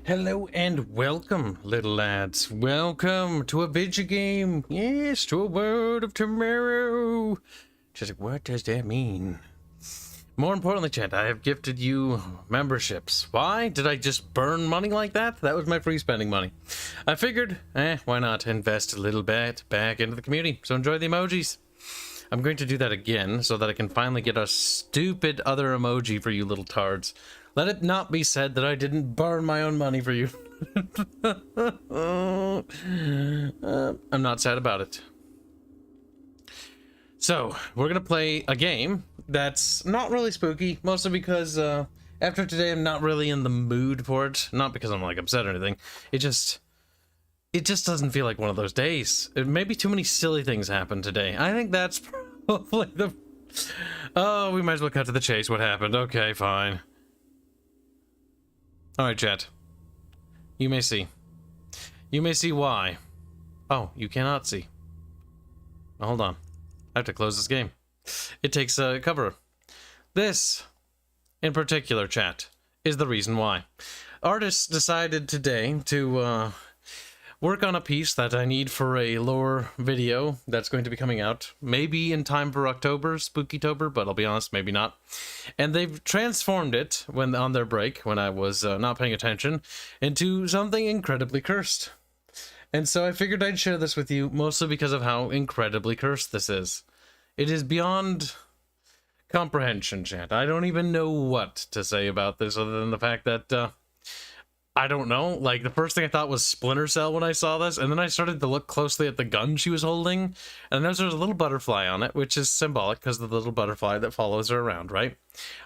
Hello and welcome, little lads. Welcome to a video game. Yes, to a world of tomorrow. Just like, what does that mean? More importantly, chat, I have gifted you memberships. Why? Did I just burn money like that? That was my free spending money. I figured, why not invest a little bit back into the community? So enjoy the emojis. I'm going to do that again so that I can finally get a stupid other emoji for you little tards. Let it not be said that I didn't burn my own money for you. I'm not sad about it. So, we're gonna play a game that's not really spooky, mostly because after today I'm not really in the mood for it. Not because I'm like upset or anything. It just doesn't feel like one of those days. Maybe too many silly things happened today. I think that's probably the... Oh, we might as well cut to the chase. What happened? Okay, fine. Alright, chat. You may see. You may see why. Oh, you cannot see. Well, hold on. I have to close this game. It takes a cover. This, in particular, chat, is the reason why. Artists decided today to work on a piece that I need for a lore video that's going to be coming out. Maybe in time for October, Spookytober, but I'll be honest, maybe not. And they've transformed it, when on their break, when I was not paying attention, into something incredibly cursed. And so I figured I'd share this with you, mostly because of how incredibly cursed this is. It is beyond comprehension, chat. I don't even know what to say about this, other than the fact that, I don't know, like, the first thing I thought was Splinter Cell when I saw this, and then I started to look closely at the gun she was holding, and I noticed there's a little butterfly on it, which is symbolic, because of the little butterfly that follows her around, right?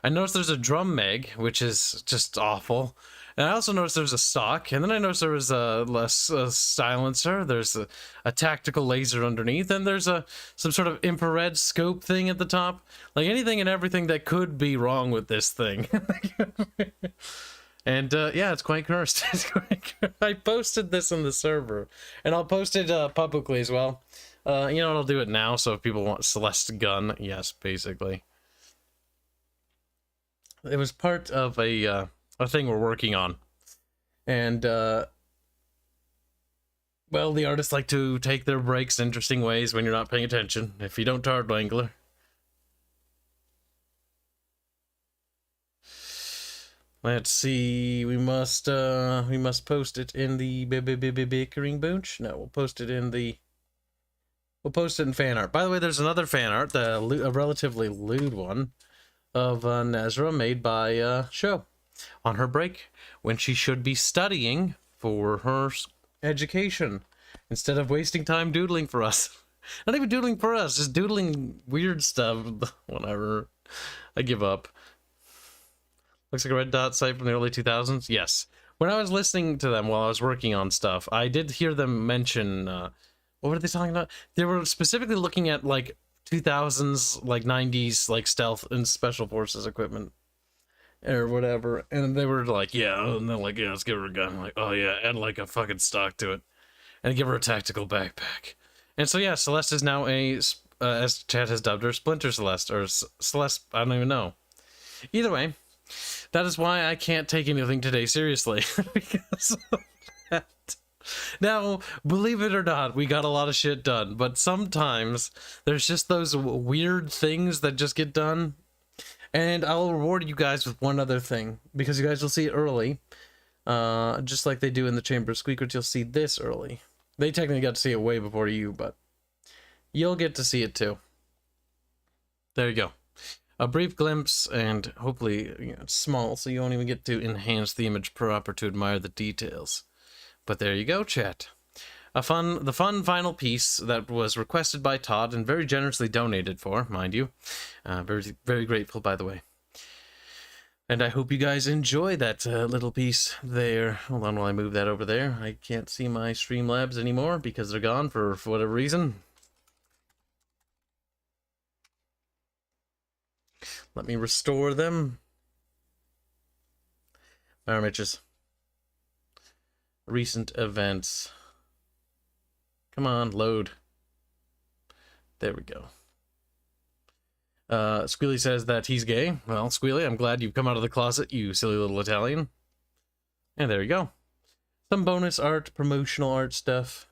I noticed there's a drum mag, which is just awful, and I also noticed there's a stock, and then I noticed there was a silencer, there's a tactical laser underneath, and there's some sort of infrared scope thing at the top, like anything and everything that could be wrong with this thing. And, yeah, it's quite cursed. I posted this in the server, and I'll post it publicly as well. You know what, I'll do it now, so if people want Celeste's gun, yes, basically. It was part of a thing we're working on. And, well, the artists like to take their breaks in interesting ways when you're not paying attention, if you don't tard wrangler. Let's see, we must post it in the Bickering bunch? No, we'll post it in fan art. By the way, there's another fan art, a relatively lewd one, of Nezra, made by Show, on her break, when she should be studying for her education, instead of wasting time doodling for us. Not even doodling for us, just doodling weird stuff, whatever. I give up. Looks like a red dot site from the early 2000s. Yes. When I was listening to them while I was working on stuff, I did hear them mention, what were they talking about? They were specifically looking at, like, 2000s, like, 90s, like, stealth and special forces equipment. Or whatever. And they were like, yeah. And they're like, yeah, let's give her a gun. I'm like, oh, yeah, add, like, a fucking stock to it. And give her a tactical backpack. And so, yeah, Celeste is now as Chad has dubbed her, Splinter Celeste. Or Celeste, I don't even know. Either way. That is why I can't take anything today seriously, because of that. Now, believe it or not, we got a lot of shit done, but sometimes there's just those weird things that just get done, and I'll reward you guys with one other thing, because you guys will see it early, just like they do in the Chamber of Squeakers. You'll see this early. They technically got to see it way before you, but you'll get to see it too. There you go. A brief glimpse, and hopefully, you know, small, so you won't even get to enhance the image proper to admire the details. But there you go, chat. The fun final piece that was requested by Todd and very generously donated for, mind you. Very, very grateful, by the way. And I hope you guys enjoy that little piece there. Hold on while I move that over there. I can't see my Streamlabs anymore because they're gone for whatever reason. Let me restore them. Images. Recent events. Come on, load. There we go. Squealy says that he's gay. Well, Squealy, I'm glad you've come out of the closet, you silly little Italian. And there you go. Some bonus art, promotional art stuff.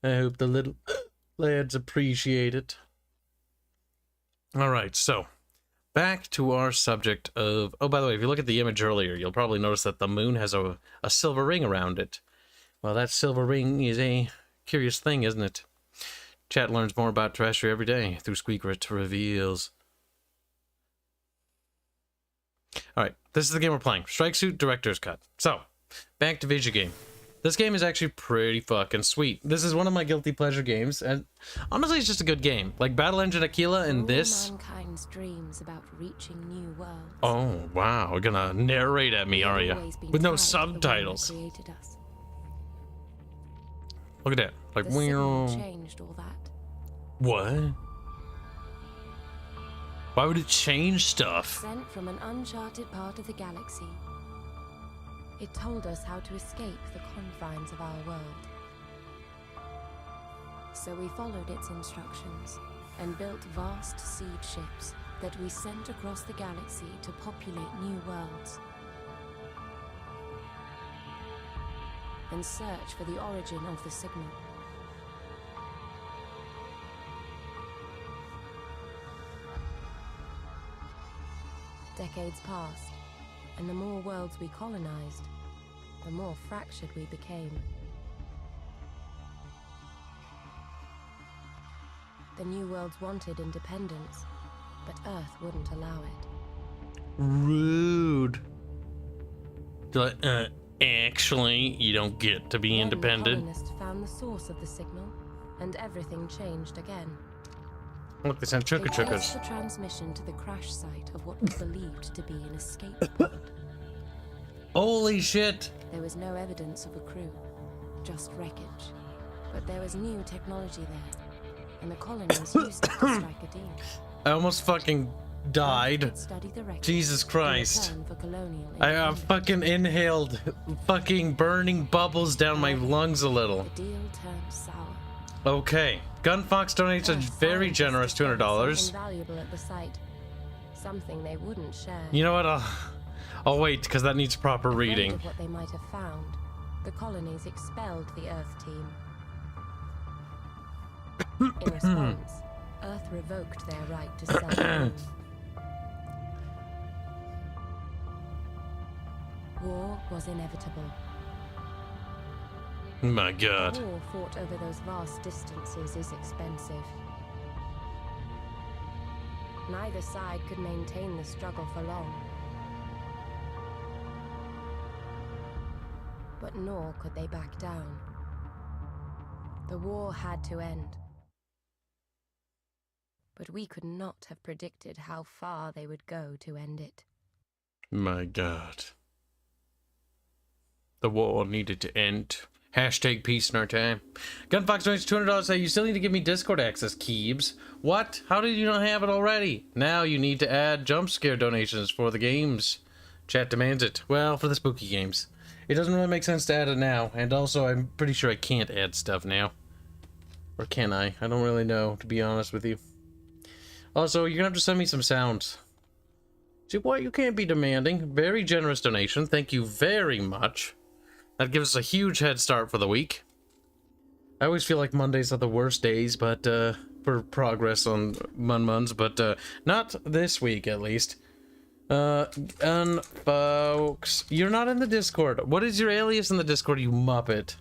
I hope the little lads appreciate it. All right, so back to our subject of... Oh, by the way, if you look at the image earlier, you'll probably notice that the moon has a silver ring around it. Well, that silver ring is a curious thing, isn't it? Chat learns more about terrestrial every day through Squeakrit reveals. Alright, this is the game we're playing. Strike Suit Director's Cut. So, back to video game. This game is actually pretty fucking sweet. This is one of my guilty pleasure games, and honestly, it's just a good game. Like Battle Engine Aquila and this. Mankind's dreams about reaching new worlds. Oh, wow. You're gonna narrate at me, are you? With no subtitles. Look at that. Like, the signal changed all that. What? Why would it change stuff? Sent from an uncharted part of the galaxy. It told us how to escape the confines of our world. So we followed its instructions and built vast siege ships that we sent across the galaxy to populate new worlds and search for the origin of the signal. Decades passed, and the more worlds we colonized, the more fractured we became. The new worlds wanted independence, but Earth wouldn't allow it. Rude. Actually, you don't get to be independent. The colonists found the source of the signal, and everything changed again. Look, they sent They chugga traced chuggers. the transmission to the crash site of what was believed to be an escape pod. Holy shit! There was no evidence of a crew, just wreckage. But there was new technology there, and the colonies used it to strike a deal. I almost fucking died. Study the wreckage Jesus in Christ. return for colonial I independence. fucking inhaled fucking burning bubbles down my lungs a little. The deal turned sour. Okay. Gunfox donates a very generous $200. Something valuable at the site. Something they wouldn't share. You know what? I'll wait, because that needs proper Afraid reading. of what they might have found, the colonies expelled the Earth team. In response, Earth revoked their right to self-rule. War was inevitable. My God. War fought over those vast distances is expensive. Neither side could maintain the struggle for long. But nor could they back down. The war had to end. But we could not have predicted how far they would go to end it. My God. The war needed to end. Hashtag peace in our time. Gunfox donates $200. Say you still need to give me Discord access, Kibs. What? How did you not have it already? Now you need to add jump scare donations for the games. Chat demands it. Well, for the spooky games. It doesn't really make sense to add it now. And also, I'm pretty sure I can't add stuff now. Or can I? I don't really know, to be honest with you. Also, you're gonna have to send me some sounds. See, what? You can't be demanding. Very generous donation. Thank you very much. That gives us a huge head start for the week. I always feel like Mondays are the worst days, but, for progress on Mun-Muns, but, not this week, at least. Folks, you're not in the Discord. What is your alias in the Discord, you muppet?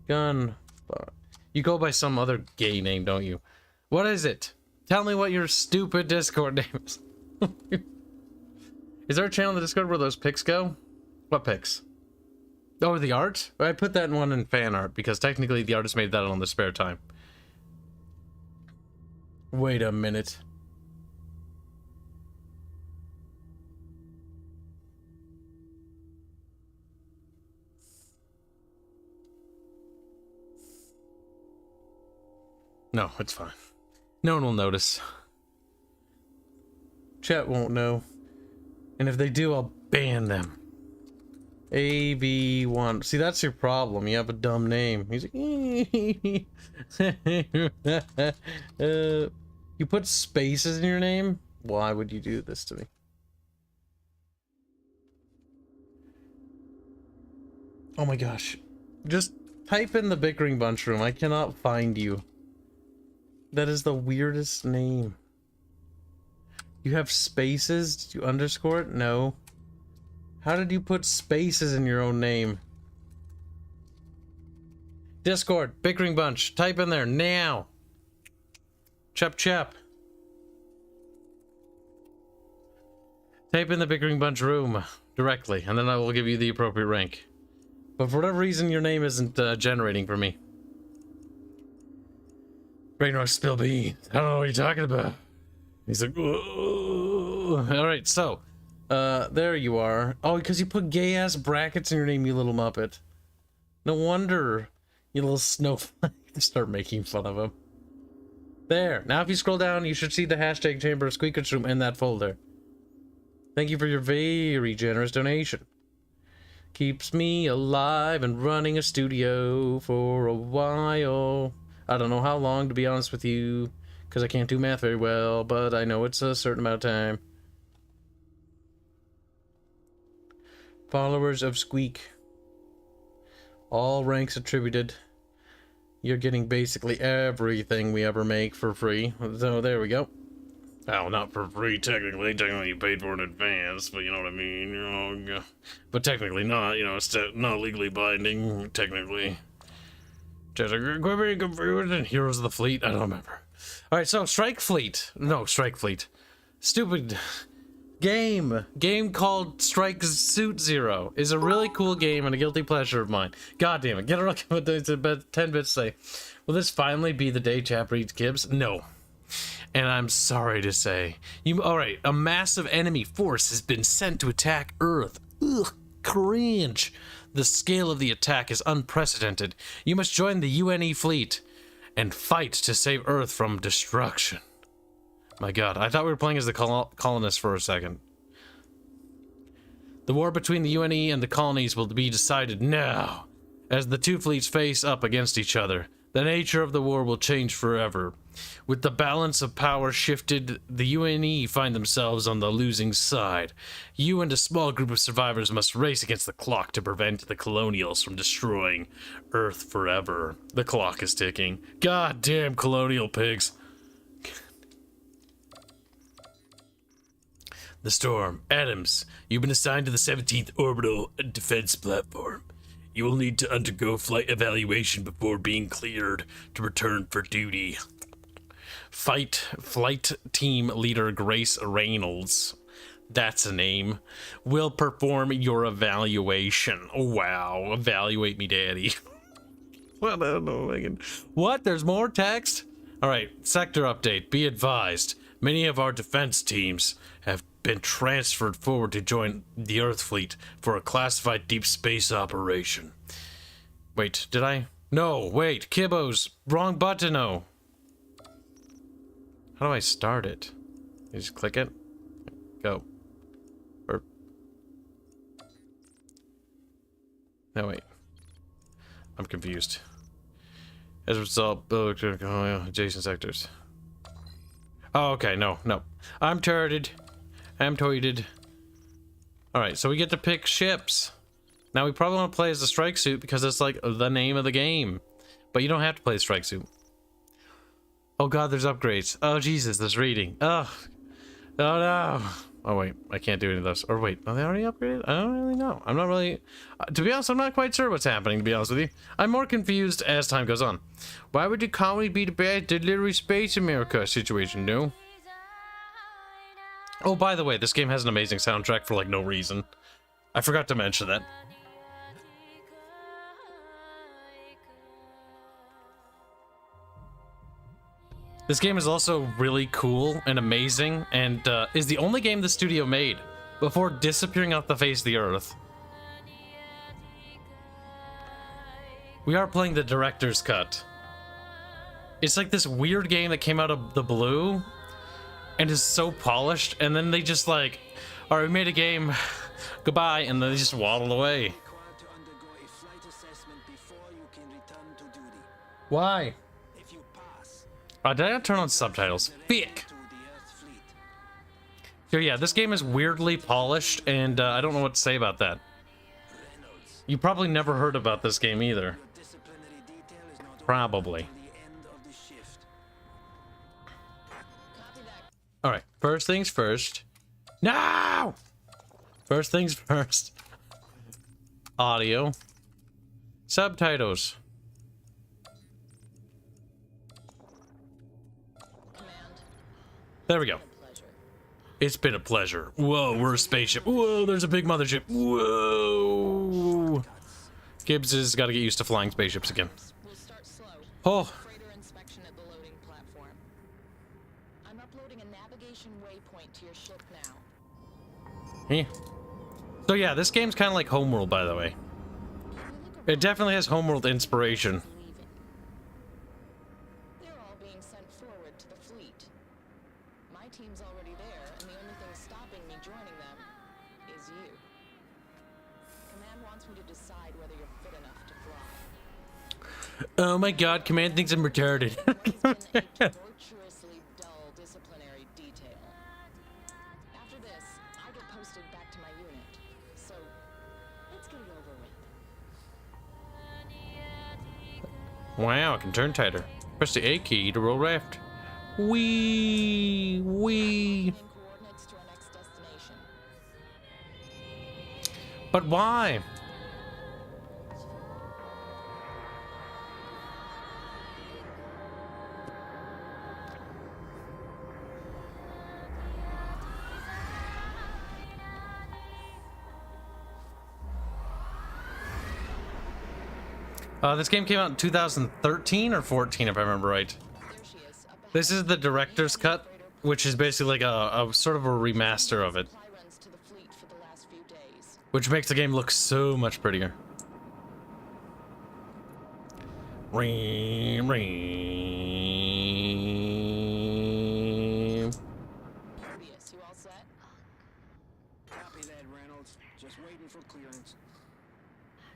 You go by some other gay name, don't you? What is it? Tell me what your stupid Discord name is. Is there a channel in the Discord where those pics go? What pics? Oh, the art? I put that one in fan art because technically the artist made that on the spare time. Wait a minute. No, it's fine. No one will notice. Chat won't know. And if they do, I'll ban them. AB1. See, that's your problem. You have a dumb name. He's like, you put spaces in your name? Why would you do this to me? Oh my gosh. Just type in the Bickering Bunch room. I cannot find you. That is the weirdest name. You have spaces? Did you underscore it? No. How did you put spaces in your own name? Discord, Bickering Bunch. Type in there now. Chep chep. Type in the Bickering Bunch room directly, and then I will give you the appropriate rank. But for whatever reason, your name isn't generating for me. Ragnarok spill beans. I don't know what you're talking about. He's like, alright, so, there you are. Oh, because you put gay-ass brackets in your name, you little muppet. No wonder, you little snowflake. Start making fun of him. There. Now if you scroll down, you should see the hashtag Chamber of Squeakers room in that folder. Thank you for your very generous donation. Keeps me alive and running a studio for a while. I don't know how long, to be honest with you, because I can't do math very well, but I know it's a certain amount of time. Followers of Squeak. All ranks attributed. You're getting basically everything we ever make for free. So there we go. Oh, not for free, technically. Technically, you paid for it in advance, but you know what I mean. You know, but technically not. You know, it's not legally binding, technically. Heroes of the Fleet? I don't remember. Alright, so Strike Fleet. No, Strike Fleet. Stupid game called Strike Suit Zero is a really cool game and a guilty pleasure of mine. God damn it. Get around to 10 bits say. Will this finally be the day Chap reads Kibs? No. And I'm sorry to say. Alright, a massive enemy force has been sent to attack Earth. Ugh, cringe. The scale of the attack is unprecedented. You must join the UNE fleet and fight to save Earth from destruction. My god, I thought we were playing as the colonists for a second. The war between the UNE and the colonies will be decided now. As the two fleets face up against each other, the nature of the war will change forever. With the balance of power shifted, the UNE find themselves on the losing side. You and a small group of survivors must race against the clock to prevent the colonials from destroying Earth forever. The clock is ticking. Goddamn colonial pigs. The Storm. Adams, you've been assigned to the 17th Orbital Defense Platform. You will need to undergo flight evaluation before being cleared to return for duty. Flight team leader Grace Reynolds, that's a name, will perform your evaluation. Oh, wow. Evaluate me, daddy. What? I don't know, Megan. What? There's more text? All right. Sector update. Be advised. Many of our defense teams have been transferred forward to join the Earth fleet for a classified deep space operation. Wait, did I? No, wait. Kibbos. Wrong button. No. How do I start it? You just click it? Go. Or... No, wait. I'm confused. As a result, adjacent sectors. Oh, okay, no. I'm turreted. Alright, so we get to pick ships. Now, we probably want to play as the strike suit because it's like the name of the game. But you don't have to play strike suit. Oh god, there's upgrades. Oh Jesus, there's reading. Oh no. Oh wait, I can't do any of those. Or wait, are they already upgraded? I don't really know. I'm not really... to be honest, I'm not quite sure what's happening, to be honest with you. I'm more confused as time goes on. Why would the colony be the bad delivery space America situation, no? Oh, by the way, this game has an amazing soundtrack for like no reason. I forgot to mention that. This game is also really cool and amazing, and is the only game the studio made before disappearing off the face of the earth. We are playing the director's cut. It's like this weird game that came out of the blue and is so polished, and then they just like, all right, we made a game, goodbye, and then they just waddled away. Why? Did I not turn on subtitles? Fick! So yeah, this game is weirdly polished, and I don't know what to say about that. You probably never heard about this game either. Probably. Alright, first things first. No! First things first. Audio. Subtitles. There we go. It's been a pleasure. Whoa, we're a spaceship. Whoa, there's a big mothership. Whoa. Kibs has got to get used to flying spaceships again. Oh. I'm uploading a navigation waypoint to your ship now. Yeah. So yeah, this game's kind of like Homeworld, by the way. It definitely has Homeworld inspiration. They're all being sent forward to the fleet. My team's already there, and the only thing stopping me joining them is you. Command wants me to decide whether you're fit enough to fly. Oh my god, Command thinks I'm retarded. It's been a tortuously dull disciplinary detail. After this, I get posted back to my unit. So, let's get it over with. Wow, I can turn tighter. Press the A key to roll left. Wee. Coordinates to our next destination. But why? This game came out in 2013 or 14, if I remember right. There she is, up ahead. This is the director's cut, which is basically like a sort of a remaster of it, Supply runs to the fleet for the last few days. which makes the game look so much prettier. Ring. Mobius, you all set? Copy that, Reynolds. Just waiting for clearance.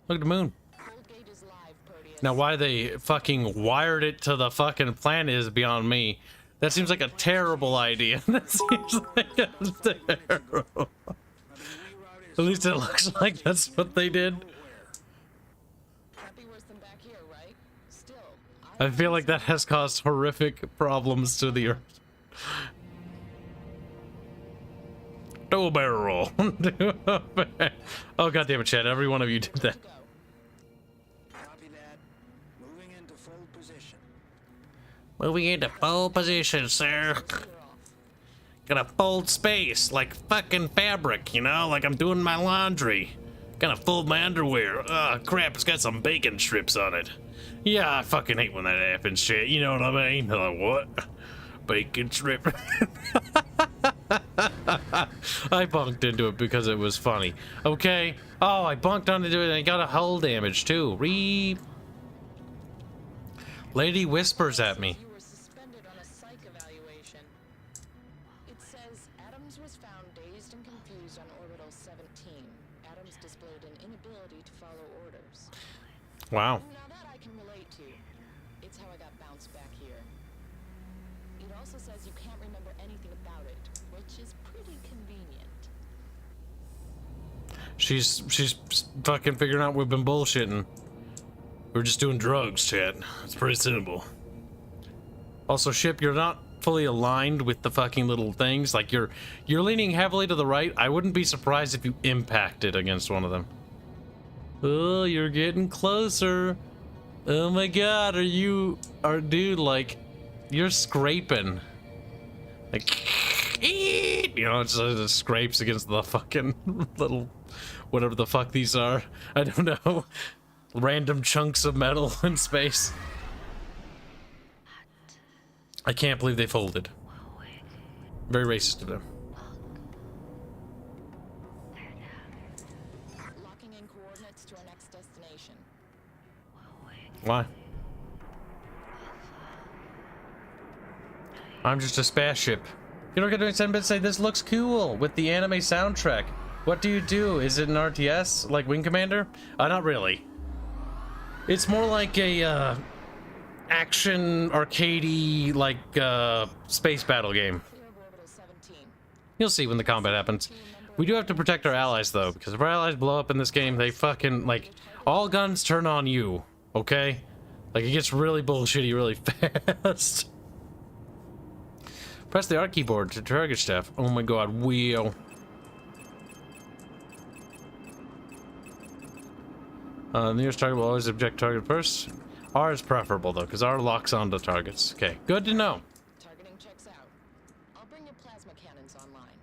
Look at the moon. Cold gate is live, Proteus. Now, why they fucking wired it to the fucking planet is beyond me. That seems like a terrible idea. That seems like it's terrible. At least it looks like that's what they did. Can't be worse than back here, right? Still, I feel like that has caused horrific problems to the Earth. Double barrel roll. Oh god damn it, Chad! Every one of you did that. go. Copy that. Moving into full position. Moving into full position, sir. You're off. Gonna fold space like fucking fabric, you know, like I'm doing my laundry. Gonna fold my underwear. Oh crap, it's got some bacon strips on it. Yeah, I fucking hate when that happens, shit. You know what I mean? Like, what? Bacon strip. I bunked into it because it was funny. Okay. Oh, I bunked onto it and I got a hull damage too. Lady whispers at me. You were suspended on a psych evaluation. It says Adams was found dazed and confused on orbital 17. Adams displayed an inability to follow orders. Wow. Now that I can relate to. It's how I got bounced back here. It also says you can't remember anything about it, which is pretty convenient. She's fucking figuring out we've been bullshitting. We're just doing drugs, chat. It's pretty simple. Also, ship, you're not fully aligned with the fucking little things. Like you're leaning heavily to the right. I wouldn't be surprised if you impacted against one of them. Oh, you're getting closer. Oh my god, dude, like, you're scraping. Like, you know, it just scrapes against the fucking little, whatever the fuck these are. I don't know. Random chunks of metal in space. I can't believe they folded. Very racist of them. Locking in coordinates to our next destination. Why? I'm just a spaceship. You don't get to send bits say this looks cool with the anime soundtrack. What do you do? Is it an RTS like Wing Commander? Not really. It's more like a action arcadey like space battle game. Clear of orbital 17. You'll see when the combat happens. We do have to protect our allies though, because if our allies blow up in this game, they fucking like All guns turn on you, okay? Like, it gets really bullshitty really fast. Press the R keyboard to target staff. Oh my god, wheel. Nearest target will always object target first. R is preferable though, because R locks onto targets. Okay, good to know. Targeting checks out. I'll bring your plasma cannons online.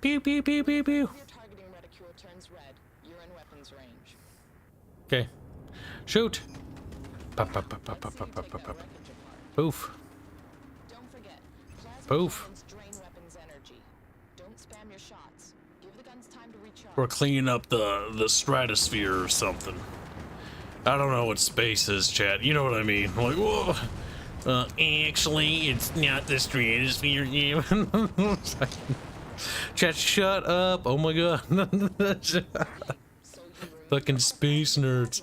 Pew pew pew pew pew. Your targeting reticule turns red. You're in weapons range. Okay, shoot. Pop, pop, pop, pop, Let's pop, see you pop, take pop, that pop, pop. wreckage apart. Poof. Don't forget, plasma Poof. cannons drain weapons energy. Don't spam your shots. Give the guns time to recharge. We're cleaning up the stratosphere or something. I don't know what space is, chat. You know what I mean? Like, whoa. Actually, it's not the stratosphere. Chat, shut up. Oh my god. So you Fucking space nerds.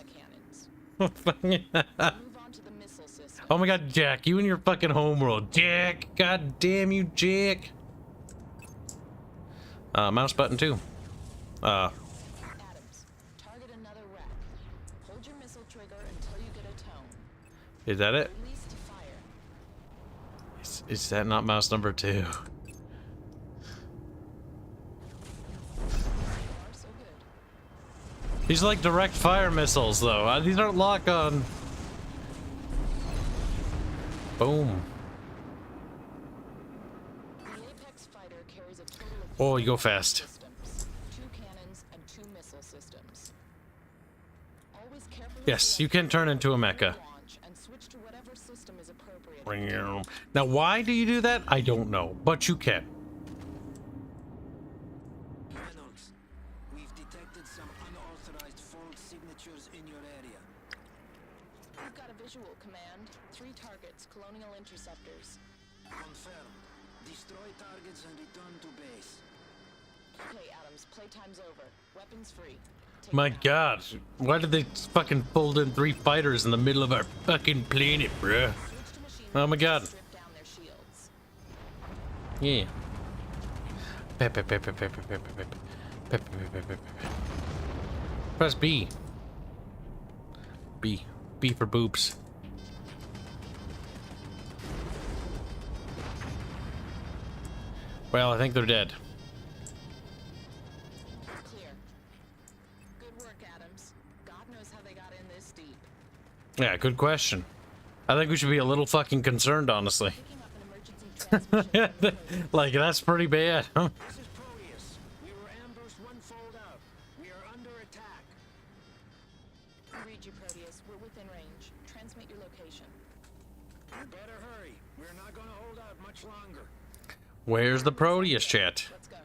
plasma cannons. Move on to the missile system. Oh my god, Jack, you and your fucking homeworld. Jack, god damn you, Jack. Mouse button too. Adams, target another wreck. Hold your missile trigger until you get a tone. Is that it? Release to fire. Is that not mouse number 2? Far so good. These are like direct fire missiles though. These aren't lock on. Boom. The Apex fighter carries a total of Oh, you go 3 fast. systems, 2 cannons and 2 missile systems. Always carefully Yes, you can turn into a mecha. launch and switch to whatever system is appropriate. Now, why do you do that? I don't know, but you can. Reynolds, we've detected some unauthorized fault signatures in your area. We've got a visual, Command. 3 targets, colonial interceptors. Confirmed. Destroy targets and return to base. Okay, Adams, playtime's over. Weapons free. Take My them out. god, why did they fucking fold in 3 fighters in the middle of our fucking planet, bruh? Switch to machine Oh my guns god. and strip down their shields. Yeah. Pep, pep, pep, pep, pep, pep, pep, pep, pep, pep, pep, pep, pep. Press B. B. B for boobs. Well, I think they're dead. Clear. Good work, Adams. God knows how they got in this deep. Yeah, good question. I think we should be a little fucking concerned, honestly. Picking up an emergency transmission from the Like, that's pretty bad. This is Proteus. We were ambushed one fold out. We are under attack. Read you, Proteus. We're within range. Transmit your location. You better hurry. We're not gonna hold out much longer. Where's the Proteus, chat? Let's go.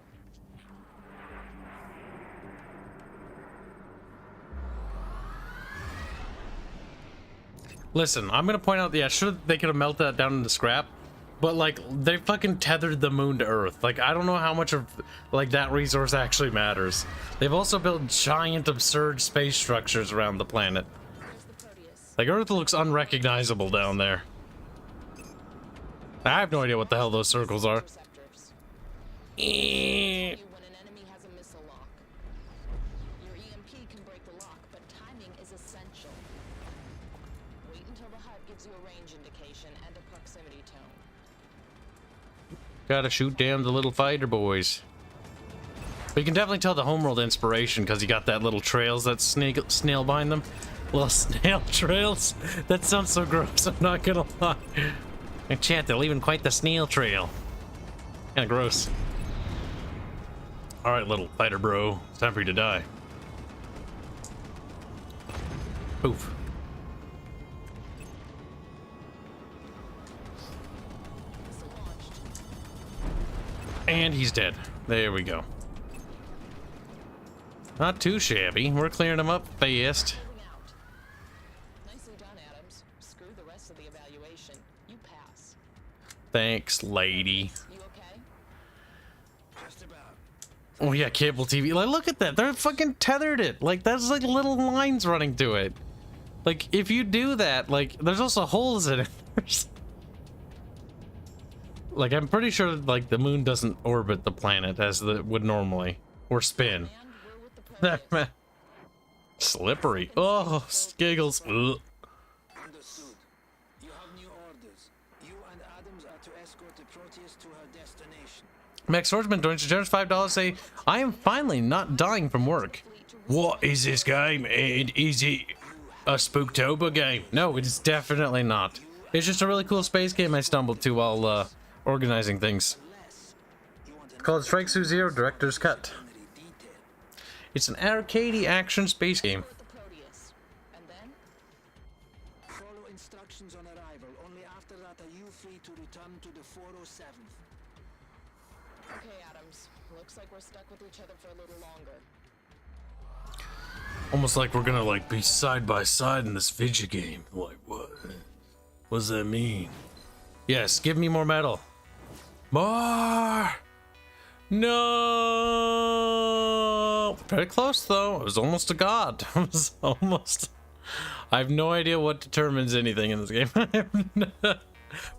Listen, I'm gonna point out, yeah, sure, they could have melted that down into scrap, but, like, they fucking tethered the moon to Earth. Like, I don't know how much of, like, that resource actually matters. They've also built giant, absurd space structures around the planet. There's the Proteus. Like, Earth looks unrecognizable down there. I have no idea what the hell those circles are. Interceptors. Eh. You when an enemy has a missile lock. Your EMP can break the lock, but timing is essential. Wait until the HUD gives you a range indication and a proximity tone. Gotta shoot down the little fighter boys. But you can definitely tell the homeworld inspiration because you got that little trails that snail behind them. Little snail trails. That sounds so gross, I'm not gonna lie. And chat, they're leaving quite the snail trail. Kinda gross. Alright, little fighter bro. It's time for you to die. Poof. Missile launched. And he's dead. There we go. Not too shabby. We're clearing him up fast. Moving out. Nicely done, Adams. Screw the rest of the evaluation. You pass. Thanks, lady. You okay? Just about. Oh yeah, cable TV. Like, look at that. They're fucking tethered it. Like, that's like little lines running to it. Like, if you do that, like, there's also holes in it. Like, I'm pretty sure, like, the moon doesn't orbit the planet as it would normally. Or spin. And we're with the Proteus. Slippery. Oh, giggles. Ugh. Understood. You have new orders. You and Adams are to escort the Proteus to her destination. Max Swordsman donates a generous $5 say, I am finally not dying from work. What is this game? And is it a Spooktober game? No, it is definitely not. It's just a really cool space game I stumbled to while organizing things. It's called Strike Suit Zero Director's Cut. It's an arcadey action space game. The Proteus. And then? Follow instructions on arrival. Only after that are you free to return to the 407th. Okay, Adams. Looks like we're stuck with each other for a little longer. Almost like we're gonna like be side by side in this video game. Like what? What does that mean? Yes, give me more metal. More! No! Very close though. It was almost a god. It was almost. I have no idea what determines anything in this game.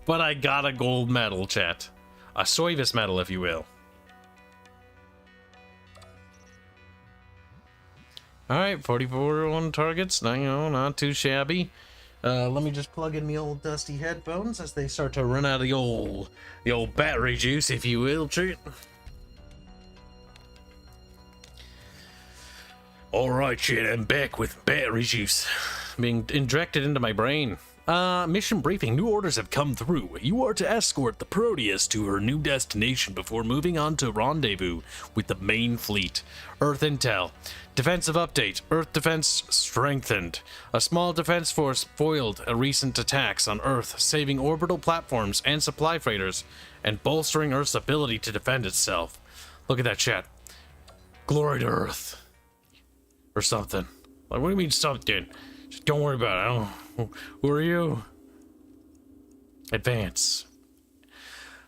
But I got a gold medal, chat. A Soyvis medal, if you will. Alright, 44 on targets. Not too shabby. Let me just plug in the old dusty headphones as they start to run out of the old battery juice, if you will, chat. Alright, shit, I'm back with battery juice being injected into my brain. Mission briefing. New orders have come through. You are to escort the Proteus to her new destination before moving on to rendezvous with the main fleet. Earth intel. Defensive update. Earth defense strengthened. A small defense force foiled recent attacks on Earth, saving orbital platforms and supply freighters, and bolstering Earth's ability to defend itself. Look at that chat. Glory to Earth. Or something. Like, what do you mean something? Just don't worry about it. I don't... Who are you? Advance.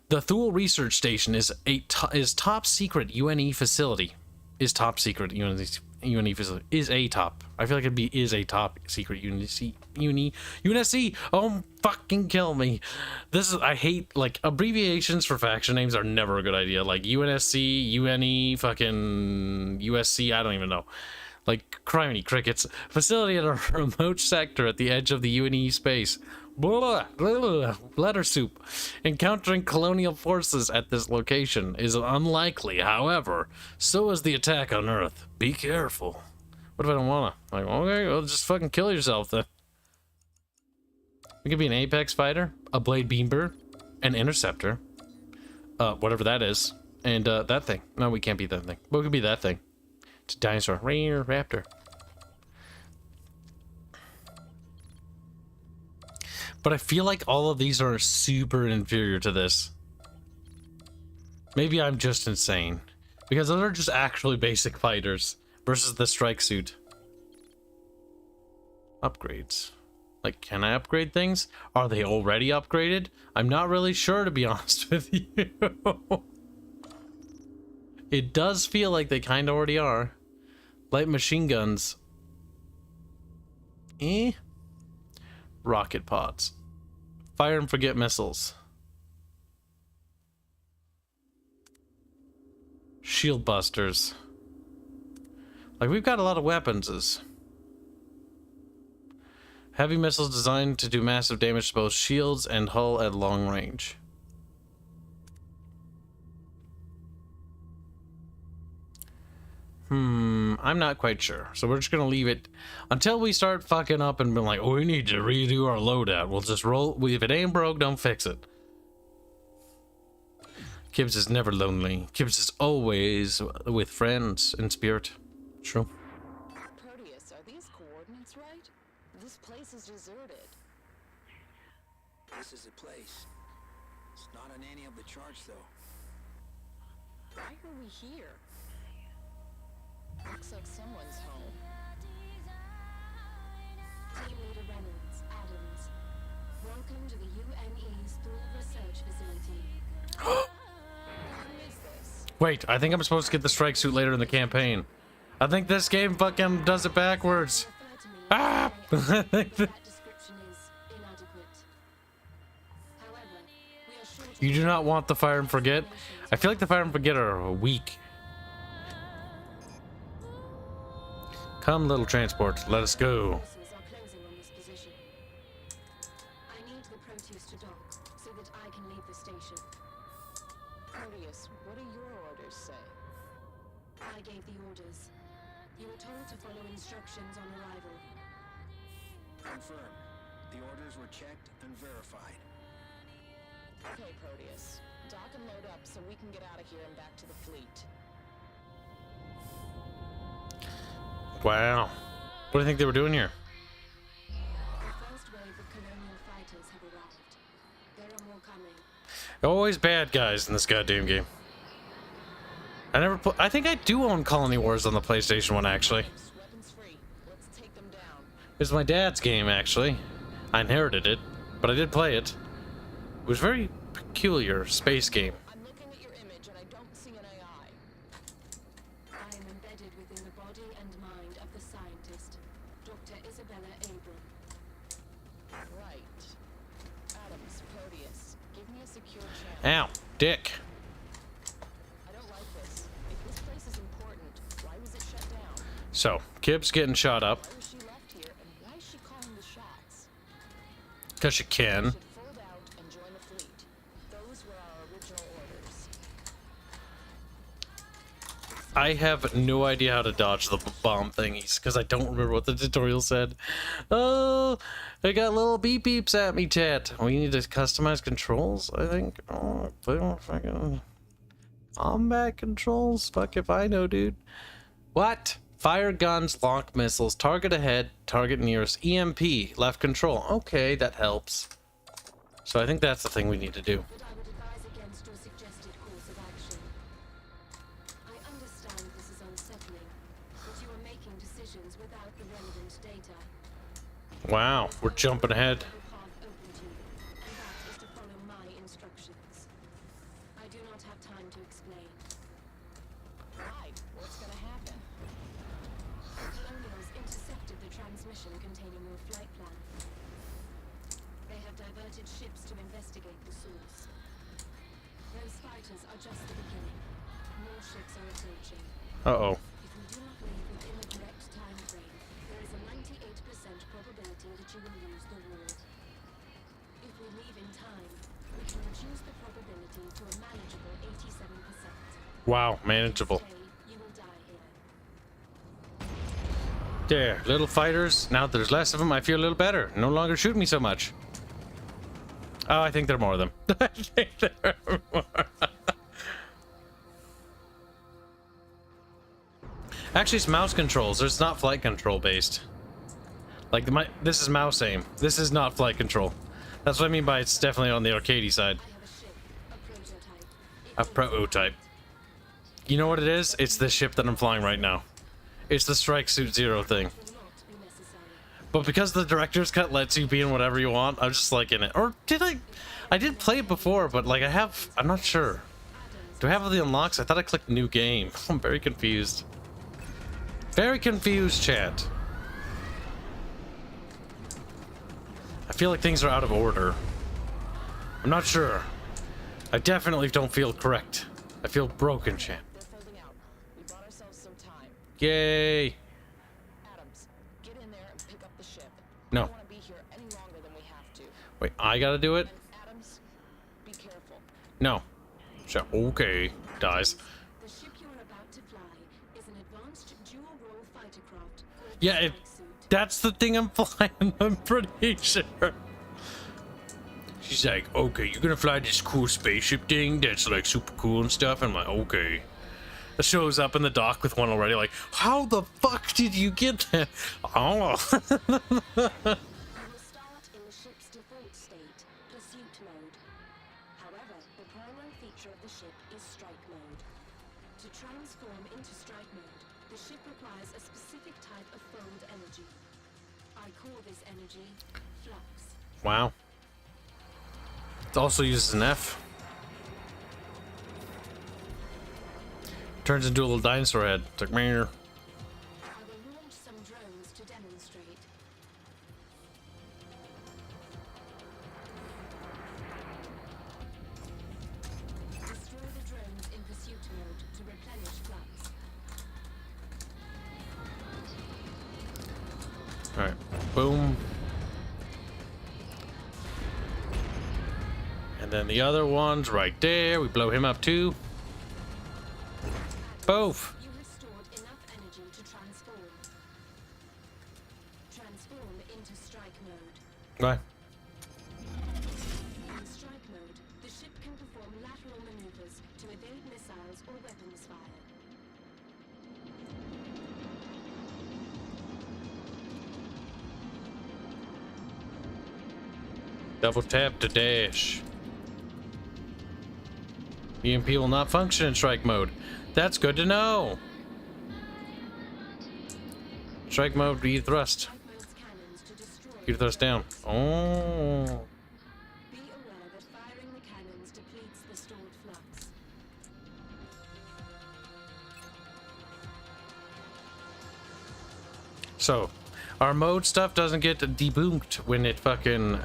The Thule Research Station is top secret UNE facility. Is top secret UNE facility. Is a top. I feel like it'd be is a top secret UNSC. Oh, fucking kill me. This is, I hate, like, abbreviations for faction names are never a good idea. Like UNSC, UNE, fucking USC, I don't even know. Like, criminy crickets. Facility in a remote sector at the edge of the UNE space. Blah, blah, blah, letter soup. Encountering colonial forces at this location is unlikely, however, so is the attack on Earth. Be careful. What if I don't wanna? Like, okay, well, just fucking kill yourself then. We could be an Apex fighter, a Blade Beamer, an Interceptor, whatever that is, and that thing. No, we can't be that thing. But we could be that thing. It's a dinosaur. Rare raptor. But I feel like all of these are super inferior to this. Maybe I'm just insane. Because those are just actually basic fighters versus the strike suit. Upgrades. Like, can I upgrade things? Are they already upgraded? I'm not really sure, to be honest with you. It does feel like they kind of already are. Light machine guns. Rocket pods. Fire and forget missiles. Shield busters. Like, we've got a lot of weapons. Heavy missiles designed to do massive damage to both shields and hull at long range. I'm not quite sure. So we're just gonna leave it until we start fucking up and be like, oh, we need to redo our loadout. We'll just roll. If it ain't broke, don't fix it. Kibs is never lonely. Kibs is always with friends in spirit. True. Proteus, are these coordinates right? This place is deserted. This is a place. It's not on any of the charts, though. Why are we here? Looks like someone's home. Team Leader Reynolds, Adams. Welcome to the UNE's Thule Research Facility. Who is this? Wait, I think I'm supposed to get the strike suit later in the campaign. I think this game fucking does it backwards. Ah! That description is inadequate. However, we are sure to You do not want the fire and forget? I feel like the fire and forget are weak. Come, little transport, let us go. Forces are closing on this position. I need the Proteus to dock so that I can leave the station. Proteus, what do your orders say? I gave the orders. You were told to follow instructions on arrival. Confirmed. The orders were checked and verified. Okay, Proteus. Dock and load up so we can get out of here and back to the fleet. Wow. What do you think they were doing here? The first wave of colonial fighters have arrived. There are more coming. Always bad guys in this goddamn game. I think I do own Colony Wars on the PlayStation 1, actually. Weapons free. Let's take them down. It's my dad's game, actually. I inherited it, but I did play it. It was a very peculiar space game. I'm looking at your image and I don't see an AI. I am embedded within the body and mind of the scientist, Dr. Isabella Abram. Right. Adams, Proteus, give me a secure channel. Ow, dick. I don't like this. If this place is important, why was it shut down? So, Kibs getting shot up, Why was she left here and why is she calling the shots? because you can. Should fold out and join the fleet. Those were our original orders. I have no idea how to dodge the bomb thingies, because I don't remember what the tutorial said. Oh, I got little beep beeps at me, chat. We need to customize controls, I think. Oh, play more fucking combat controls? Fuck if I know, dude. What? Fire guns, lock missiles, target ahead, target nearest, EMP, left control. Okay, that helps. So I think that's the thing we need to do. But I would advise against your suggested course of action. I understand this is unsettling, but you are making decisions without the relevant data. Wow, we're jumping ahead. The path open to you, and that is to follow my instructions. I do not have time to explain. Why? What's gonna happen? Colonials intercepted the transmission containing your flight plan. They have diverted ships to investigate the source. Those fighters are just the beginning. More ships are approaching. Uh-oh. If we do not leave within the correct time frame, there is a 98% probability that you will lose the war. If we leave in time, we can reduce the probability to a manageable 87%. Wow, manageable. Stay, you will die here. There, little fighters. Now there's less of them, I feel a little better. No longer shoot me so much. Oh, I think there are more of them. I think there are more. Actually, it's mouse controls. It's not flight control based. Like, this is mouse aim. This is not flight control. That's what I mean by it's definitely on the arcadey side. I have a ship, a prototype. A prototype. You know what it is? It's the ship that I'm flying right now. It's the Strike Suit Zero thing. It will not be necessary. But because the director's cut lets you be in whatever you want, I'm just like in it. Or did I did play it before, but like I'm not sure. Do I have all the unlocks? I thought I clicked new game. I'm very confused. Very confused, chat. I feel like things are out of order. I'm not sure. I definitely don't feel correct. I feel broken, chat. They're folding out. We bought ourselves some time. Yay. Adams, get in there and pick up the ship. No. I don't want to be here any longer than we have to. Wait, I gotta do it? And Adams, be careful. No. Sure. Okay. Dies. The ship you are about to fly is an advanced dual-role fighter craft called Yeah, the Strike Suit. that's the thing I'm flying, I'm pretty sure. She's like, okay, you're gonna fly this cool spaceship thing that's like super cool and stuff. I'm like, okay. It shows up in the dock with one already, like, how the fuck did you get that? Oh. You will start in the ship's default state, pursuit mode. However, the primary feature of the ship is strike mode. To transform into strike mode, the ship requires a specific type of fold energy. I call this energy flux. Wow. It also uses an F. Turns into a little dinosaur head. It's like, meh. I will launch some drones to demonstrate. Destroy the drones in pursuit mode to replenish flux. Boom. And then the other one's right there. We blow him up too. Both. You have stored enough energy to transform. Transform into strike mode. Right. In strike mode, the ship can perform lateral maneuvers to evade missiles or weapons fire. Double tap to dash. EMP will not function in strike mode. That's good to know. Strike mode, E thrust. Strike mode's cannons to destroy. E thrust down. Oh. Be aware that firing the cannons depletes the stored flux. So, our mode stuff doesn't get deboomed when it fucking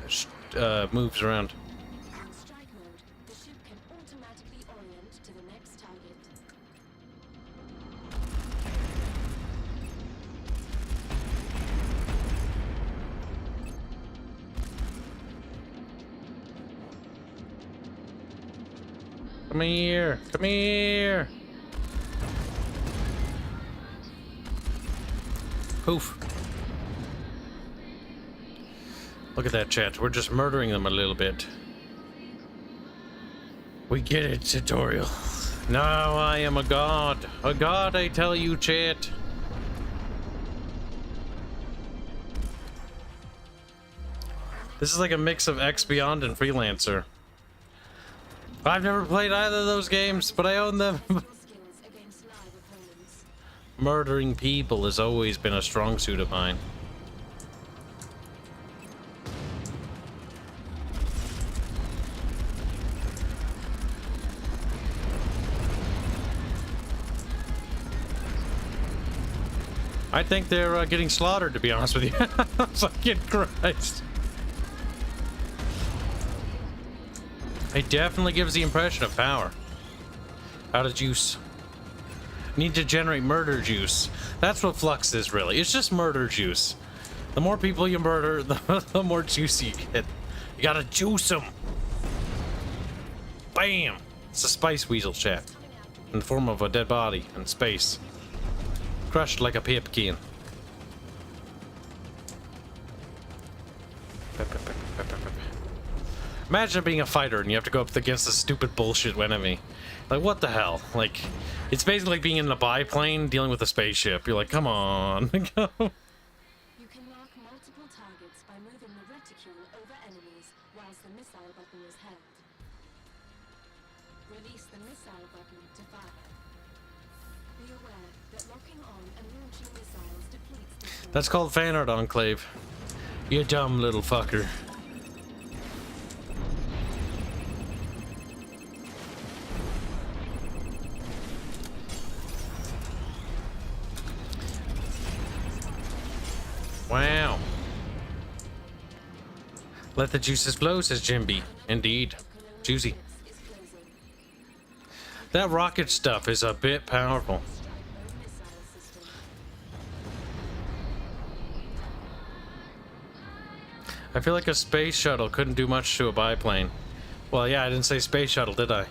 moves around. In strike mode, the ship can automatically orient to the next target. Come here. Come here. Poof. Look at that, chat. We're just murdering them a little bit. We get it, tutorial. Now I am a god. A god, I tell you, chat. This is like a mix of X Beyond and Freelancer. I've never played either of those games, but I own them. Your skills against live opponents. Murdering people has always been a strong suit of mine. I think they're getting slaughtered, to be honest with you. Fucking Christ. It definitely gives the impression of power. Out of juice. Need to generate murder juice. That's what Flux is, really. It's just murder juice. The more people you murder, the more juice you get. You gotta juice them. Bam! It's a spice weasel, chat. In the form of a dead body in space. Crushed like a pipkin. Imagine being a fighter and you have to go up against a stupid bullshit enemy. Like, what the hell? Like, it's basically like being in a biplane dealing with a spaceship. You're like, come on. You can mark multiple targets by moving the reticule over enemies whilst the missile button is held. Release the missile button to fire. Be aware that locking on and launching missiles depletes the stored That's called fan art, Enclave. You dumb little fucker. Wow. Let the juices flow, says Jimby. Indeed. Juicy. is closing. That rocket stuff is a bit powerful. Strike mode missile system. I feel like a space shuttle couldn't do much to a biplane. Well, yeah, I didn't say space shuttle, did I?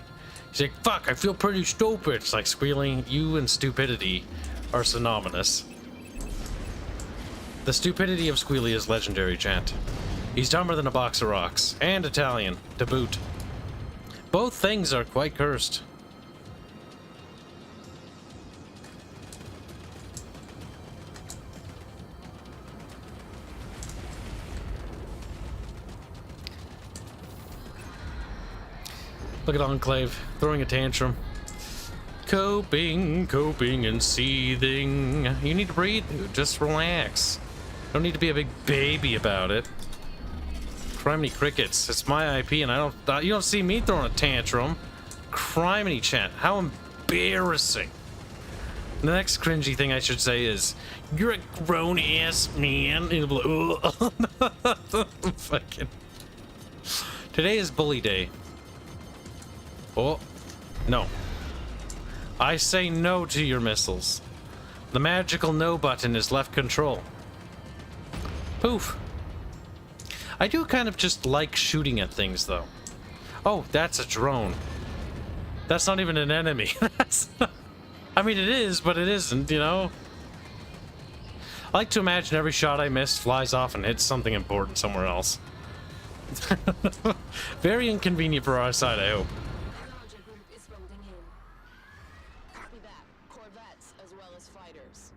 He's like, fuck, I feel pretty stupid. It's like squealing. You and stupidity are synonymous. The stupidity of Squealy is legendary, chat. He's dumber than a box of rocks. And Italian, to boot. Both things are quite cursed. Look at Enclave, throwing a tantrum. Coping, coping, and seething. You need to breathe, dude. Just relax. Don't need to be a big baby about it. Criminy crickets. It's my IP, and you don't see me throwing a tantrum. Criminy chat. How embarrassing. The next cringy thing I should say is, you're a grown ass man. Fucking. Today is bully day. Oh, no. I say no to your missiles. The magical no button is left control. Poof. I do kind of just like shooting at things, though. Oh, that's a drone. That's not even an enemy. That's not... I mean, it is, but it isn't, you know? I like to imagine every shot I miss flies off and hits something important somewhere else. Very inconvenient for our side, I hope. A larger group is folding in. Copy that. Corvettes as well as fighters.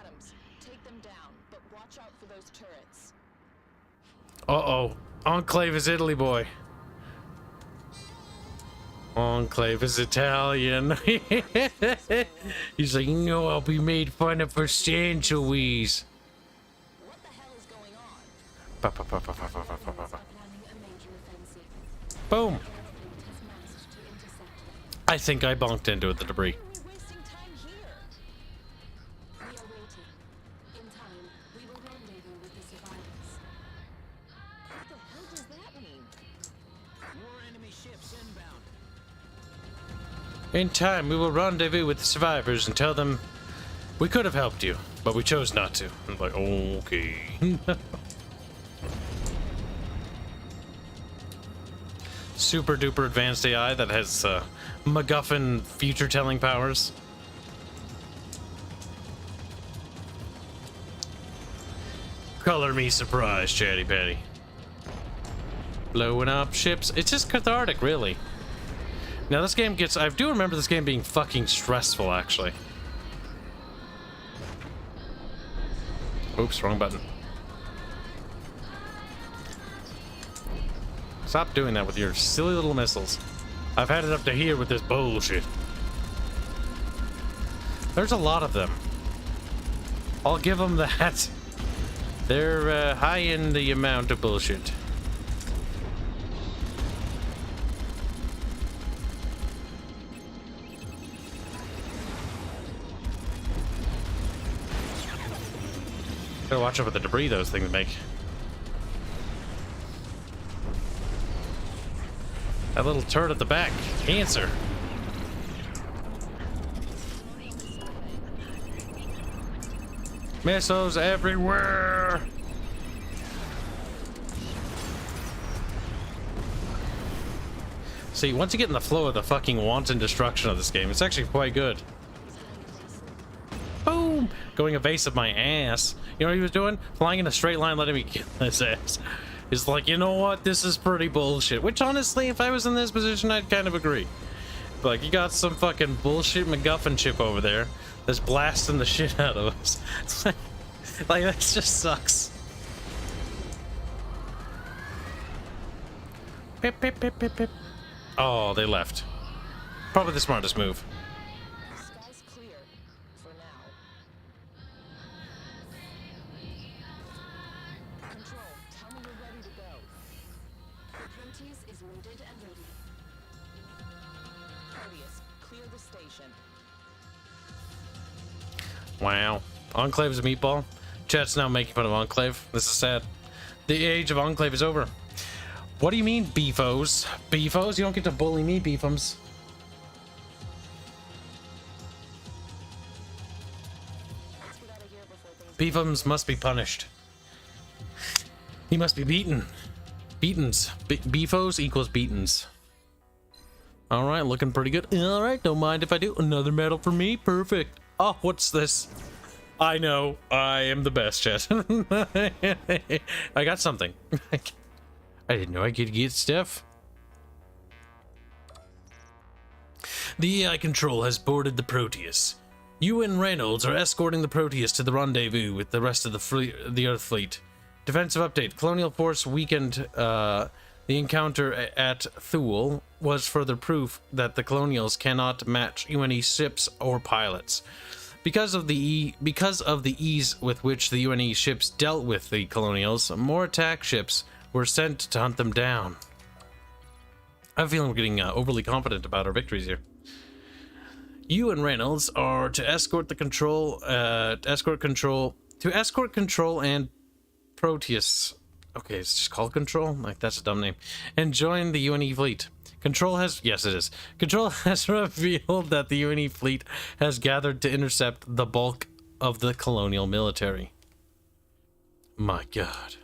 Adams, take them down, but watch out for those turrets. Uh-oh. Enclave is Italy, boy. Enclave is Italian. He's like, no, I'll be made fun of for centuries. What the hell is going on? Ba, ba, ba, ba, ba, ba, ba, ba, ba. Planning a major offensive. Boom. Our fleet has managed to intercept them. I think I bonked into the debris. Why are we wasting time here? We are waiting. In time, we will rendezvous with the survivors. What the hell does that mean? More enemy ships inbound. In time, we will rendezvous with the survivors and tell them we could have helped you, but we chose not to. I'm like, okay. Super duper advanced AI that has MacGuffin future telling powers. Color me surprised, Chatty Patty. Blowing up ships. It's just cathartic, really. Now this game gets... I do remember this game being fucking stressful, actually. Oops, wrong button. Stop doing that with your silly little missiles. I've had it up to here with this bullshit. There's a lot of them. I'll give them that. They're high in the amount of bullshit. Gotta watch out for the debris those things make. That little turret at the back. Cancer. Missiles everywhere. See, once you get in the flow of the fucking wanton destruction of this game, it's actually quite good. Boom! Going evasive my ass. You know what he was doing? Flying in a straight line, letting me kill his ass. He's like, you know what? This is pretty bullshit. Which, honestly, if I was in this position, I'd kind of agree. But, like, you got some fucking bullshit MacGuffin chip over there that's blasting the shit out of us. Like, that just sucks. Pip, pip, pip, pip, pip. Oh, they left. Probably the smartest move. The sky's clear. For now. Control, tell me you're ready to go. The Proteus is loaded and ready. Proteus, clear the station. Wow. Enclave's a meatball. Chat's now making fun of Enclave. This is sad. The age of Enclave is over. What do you mean, beefos? Beefos? You don't get to bully me, beefums. Let's get out of here before things Beefums must be punished. He must be beaten. Beatens. Beefos equals beatens. Alright, looking pretty good. Alright, don't mind if I do. Another medal for me. Perfect. Oh, what's this? I know. I am the best, chat. I got something. I didn't know I could get stuff. The AI control has boarded the Proteus. You and Reynolds are escorting the Proteus to the rendezvous with the rest of the Earth fleet. Defensive update. Colonial force weakened. The encounter at Thule was further proof that the Colonials cannot match UNE ships or pilots. Because of the ease with which the UNE ships dealt with the Colonials, more attack ships were sent to hunt them down. I have a feeling we're getting overly confident about our victories here. You and Reynolds are to escort the control, escort control and Proteus. Okay, it's just called Control? Like, that's a dumb name. And join the UNE fleet. Control has... Yes, it is. Control has revealed that the UNE fleet has gathered to intercept the bulk of the colonial military. My God.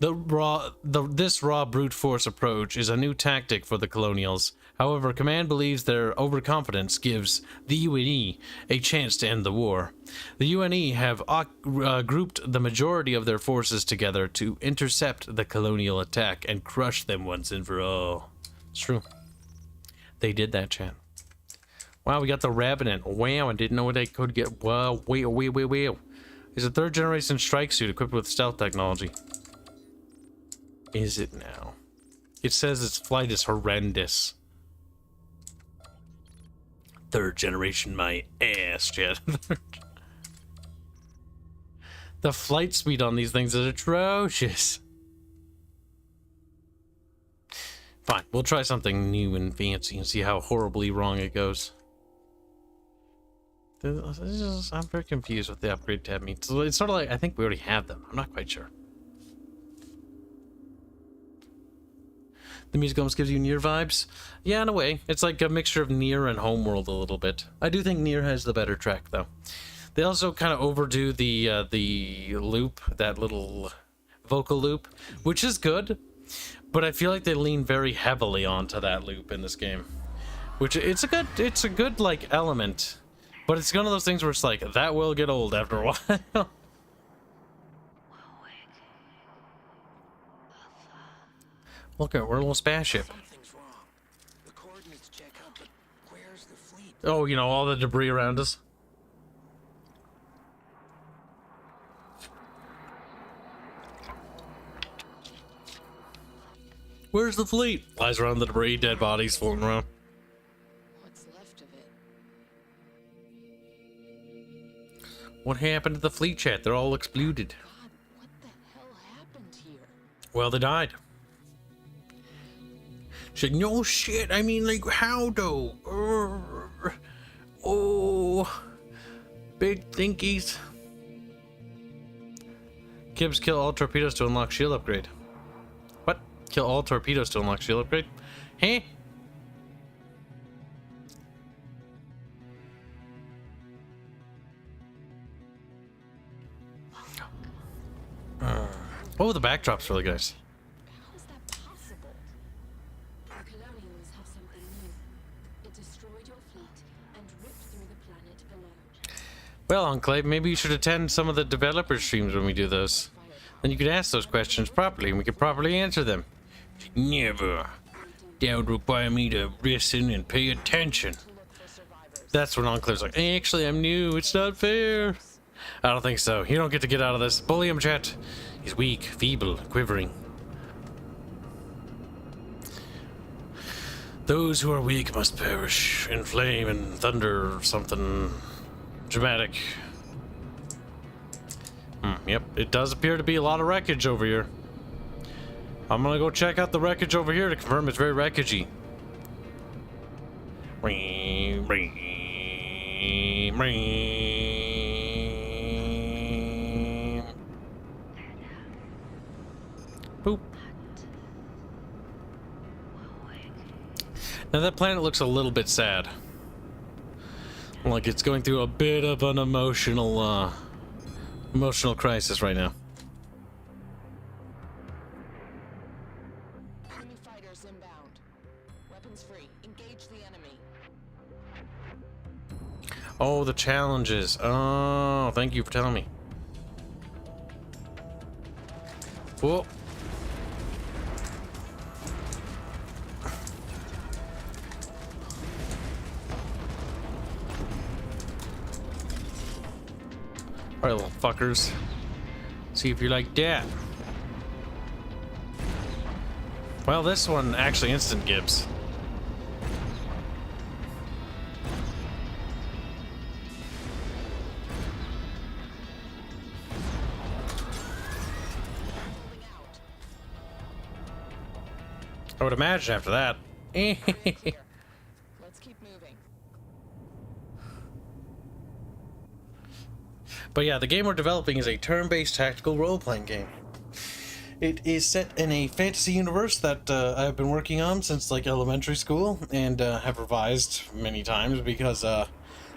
This raw brute force approach is a new tactic for the Colonials. However, Command believes their overconfidence gives the UNE a chance to end the war. The UNE have grouped the majority of their forces together to intercept the Colonial attack and crush them once and for all. It's true. They did that, chat. Wow, we got the Revenant. Wow, I didn't know they could get... Wow, wow. It's a third-generation strike suit equipped with stealth technology. Is it now? It says its flight is horrendous. Third generation, my ass, chat. The flight speed on these things is atrocious. Fine, we'll try something new and fancy and see how horribly wrong it goes. I'm very confused what the upgrade tab means. It's sort of like, I think we already have them. I'm not quite sure. The music almost gives you Nier vibes. Yeah, in a way. It's like a mixture of Nier and Homeworld a little bit. I do think Nier has the better track, though. They also kind of overdo the loop, that little vocal loop, which is good, but I feel like they lean very heavily onto that loop in this game. Which, it's a good like, element, but it's one of those things where it's like, that will get old after a while. Look at, we're a little spaceship. Something's wrong. The coordinates check out, but where's the fleet? Oh, you know, all the debris around us. Where's the fleet? Lies around the debris, dead bodies floating around. What's left of it? What happened to the fleet, chat? They're all exploded. God, what the hell happened here? Well, they died. Said, no shit, I mean, like, how though? Oh, big thinkies. Kibs, kill all torpedoes to unlock shield upgrade. What? Kill all torpedoes to unlock shield upgrade? Hey? Oh, the backdrop's really nice. How is that possible? The Colonials have something new. It destroyed your fleet and ripped through the planet below. Well, Enclave, maybe you should attend some of the developer streams when we do those. Then you could ask those questions properly, and we could properly answer them. Never. That would require me to listen and pay attention. That's when Enclave's like, hey, actually, I'm new. It's not fair. I don't think so. You don't get to get out of this. Bully him, chat. He's weak, feeble, quivering. Those who are weak must perish in flame and thunder or something dramatic. Yep, it does appear to be a lot of wreckage over here. I'm gonna go check out the wreckage over here to confirm it's very wreckagey. Boop. Now that planet looks a little bit sad. Like it's going through a bit of an emotional crisis right now. Enemy fighters inbound. Weapons free. Engage the enemy. Oh, the challenges. Oh, thank you for telling me. Whoa. Alright, little fuckers. See if you like that. Well, this one actually instant Kibs. Moving out. I would imagine after that. Clear. Let's keep moving. But yeah, the game we're developing is a turn-based tactical role-playing game. It is set in a fantasy universe that I've been working on since like elementary school and have revised many times because,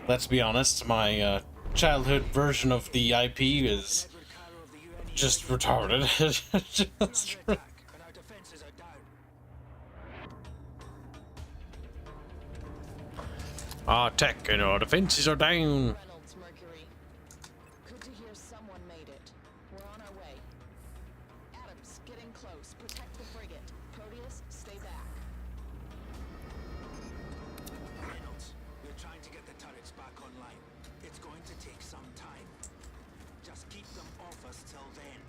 let's be honest, my childhood version of the IP is just retarded. Just- Attack, and our defenses are down. Our tech and our defenses are down. Reynolds, Mercury. Good to hear someone made it. We're on our way. Adams, get in close. Protect the frigate. Proteus, stay back. Reynolds, we're trying to get the turrets back online. It's going to take some time. Just keep them off us till then.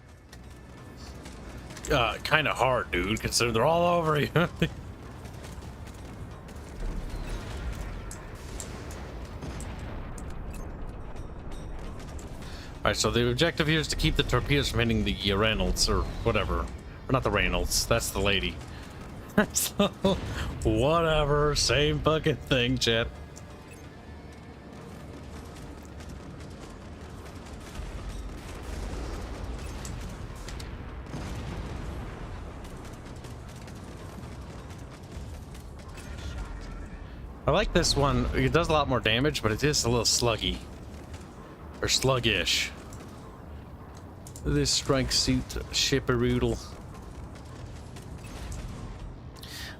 Kind of hard, dude, considering they're all over you. Alright, so the objective here is to keep the torpedoes from hitting the Reynolds, or whatever. Or not the Reynolds, that's the lady. So, whatever, same fucking thing, chat. I like this one. It does a lot more damage, but it is a little sluggy. Or sluggish. This strike suit shipperoodle.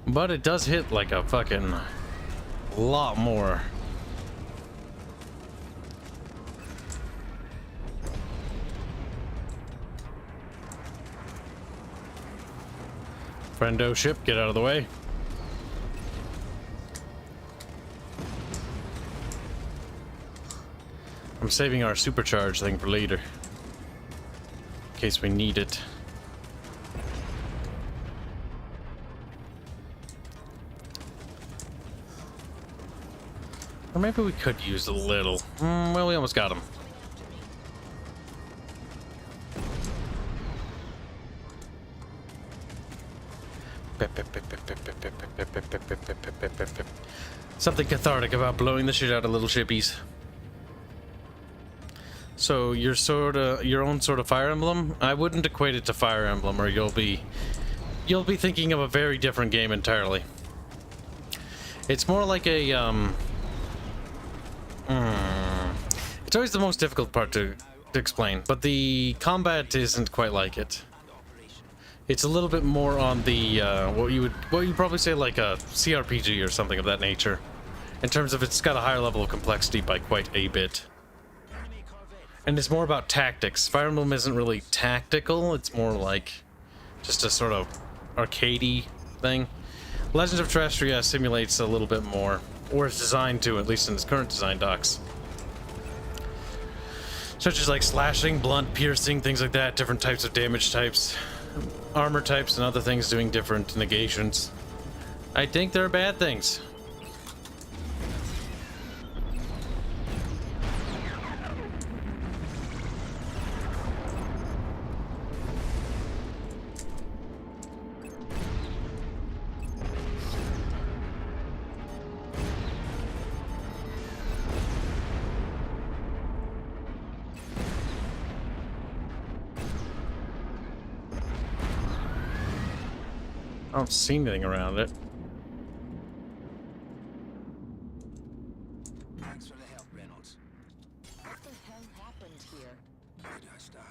But it does hit like a fucking lot more. Friendo ship, get out of the way. I'm saving our supercharge thing for later. In case we need it. Or maybe we could use a little. Well, we almost got him. Something cathartic about blowing the shit out of little shippies. So you're sort of your own sort of Fire Emblem. I wouldn't equate it to Fire Emblem, or you'll be thinking of a very different game entirely. It's more like a it's always the most difficult part to explain, but the combat isn't quite like it. It's a little bit more on the what you'd probably say like a CRPG or something of that nature, in terms of it's got a higher level of complexity by quite a bit. And it's more about tactics. Fire Emblem isn't really tactical, it's more like just a sort of arcadey thing. Legends of Terrestria simulates a little bit more, or is designed to, at least in its current design docs. Such as like slashing, blunt, piercing, things like that, different types of damage types, armor types, and other things doing different negations. I think they're bad things. I don't see anything around it. Thanks for the help, Reynolds. What the hell happened here? Where do I start?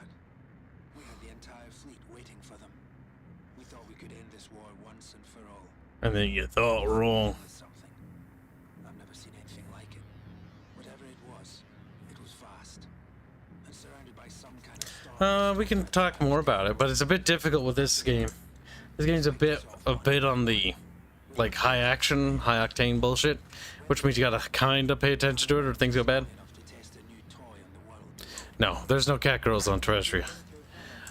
We had the entire fleet waiting for them. We thought we could end this war once and for all. And then you thought wrong. With something. I've never seen anything like it. Whatever it was fast. And surrounded by some kind of storm. We can talk more about it, but it's a bit difficult with this game. This game's a bit on the like high action, high octane bullshit, which means you gotta kind of pay attention to it or things go bad. Enough to test a new toy on the world. No, there's no cat girls on Terrestria.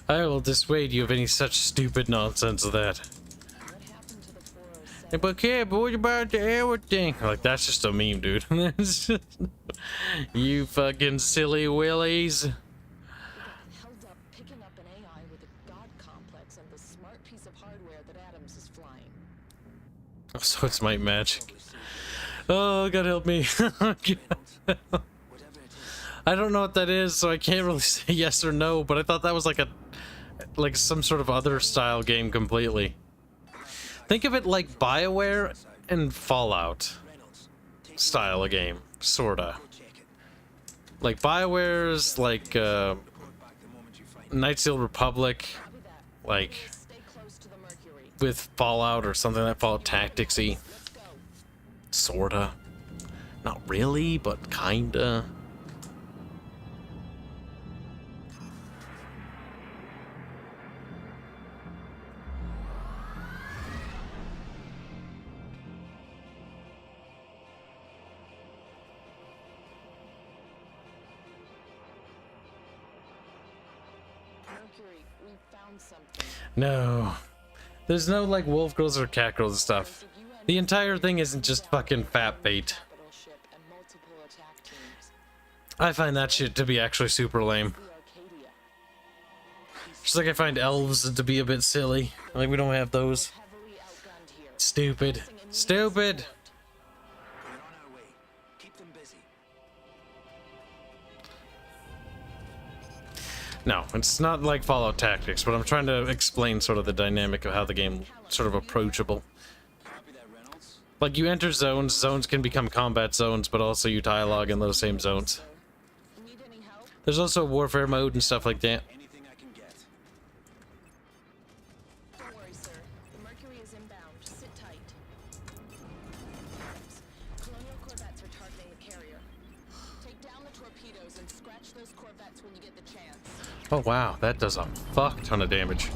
I will dissuade you of any such stupid nonsense as that. What happened to the 407? But yeah, but what about the everything? Like, that's just a meme, dude. It's just, you fucking silly willies. We got held up picking up an AI with a god complex and the smart piece of hardware that Adams is flying. Oh, so it's my magic. Oh, God help me. I don't know what that is, so I can't really say yes or no, but I thought that was like some sort of other style game completely. Think of it like BioWare and Fallout style of game, sorta. Like BioWare's like Night Seal Republic, Copy that. like Stay close to the Mercury. with Fallout or something like Fallout Tactics-y. Let's go. Sorta. Not really, but kinda. Mercury, we found something. No. There's no like wolf girls or cat girls and stuff. The entire thing isn't just fucking fat bait. Capital ship and multiple attack teams. I find that shit to be actually super lame. The Arcadia. Just like I find elves to be a bit silly. Like we don't have those. Heavily outgunned here. Stupid. Stupid. We're on our way. Keep them busy. No, it's not like Fallout Tactics, but I'm trying to explain sort of the dynamic of how the game sort of approachable. Copy that, Reynolds. Like you enter zones, zones can become combat zones, but also you dialogue in those same zones. Need any help? There's also warfare mode and stuff like that. Anything I can get. Don't worry, sir. The Mercury is inbound. Sit tight. Colonial corvettes are targeting the carrier. Take down the torpedoes and scratch those corvettes when you get the chance. Oh wow, that does a fuck ton of damage.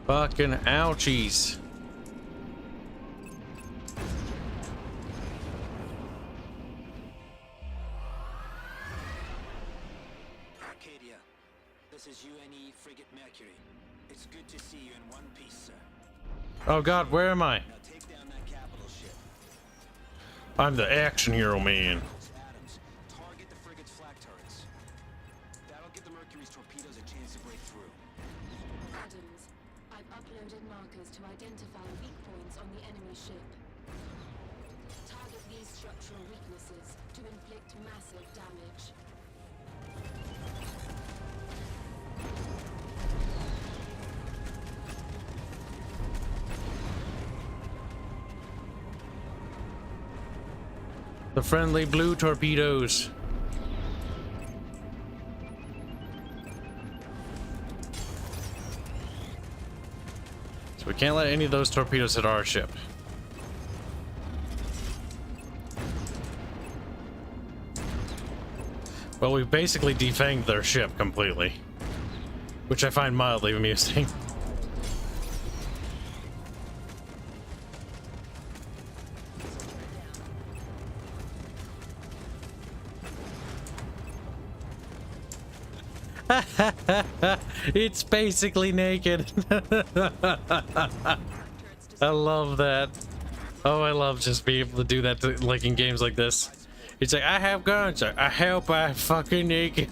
Fucking ouchies. Arcadia, this is UNE Frigate Mercury. It's good to see you in one piece, sir. Oh god, where am I? Now take down that capital ship. I'm the action hero man. Adams, target the frigate's flak turrets. That'll give the Mercury's torpedoes a chance to break through. Adams, I've uploaded markers to identify weak points on the enemy ship. Target these structural weaknesses to inflict massive damage. The friendly blue torpedoes. So we can't let any of those torpedoes hit our ship. Well, we've basically defanged their ship completely, which I find mildly amusing. It's basically naked. I love that. Oh, I love just being able to do that to, like in games like this. It's like, I have guns. I hope I'm fucking naked.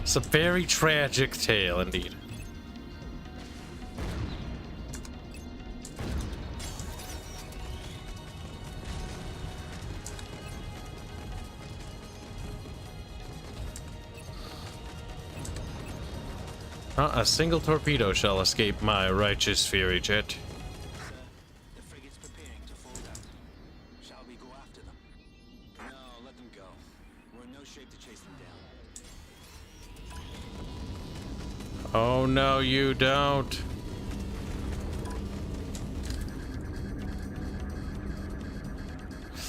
It's a very tragic tale indeed. Not a single torpedo shall escape my righteous fury jet. The frigate's preparing to fold out. Shall we go after them? No, let them go. We're in no shape to chase them down. Oh no, you don't.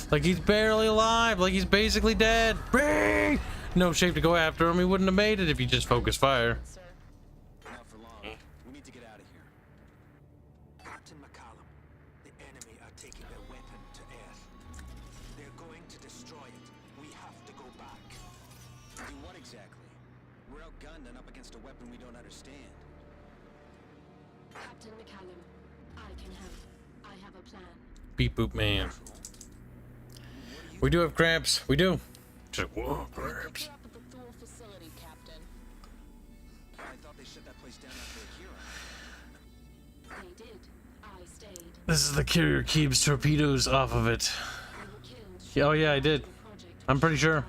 Like he's barely alive, like he's basically dead. Bring! No shape to go after him. He wouldn't have made it if he just focused fire. Sir, Not for long. We need to get out of here. Captain McCallum, the enemy are taking their weapon to Earth. They're going to destroy it. We have to go back. Do what exactly? We're outgunned and up against a weapon we don't understand. Captain McCallum, I can help. I have a plan. Beep boop man. We do have cramps. We do. Just whoa, cramps. up at the Thule facility, Captain. I thought they shut that place down after a hero. They did. I stayed. This is the carrier Kibs torpedoes off of it. Oh yeah, I did. I'm pretty sure.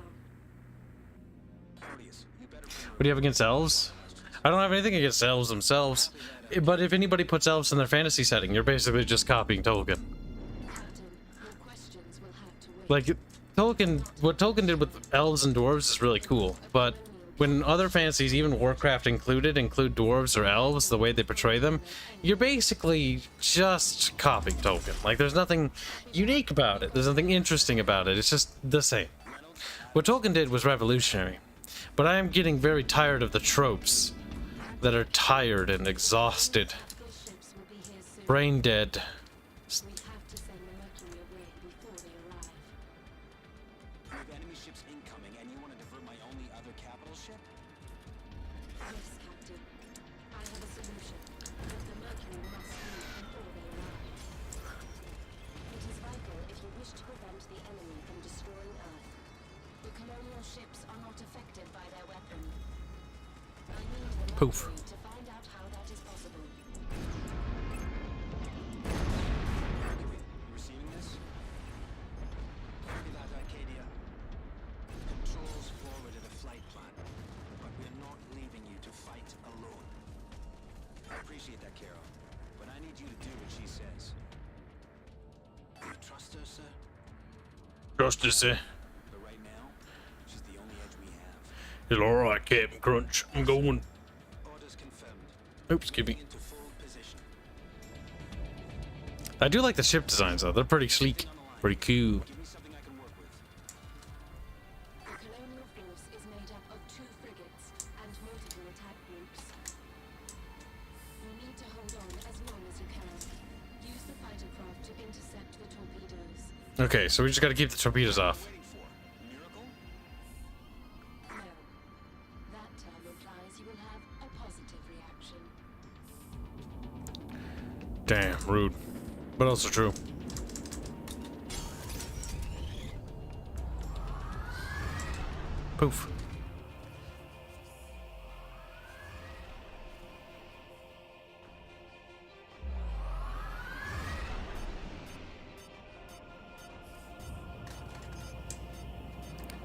What do you have against elves? I don't have anything against elves themselves. But if anybody puts elves in their fantasy setting, you're basically just copying Tolkien. Like, Tolkien, what Tolkien did with elves and dwarves is really cool. But when other fantasies, even Warcraft included, include dwarves or elves, the way they portray them, you're basically just copying Tolkien. Like, there's nothing unique about it. There's nothing interesting about it. It's just the same. What Tolkien did was revolutionary. But I am getting very tired of the tropes that are tired and exhausted, brain dead. We have to send the Mercury away before they arrive. We have enemy ships incoming, and you want to divert my only other capital ship? Yes, Captain. I have a solution, but the Mercury must leave before they arrive. It is vital if you wish to prevent the enemy from destroying Earth. The colonial ships are not affected by their weapon. I need the Poof. Mercury to find out how that is possible. Mercury, you receiving this? Copy that, Arcadia. Controls forwarded a flight plan, but we're not leaving you to fight alone. I appreciate that, Carol, but I need you to do what she says. Do you trust her, sir? Trust this, But right now, she's the only edge we have. It's alright, Captain Crunch. I'm going. Orders confirmed. Oops, excuse me. Into full position. I do like the ship designs, though. They're pretty sleek. Pretty cool. Give me something I can work with. The colonial force is made up of 2 frigates and multiple attack groups. You need to hold on as long as you can. Use the fighter craft to intercept the torpedoes. Okay, so we just gotta keep the torpedoes off. Waiting for miracle? No. That term implies you will have a positive reaction. Damn, rude. But also true. Poof.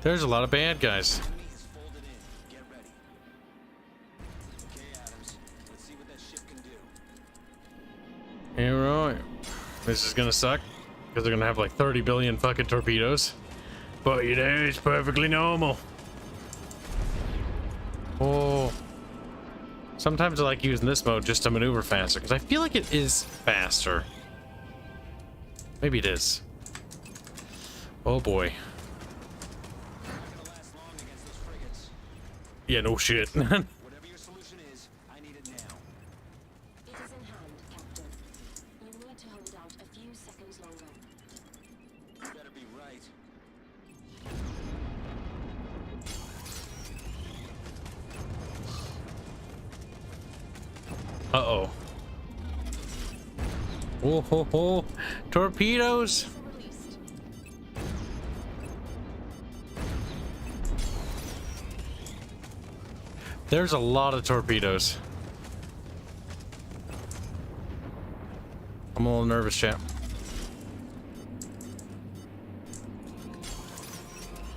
There's a lot of bad guys. Enemy is folded in. Get ready. Okay, Adams. Let's see what that ship can do. Alright. This is gonna suck. Because they're gonna have like 30 billion fucking torpedoes. But you know, it's perfectly normal. Oh. Sometimes I like using this mode just to maneuver faster. Because I feel like it is faster. Maybe it is. Oh boy. Not gonna last long against those frigates. Yeah, no shit. Whatever your solution is, I need it now. It is in hand, Captain. You need to hold out a few seconds longer. You better be right. Uh-oh. Oh ho ho. Torpedoes! Released. There's a lot of torpedoes. I'm a little nervous, chap.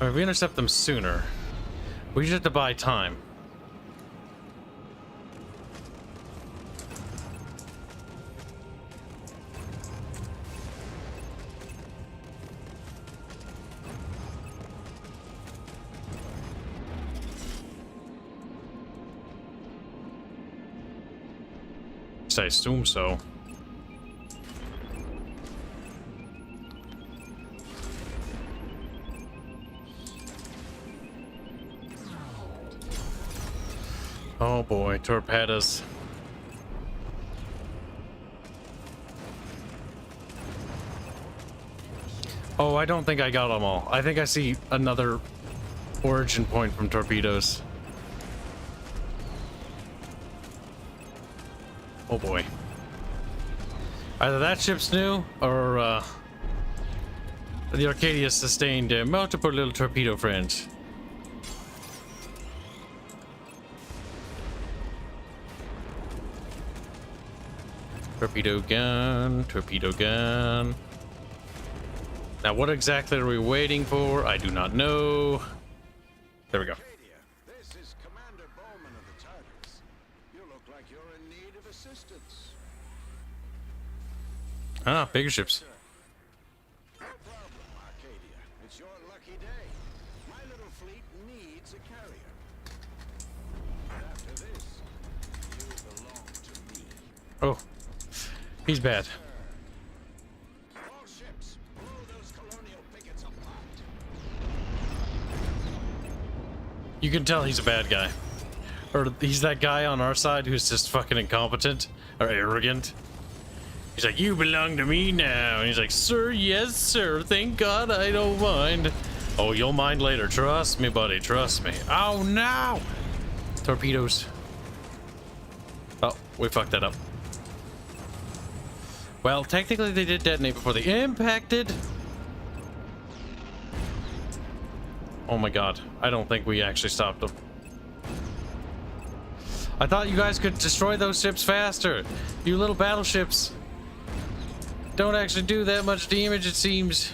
If we intercept them sooner, we just have to buy time. I assume so. Oh boy, torpedoes. Oh, I don't think I got them all. I think I see another origin point from torpedoes. Oh boy. Either that ship's new, or the Arcadia sustained multiple little torpedo friends. Torpedo gun, torpedo gun. Now, what exactly are we waiting for? I do not know. There we go. Arcadia, this is Commander Bowman of the Tartars. You look like you're in need of assistance. Ah, bigger ships. No problem, Arcadia. It's your lucky day. My little fleet needs a carrier. And after this, you belong to me. Oh, he's bad. All ships, blow those colonial pickets apart. You can tell he's a bad guy. Or he's that guy on our side who's just fucking incompetent or arrogant. He's like, you belong to me now. And he's like, sir, yes, sir. Thank God I don't mind. Oh, you'll mind later. Trust me, buddy. Trust me. Oh, no. Torpedoes. Oh, we fucked that up. Well, technically they did detonate before they impacted. Oh my God. I don't think we actually stopped them. I thought you guys could destroy those ships faster. You little battleships don't actually do that much damage, it seems.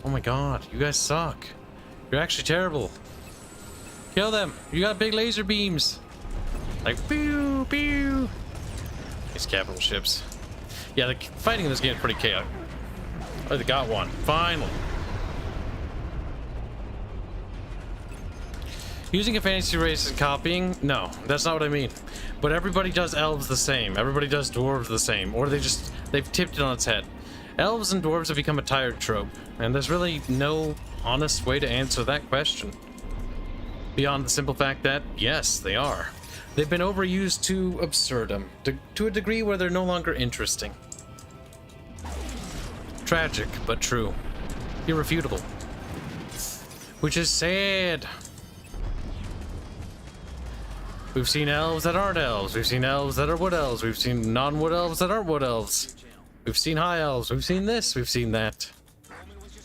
Oh my God, you guys suck. You're actually terrible. Kill them. You got big laser beams. Like, pew, pew. These capital ships. Yeah, the fighting in this game is pretty chaotic. Oh, they got one. Finally. Using a fantasy race and copying? No, that's not what I mean. But everybody does elves the same. Everybody does dwarves the same. Or they've tipped it on its head. Elves and dwarves have become a tired trope. And there's really no honest way to answer that question. Beyond the simple fact that, yes, they are. They've been overused to absurdum. To a degree where they're no longer interesting. Tragic, but true. Irrefutable. Which is sad. We've seen elves that aren't elves. We've seen elves that are wood elves. We've seen non-wood elves that aren't wood elves. We've seen high elves. We've seen this. We've seen that.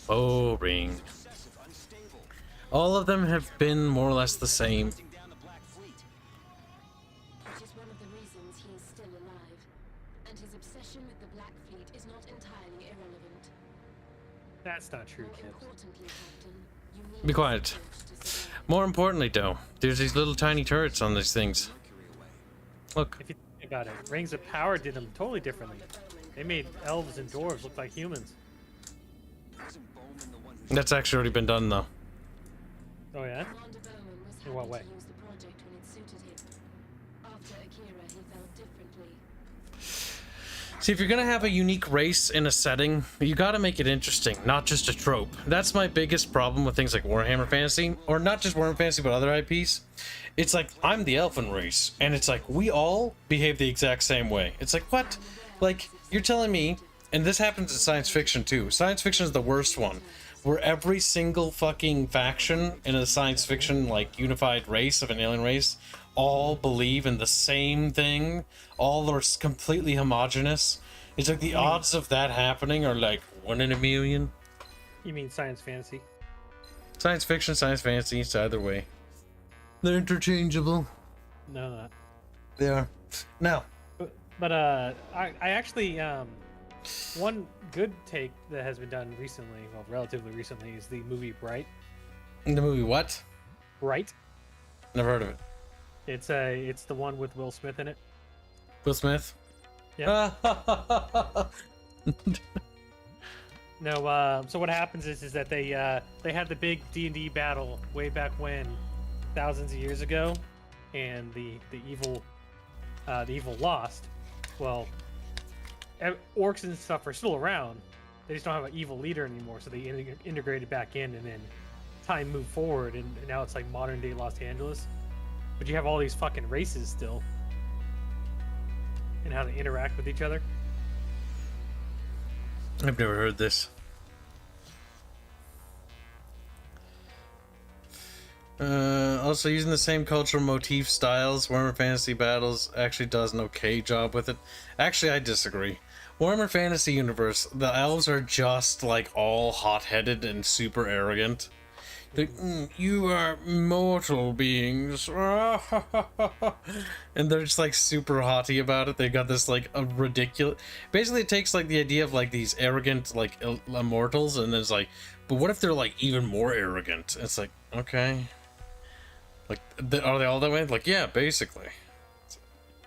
Boring. All of them have been more or less the same. Which is one of the reasons he is still alive. And his obsession with the Black Fleet is not entirely irrelevant. That's not true, More Kibs. importantly, Captain, you need Be quiet. to survive. More importantly, though, there's these little tiny turrets on these things. Look. If you think about it, Rings of Power did them totally differently. They made elves and dwarves look like humans. That's actually already been done, though. Oh yeah? Commander Bowman was In what happy way? to use the project when it suited him. After Akira, he felt differently. See, if you're gonna have a unique race in a setting, you gotta make it interesting, not just a trope. That's my biggest problem with things like Warhammer Fantasy, or not just Warhammer Fantasy, but other IPs. It's like, I'm the elfin race, and it's like, we all behave the exact same way. It's like, what? Like, you're telling me, and this happens in science fiction too. Science fiction is the worst one, where every single fucking faction in a science fiction, like, unified race of an alien race, all believe in the same thing, all are completely homogenous. It's like the odds of that happening are like 1 in a million. You mean science fantasy? Science fiction, science fantasy, it's either way. They're interchangeable. No, not. They are. Now, But I actually one good take that has been done recently, well, relatively recently, is the movie Bright. in the movie what? Bright. Never heard of it. It's the one with Will Smith in it. Will Smith? Yeah. No. So what happens is that they had the big D&D battle way back when, thousands of years ago, and the evil lost. Well, orcs and stuff are still around. They just don't have an evil leader anymore, so they integrated back in, and then time moved forward, and now it's like modern day Los Angeles. But you have all these fucking races still, and how to interact with each other. I've never heard this. Also, using the same cultural motif styles, Warhammer Fantasy Battles actually does an okay job with it. Actually, I disagree. Warhammer Fantasy Universe, the elves are just like all hot-headed and super arrogant. Like, you are mortal beings. And they're just like super haughty about it. They got this like a ridiculous. Basically, it takes like the idea of like these arrogant like immortals, and then it's like, but what if they're like even more arrogant? It's like, okay, like are they all that way? Like, yeah, basically.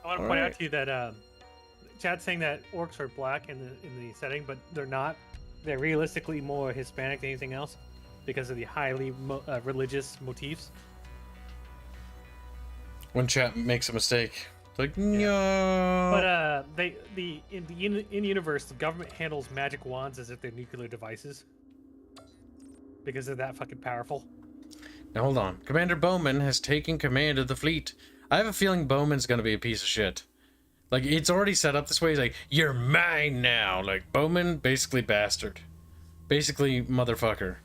I want to point out to you that Chad's saying that orcs are black in the setting, but they're not. They're realistically more Hispanic than anything else because of the highly religious motifs. When chat makes a mistake, it's like, no. But in universe, the government handles magic wands as if they're nuclear devices because they're that fucking powerful. Now hold on. Commander Bowman has taken command of the fleet. I have a feeling Bowman's gonna be a piece of shit. Like, it's already set up this way. He's like, you're mine now. Like, Bowman, basically bastard. Basically motherfucker.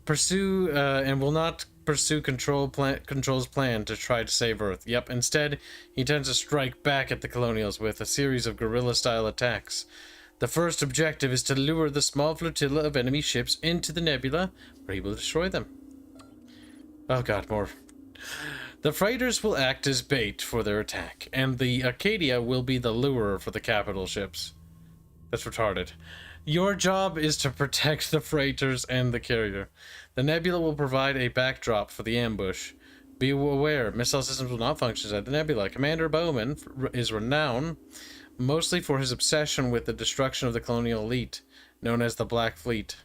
Pursue, and will not pursue Control's plan to try to save Earth. Yep, instead, he intends to strike back at the Colonials with a series of guerrilla-style attacks. The first objective is to lure the small flotilla of enemy ships into the nebula, where he will destroy them. Oh god, more. The freighters will act as bait for their attack, and the Acadia will be the lure for the capital ships. That's retarded. Your job is to protect the freighters and the carrier. The nebula will provide a backdrop for the ambush. Be aware, missile systems will not function inside the nebula. Commander Bowman is renowned mostly for his obsession with the destruction of the colonial elite, known as the Black Fleet.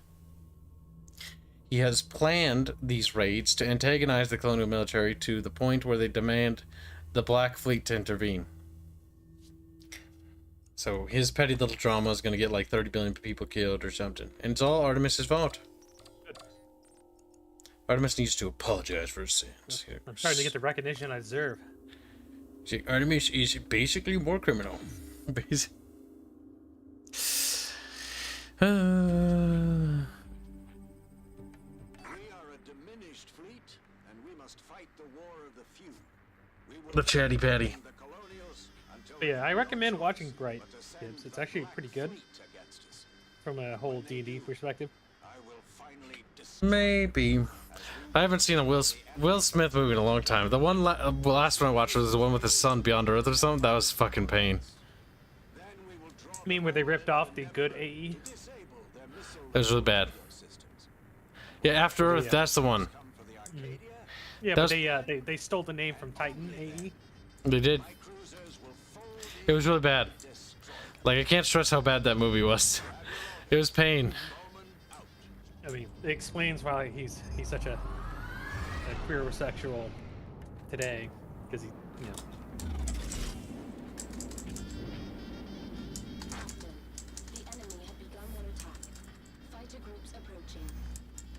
He has planned these raids to antagonize the colonial military to the point where they demand the Black Fleet to intervene. So his petty little drama is going to get like 30 billion people killed or something. And it's all Artemis's fault. Artemis needs to apologize for his sins. I'm starting to get the recognition I deserve. See, Artemis is basically more criminal. The chatty patty. But yeah, I recommend watching Bright, Kibs. It's actually pretty good from a whole D&D perspective. Maybe. I haven't seen a Will Smith movie in a long time. The one last one I watched was the one with his son Beyond Earth or something. That was fucking pain. I mean, where they ripped off the good AE? It was really bad. Yeah, After Earth, that's the one. Yeah, but they stole the name from Titan AE. They did. It was really bad. Like, I can't stress how bad that movie was. It was pain. I mean, it explains why he's such a queer sexual today, because he, you know. The enemy have begun their attack. Fighter groups approaching.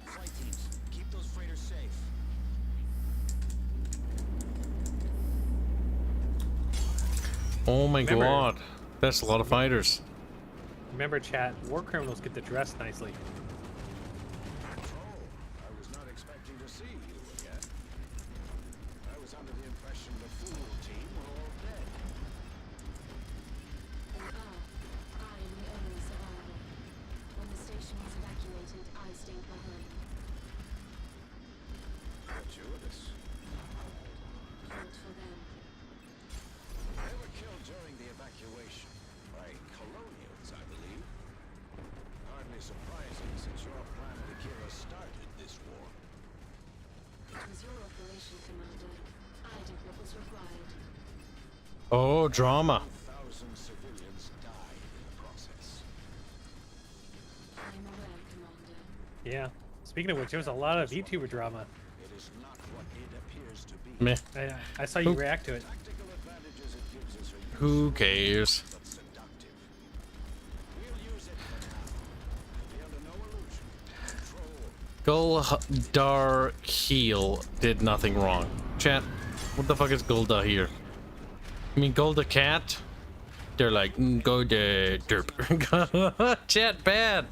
Flight teams, keep those freighters safe. Oh my god. That's a lot of fighters. Remember, chat, war criminals get to dress nicely. I was not expecting to see you again. I was under the impression the Fool team were all dead. They are. I am the only survivor. When the station was evacuated, I stayed behind. Gratuitous. Killed for them. They were killed during the evacuation by colonials, I believe. Hardly surprising since your planet Akira started this war. It was your operation, Commander. I did what was required. Oh, drama. 1,000 civilians died in the process. I am aware, Commander. Yeah. Speaking of which, there was a lot of VTuber drama. It is not what it appears to be. Meh. I saw you react to it. Tactical advantages it gives us are Who cares? but seductive. We'll use it for now. Be under no illusion. Control. Goldar Heel did nothing wrong. Chat, what the fuck is Golda here? I mean, Golda Cat? They're like, Golda Derp. Chat, bad.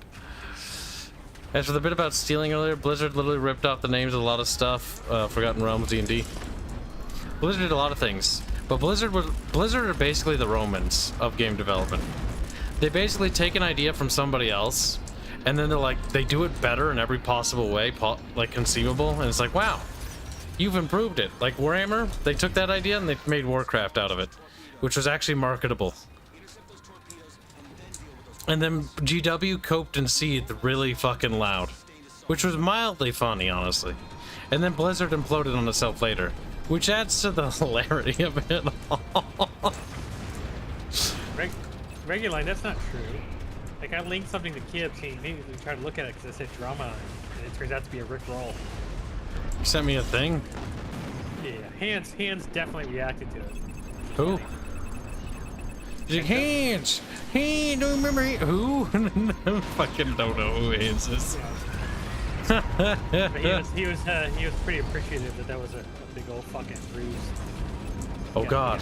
As for the bit about stealing earlier, Blizzard literally ripped off the names of a lot of stuff. Forgotten Realms, D&D. Blizzard did a lot of things, but Blizzard are basically the Romans of game development. They basically take an idea from somebody else, and then they're like, they do it better in every possible way, like conceivable, and it's like, wow, you've improved it. Like Warhammer, they took that idea and they made Warcraft out of it, which was actually marketable. And then GW coped and seethed really fucking loud, which was mildly funny, honestly. And then Blizzard imploded on itself later, which adds to the hilarity of it all. Reguline, that's not true. Like, I linked something to Kibs, he immediately tried to look at it because I said drama on it, and it turns out to be a Rick roll. You sent me a thing? Yeah, Hanse definitely reacted to it. Who? He's like, Hanse! Hey, don't remember who? I fucking don't know who Hanse is. But he was pretty appreciative that was a big old fucking ruse. Oh god.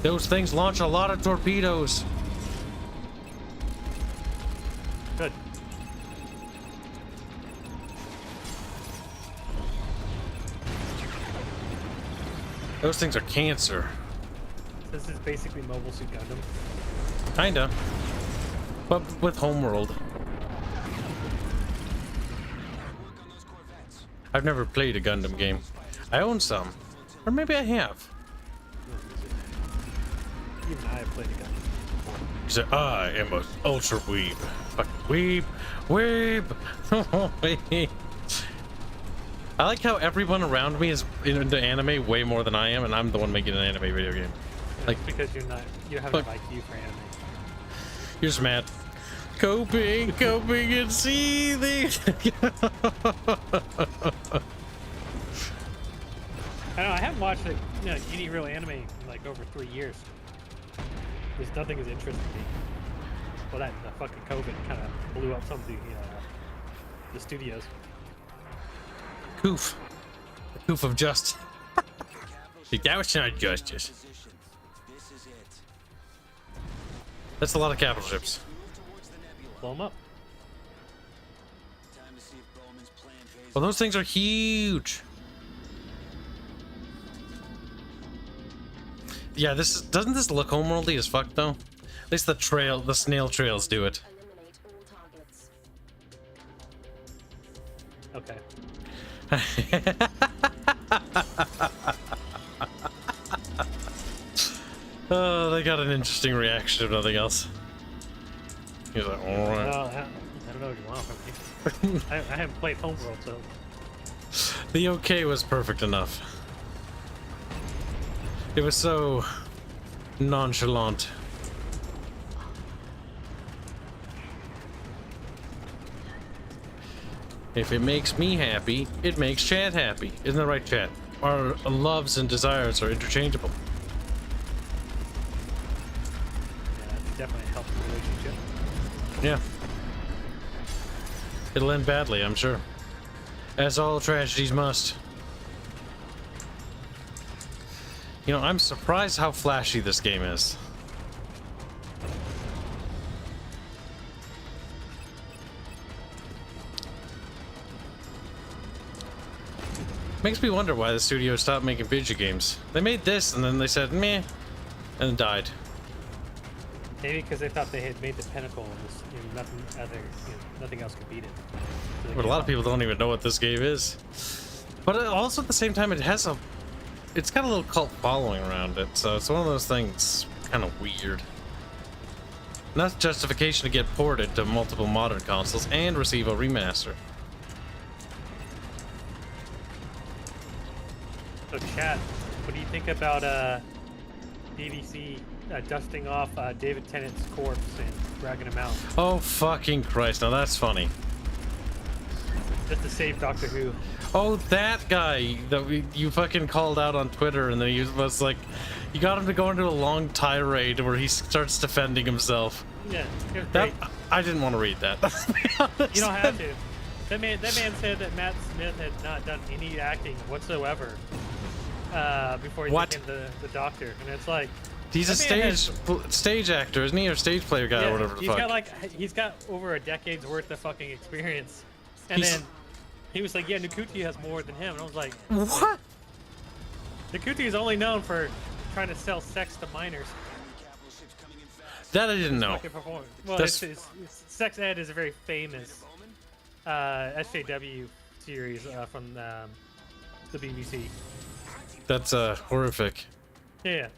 Those things launch a lot of torpedoes. Good. Those things are cancer. This is basically Mobile Suit Gundam. Kinda. But with Homeworld. I've never played a Gundam game. I own some. Or maybe I have. Even I have played a Gundam. He said, I am an ultra weeb. Fucking weeb. I like how everyone around me is into anime way more than I am, and I'm the one making an anime video game. Like, because you have an IQ for anime. You're just mad. Coping and seething. I know, I haven't watched any real anime in like over 3 years. Because nothing is interesting me. Well, that the fucking COVID kind of blew up some of the studios. Coof. The coof of justice. That was not justice. That's a lot of capital ships. Blow them up. Well, those things are huge. Yeah, doesn't this look homeworldy as fuck though? At least the snail trails do it. Eliminate all targets. Okay. Oh, they got an interesting reaction if nothing else. He's like, all right. Well, I don't know what you want from me. I haven't played Homeworld, so. The okay was perfect enough. It was so nonchalant. If it makes me happy, it makes chat happy. Isn't that right, chat? Our loves and desires are interchangeable. Yeah, it's definitely a healthy relationship. Yeah. It'll end badly, I'm sure. As all tragedies must. You know, I'm surprised how flashy this game is. Makes me wonder why the studio stopped making video games. They made this and then they said meh and then died. Maybe because they thought they had made the pinnacle and this, nothing else could beat it. So But a lot of people don't even know what this game is. But also at the same time, it's got a little cult following around it, so it's one of those things kind of weird. And that's justification to get ported to multiple modern consoles and receive a remaster. So chat, what do you think about BBC dusting off David Tennant's corpse and dragging him out? Oh fucking Christ, now that's funny. Just to save Doctor Who. Oh, that guy that you fucking called out on Twitter, and then he was like, you got him to go into a long tirade where he starts defending himself. Yeah, it was That great. I didn't want to read that. Let's be honest. You don't have to. That man said that Matt Smith had not done any acting whatsoever before he What? became the Doctor, and it's like He's a that man stage actor, isn't he? Or stage player guy, or whatever the fuck. he's got over a decade's worth of fucking experience, and then he was like, yeah, Nakuti has more than him, and I was like, What? Nakuti is only known for trying to sell sex to minors. That I didn't know. Fucking perform. Well, That's- it's Sex Ed is a very famous SJW series from the BBC. That's horrific. Yeah.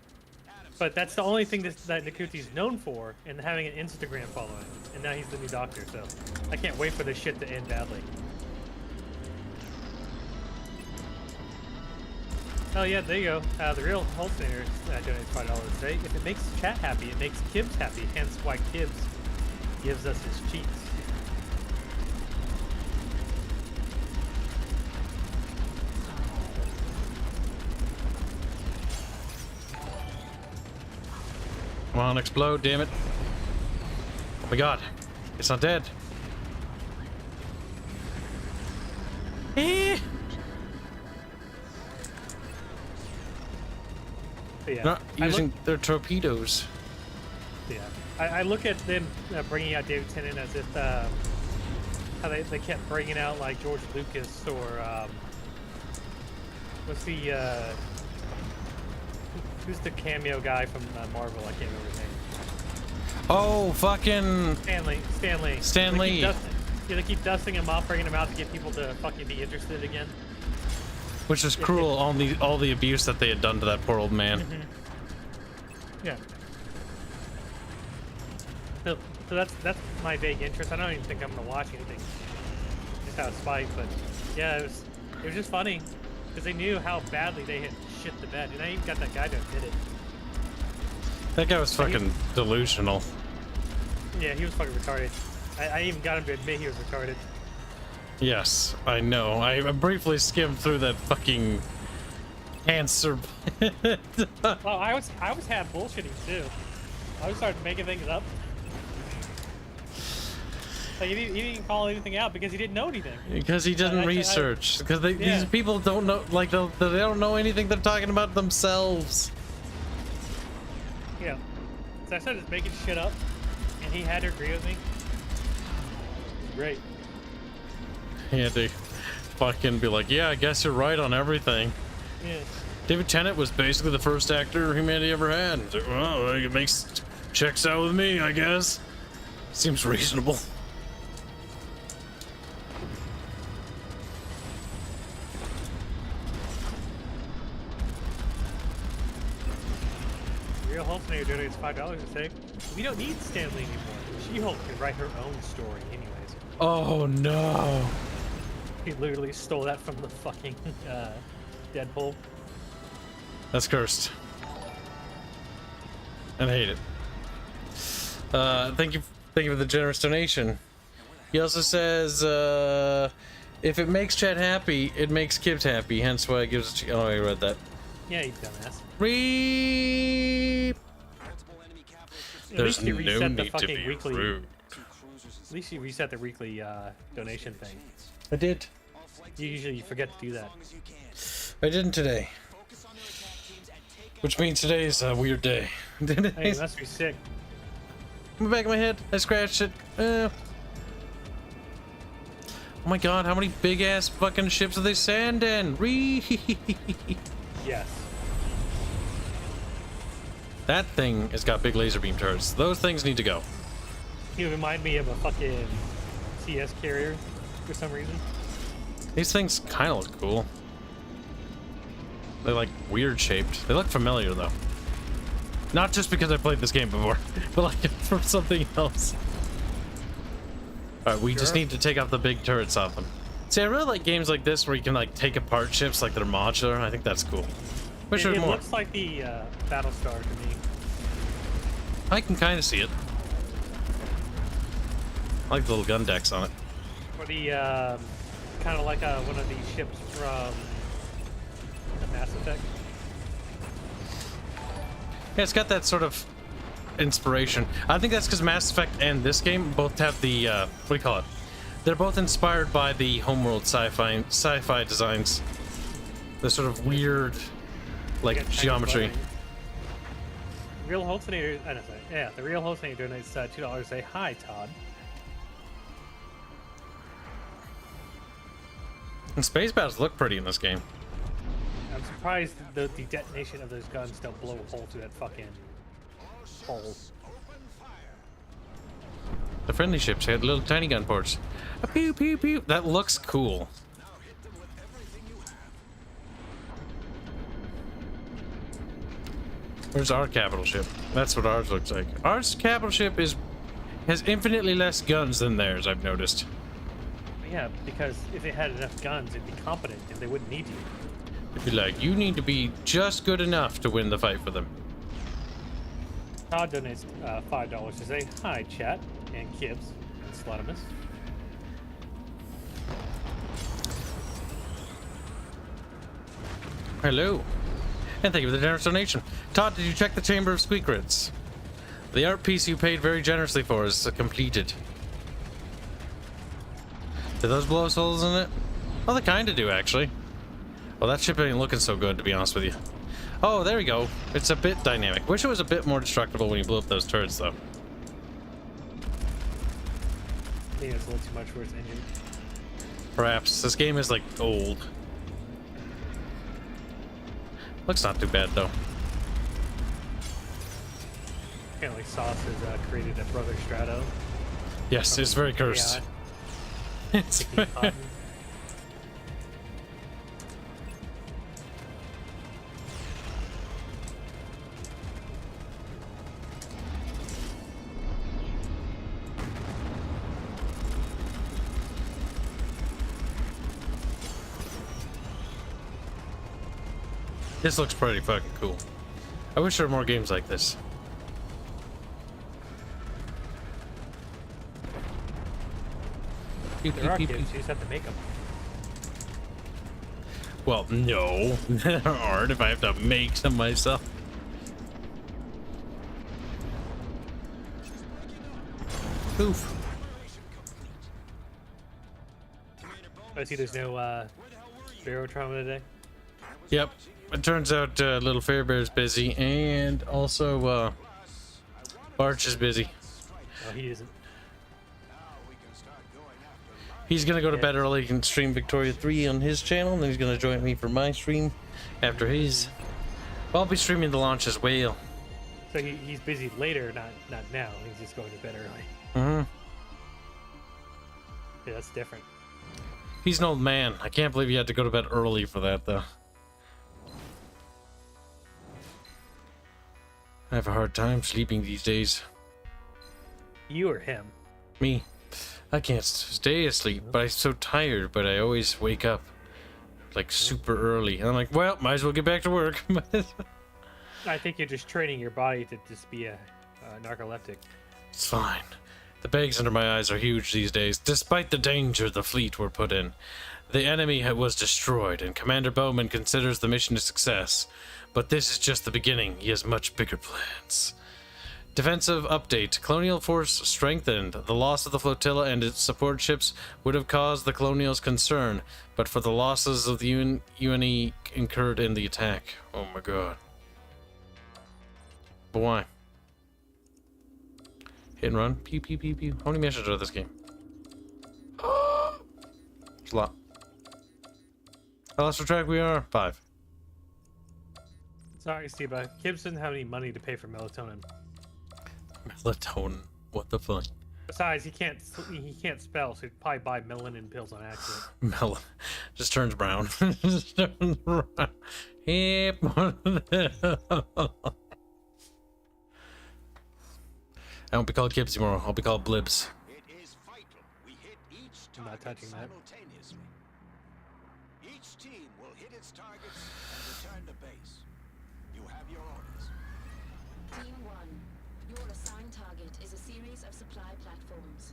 But that's the only thing that Nakuti's known for, and having an Instagram following. And now he's the new Doctor, so I can't wait for this shit to end badly. Oh yeah, there you go. The real Holsteiner donates $5 today. If it makes chat happy, it makes Kibs happy. Hence why Kibs gives us his cheats. Come on, explode, damn it. Oh my god. It's not dead. Eh. But yeah, Not I using their torpedoes. Yeah, I look at them bringing out David Tennant as if how they kept bringing out like George Lucas or what's the who's the cameo guy from Marvel? I can't remember his name. Oh, fucking Stanley. Stan Lee. They keep dusting him off, bringing him out to get people to fucking be interested again. Which is cruel, all the abuse that they had done to that poor old man. Yeah. So that's my vague interest. I don't even think I'm gonna watch anything just out of spite, but yeah, it was just funny because they knew how badly they had shit the bed, and I even got that guy to admit it. That guy was fucking delusional. Yeah, he was fucking retarded. I even got him to admit he was retarded. Yes, I know. I briefly skimmed through that fucking answer. Well, I was half bullshitting too. I was starting making things up. Like he didn't even call anything out because he didn't know anything. Because he didn't research. Because these people don't know, like they don't know anything. They're talking about themselves. Yeah. So I started just making shit up, and he had to agree with me. Great. He had to fucking be like, yeah, I guess you're right on everything. Yeah. David Tennant was basically the first actor humanity ever had. It's like, well, it checks out with me, I guess. Seems reasonable. Real Hulkster donates $5 to say, we don't need Stanley anymore. She-Hulk can write her own story anyways. Oh no. He literally stole that from the fucking Deadpool. That's cursed. And I hate it. Thank you for the generous donation. He also says, if it makes chat happy, it makes Kibs happy. Hence why it gives. Oh, I read that. Yeah, you dumbass. Reap. There's you no reset the need to fucking be weekly. rude. At least you reset the weekly donation thing. I did. You usually forget to do that. I didn't today. Which means today is a weird day. Hey, you must be sick. In the back of my head, I scratched it. Oh my god, how many big ass fucking ships are they sanding? Yes. That thing has got big laser beam turrets. Those things need to go. You remind me of a fucking CS carrier for some reason. These things kind of look cool. They're like weird shaped. They look familiar though. Not just because I played this game before, but like from something else. Alright, we just need to take out the big turrets off them. See, I really like games like this where you can like take apart ships like they're modular. I think that's cool. Wish there was It more. looks like the Battlestar to me. I can kind of see it. I like the little gun decks on it. Or the kind of like one of these ships from Mass Effect. Yeah, it's got that sort of inspiration. I think that's because Mass Effect and this game both have the what do you call it? They're both inspired by the homeworld sci-fi designs. The sort of weird, like geometry. Real Hallucinator, yeah, the Real Hallucinator donates $2 to say hi, Todd. And space battles look pretty in this game. I'm surprised the detonation of those guns don't blow a hole through that fucking hole. The friendly ships had little tiny gun ports. A pew pew pew. That looks cool. Now hit them with everything you have. Where's our capital ship? That's what ours looks like. Ours capital ship has infinitely less guns than theirs, I've noticed. Yeah, because if it had enough guns, it'd be competent and they wouldn't need you. It'd be like, you need to be just good enough to win the fight for them. Todd donates $5 to say hi, chat, and Kibs, and Slutimus. Hello. And thank you for the generous donation. Todd, did you check the Chamber of Squeakrits? The art piece you paid very generously for is completed. Do those blow holes in it? Well, they kind of do, actually. Well, that ship ain't looking so good, to be honest with you. Oh, there we go. It's a bit dynamic. Wish it was a bit more destructible when you blew up those turrets, though. I think it's a little too much for its engine. Perhaps. This game is, like, old. Looks not too bad, though. Apparently Sauce has created a Brother Strato. Yes, it's very cursed. It's This looks pretty fucking cool. I wish there were more games like this. There are kids, you just have to make them. Well, no, there aren't if I have to make them myself. Oof. I see there's no Sparrow trauma today. Yep. It turns out little Fairbear's busy, and also Barch is busy. Oh, he isn't. He's gonna go to bed early and stream Victoria 3 on his channel, and then he's gonna join me for my stream after his. I'll be streaming the launch as well. So he's busy later, not now. He's just going to bed early. Mm-hmm. Yeah, that's different. He's an old man. I can't believe he had to go to bed early for that, though. I have a hard time sleeping these days. You or him? Me. I can't stay asleep, but I'm so tired, but I always wake up like super early. And I'm like, well, might as well get back to work. I think you're just training your body to just be a narcoleptic. It's fine. The bags under my eyes are huge these days, despite the danger the fleet were put in. The enemy was destroyed, and Commander Bowman considers the mission a success. But this is just the beginning. He has much bigger plans. Defensive update. Colonial force strengthened. The loss of the flotilla and its support ships would have caused the Colonials concern, but for the losses of the UNE incurred in the attack. Oh my god. But why? Hit and run. Pew pew pew pew. How many missions are this game? It's a lot. How lost track we are? 5. Sorry, Steve. Kibs doesn't have any money to pay for melatonin. Melatonin. What the fuck? Besides, he can't spell, so he'd probably buy melanin pills on accident. Just turns brown. Just turns brown. Yep. I won't be called Kibs anymore. I'll be called Blibs. It is vital we hit each I'm not target touching that. simultaneously. Each team will hit its targets and return to base. You have your orders. Team 1, your assigned target is a series of supply platforms.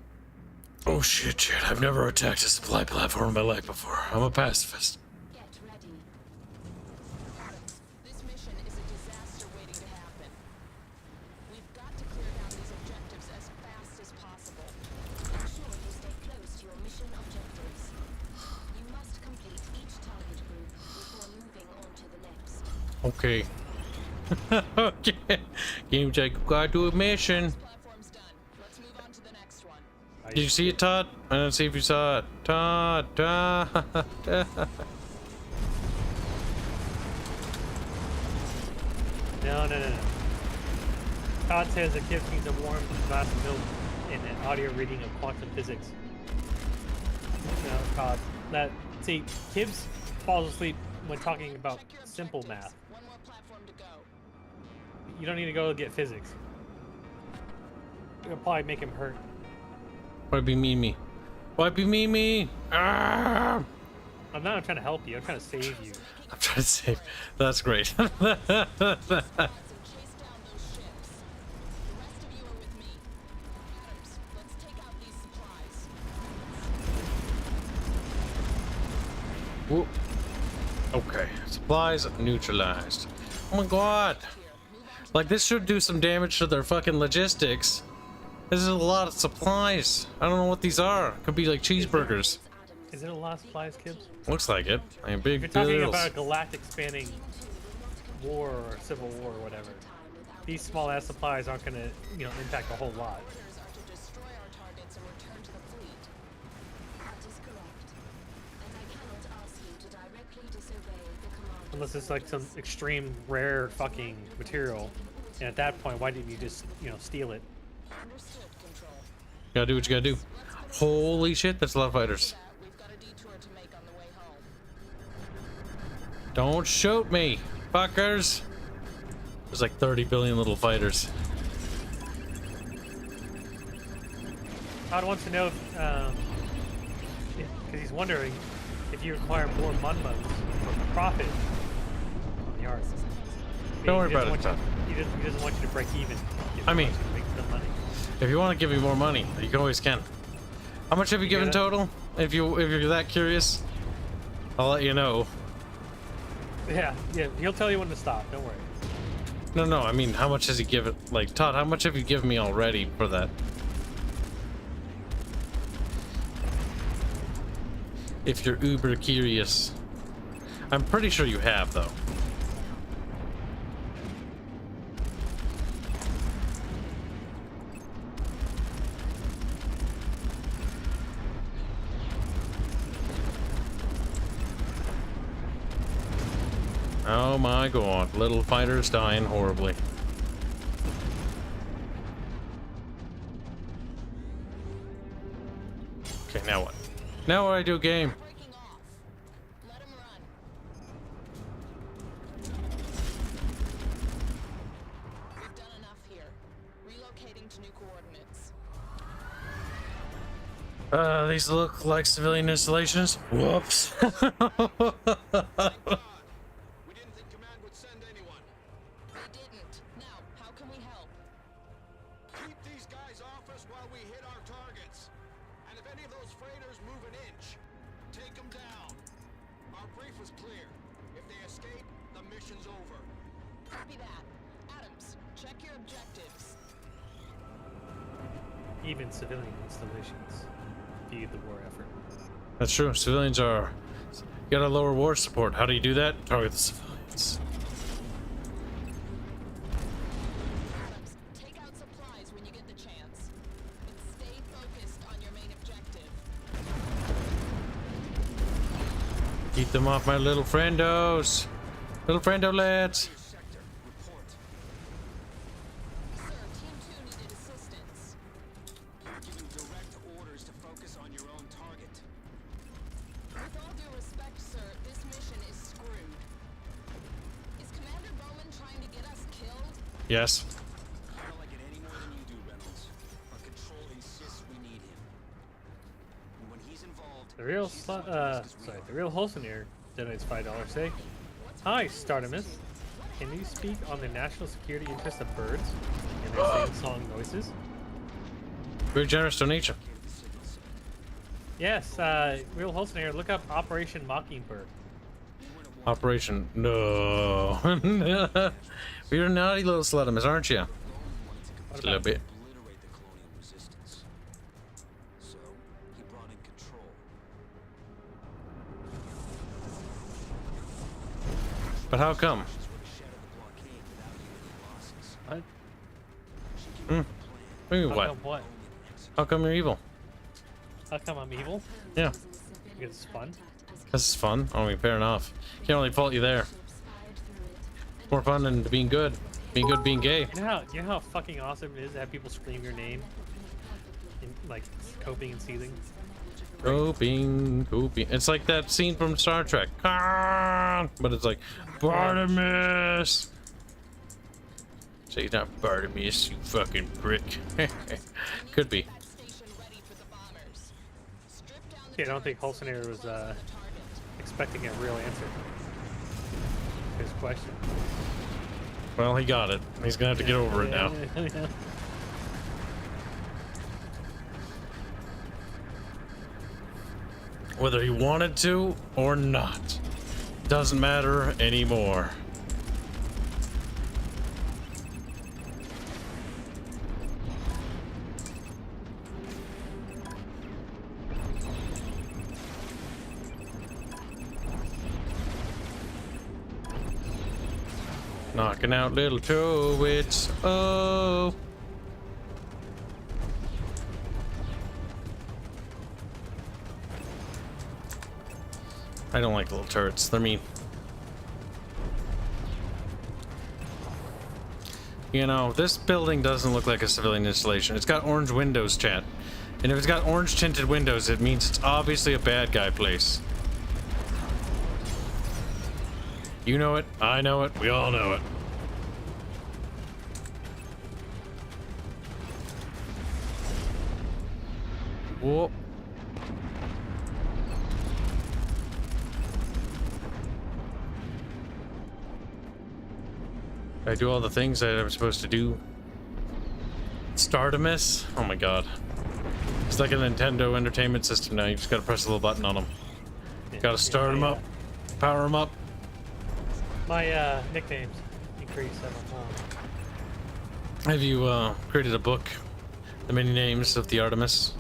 Oh shit. I've never attacked a supply platform in my life before. I'm a pacifist. Get ready. This mission is a disaster waiting to happen. We've got to clear down these objectives as fast as possible. Ensure you stay close to your mission objectives. You must complete each target group before moving on to the next. Okay. Okay. Game check. Gotta do a mission. This platform's done. Let's move on to the next one. Did you see it, Todd? I don't see if you saw it. Todd. No. Todd says that Kibs needs a warm glass of milk in an audio reading of quantum physics. See, Kibs falls asleep when talking about Check your simple objectives. math. One more platform to go. You don't need to go get physics. It'll probably make him hurt. Why be me? Why be me? Ah! I'm not trying to help you. I'm trying to save you. I'm trying to save. That's great. Squads and chase down those ships. The rest of you are with me. Adams, let's take out these supplies. Whoop. Okay, supplies neutralized. Oh my god. Like, this should do some damage to their fucking logistics. This is a lot of supplies. I don't know what these are. Could be like cheeseburgers. Is it a lot of supplies, Kibs? Looks like it. I mean, big You're talking deals. about a galactic spanning war or civil war or whatever. These small ass supplies aren't gonna, impact a whole lot. Orders are to destroy our targets and return to the fleet. That is correct. And I cannot ask you to directly disobey the command. Unless it's like some extreme rare fucking material. And at that point, why didn't you just, steal it? Understood, Control. Gotta do what you gotta do. Holy shit, that's a lot of fighters. We've got a detour to make on the way home. Don't shoot me, fuckers. There's like 30 billion little fighters. Todd wants to know if, because he's wondering if you require more Munmuns for profit on the art. Don't worry He doesn't about it, want Todd. you- He doesn't want you to break even. He I mean- wants you to make some money. If you want to give me more money, you can always can. How much have you given gonna- total? If you're that curious, I'll let you know. Yeah, he'll tell you when to stop. Don't worry. No, I mean, how much has he given? Like, Todd, how much have you given me already for that? If you're uber curious. I'm pretty sure you have, though. Oh my god, little fighters dying horribly. Okay, now what? Now what do I do game? Breaking off. Let him run. We've done enough here. Relocating to new coordinates. These look like civilian installations. Whoops. We didn't think Command would send anyone. They didn't. Now, how can we help? Keep these guys off us while we hit our targets. And if any of those freighters move an inch, take them down. Our brief was clear. If they escape, the mission's over. Copy that. Adams, check your objectives. Even civilian installations feed the war effort. That's true. Civilians are. You gotta lower war support. How do you do that? Target the civilians. Adams, take out supplies when you get the chance. But stay focused on your main objective. Keep them off my little friendos. Little friendo lads. Sector, report. Sir, Team 2 needed assistance. Giving direct orders to focus on your own target. With all due respect, sir, this mission is screwed. Is Commander Bowman trying to get us killed? Yes. I don't like it any more than you do, Reynolds. But Control insists we need him. And when he's involved, The real, she's as much at risk as we the are. real Holsonier donates $5. Say, hi, Startimus. Can you speak on the national security interests of birds and their sing-song noises? Very generous donation. Yes, real Holsonier, look up Operation Mockingbird. Operation. No. You're a naughty little slutimus, aren't you? A little bit. Obliterate the colonial resistance. So he brought in Control. But how come? Would have shattered the blockade without you any losses. What? She came Hmm. up with a plan. What do you mean, How what? come what? How come you're evil? How come I'm evil? Yeah. Because it's fun. This is fun. I mean, fair enough. Can't really fault you there. More fun than being good. Being good, being gay. You know how fucking awesome it is to have people scream your name? like coping and seething. Coping. It's like that scene from Star Trek. But it's like, Bartimus! So he's not Bartimus, you fucking prick. Could be. Yeah, I don't think Holsenator was expecting a real answer to his question. Well, he got it. He's gonna have to get over it now. Yeah. Whether he wanted to or not, doesn't matter anymore. Knocking out little Trowits. Oh. I don't like little turrets. They're mean. You know, this building doesn't look like a civilian installation. It's got orange windows, chat. And if it's got orange tinted windows, it means it's obviously a bad guy place. You know it. I know it. We all know it. Whoop. I do all the things that I'm supposed to do. Startimus? Oh my god. It's like a Nintendo Entertainment System now. You just gotta press a little button on them. Gotta start them up. Power them up. My nicknames increase every time. Have you created a book? The many names of the Artemis?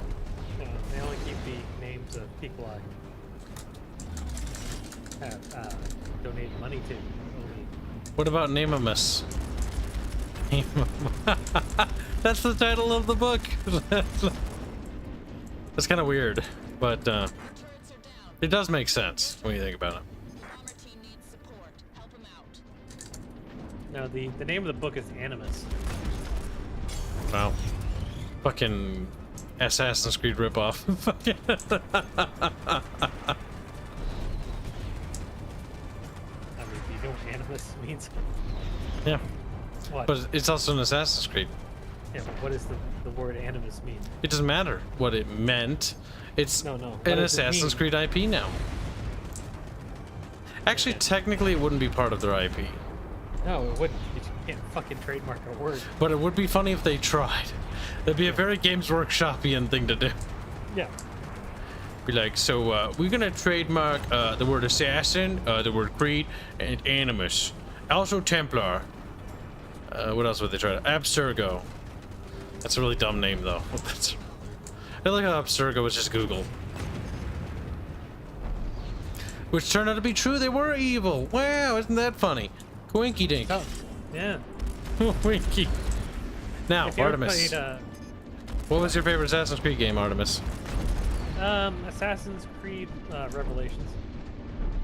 No, they only keep the names of people I have donated money to. Only. What about Namamus? That's the title of the book. That's kind of weird, but it does make sense when you think about it. No, the name of the book is Animus. Wow. Fucking Assassin's Creed ripoff. I mean, do you know what Animus means? Yeah. What? But it's also an Assassin's Creed. Yeah, but what does the word Animus mean? It doesn't matter what it meant. It's No, what an does it Assassin's mean? Creed IP now. Actually, technically, it wouldn't be part of their IP. No, it wouldn't. You can't fucking trademark a word. But it would be funny if they tried. It'd be a very Games Workshop-ian thing to do. Yeah. Be like, so we're gonna trademark the word assassin, the word creed, and animus. Also Templar. What else would they try? Abstergo. That's a really dumb name, though. That's. I like how Abstergo was just Google. Which turned out to be true. They were evil. Wow, isn't that funny? Winky dink. Oh, yeah. Winky. Now, If you ever Artemis. played, What was your favorite Assassin's Creed game, Artemis? Assassin's Creed Revelations.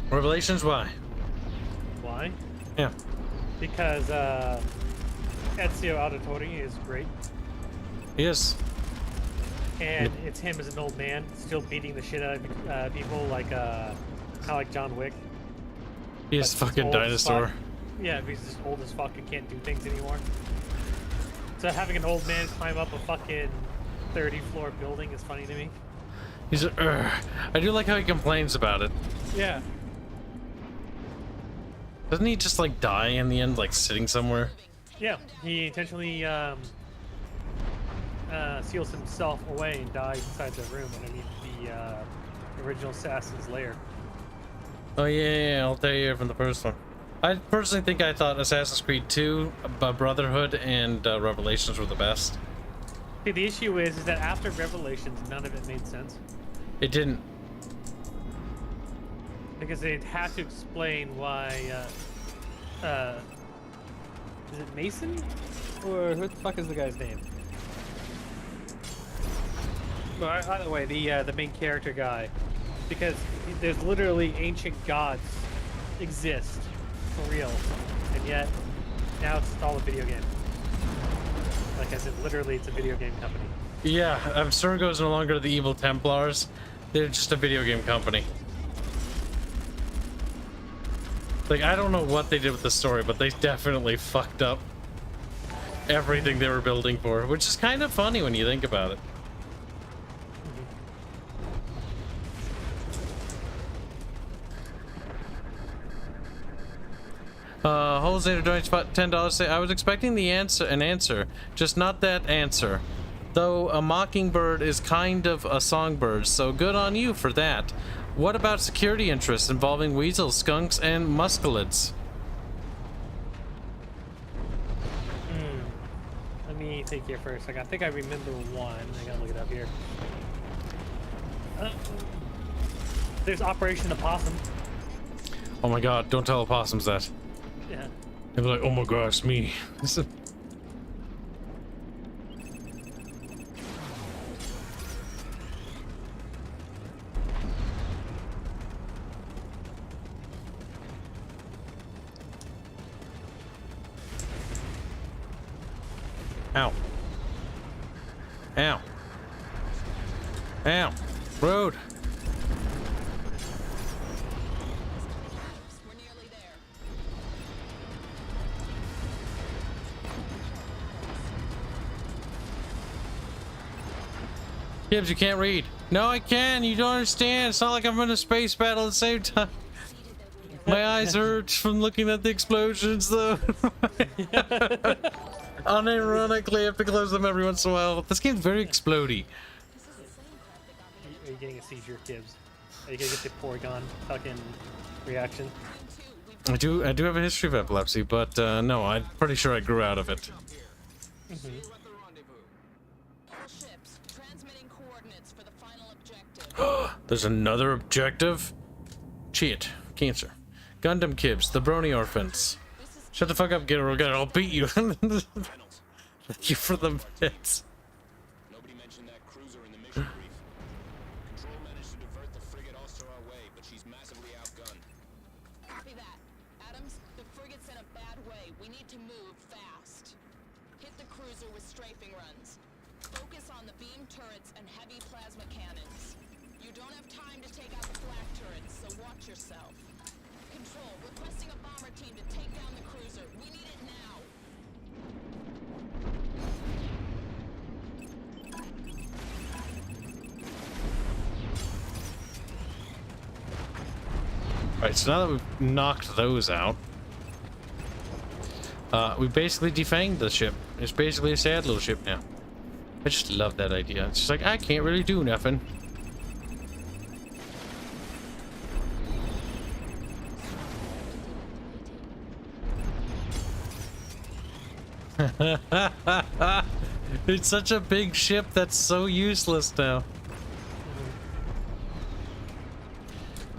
Revelations? Why? Why? Yeah. Because Ezio Auditore is great, Yes. and it's him as an old man still beating the shit out of people, like kind of like John Wick. He is But he's fucking old as dinosaur. fuck. Yeah, but he's just old as fuck and can't do things anymore. So having an old man climb up a fucking 30-floor building is funny to me. He's I do like how he complains about it. Yeah. Doesn't he just like die in the end, like sitting somewhere? Yeah, he intentionally seals himself away and dies inside the room underneath the original assassin's lair. Oh yeah, I'll tell you from the first one. I personally think I thought Assassin's Creed 2, Brotherhood, and Revelations were the best. See, the issue is that after Revelations, none of it made sense. It didn't. Because they'd have to explain why, is it Mason? Or who the fuck is the guy's name? Well, either way, the main character guy. Because there's literally ancient gods exist, for real. And yet, now it's all a video game. Like I said, literally it's a video game company. Yeah, Abstergo's no longer the evil Templars. They're just a video game company. Like, I don't know what they did with the story, but they definitely fucked up everything they were building for, which is kind of funny when you think about it. Holzader donates $10. Say, I was expecting an answer, just not that answer. Though a mockingbird is kind of a songbird, so good on you for that. What about security interests involving weasels, skunks, and muscelids? Let me think here for a second. I think I remember one. I gotta look it up here. There's Operation Opossum. Oh my god, don't tell opossums that. Yeah. They'll be like, oh my gosh, me. Ow. Ow. Ow. Road. We're nearly there. Kibs, you can't read. No, I can. You don't understand. It's not like I'm in a space battle at the same time. My eyes hurt from looking at the explosions, though. Unironically, I have to close them every once in a while. This game's very explodey. Are you getting a seizure, Kibs? Are you gonna get the Porygon fucking reaction? I do have a history of epilepsy, but no, I'm pretty sure I grew out of it. All ships transmitting coordinates for the final objective. There's another objective? Cheat. Cancer. Gundam Kibs, the Brony Orphans. Shut the fuck up, get it, I'll beat you. Thank you for the bits. Nobody mentioned that cruiser in the mission brief. Control managed to divert the frigate also our way, but she's massively outgunned. Copy that. Adams, the frigate's in a bad way. We need to move fast. Hit the cruiser with strafing runs. Focus on the beam turrets and heavy plasma cannons. You don't have time to take out the flak turrets, so watch yourself. Control, requesting a bomber team to take down the cruiser. We need it now. Alright, so now that we've knocked those out, we basically defanged the ship. It's basically a sad little ship now. I just love that idea. It's just like, I can't really do nothing. It's such a big ship that's so useless now.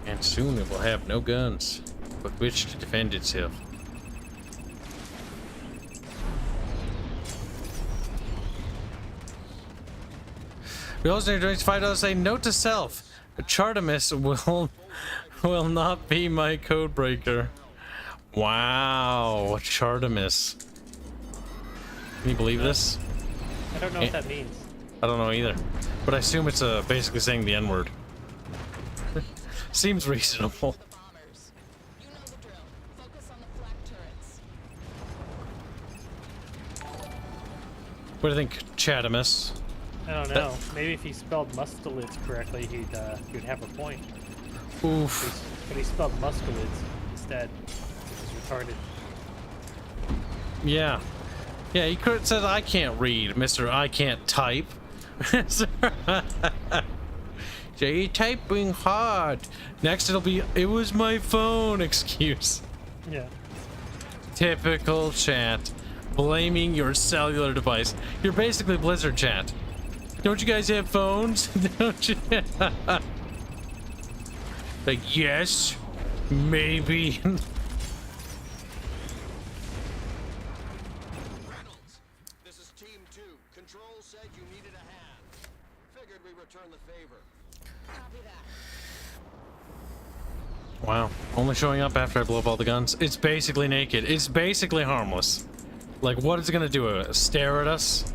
And soon it will have no guns with which to defend itself. We also need to donate $5 say note to self. Chartimus will not be my code breaker. Wow, Chartimus. Can you believe this? I don't know what that means. I don't know either. But I assume it's basically saying the N-word. Seems reasonable. The bombers. You know the drill. Focus on the flak turrets. What do you think, Chatimus? I don't know. Maybe if he spelled mustelids correctly, he'd have a point. Oof. But he spelled muscelids instead, which is retarded. Yeah. Yeah, he could have said, I can't read, Mr. I can't type. You're typing hard. Next it'll be, it was my phone excuse. Yeah. Typical chat. Blaming your cellular device. You're basically Blizzard chat. Don't you guys have phones? Don't you? Like, yes, maybe. Reynolds, this is Team 2. Control said you needed a hand. Figured we return the favor. Copy that. Wow. Only showing up after I blow up all the guns. It's basically naked. It's basically harmless. Like, what is it gonna do? Stare at us?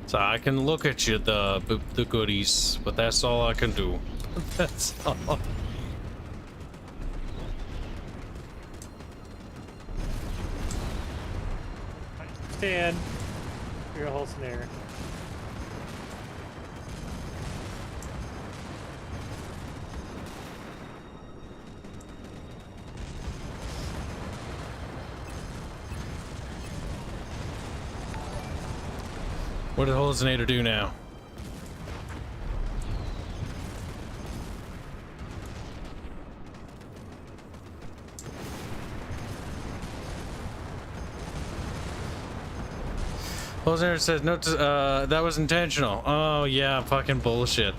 So I can look at you, the goodies, but that's all I can do. That's all. Stand. You're a whole snare. What did Hallucinator do now? Hallucinator says, no, that was intentional. Oh, yeah, fucking bullshit.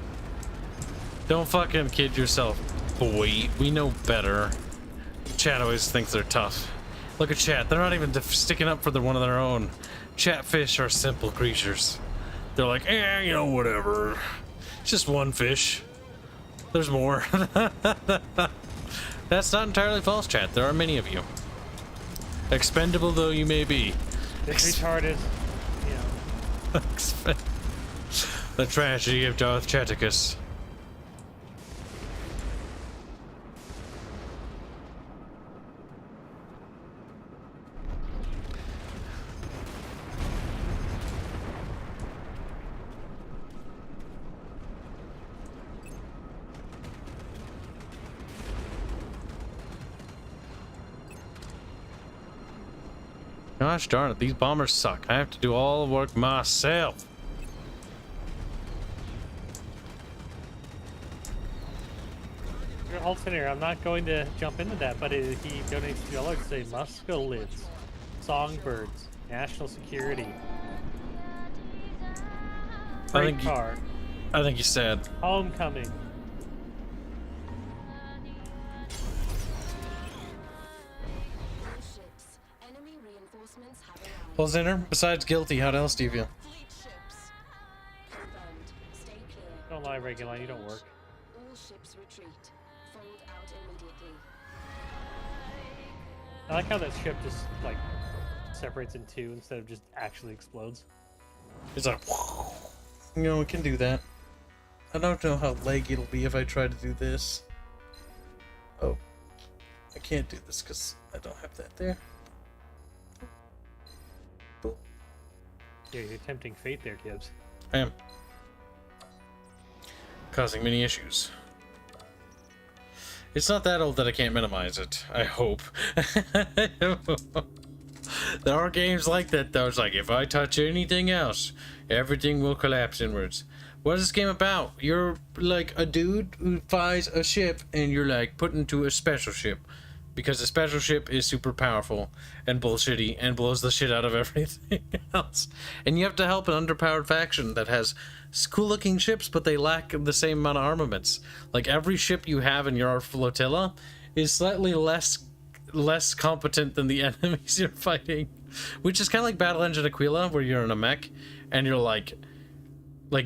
Don't fucking kid yourself, boy. We know better. Chat always thinks they're tough. Look at chat. They're not even sticking up for one of their own. Chatfish are simple creatures. They're like, you know, whatever. It's just one fish. There's more. That's not entirely false, chat. There are many of you. Expendable though you may be. It's retarded. You know. The tragedy of Darth Chaticus. Gosh darn it, these bombers suck. I have to do all the work myself. You're a Hallucinator. I'm not going to jump into that, but he donates $2 to say Musco lids, songbirds, national security. Freight car. I think he's sad. Homecoming. Well, Zinner, besides guilty, how else do you feel? Fleet ships. Confirmed. Stay clear. Don't lie, Reguline. You don't work. All ships retreat. Fold out immediately. I like how that ship just, like, separates in two instead of just actually explodes. It's like, you know, it can do that. I don't know how laggy it'll be if I try to do this. Oh, I can't do this because I don't have that there. Yeah, you're tempting fate there, Kibs. I am. Causing many issues. It's not that old that I can't minimize it, I hope. There are games like that though. It's like, if I touch anything else, everything will collapse inwards. What is this game about? You're like a dude who flies a ship and you're like put into a special ship. Because a special ship is super powerful and bullshitty and blows the shit out of everything else. And you have to help an underpowered faction that has cool looking ships, but they lack the same amount of armaments. Like every ship you have in your flotilla is slightly less competent than the enemies you're fighting. Which is kind of like Battle Engine Aquila, where you're in a mech and you're like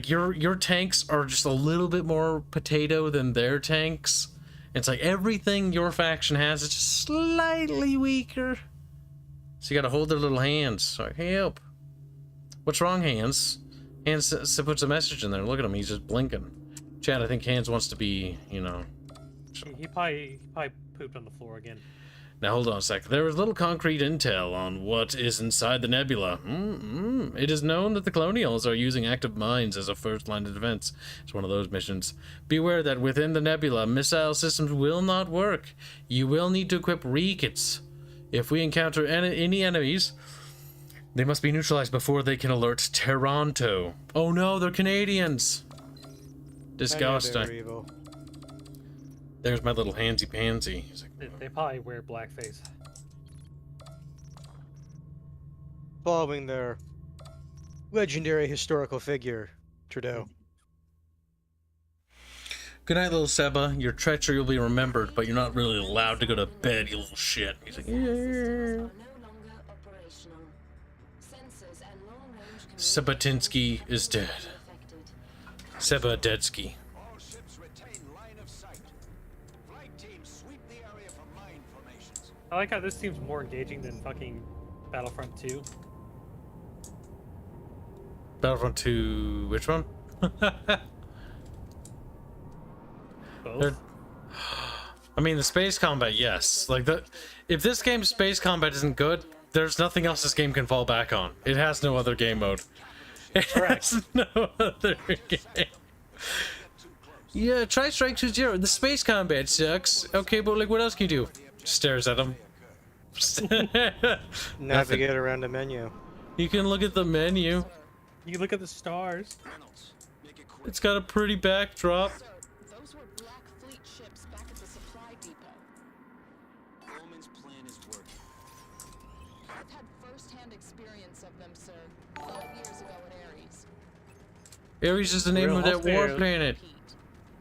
your tanks are just a little bit more potato than their tanks. It's like everything your faction has is just slightly weaker. So you gotta hold their little hands. Like, help. What's wrong, Hanse? Hanse puts a message in there. Look at him, he's just blinking. Chad, I think Hanse wants to be, you know... He probably pooped on the floor again. Now hold on a sec. There is little concrete intel on what is inside the nebula. It is known that the Colonials are using active mines as a first line of defense. It's one of those missions. Beware that within the nebula, missile systems will not work. You will need to equip re-kits. If we encounter any enemies, they must be neutralized before they can alert Toronto. Oh no, they're Canadians. Disgusting. There's my little handsy pansy. He's like, They probably wear blackface. Following their legendary historical figure, Trudeau. good night, little Seba. Your treachery will be remembered, but you're not really allowed to go to bed, you little shit. He's like, yeah. Sebatinsky is dead. Sebadetsky. All ships retain line of sight. Flight teams sweep the area for mine formations. I like how this seems more engaging than fucking Battlefront 2. Battlefront 2, which one? Both. I mean, the space combat, yes. Like, if this game's space combat isn't good, there's nothing else this game can fall back on. It has no other game mode. It has no other game. Yeah, try Strike 2-0. The space combat sucks. Okay, but like, what else can you do? Stares at him. Navigate around the menu. You can look at the menu. You can look at the stars. Reynolds, make it quick. It's got a pretty backdrop. Sir, those were Black Fleet ships back at the supply depot. Bowman's plan is working. I've had first-hand experience of them, sir. 5 years ago at Ares. Ares is the name Real of that war Hellspares. planet. Pete.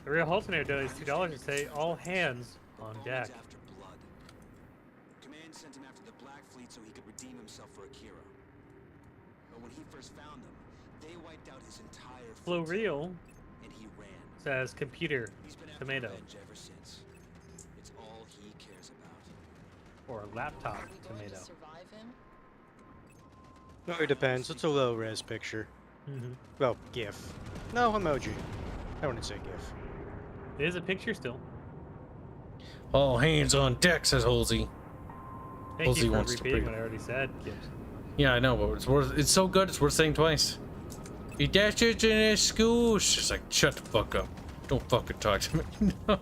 The real Haltonator donates $2 to say all hands on Bowman's deck. after blood. Command sent him after the Black Fleet so he could redeem himself for Akira. But when he first found them, they wiped out his entire Flow flotilla, Real and he ran. says computer He's been after tomato revenge ever since. It's all he cares about. or laptop Are we going tomato. to survive him? No, it depends. It's a low res picture. Mm-hmm. Well, GIF. No, emoji. I wouldn't say GIF. It is a picture still. All hands on deck, says Halsey. Thank Halsey you for wants to repeating pre- what I already said, Kibs. Yeah, I know, but it's so good, it's worth saying twice. You dashed it in school. She's like, shut the fuck up. Don't fucking talk to me. No.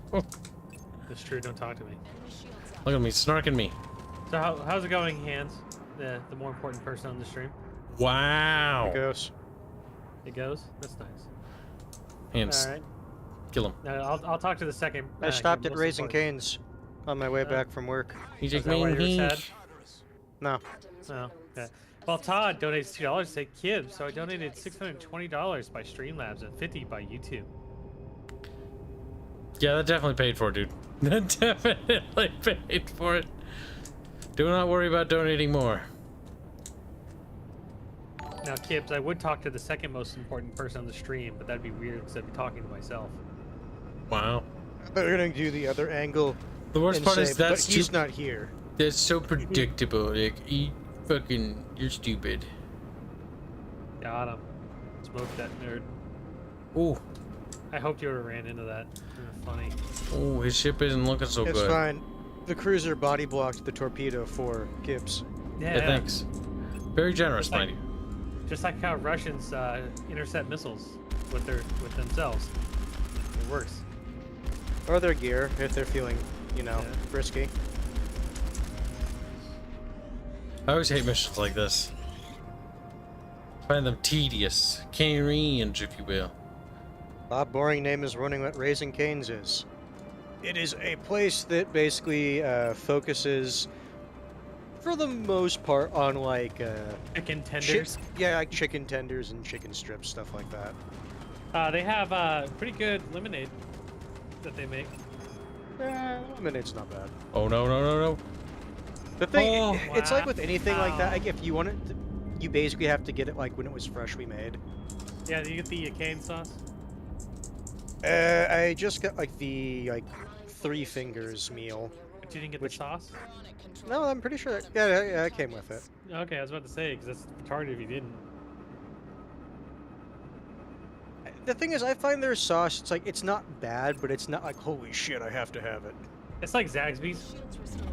That's true. Don't talk to me. Enemy shields up. Look at me, snarking me. So how's it going, Hands? The more important person on the stream. Wow. It goes. It goes. That's nice. Hands, All right. kill him. Now I'll talk to the second. I stopped at most Raising important. Cane's on my way back from work. You Is take that why you were me. sad? No. Oh, okay. Well, Todd donates $2 to say Kibs, so I donated $620 by Streamlabs and $50 by YouTube. Yeah, that definitely paid for it, dude. That definitely paid for it. Do not worry about donating more. Now, Kibs, I would talk to the second most important person on the stream, but that'd be weird because I'd be talking to myself. Wow. They're gonna do the other angle. The worst and part say, is that's but he's not here. That's so predictable. Like, you're stupid. Got him. Smoked that nerd. Ooh, I hoped you would have ran into that. Funny. ooh, his ship isn't looking so It's good. fine. The cruiser body blocked the torpedo for Kibs. Yeah, Yeah, thanks. Very generous, Just like- mind you. Just like how Russians intercept missiles with themselves. It works. Or their gear, if they're feeling, Yeah. risky. I always hate missions like this. Find them tedious, cringe, if you will. Bob Boring name is running what Raising Cane's is. It is a place that basically focuses, for the most part, on like Chicken tenders. like chicken tenders and chicken strips, stuff like that. They have pretty good lemonade that they make. I mean, it's not bad. Oh no, no, no, no. The thing, Oh, it's like with anything like that. wow. Like if you want it, you basically have to get it like when it was freshly made. Yeah, do you get the cane sauce? I just got like the Three Fingers meal. But you didn't get Which- the sauce? We're on it, control. No, I'm pretty sure. Yeah, it came with it. Okay, I was about to say because that's retarded if you didn't. The thing is, I find their sauce. It's like it's not bad, but it's not like holy shit, I have to have it. It's like Zaxby's. Shields restored.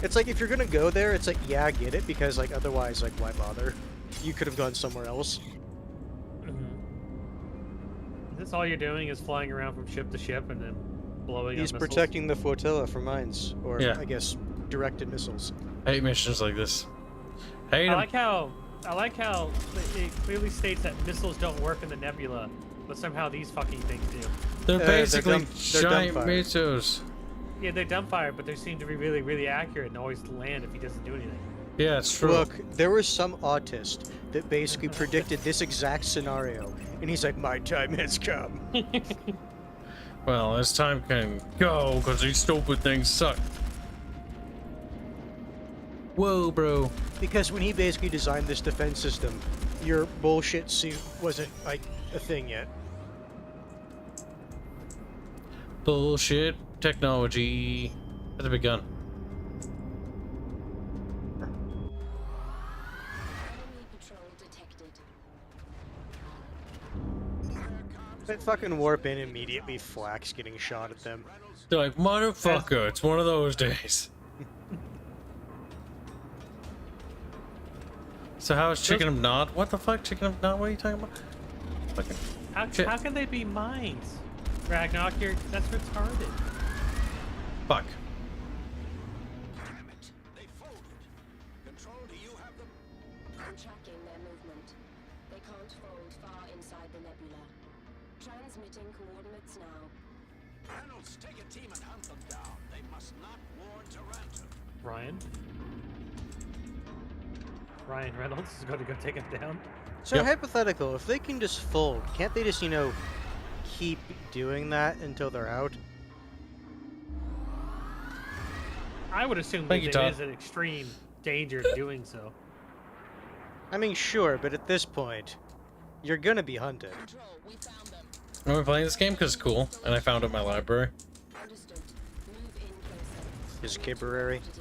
It's like if you're gonna go there, it's like yeah, get it because like otherwise, like why bother? You could have gone somewhere else. That's all you're doing is flying around from ship to ship and then blowing He's up missiles? protecting the flotilla from mines, or Yeah. I guess directed missiles. I hate missions like this. Hate I 'em. like how it clearly states that missiles don't work in the nebula, but somehow these fucking things do. They're they're basically they're giant dumbfire. missiles. Yeah, they're dumbfire, but they seem to be really, really accurate and always land if he doesn't do anything. Yeah, it's true. Look, there was some autist that basically predicted this exact scenario, and he's like, "My time has come." Well, as time can go, because these stupid things suck. Whoa, bro. Because when he basically designed this defense system, your bullshit suit wasn't like a thing yet. Bullshit technology. That's a big gun. Enemy patrol detected. They fucking warp in immediately, Flax getting shot at them. They're like, motherfucker, it's one of those days. So how is Chicken of Nod? What the fuck, Chicken of Nod? What are you talking about? Fucking shit. How can they be mines? Ragnarok, that's retarded. Fuck. Damn it. They folded. Control, do you have them? I'm tracking their movement. They can't fold far inside the nebula. Transmitting coordinates now. Reynolds, take a team and hunt them down. They must not warn Taranto. Ryan Reynolds is going to go take him down. So Yep. hypothetical, if they can just fold, can't they just, keep doing that until they're out? I would assume Thank that you, there Todd. is an extreme danger doing so. I mean, sure, but at this point, you're gonna be hunted. Control, we found them. I've been playing this game because it's cool, and I found it in my library. Understood. Move in closer. His Kibberary. It is.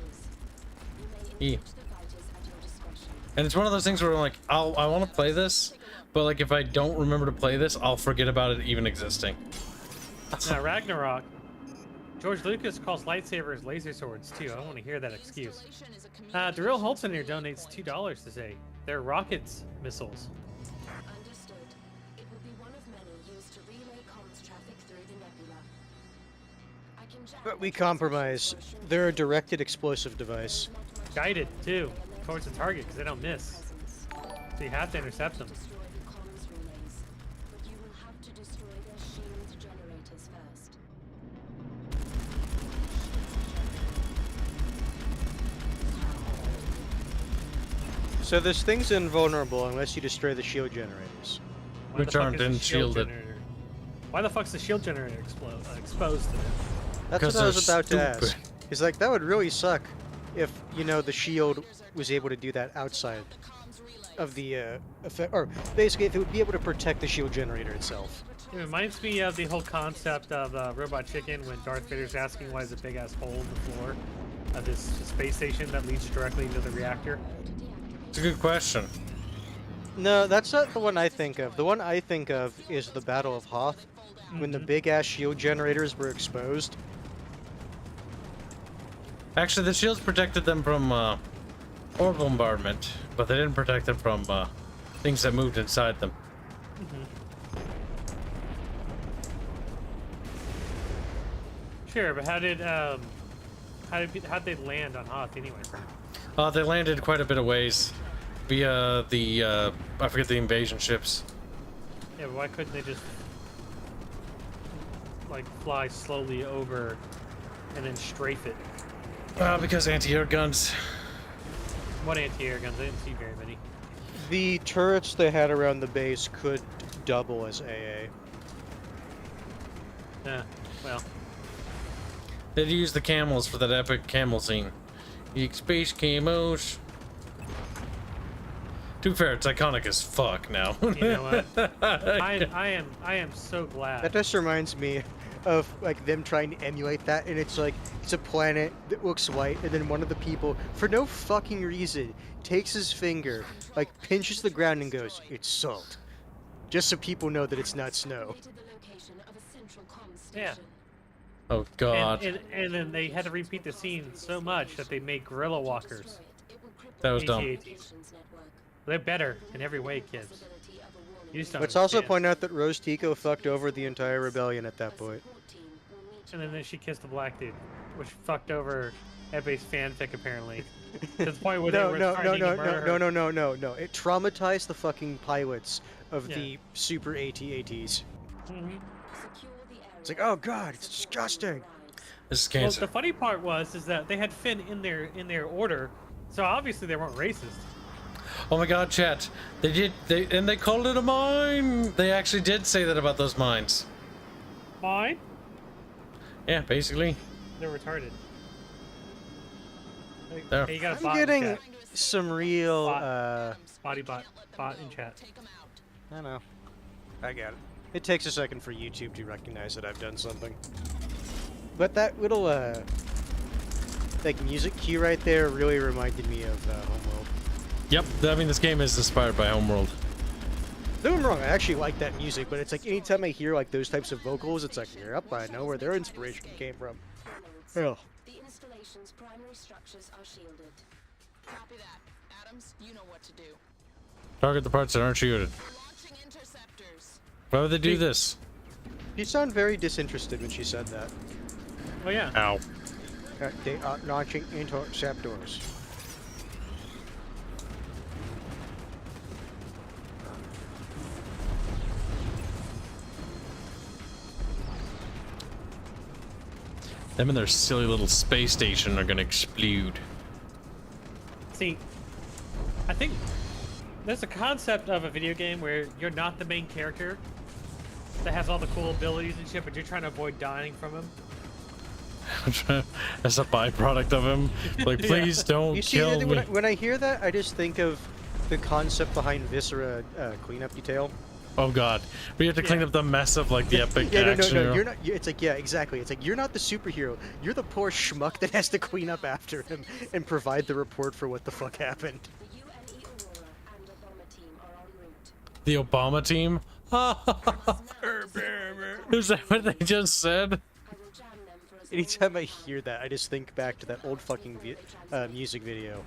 You may E. engage the fighters at your discretion. And it's one of those things where I'm like, I want to play this, but like if I don't remember to play this, I'll forget about it even existing. Now, Ragnarok, George Lucas calls lightsabers laser swords too. I don't want to hear that excuse. Installation is a Daryl Holton here donates $2 to say they're rockets missiles. Understood. It will be one of many used to relay comms traffic through the nebula. I can jam But we the compromise. transmission for a They're a directed explosive device. short not much Guided too towards the target because they don't miss. presence. So you have to intercept them. Destroy the comms relays, but you will have to destroy their shield generators first. So this thing's invulnerable unless you destroy the shield generators. Why Which the fuck aren't is the in shield shielded. generator? Why the fuck's the shield generator exposed to them? That's Because what I was they're about to ask. stupid. He's like, that would really suck if, the shield was able to do that outside comms relay. of the effect, or basically if it would be able to protect the shield generator itself. It reminds me of the whole concept of Robot Chicken when Darth Vader's asking why there's a big ass hole in the floor of this space station that leads directly into the reactor. It's a good question. No, that's not the one I think of. The one I think of is the Battle of Hoth, when the big ass shield generators were exposed. Actually, the shields protected them from orb bombardment, but they didn't protect them from things that moved inside them. Sure, but how'd they land on Hoth anyway? They landed quite a bit of ways via the I forget the invasion ships. Yeah, but why couldn't they just like fly slowly over and then strafe it? Because anti-air guns. What anti-air guns? I didn't see very many. The turrets they had around the base could double as AA. Yeah, well, They'd use the camels for that epic camel scene. Eek space camos. To be fair, it's iconic as fuck now. you know what? I am so glad. That just reminds me of like them trying to emulate that, and it's like it's a planet that looks white, and then one of the people, for no fucking reason, takes his finger, like pinches the ground and goes, "It's salt," just so people know that it's not snow. Located the location of a central comms Yeah. station. Oh god. And then they had to repeat the scene so much that they made gorilla walkers. Destroy it. It will cripple That was the dumb. communications network. They're better in every way, kids. Possibility of a warning You just don't Let's also understand. point out that Rose Tico fucked over the entire rebellion at that point. support team will meet And then she kissed the black dude, which fucked over Ebbe's fanfic apparently. To the point where they No, were no, no, threatening no, to murder no, her. no, no, no, no. It traumatized the fucking pilots of Yeah. the Super AT-ATs. Mhm. secure the area. It's like, oh god, it's disgusting. This is Well, cancer. the funny part is that they had Finn in their order, so obviously they weren't racist. Oh my god, chat. They called it a mine. They actually did say that about those mines. Mine? Yeah, basically. They're retarded. There. Hey, you got a I'm bot in getting chat. some real, Body bot in chat. Take 'em out. I know. I got it. It takes a second for YouTube to recognize that I've done something. But that little, like, music cue right there really reminded me of Homeworld. Yep. I mean, this game is inspired by Homeworld. Don't get me wrong, I actually like that music, but it's like anytime I hear like those types of vocals, it's like, yep, I know where their inspiration came from. Oh. The installation's primary structures are shielded. Copy that. Adams, you know what to do. Target the parts that aren't shielded. We're launching interceptors. Why would they do this? You sound very disinterested when she said that. Oh yeah. Ow. They are launching interceptors. Them and their silly little space station are gonna explode. See, I think there's a concept of a video game where you're not the main character that has all the cool abilities and shit, but you're trying to avoid dying from him. As a byproduct of him, like, please don't You see, kill me. when I hear that, I just think of the concept behind Viscera cleanup detail. Oh god, we have to clean up the mess of like the epic Yeah, action. no, you're not. It's like, yeah, exactly. It's like you're not the superhero. You're the poor schmuck that has to clean up after him and provide the report for what the fuck happened. The UNE Aurora and Obama team are en route. The Obama team. Is that what they just said? I will jam them for as long Anytime I hear that, I just think back to that old fucking music video.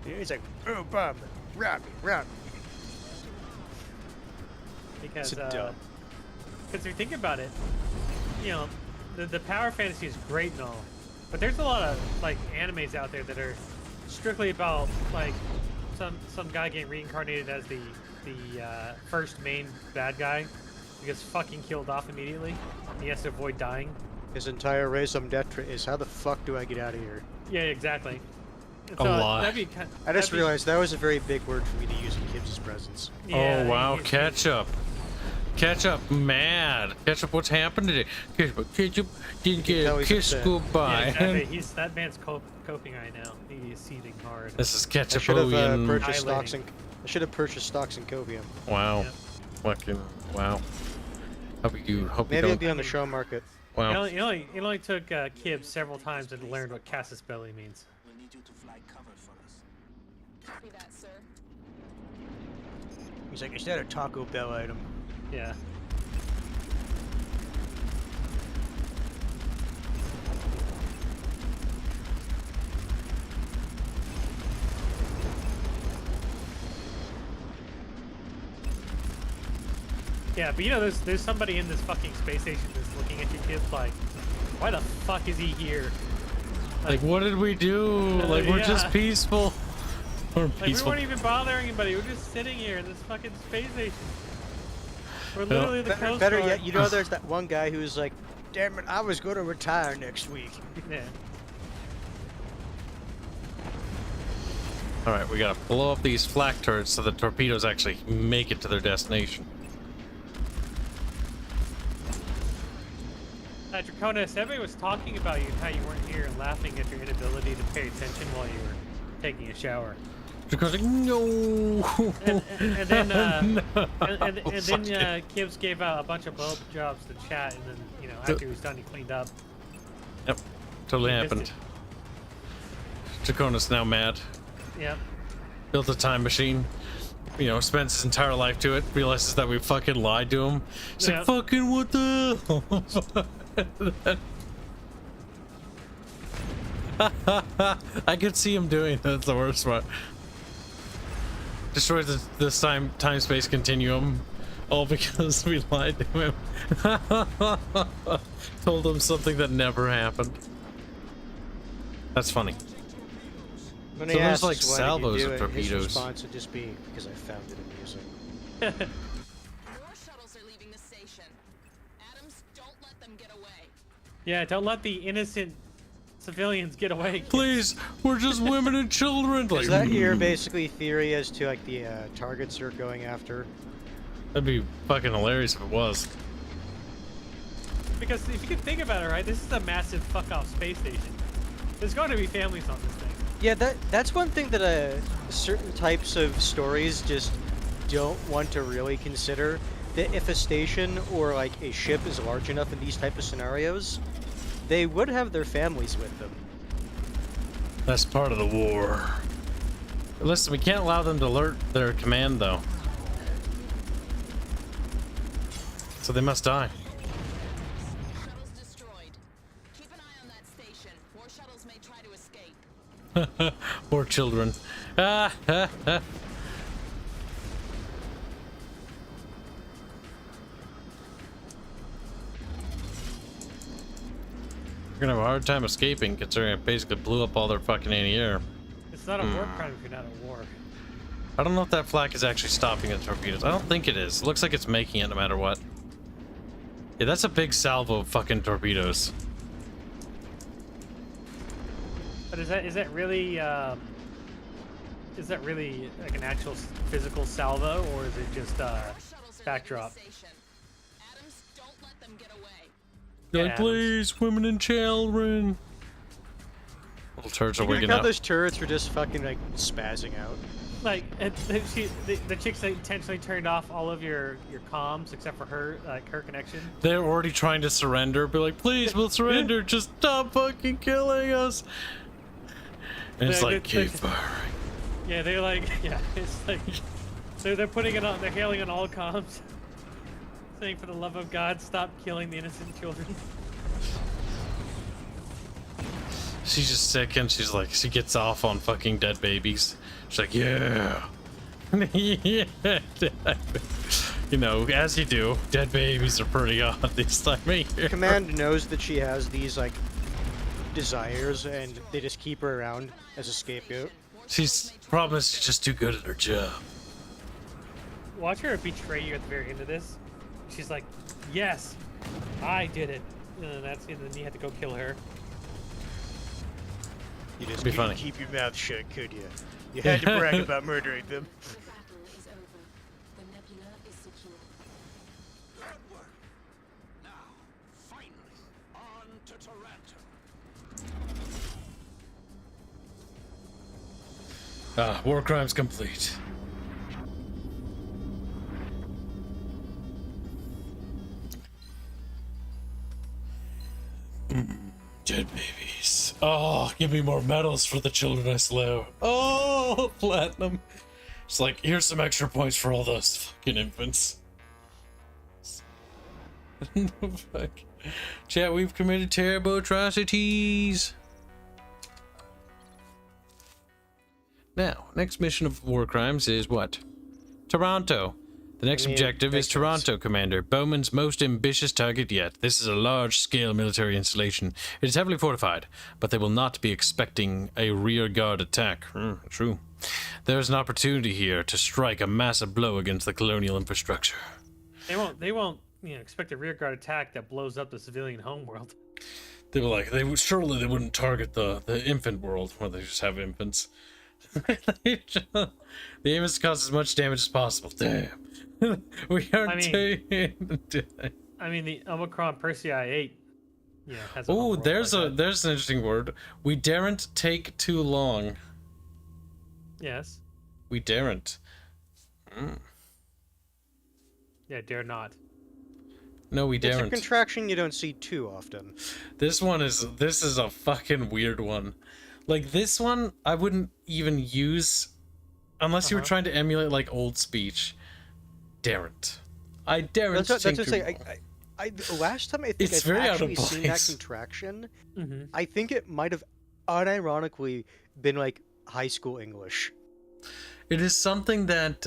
It's like, oh, Bob, Robbie. Because It's dumb. if you think about it, you know, the power fantasy is great and all, but there's a lot of like animes out there that are strictly about like some guy getting reincarnated as the first main bad guy, who gets fucking killed off immediately. He has to avoid dying. His entire raison d'etre is, how the fuck do I get out of here? Yeah, exactly. And A lot. that'd be I just realized that was a very big word for me to use in Kibs' presence. Yeah, Oh wow, he's- ketchup. Ketchup, mad. Ketchup, what's happened today? Ketchup didn't get tell a he's kiss upset. Yeah, goodbye. exactly. That man's coping right now. He is seething hard. This is I should have ketchupovian. purchased stocks Highlighting. I should have purchased stocks in Covium. Wow. Yeah. Fucking wow. Hope you Maybe it'll don't. be on the show market. Wow. It only took Kibs several times to learn what casus belli means. We'll need you to fly cover for us. Copy that, sir. He's like, is that a Taco Bell item? Yeah. Yeah, but you know, there's somebody in this fucking space station that's looking at you kids like, why the fuck is he here? Like, what did we do? Like, we're just Yeah. peaceful. We're Like, we peaceful. weren't even bothering anybody. We're just sitting here in this fucking space station. We're literally the Coast Better Guard. yet, you know, there's that one guy who's like, damn it, I was going to retire next week. Yeah. All right, we gotta blow up these flak turrets so the torpedoes actually make it to their destination. Draconis, everybody was talking about you and how you weren't here and laughing at your inability to pay attention while you were taking a shower. Because no. And then, No. and then Fuck Kibs gave out a bunch of blow jobs to chat, and then, you know, after he was done, he cleaned up. Yep, totally He missed happened. Draconis now mad. Yep. Built a time machine. You know, spends his entire life to it. Realizes that we fucking lied to him. He's Yeah. like, fucking what the hell? I could see him doing that. That's the worst part. Destroys this time space continuum, all because we lied to him. Told him something that never happened. That's funny. When So he there's, asks like, why did you salvos do of it, torpedoes. His response would just be, because I found it amusing. More shuttles are leaving the station. Adams, don't let them get away. Yeah, don't let the innocent civilians get away. Kibs. Please, we're just women and children. Like, Is that your basically theory as to like the targets you're going after? That'd be fucking hilarious if it was. Because if you can think about it, right, this is a massive fuck-off space station. There's going to be families on this thing. Yeah, that's one thing that certain types of stories just don't want to really consider. That if a station or like a ship is large enough in these type of scenarios, they would have their families with them. That's part of the war. Listen, we can't allow them to alert their command, though. So they must die. Shuttle's destroyed. Keep an eye on that station. More shuttles may try to escape. Poor children. Ah, ah, ah. We're gonna have a hard time escaping considering it basically blew up all their fucking anti-air. It's not a war crime if you're not at war. I don't know if that flak is actually stopping the torpedoes. I don't think it is. It looks like it's making it no matter what. Yeah, that's a big salvo of fucking torpedoes. But is that really like an actual physical salvo, or is it just More shuttles are backdrop? near the station. Adams, don't let them get away. Like, Yeah, please, women and children. Little turds are Like wigging how out. those turrets were just fucking like spazzing out. Like the chicks that intentionally turned off all of your comms except for her her connection. They're already trying to surrender. Be like, please, we'll surrender. Just stop fucking killing us. And it's They're- like, they're- keep firing. Yeah, they're like, yeah, it's like they're putting it on. They're hailing on all comms, saying, "For the love of God, stop killing the innocent children." She's just sick and she's like, she gets off on fucking dead babies. She's like, yeah. Yeah. You know, as you do, dead babies are pretty odd this time of year. Command knows that she has these like desires, and they just keep her around as a scapegoat. She's problem is she's just too good at her job. Watch her betray you at the very end of this. She's like, "Yes, I did it," and then you had to go kill her. You just Be couldn't funny. keep your mouth shut, could you? You had to brag about murdering them. The battle is over. The nebula is secure. Good work. Now, finally, on to Toronto. War crimes complete. Dead babies. Oh, give me more medals for the children I slew. Oh, platinum. It's like, here's some extra points for all those fucking infants. Fuck. Chat, we've committed terrible atrocities. Now, next mission of war crimes is what? Toronto. The next I mean, objective is makes sense. Toronto, Commander. Bowman's most ambitious target yet. This is a large-scale military installation. It is heavily fortified, but they will not be expecting a rear-guard attack. True. There is an opportunity here to strike a massive blow against the colonial infrastructure. They won't, expect a rearguard attack that blows up the civilian homeworld. They were like, surely they wouldn't target the infant world where they just have infants. The aim is to cause as much damage as possible. Damn. We are I mean- taking. I mean, the Omicron Persei 8, has a Oh, homeworld there's like that. an interesting word. We daren't take too long. Yes. We daren't. Yeah, dare not. No, we It's a daren't. contraction you don't see too often. This is a fucking weird one. Like this one, I wouldn't even use unless you were trying to emulate like old speech. Daren't. I daren't. That's take what too I'm saying. The last time I think It's I've very out of actually seen that place. contraction, Mm-hmm. I think it might have unironically been like high school English. It is something that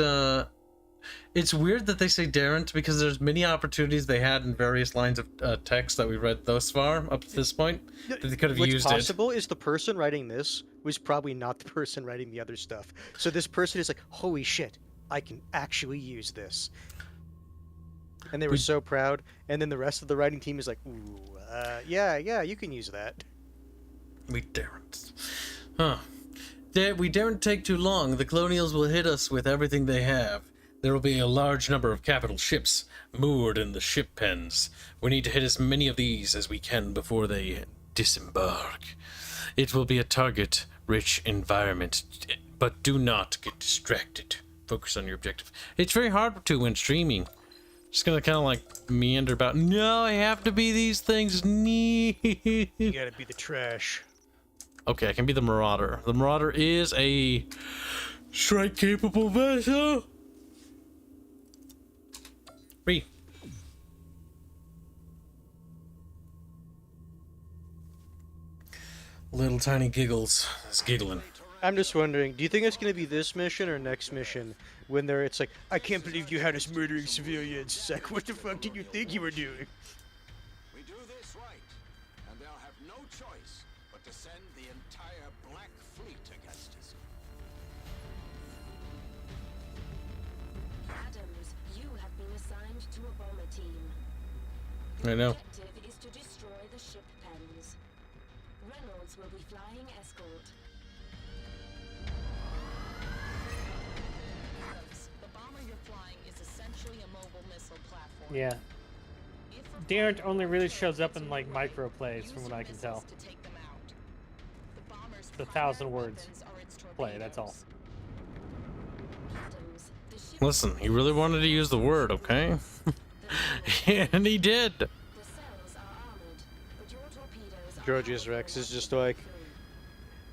it's weird that they say daren't because there's many opportunities they had in various lines of text that we read thus far up to this point that they could have What's used possible is the person writing this was probably not the person writing the other stuff. So this person is like, holy shit, I can actually use this. And they were so proud. And then the rest of the writing team is like, ooh, yeah, you can use that. it. We daren't. Huh. We daren't take too long. The colonials will hit us with everything they have. There will be a large number of capital ships moored in the ship pens. We need to hit as many of these as we can before they disembark. It will be a target-rich environment, but do not get distracted. Focus on your objective. It's very hard to when streaming. Just gonna kind of like meander about. No, I have to be these things. You gotta be the trash. Okay, I can be the Marauder. The Marauder is a strike-capable vessel. Free. Little tiny giggles. It's giggling. I'm just wondering, do you think it's gonna be this mission or next mission when it's like, I can't believe you had us murdering civilians. It's like, what the fuck did you think you were doing? We do this right, and they'll have no choice but to send the entire Black Fleet against us. Adams, you have been assigned to a bomber team. I know. Objective is to destroy the ship pens. Reynolds will be flying escort. Adams, the bomber you're flying is essentially a mobile missile platform. Yeah. If Darren required, only really it's shows up to in like move. micro plays Use from what your I can tell. missiles to take them out. The bomber's The primary 1,000 words weapons are its play, that's all. Adams, the ship Listen, he really wanted to use the word, okay? And he did. The cells are armored, but your torpedoes are Georgius powerful Rex is enough just to break like, through.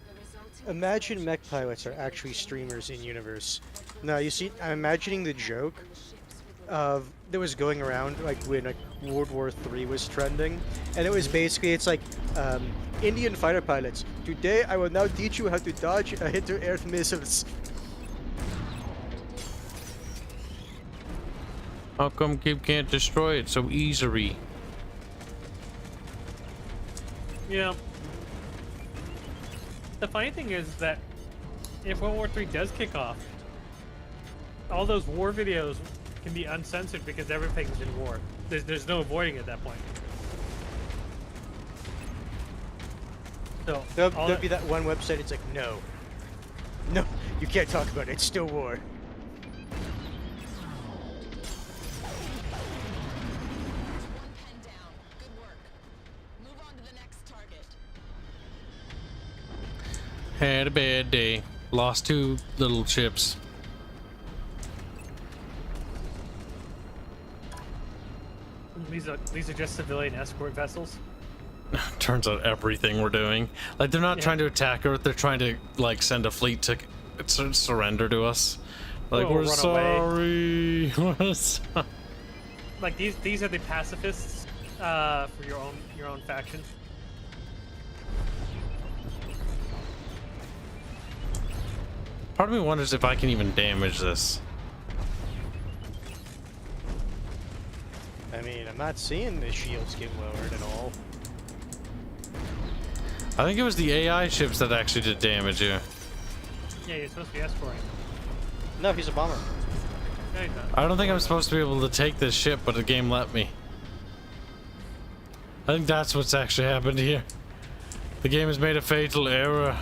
The resulting imagine explosion mech should pilots are trigger a actually chain streamers in reaction universe. that will No, you see, destroy I'm imagining the the joke and the ships within of that was going around like when like World War III was trending, and it was basically it's like Indian fighter pilots. Today I will now teach you how to dodge inter-air missiles. How come Kib can't destroy it so easily? Yeah. The funny thing is that if World War III does kick off, all those war videos can be uncensored because everything's in war. There's no avoiding it at that point. So all There'll that- be that one website. It's like no, you can't talk about it. It's still war. One pen down. Good work. Move on to the next target. Had a bad day. Lost 2 little chips. these are just civilian escort vessels. Turns out everything we're doing. Like, they're not Yeah. trying to attack Earth, they're trying to, like, send a fleet to surrender to us. Like, Oh, we're run away. sorry. We're sorry. Like these are the pacifists for your own faction. Part of me wonders if I can even damage this. I mean, I'm not seeing the shields get lowered at all. I think it was the AI ships that actually did damage you. Yeah, you're supposed to be escorting. No, he's a bomber. No, he's not. I don't think I'm supposed to be able to take this ship, but the game let me. I think that's what's actually happened here. The game has made a fatal error.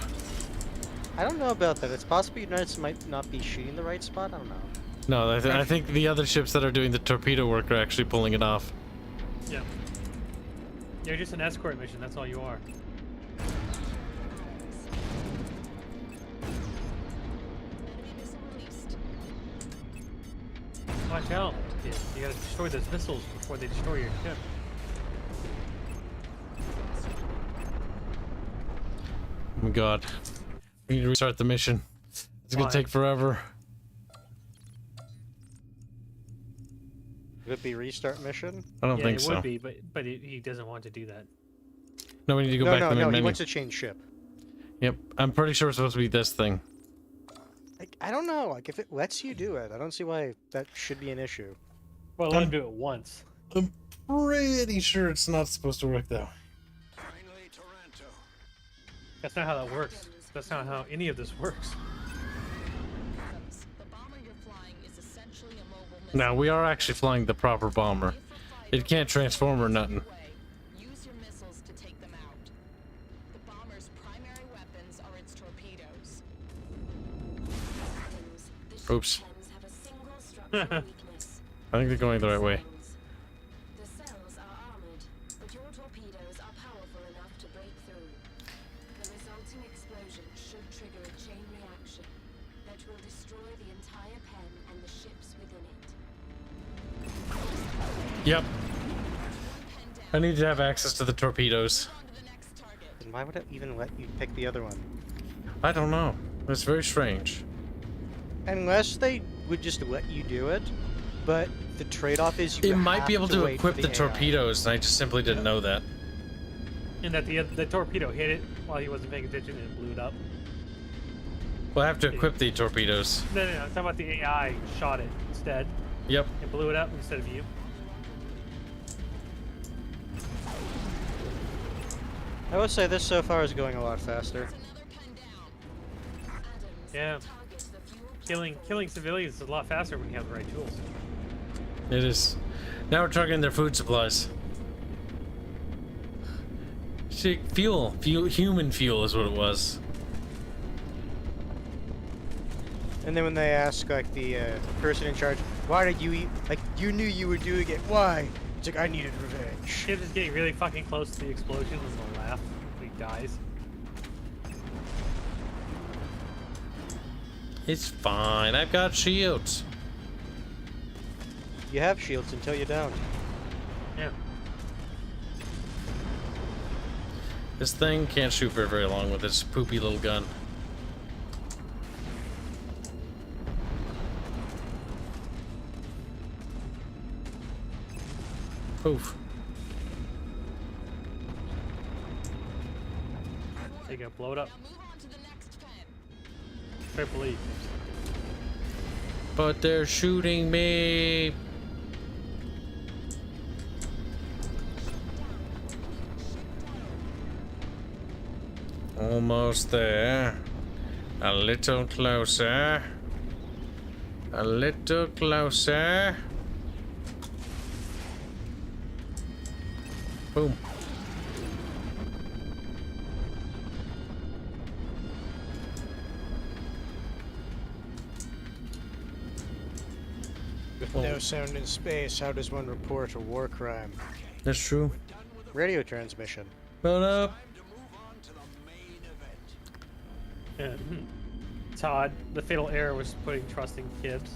I don't know about that. It's possible United might not be shooting the right spot. I don't know. No, I think the other ships that are doing the torpedo work are actually pulling it off. Yeah. You're just an escort mission. That's all you are. Enemy missile released. Watch out. You gotta destroy those missiles before they destroy your ship. Oh my god. We need to restart the mission. It's gonna Why? take forever. Would it be restart mission? I don't Yeah, think it so. would be, but he doesn't want to do that. No, we need to go No, back no, to the main no. He menu. wants to change ship. Yep, I'm pretty sure it's supposed to be this thing. I don't know. Like, if it lets you do it, I don't see why that should be an issue. Well, let him do it once. I'm pretty sure it's not supposed to work though. Finally, Toronto. That's not how that works. That's not how any of this works. Adams, the bomber you're flying is essentially a mobile missile. Now we are actually flying the proper bomber. If a fighter It can't transform or nothing. away, use your missiles to take them out. The bomber's primary weapons are its torpedoes. Adams, the ship Oops. pens have a single structural weakness. I think they're going the right way. The cells are armored, but your torpedoes are powerful enough to break through. The resulting explosion should trigger a chain reaction that will destroy the entire pen and the ships within it. Yep. Pen I down. need to have access to the torpedoes. Move on to the next target. Then why would it even let you pick the other one? I don't know. It's very strange. Unless they would just let you do it, but the trade-off is you It might be have able to wait for equip the AI. torpedoes, and I just simply didn't know that. And that the torpedo hit it while he wasn't paying attention and blew it up. We'll have to equip the torpedoes. No, I'm talking about the AI shot it instead Yep. and blew it up instead of you. I would say this so far is going a lot faster. Another pen down. Yeah. Targets the fuel Killing civilians is a lot faster when you have the right tools. It is. Now we're targeting their food supplies. See, fuel, human fuel is what it was. And then when they ask, like, the person in charge, why did you eat? Like, you knew you were doing it. Why? It's like, I needed revenge. Kibs is getting really fucking close to the explosion and they'll laugh when he dies. It's fine. I've got shields. You have shields until you don't. Yeah. This thing can't shoot for very long with its poopy little gun. Poof. There you go, blow it up. Now move on to the next pen. Triple E. But they're shooting me. Almost there. A little closer. A little closer. Boom. With no sound in space, how does one report a war crime? That's true. Radio transmission. Build up. Time to move on to the main event. Todd, the fatal error was putting trust in Kibs.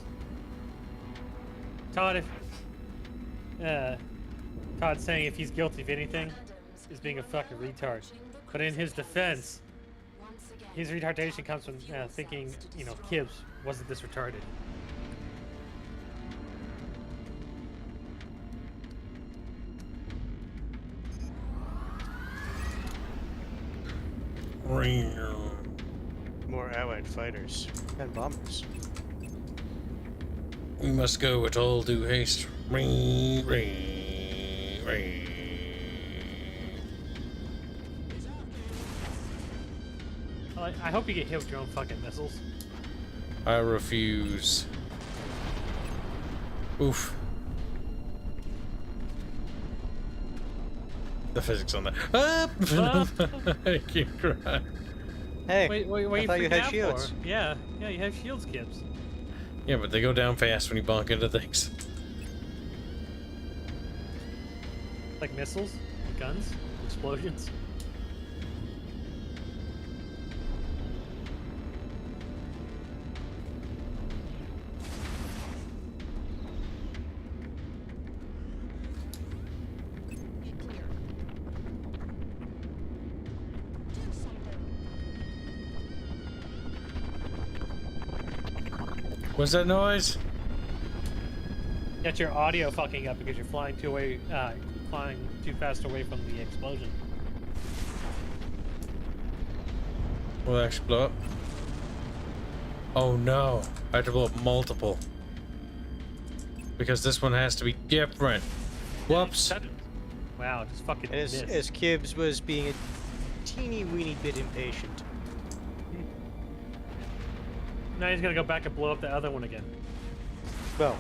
Todd, Todd's saying if he's guilty of anything, is being a fucking retard. But in his defense, once again. his retardation comes from thinking, you know, Kibs wasn't this retarded. More allied fighters and bombers. We must go with all due haste. I hope you get hit with your own fucking missiles. I refuse. Oof. The physics on that. Ah! I keep crying. Hey, Wait, I you thought you freaking had out shields. for? Yeah, you have shields, Kibs. Yeah, but they go down fast when you bonk into things. Like missiles, guns, explosions. Be clear. Do something. What's that noise? Got your audio fucking up because you're flying too fast away from the explosion. Will it actually blow up? Oh no. I have to blow up multiple. Because this one has to be different. Whoops. Wow, just fucking As missed. Kibs was being a teeny weeny bit impatient. Now he's gonna go back and blow up the other one again. Well,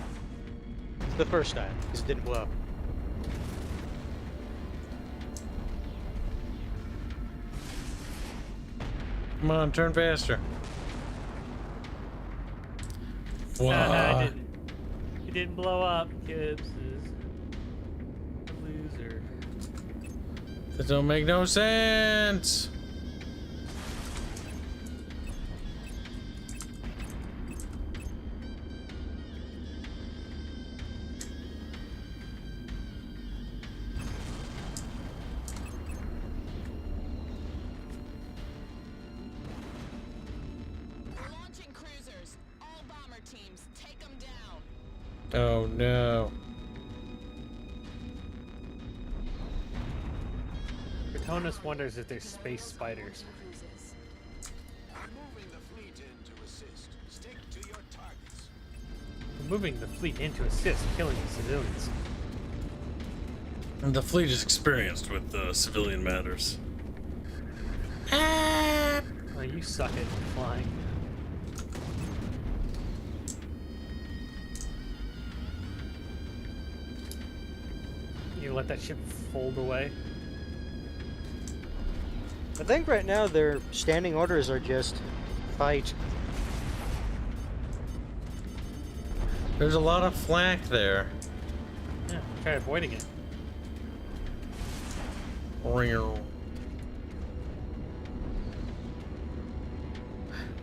the first time, because it didn't blow up. Come on, turn faster. Wow. It didn't blow up. Kibs is a loser. That don't make no sense. We're launching cruisers. All bomber teams, take them down. Oh no. Conus wonders if there's space spiders. Cruisers. I'm moving the fleet in to assist. Stick to your targets. Moving the fleet in to assist killing the civilians. And the fleet is experienced with civilian matters. Oh, you suck at flying. You let that ship fold away. I think right now their standing orders are just fight. There's a lot of flak there. Yeah, try avoiding it.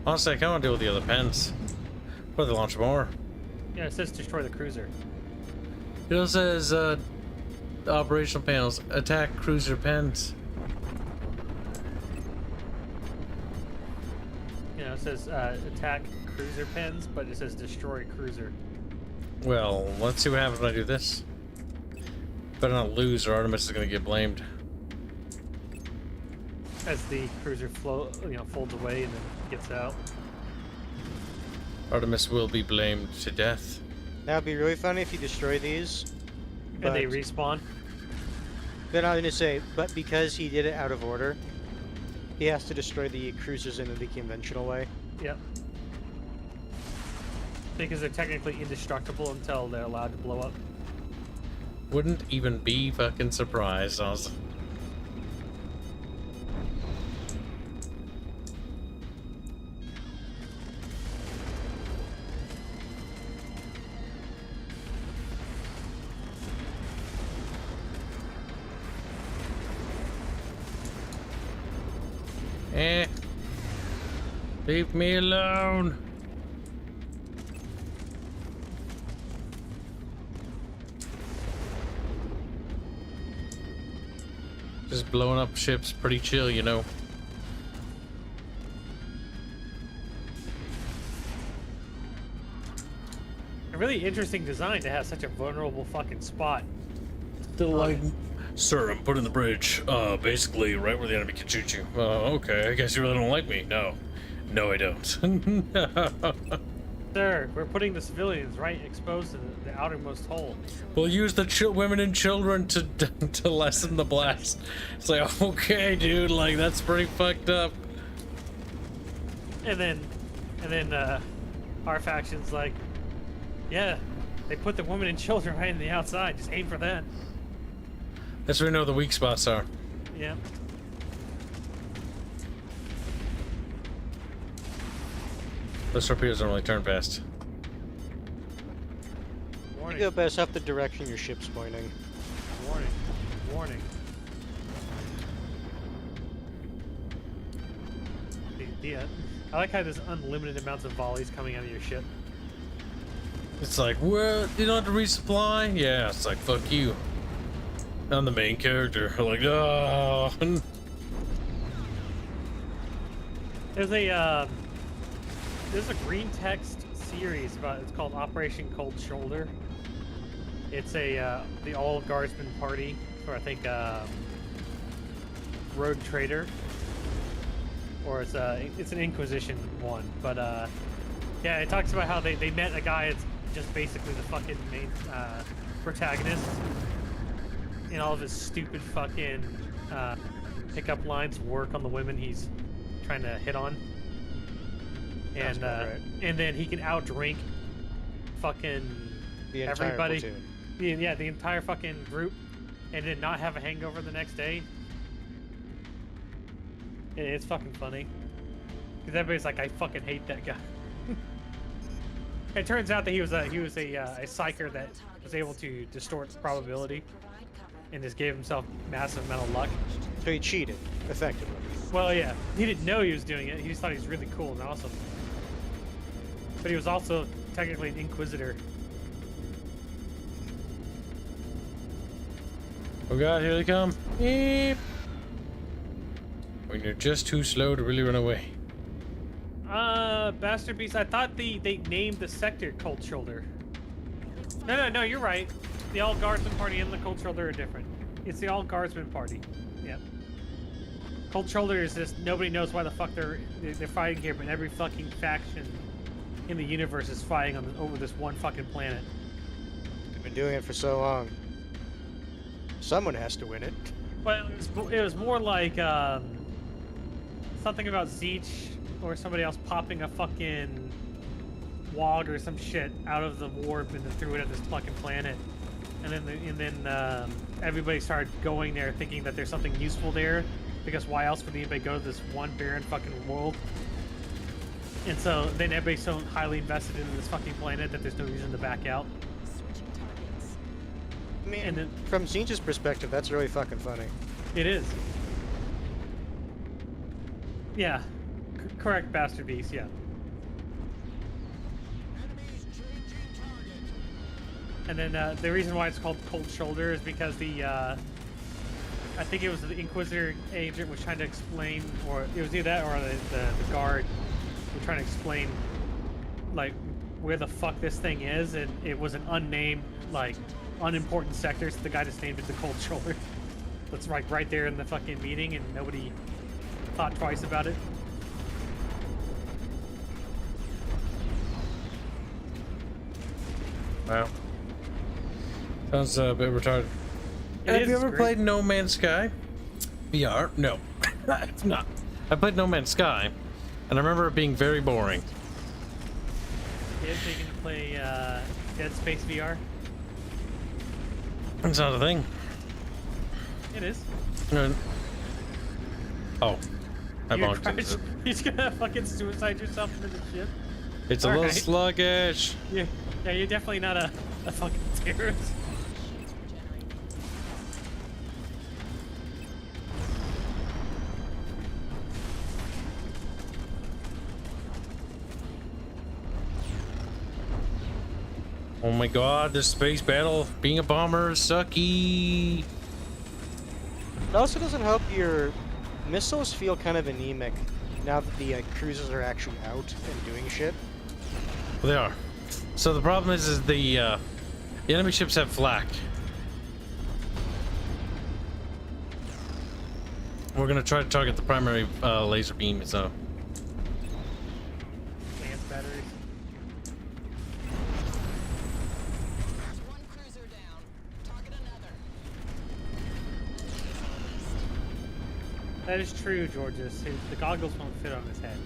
Honestly, I kind of want to deal with the other pens. Or they launch more. Yeah, it says destroy the cruiser. It also says operational panels attack cruiser pens. You know, it says attack cruiser pens, but it says destroy cruiser. Well, let's see what happens when I do this. Better not lose, or Artemis is going to get blamed. As the cruiser folds away and then gets out. Artemis will be blamed to death. That would be really funny if you destroy these. And they but respawn. Then I'm gonna say, but because he did it out of order, he has to destroy the cruisers in the conventional way. Yep. Because they're technically indestructible until they're allowed to blow up. Wouldn't even be fucking surprised. I was... Leave me alone. Just blowing up ships, pretty chill, you know. A really interesting design to have such a vulnerable fucking spot. Still like, sir, I'm putting the bridge, basically right where the enemy can shoot you. Okay, I guess you really don't like me. No, I don't. Sir, we're putting the civilians right exposed to the outermost hole. We'll use the women and children to lessen the blast. It's like, okay, dude, like that's pretty fucked up. And then our faction's like, yeah, they put the women and children right in the outside. Just aim for that. That's where we know the weak spots are. Yeah. Those torpedoes don't really turn fast. You Warning. go best off the direction your ship's pointing. Warning. Warning. I like how there's unlimited amounts of volleys coming out of your ship. It's like, well, you don't have to resupply? Yeah, it's like, fuck you. I'm the main character. Like, oh. There's a green text series about, it's called Operation Cold Shoulder. It's the all guardsman party for, I think, Rogue Trader, or it's an Inquisition one. But yeah, it talks about how they met a guy that's just basically the fucking main protagonist, and all of his stupid fucking pickup lines work on the women he's trying to hit on. And right. and then he can outdrink fucking The entire everybody. platoon. Yeah, the entire fucking group, and then not have a hangover the next day. It's fucking funny. Because everybody's like, I fucking hate that guy. It turns out that he was a psyker that was able to distort probability and just gave himself massive amount of luck. So he cheated, effectively. Well, yeah, he didn't know he was doing it. He just thought he was really cool and awesome. But he was also technically an inquisitor. Oh god, here they come. Beep. When you're just too slow to really run away. Bastard Beast, I thought they named the sector Cold Shoulder. No, you're right. The All Guardsman Party and the Cold Shoulder are different. It's the All Guardsman Party. Yep. Cold Shoulder is just nobody knows why the fuck they're fighting here, but every fucking faction in the universe is fighting on over this one fucking planet. They've been doing it for so long. Someone has to win it. Well, it was more like something about Zeech or somebody else popping a fucking wog or some shit out of the warp and then threw it at this fucking planet, and then everybody started going there thinking that there's something useful there, because why else would anybody go to this one barren fucking world? And so then everybody's so highly invested in this fucking planet that there's no reason to back out. Switching targets. I mean, And then- from Zinch's perspective, that's really fucking funny. It is. Yeah. Correct, Bastard Beast, yeah. Enemies changing target. And then the reason why it's called Cold Shoulder is because I think it was the Inquisitor agent was trying to explain, or it was either that or the guard were trying to explain, like, where the fuck this thing is, and it was an unnamed, like, unimportant sector, so the guy just named it the Cold Shoulder. That's right there in the fucking meeting, and nobody thought twice about it. Wow. Sounds a bit retarded. It Have is, you it's ever great. played No Man's Sky? VR? No. I've not. I played No Man's Sky, and I remember it being very boring. Kids, they can play Dead Space VR. It's not a thing. It is. Oh. I You're bonked into it. just gonna fucking suicide yourself into the ship. It's a little Alright. sluggish. Yeah, you're definitely not a fucking terrorist. Shields regenerate. Oh my god, this space battle, being a bomber is sucky. It also doesn't help your missiles feel kind of anemic now that the cruisers are actually out and doing shit. Well, they are. So the problem is the enemy ships have flak. We're gonna try to target the primary laser beam, so. Lance batteries. There's one cruiser down. Target another. That is true, Georges. The goggles won't fit on his head.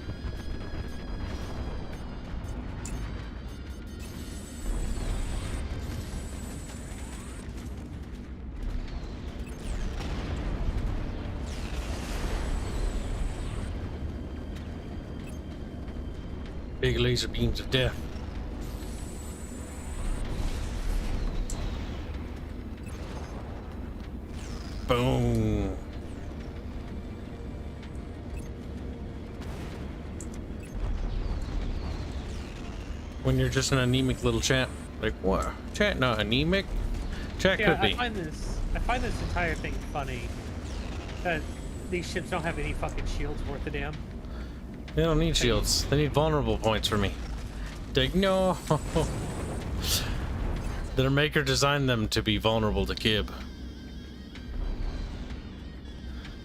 Big laser beams of death. Boom. When you're just an anemic little chat, like what? Chat not anemic? Chat Yeah, could be. I find this entire thing funny. That these ships don't have any fucking shields worth a damn. They don't need shields. They need vulnerable points for me. Like, no. Their maker designed them to be vulnerable to Kib.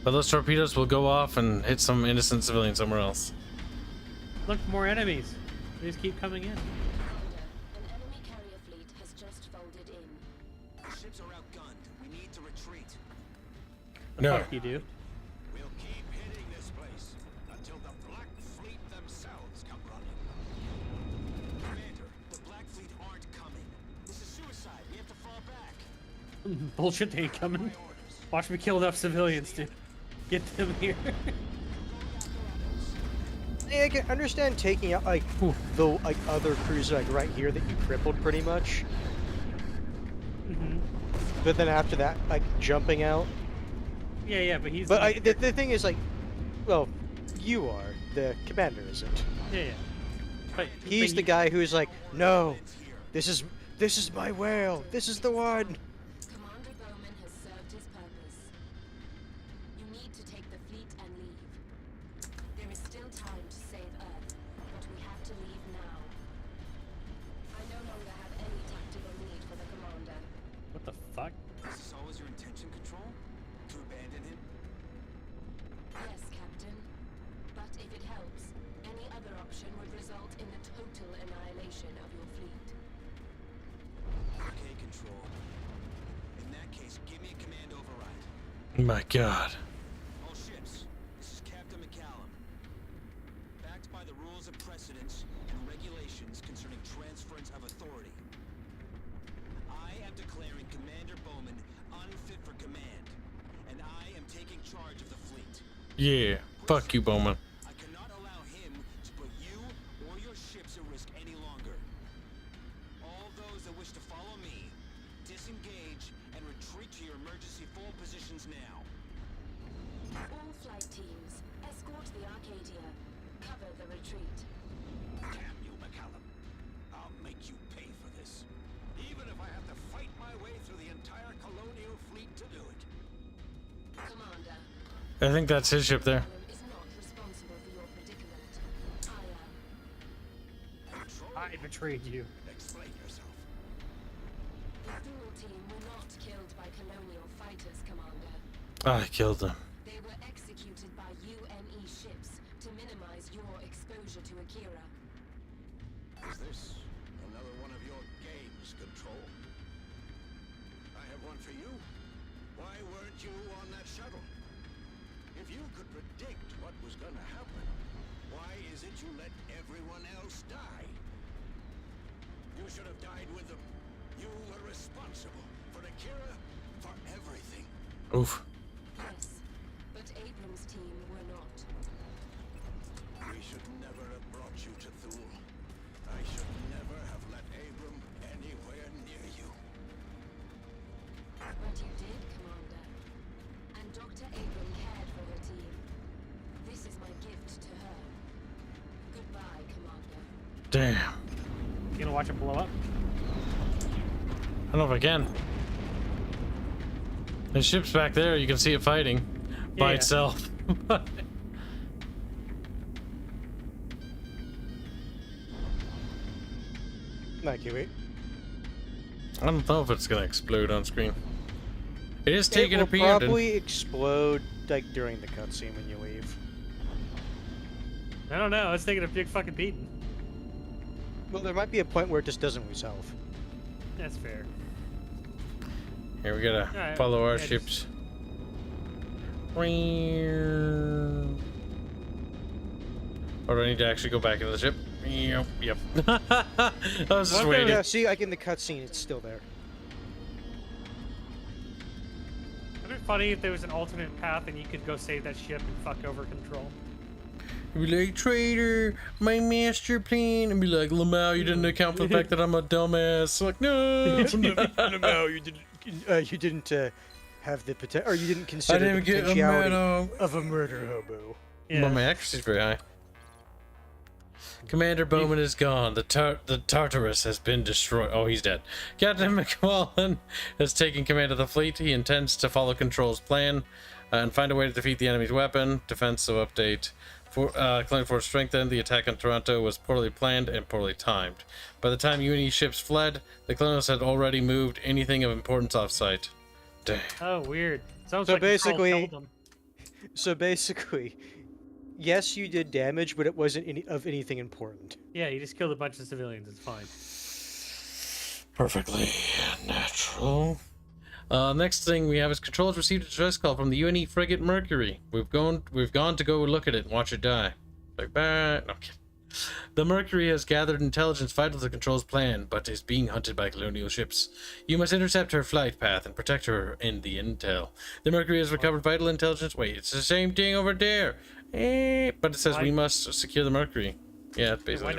But those torpedoes will go off and hit some innocent civilian somewhere else. Look, more enemies. They just keep coming in. Commander, an enemy carrier fleet has just folded in. The ships are outgunned. We need to retreat. No. Fuck you do. We'll keep hitting this place until the Black Fleet themselves come running. Commander, the Black Fleet aren't coming. This is suicide. We have to fall back. Bullshit, they ain't coming. Watch me kill enough civilians to get them here. Yeah, I can understand taking out like the other cruiser like right here that you crippled pretty much. hmm But then after that, like jumping out. Yeah, but he's. But the thing is like, well, you are the commander, isn't? Yeah. But He's but the guy who's like, no, this is my whale. This is the one. Commander Bowman has served his purpose. You need to take the fleet and leave. There is still time to save Earth, but we have to leave now. I no longer have any tactical need for the commander. What the fuck? This is always your intention, Control? To abandon him? Yes, Captain. But if it helps, any other option would result in the total annihilation of your fleet. Okay, Control. In that case, give me a command override. My God. All ships, this is Captain McCallum. Backed by the rules and precedents and regulations concerning transference of authority, I am declaring Commander Bowman unfit for command, and I am taking charge of the fleet. Yeah. Fuck you, Bowman. I cannot allow him to put you or your ships at risk any longer. All those that wish to follow me, disengage and retreat to your emergency full positions now. All flight teams, escort the Arcadia. Cover the retreat. Damn you, McCallum. I'll make you pay for this. Even if I have to fight my way through the entire colonial fleet to do it. Commander, I think that's his ship there. Colonel is not responsible for your predicament. I am. Control. I betrayed you. Explain yourself. The Thule team were not killed by colonial fighters, Commander. I killed him. They were executed by UNE ships to minimize your exposure to Akira. Is this another one of your games, Control? I have one for you. Why weren't you on that shuttle? If you could predict what was gonna happen, why is it you let everyone else die? You should have died with them. You were responsible for Akira, for everything. Oof. Yes, but Abram's team were not. We should never have brought you to Thule. I should never have let Abram anywhere near you. But you did, Commander. And Dr. Abram cared for her team. This is my gift to her. Goodbye, Commander. Damn. You gonna watch it blow up? I don't know if I can. The ship's back there. You can see it fighting by Yeah. itself. Thank you, wait. I don't know if it's gonna explode on screen. It is It taking will a beating. probably explode like during the cutscene when you leave. I don't know. It's taking a big fucking beating. Well, there might be a point where it just doesn't lose health. That's fair. Here we gotta Alright, follow our yeah, ships. Or do I need to actually go back into the ship? Yep, yep. I was just What waiting. Yeah, see, like in the cutscene, it's still there. It'd be funny if there was an alternate path and you could go save that ship and fuck over Control. Be like, traitor, my master plan. And be like, Lamau, you didn't account for the fact that I'm a dumbass. Like, no. No, you didn't have the potential, or you didn't I consider the didn't get a potentiality medal. of a murder hobo. Yeah. Well, my accuracy is very high. Commander Bowman is gone. The Tartarus has been destroyed. Oh, he's dead. Captain McClellan has taken command of the fleet. He intends to follow Control's plan and find a way to defeat the enemy's weapon. Defensive update. Colonial Force strengthened. The attack on Toronto was poorly planned and poorly timed. By the time UNE ships fled, the Colonials had already moved anything of importance off-site. Damn. Oh, weird. Sounds So like Control basically- killed them. So basically, yes, you did damage, but it wasn't of anything important. Yeah, you just killed a bunch of civilians. It's fine. Perfectly natural. Next thing we have is Control has received a distress call from the UNE frigate Mercury. We've gone to go look at it and watch it die. Like that. No, I'm kidding. The Mercury has gathered intelligence vital to Control's plan, but is being hunted by colonial ships. You must intercept her flight path and protect her in the intel. The Mercury has recovered vital intelligence. Wait, it's the same thing over there. But it says we must secure the Mercury. Yeah, it's basically.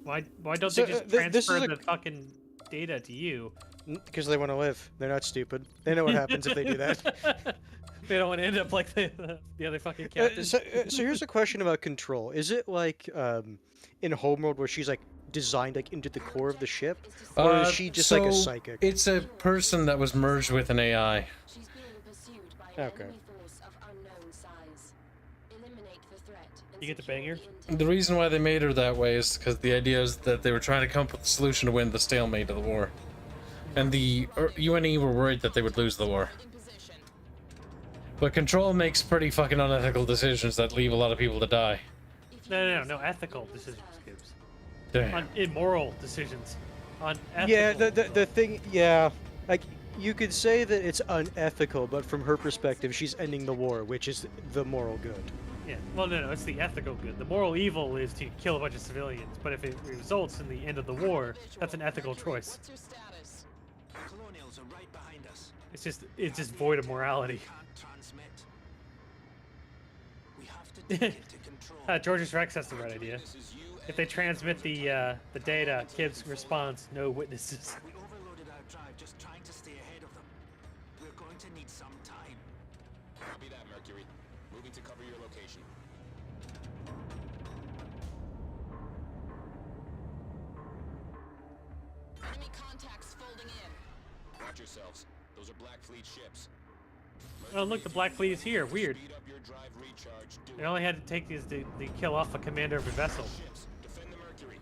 Why don't So, they just this is transfer a- the fucking data to you? Because they want to live. They're not stupid. They know what happens if they do that. They don't want to end up like the other fucking captain. So here's a question about Control. Is it like in Homeworld where she's like designed like into the core of the ship, or is she just like a so psychic? It's a person that was merged with an AI. She's being pursued by an Okay. enemy force of unknown size. Eliminate the threat. And You get the secure banger? intel. The reason why they made her that way is because the idea is that they were trying to come up with a solution to win the stalemate of the war. And the UNE were worried that they would lose the war. In position. But Control makes pretty fucking unethical decisions that leave a lot of people to die. No ethical decisions, Kibs. Damn. On immoral decisions. On ethical. Yeah, the thing, yeah, like you could say that it's unethical, but from her perspective, she's ending the war, which is the moral good. Yeah. Well, no, it's the ethical good. The moral evil is to kill a bunch of civilians, but if it results in the end of the war, that's an ethical choice. What's your status? The colonials are right behind us. It's just void of morality. Can't transmit. We have to take it to control. George's Rex has the right idea. If they transmit the data, Kibs responds, no witnesses. We overloaded our drive just trying to stay ahead of them. We're going to need some time. Copy that, Mercury. Moving to cover your location. Enemy contacts folding in. Watch yourselves. Those are Black Fleet ships. Oh, look, the Black Fleet is here. Weird. Speed up your drive recharge. Do They only had to take these to kill off a commander of a vessel. ships. Defend the Mercury.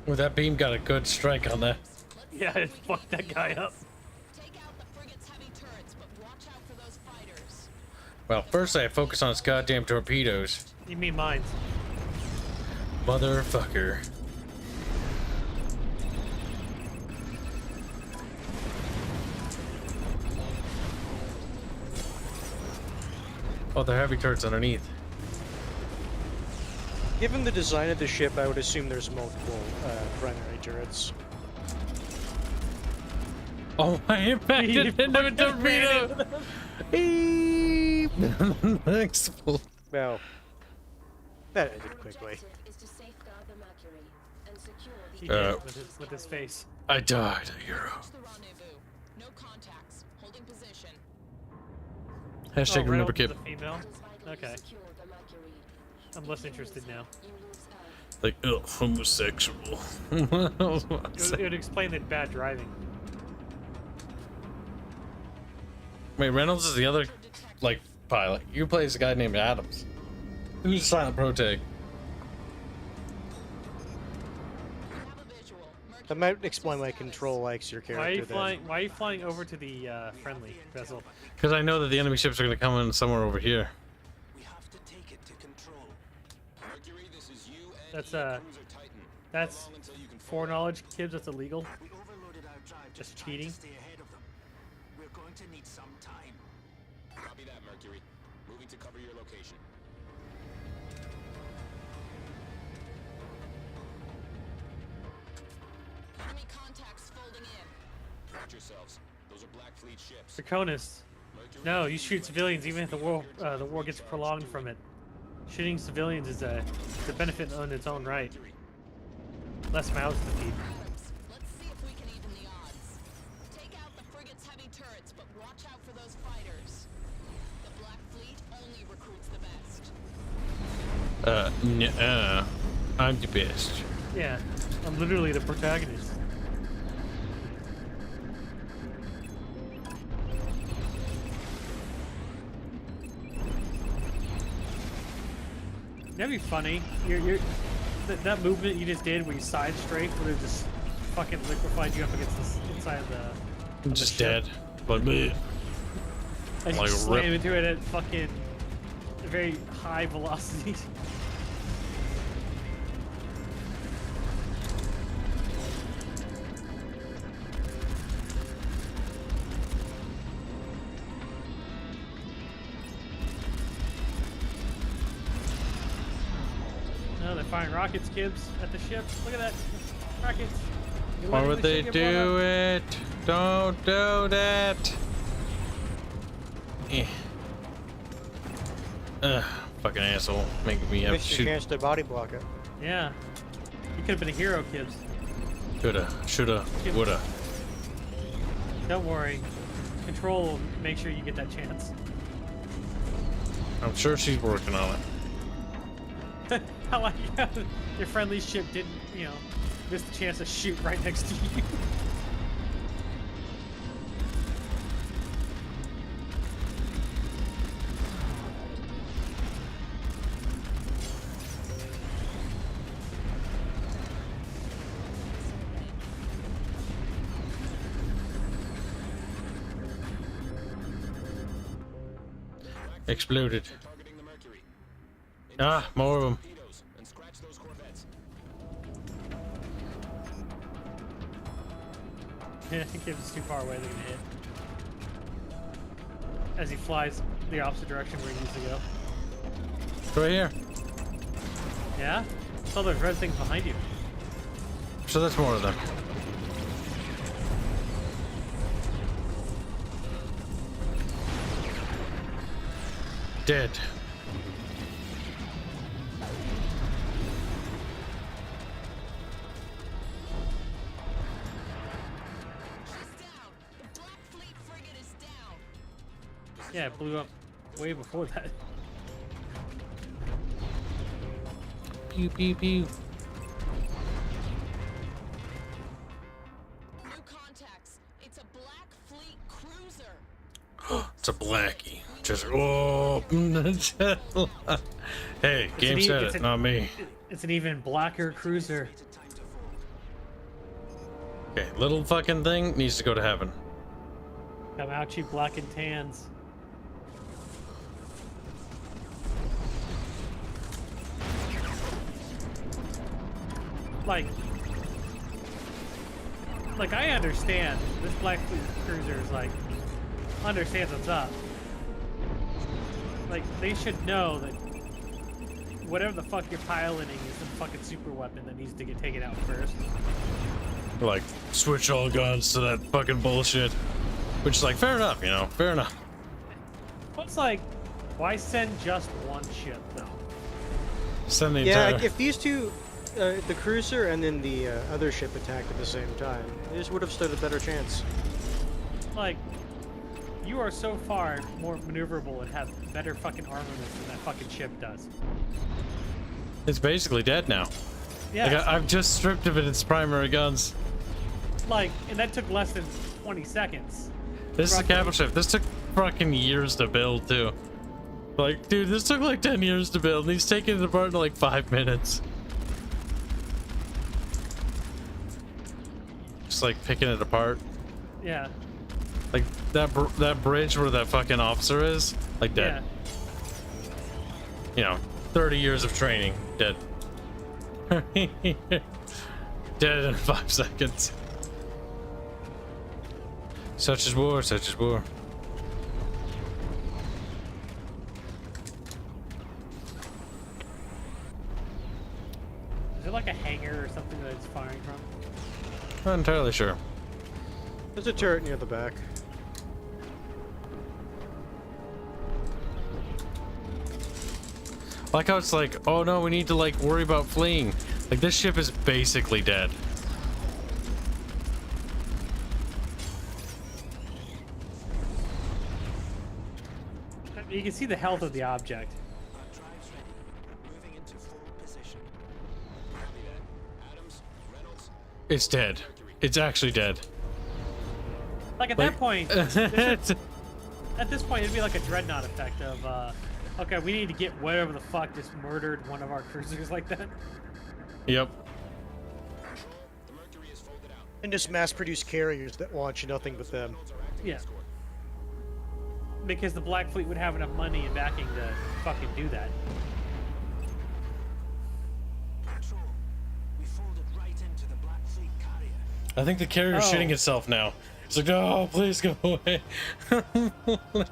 Well, that beam got a good strike on that. Yeah, it fucked that guy up. Take out the frigate's heavy turrets, but watch out for those fighters. Well, first I focus on its goddamn torpedoes. You mean mines? Motherfucker. Oh, they're heavy turrets underneath. Given the design of the ship, I would assume there's multiple primary turrets. Oh, I impacted into a torpedo! Beep! Explode. Well, that ended quickly. Objective is to safeguard the Mercury and secure He the did with his face. I died a hero. Reach the rendezvous. No contacts. Holding position. Hashtag remember Reynolds is Kip. a female. It is vital Okay. to secure the Mercury. I'm less interested now. You lose Earth. Like, ugh, homosexual. It would explain the bad driving. Wait, Reynolds is the other, like, pilot. You play as a guy named Adams. Who's a silent pro tag? We have a visual. Mercury That might what's explain your why status? Control likes your character. Why are you then. flying? Why are you flying over to the friendly vessel? Because I know that the enemy ships are going to come in somewhere over here. We have to take it to control. Mercury, this is you and That's Cruiser Titan. that's Hold on until you can foreknowledge, Kibs. That's illegal. We overloaded our drive Just just trying cheating? to stay ahead of them. We're going to need some time. Copy that, Mercury. Moving to cover your location. Enemy contacts folding in. Watch yourselves. Those are Black Fleet ships. Draconis. No, you shoot civilians even if the war gets prolonged from it. Shooting civilians is a benefit on its own right. Less mouths to feed. Adams, let's see if we can even the odds. Take out the frigate's heavy turrets, but watch out for those fighters. The Black Fleet only recruits the best. I'm the best. Yeah, I'm literally the protagonist. That'd be funny. That movement you just did where you side strafe would have just fucking liquefied you up against the inside of the. I'm just dead. But me. And you Like just a rip. slam into it at fucking very high velocity. No, they're firing rockets, Kibs, at the ship. Look at that. Rockets. You're Why letting would the they ship get blown do up. it? Don't do that. Eh. Fucking asshole. Making me have to Missed your shoot. chance to body block it. Yeah. You could have been a hero, Kibs. Coulda, shoulda, woulda. Don't worry. Control will make sure you get that chance. I'm sure she's working on it. I like how your friendly ship didn't, miss the chance to shoot right next to you. Exploded. Targeting the Mercury. Ah, more of them. Torpedoes and scratch those corvettes. Yeah, I think Kibs is too far away. They're gonna hit. As he flies the opposite direction where he needs to go. Right here. Yeah? So there's red things behind you. So that's more of them. Dead. She's down. The Black Fleet frigate is down. Yeah, it blew up way before that. Pew pew pew. New contacts. It's a Black Fleet cruiser. It's a blackie. Just oh. Hey, game said it, not me. It's an even blacker cruiser. Okay, little fucking thing needs to go to heaven. Come out, you black and tans. Like I understand this Black Fleet cruiser is like understands what's up. Like they should know that whatever the fuck you're piloting is some fucking super weapon that needs to get taken out first. Like, switch all guns to that fucking bullshit. Which is like, fair enough, you know, fair enough. But it's like, why send just one ship though? Send the Yeah, entire... if these two, the cruiser and then the other ship attacked at the same time, they just would have stood a better chance. Like, you are so far more maneuverable and have better fucking armaments than that fucking ship does. It's basically dead now. Yeah, Like, I've just stripped of it its primary guns. like, and that took less than 20 seconds. This is a Roughly. capital ship. This took fucking years to build, too. Like, dude, this took like 10 years to build, and he's taking it apart in like 5 minutes. Just like picking it apart. Yeah, Like, that bridge where that fucking officer is, like, dead. yeah. You know, 30 years of training, dead. Dead in 5 seconds. Such is war, such is war. Is it like a hangar or something that it's firing from? Not entirely sure. There's a turret near the back. Like how it's like, oh no, we need to like worry about fleeing. Like this ship is basically dead. You can see the health of the object. Our drive's ready. Moving into full position. Copy that. Adams, Reynolds, It's dead. It's actually dead. Like at Like- that point, at this point, it'd be like a dreadnought effect of, okay, we need to get whatever the fuck just murdered one of our cruisers like that. Yep. the Mercury is folded out. And just mass-produce carriers that launch nothing but them. Reynolds are acting Yeah. escort. Because the Black Fleet would have enough money and backing to fucking do that. Control. We folded right into the Black Fleet carrier. I think the carrier's Oh. shitting itself now. It's like, oh, please go away.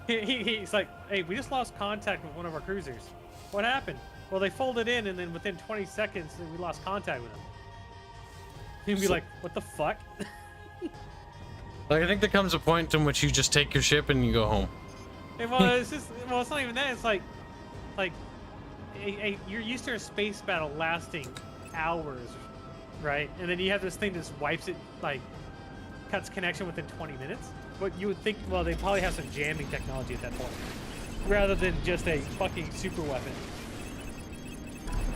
He's like, hey, we just lost contact with one of our cruisers. What happened? Well, they folded in, and then within 20 seconds, we lost contact with them. He'd be So- like, what the fuck? Like, I think there comes a point in which you just take your ship and you go home. Well, it's just, well, it's not even that. It's like you're used to a space battle lasting hours, right? And then you have this thing that just wipes it, like, cuts connection within 20 minutes. But you would think, well, they probably have some jamming technology at that point, rather than just a fucking super weapon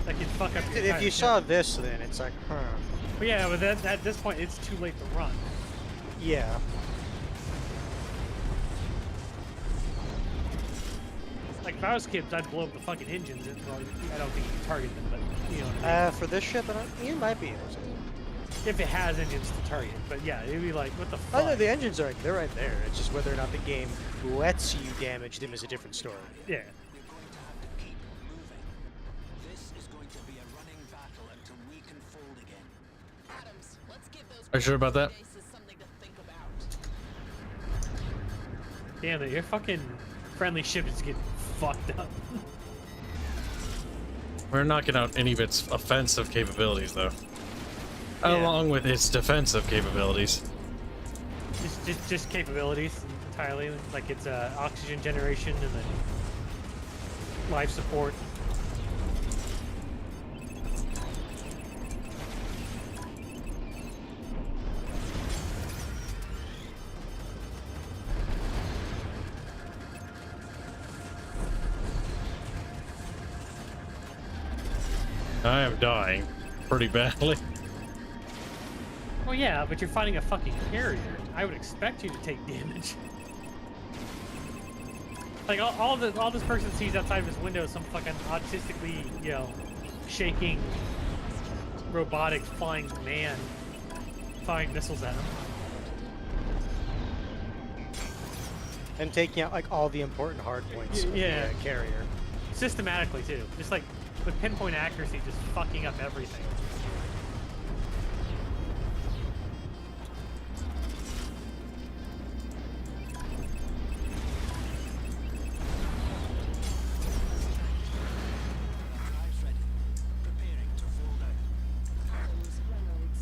that can fuck up your If entire you ship. saw this, then it's like, huh. But yeah, but at this point, it's too late to run. Yeah. Like, if I was Kibs, I'd blow up the fucking engines. And, well, I don't think you can target them, but you know what I mean. For this ship, you might be able to. If it has engines to target, but yeah, it'd be like, what the Oh fuck? no, the engines are they're right there. It's just whether or not the game lets you damage them is a different story. Yeah. We're going to have to keep moving. This is going to be a running battle until we can fold again. Adams, let's give those Are you sure about that? faces something to think about. Damn it, your fucking friendly ship is getting fucked up. We're knocking out any of its offensive capabilities, though. Yeah. Along with its defensive capabilities. Just capabilities entirely, like it's oxygen generation and then life support. I am dying pretty badly. Well, yeah, but you're fighting a fucking carrier. I would expect you to take damage. Like all this person sees outside of his window is some fucking autistically, you know, shaking, robotic flying man firing missiles at him. And taking out like all the important hard points of Yeah. the carrier. Systematically too, just like with pinpoint accuracy, just fucking up everything. Drives ready. Preparing to fold out. Adams, Reynolds.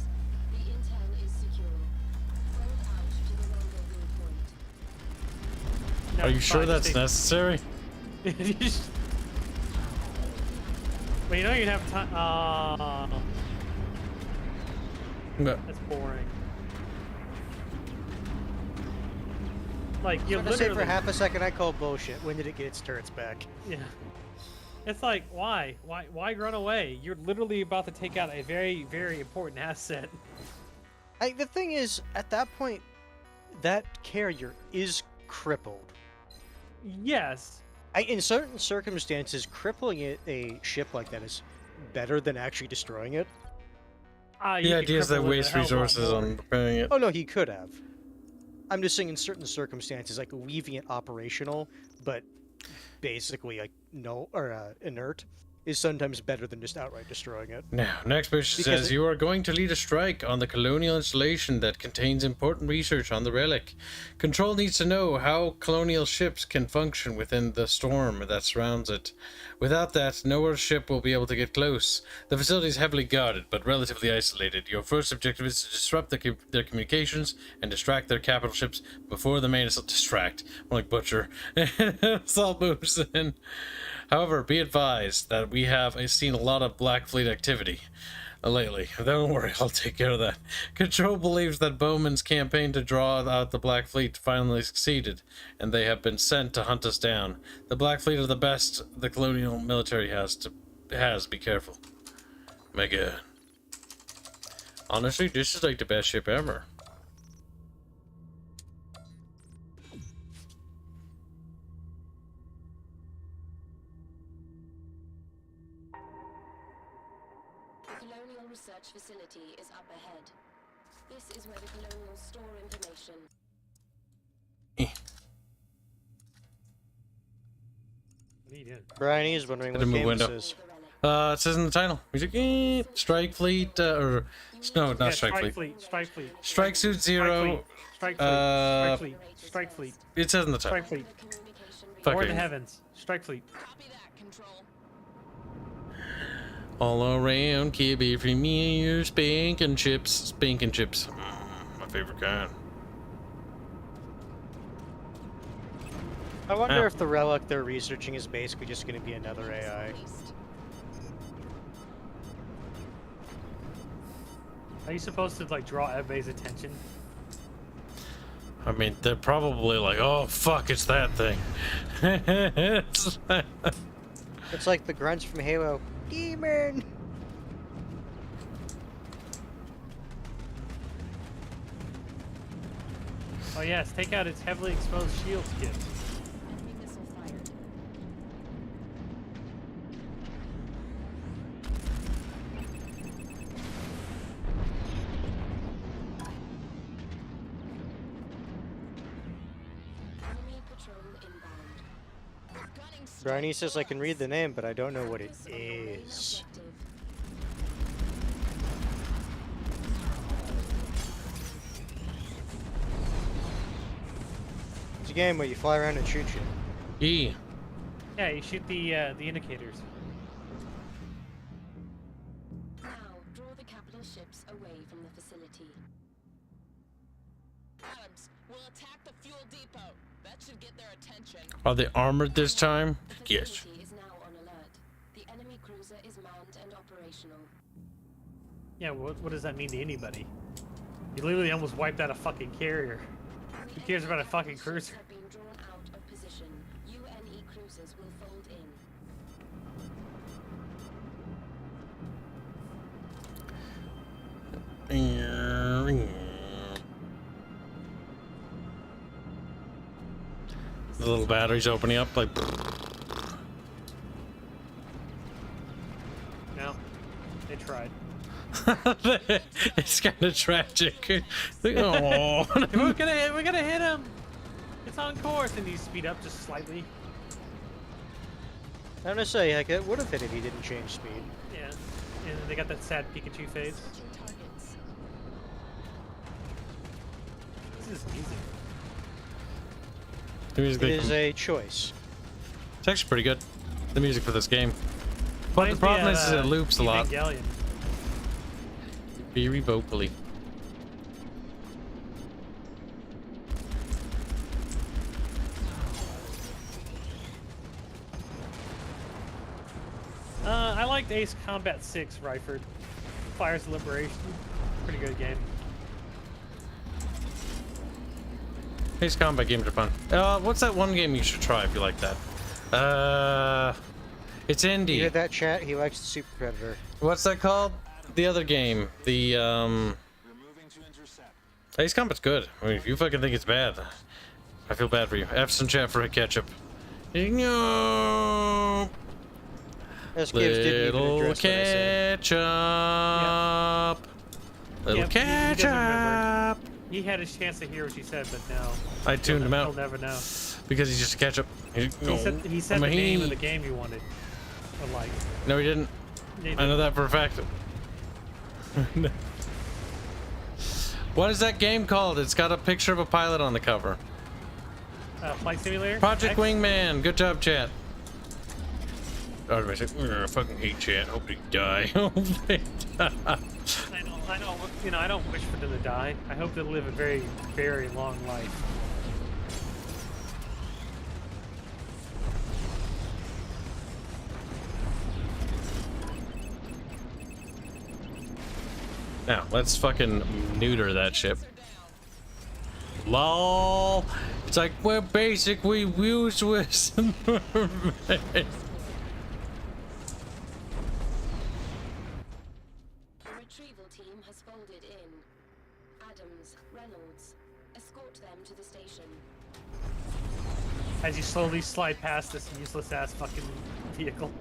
The intel is secure. Fold out to the rendezvous point. No, Are you it's sure fine, that's just necessary? take- But you know you'd have time. No. That's boring. Like you I'm gonna say literally. for half a second I call bullshit. When did it get its turrets back? Yeah. It's like why run away? You're literally about to take out a very very important asset. The thing is, at that point, that carrier is crippled. Yes. In certain circumstances, crippling a ship like that is better than actually destroying it. You The could idea is that cripple it a waste hell of a lot resources more. on repairing it. Oh no, he could have. I'm just saying in certain circumstances, like leaving it operational, but basically like no or inert, is sometimes better than just outright destroying it. Now, next mission Because says it- you are going to lead a strike on the colonial installation that contains important research on the relic. Control needs to know how colonial ships can function within the storm that surrounds it. Without that, no other ship will be able to get close. The facility is heavily guarded, but relatively isolated. Your first objective is to disrupt their communications and distract their capital ships before the main assault. Distract, more like butcher. Assault moves in. However, be advised that we have seen a lot of Black Fleet activity lately. Don't worry, I'll take care of that. Control believes that Bowman's campaign to draw out the Black Fleet finally succeeded, and they have been sent to hunt us down. The Black Fleet are the best the colonial military has. Be careful. Mega. Honestly, this is like the best ship ever. The Colonial Research Facility is up ahead. This is where the Colonials store information. What are you doing? Brian is wondering Hit what him in the game window. this is. The relic. It says in the title. Music. Strike Fleet, or no, not Yeah, Strike Fleet. Strike Fleet. Strike Suit Zero. Strike Fleet. Uh, Strike Fleet. Strike Fleet. It says in the title. Strike Fleet. The communication Fuck Or it. the heavens. Strike Fleet. Copy that, Control. All around Kibby Premier spanking chips. Spanking chips. My favorite kind. I wonder Ow. if the relic they're researching is basically just going to be another AI. East. Are you supposed to like draw everybody's attention? I mean, they're probably like, oh, fuck, it's that thing. It's- It's like the grunts from Halo. Demon! Oh yes, take out its heavily exposed shield kit. Enemy missile fired. patrol inbound. Gunning straight Briny says for I can us. read the name, but I don't know what it Focus on your main is. objective. It's a game where you fly around and shoot shit. E. Yeah, you shoot the indicators. Now, draw the capital ships away from the facility. Adams, we'll attack the fuel depot. That should get their attention. Are they armored this time? The Yes. facility is now on alert. The enemy cruiser is manned and operational. Yeah, what does that mean to anybody? You literally almost wiped out a fucking carrier. Who cares about a fucking cruiser? Have been drawn out of position. UNE cruisers will fold in. The little batteries opening up like. No, they tried. It's kind of tragic. Oh. We're gonna hit him. It's on course, and you speed up just slightly. I'm gonna say, like, it would have hit if he didn't change speed. Yeah, and then they got that sad Pikachu face. Switching targets. This is music. The music It they is can- a choice. It's actually pretty good. The music for this game. But the problem is it loops a lot. Evangelion. Very vocally. I liked Ace Combat 6, Ryford. Fires Liberation. Pretty good game. Ace Combat games are fun. What's that one game you should try if you like that? It's You indie. hear that chat? He likes the Super Predator. What's that called? The other game. The We're moving to intercept. Ace Combat's good. I mean, if you fucking think it's bad, I feel bad for you. F's in chat for a ketchup. No. As Kibs didn't even Little address what I said. ketchup. Little Yep, he doesn't remember. ketchup. He had his chance to hear what she said, but now I tuned him he'll out never know. because he's just a ketchup. He said the name of the game you wanted. Or like, No, he didn't. I know that for a fact. What is that game called? It's got a picture of a pilot on the cover. Flight Simulator? Project X? Wingman. Good job, chat. I was like, I fucking hate chat. Hope they die. Hope they die. I know. You know, I don't wish for them to die. I hope they live a very, very long life. Now, let's fucking neuter that ship. LOL. It's like, we're basically useless. The retrieval team has folded in. Adams, Reynolds, escort them to the station. As you slowly slide past this useless ass fucking vehicle.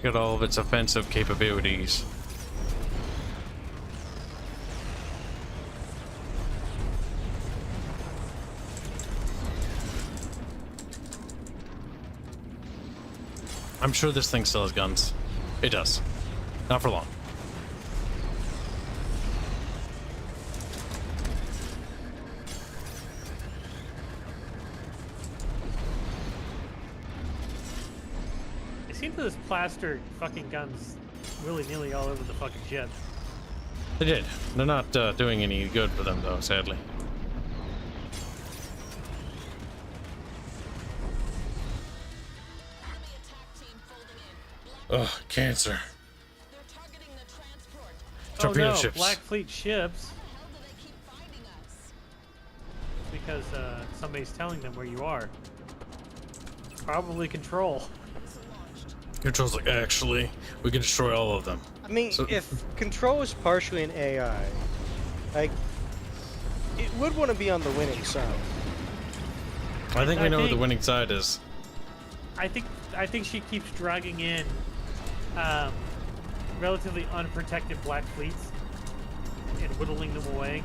Got all of its offensive capabilities. I'm sure this thing still has guns. It does. Not for long. It seems to just plaster fucking guns willy-nilly all over the fucking ship. They did. They're not doing any good for them, though, sadly. Enemy attack team folding in. Ugh, cancer. They're targeting the transport. Torpedo oh no, ships. Black Fleet ships. How do they keep finding us? Because somebody's telling them where you are. Probably Control. Missile launched. Control's like, actually, we can destroy all of them. I mean, So- if Control is partially an AI, like, it would want to be on the winning side. I think we I know who the think- winning side is. I think she keeps dragging in relatively unprotected Black Fleets and whittling them away.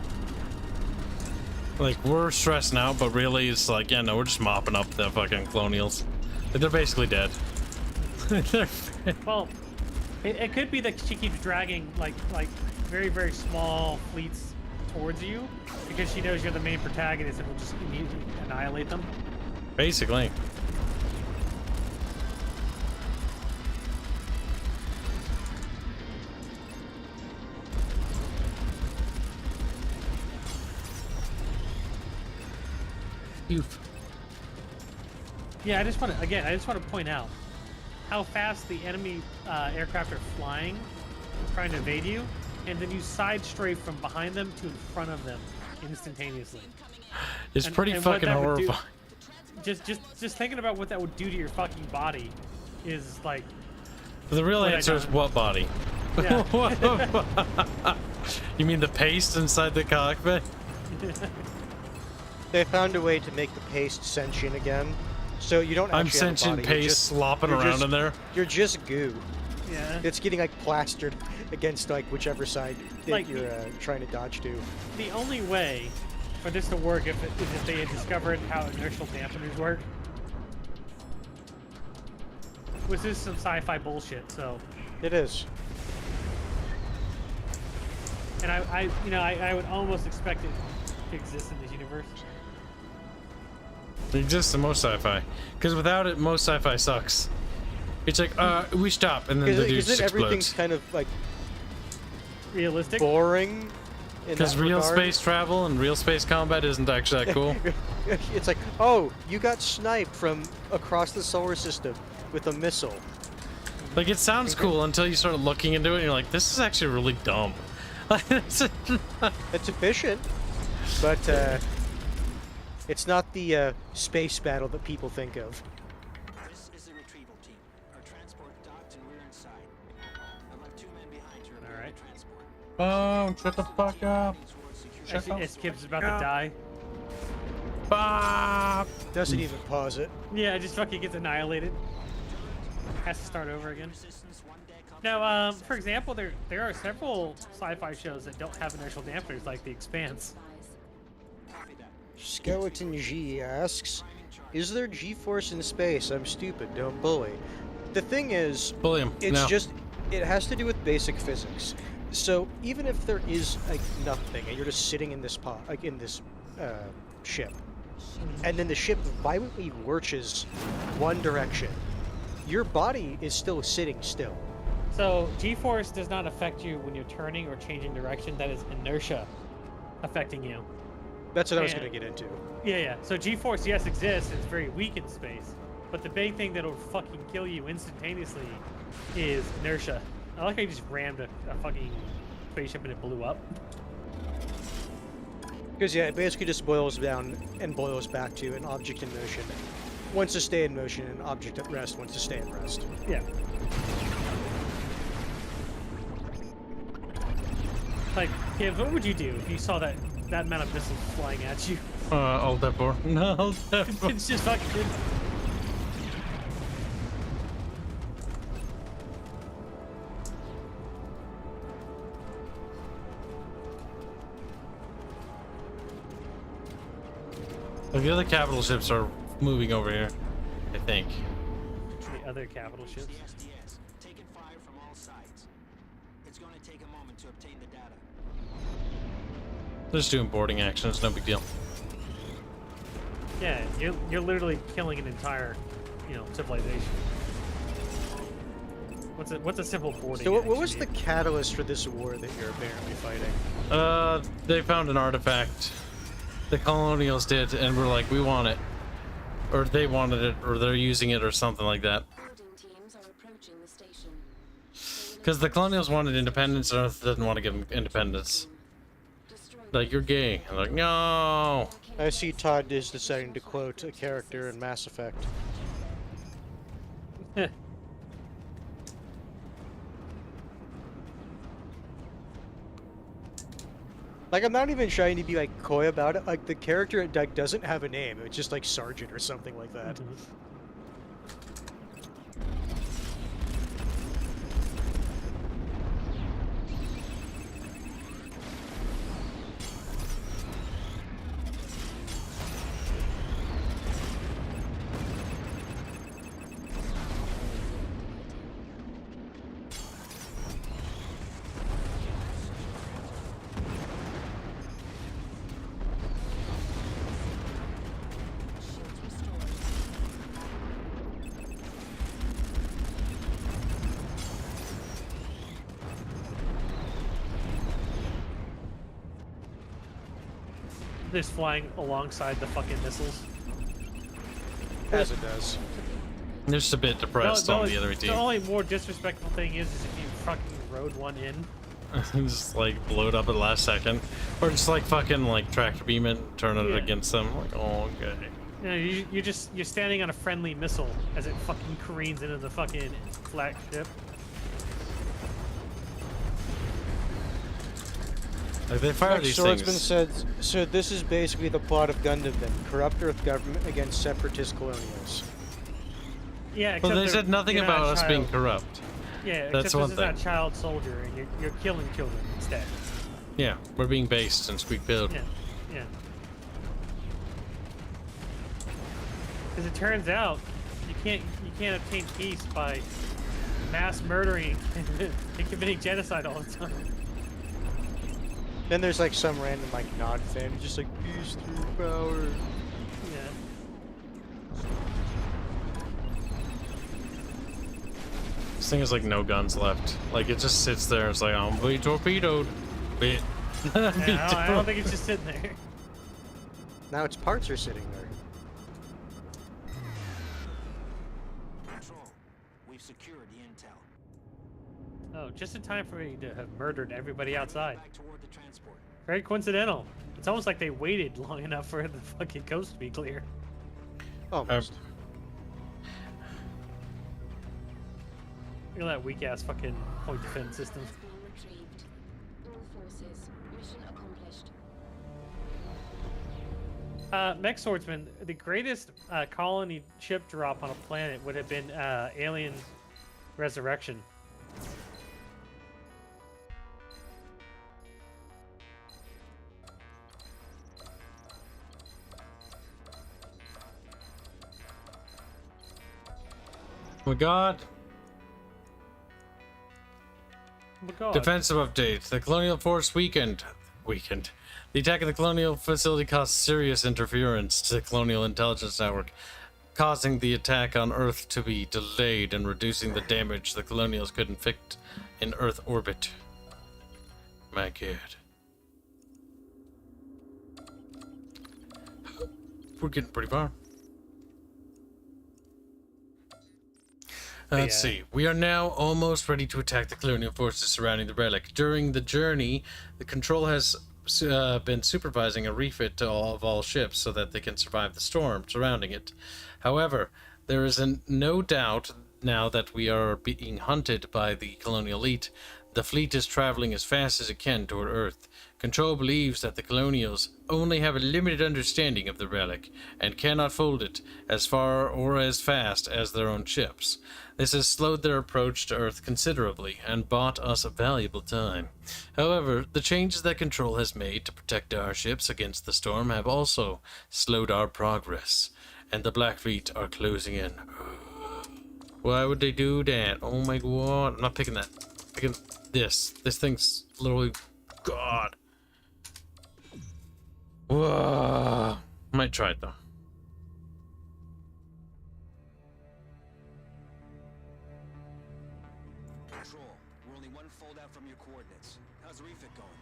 Like, we're stressing out, but really it's like, yeah, no, we're just mopping up the fucking colonials. They're basically dead. Well, it could be that she keeps dragging like very, very small fleets towards you because she knows you're the main protagonist and will just immediately annihilate them. Basically. Oof. Yeah, I just want to point out how fast the enemy aircraft are flying, trying to evade you, and then you side strafe from behind them to in front of them instantaneously. It's pretty what fucking that would do- horrifying. Just thinking about what that would do to your fucking body is like, The real what I answer is done. what body? yeah. You mean the paste inside the cockpit? They found a way to make the paste sentient again, so you don't I'm actually have a sentient body, you're paste just- slopping you're around just- in there. You're just goo. Yeah. It's getting like plastered against like whichever side that Like, you're trying to dodge to. The only way for this to work is if they had discovered how inertial dampeners work. Which is some sci-fi bullshit, so. It is. And I would almost expect it to exist in this universe. It exists in most sci-fi. Because without it, most sci-fi sucks. It's like, we stop, and then the dude Because just everything's explodes. kind of like Realistic? boring. in Because that real regard. space travel and real space combat isn't actually that cool. It's like, oh, you got sniped from across the solar system with a missile. Like, it sounds cool until you start looking into it and you're like, this is actually really dumb. It's efficient, but it's not the space battle that people think of. This is the retrieval team. Our transport docked and we're inside. I've left 2 men behind to repair Alright. the transport. Oh, shut the fuck up. As Kibs is about to die. Bob! Doesn't even pause it. Yeah, just fucking gets annihilated. Has to start over again. Resistance 1 day comes Now, for example, there are several sci-fi shows that don't have inertial dampeners, like The Expanse. copy that. Skeleton G asks, is there G-force in space? I'm stupid, don't bully. The thing is, William, it's no. just, it has to do with basic physics. So even if there is like nothing, and you're just sitting in this pod, like in this ship, and then the ship violently lurches one direction, your body is still sitting still. So G-force does not affect you when you're turning or changing direction. That is inertia affecting you. That's what I was And- going to get into. Yeah. So G-force, yes, exists. It's very weak in space. But the big thing that'll fucking kill you instantaneously is inertia. I like how you just rammed a fucking spaceship and it blew up. Because yeah, it basically just boils down and boils back to an object in motion wants to stay in motion, and an object at rest wants to stay at rest. Yeah. Like, Kibs, what would you do if you saw that amount of missiles flying at you? Alt F4. No, Alt F4. It's just fucking. The other capital ships are moving over here, I think. The other capital ships. The SDS, taking fire from all sides. It's going to take a moment to obtain the data. They're just doing boarding actions, no big deal. Yeah, you're literally killing an entire, civilization. What's a simple boarding? So what action, was the dude? catalyst for this war that you're apparently fighting? They found an artifact. The colonials did, and we're like, we want it. Or they wanted it, or they're using it, or something like that. Boarding teams are approaching the station. Because the colonials wanted independence, and Earth doesn't want to give them independence. Destroy Like, you're gay. I'm like, no! I see Todd is deciding to quote a character in Mass Effect. Like, I'm not even trying to be like coy about it. Like, the character like doesn't have a name. It's just like Sergeant or something like that. Just flying alongside the fucking missiles. As it does. They're just a bit depressed on the other team. The only more disrespectful thing is if you fucking rode one in. Just like blow it up at the last second, or just like fucking like tractor beam it, turn it against them. Like, oh, okay. You know, you're standing on a friendly missile as it fucking careens into the fucking flagship. Like they fire Like these Swordsman things. said, so this is basically the plot of Gundam then. Corrupt Earth government against separatist colonials. Yeah, Well, except they said nothing you're not about a us child. being corrupt. Yeah, That's except one this is not thing. child soldier, and you're killing children instead. Yeah, we're being based in Squeak Build. Yeah, yeah. Because it turns out you can't obtain peace by mass murdering and committing genocide all the time. Then there's like some random like nod fan who's just like peace through power. Yeah. This thing has like no guns left. Like it just sits there. It's like I'm being torpedoed. Bit. Yeah, I don't think it's just sitting there. Now its parts are sitting there. Control. We've secured the intel. Oh, just in time for me to have murdered everybody outside. Back toward the transport. Very coincidental. It's almost like they waited long enough for the fucking coast to be clear. Almost. Look at that weak ass fucking point defense system. Has been retrieved. All forces. Mission accomplished. Mech Swordsman, the greatest colony ship drop on a planet would have been Alien Resurrection. Oh my god. Oh my god. Defensive update. The colonial force weakened. The attack of the colonial facility caused serious interference to the colonial intelligence network, causing the attack on Earth to be delayed and reducing the damage the colonials could inflict in Earth orbit. My god. We're getting pretty far. Let's see. We are now almost ready to attack the colonial forces surrounding the relic. During the journey, the control has been supervising a refit to all ships so that they can survive the storm surrounding it. However, there is no doubt now that we are being hunted by the colonial elite. The fleet is traveling as fast as it can toward Earth. Control believes that the colonials only have a limited understanding of the relic and cannot fold it as far or as fast as their own ships. This has slowed their approach to Earth considerably and bought us valuable time. However, the changes that Control has made to protect our ships against the storm have also slowed our progress, and the Black Fleet are closing in. Why would they do that? Oh my god. I'm not picking that. I'm picking this. This thing's literally... God. Whoa. Might try it though. Control. We're only one fold out from your coordinates. How's the refit going?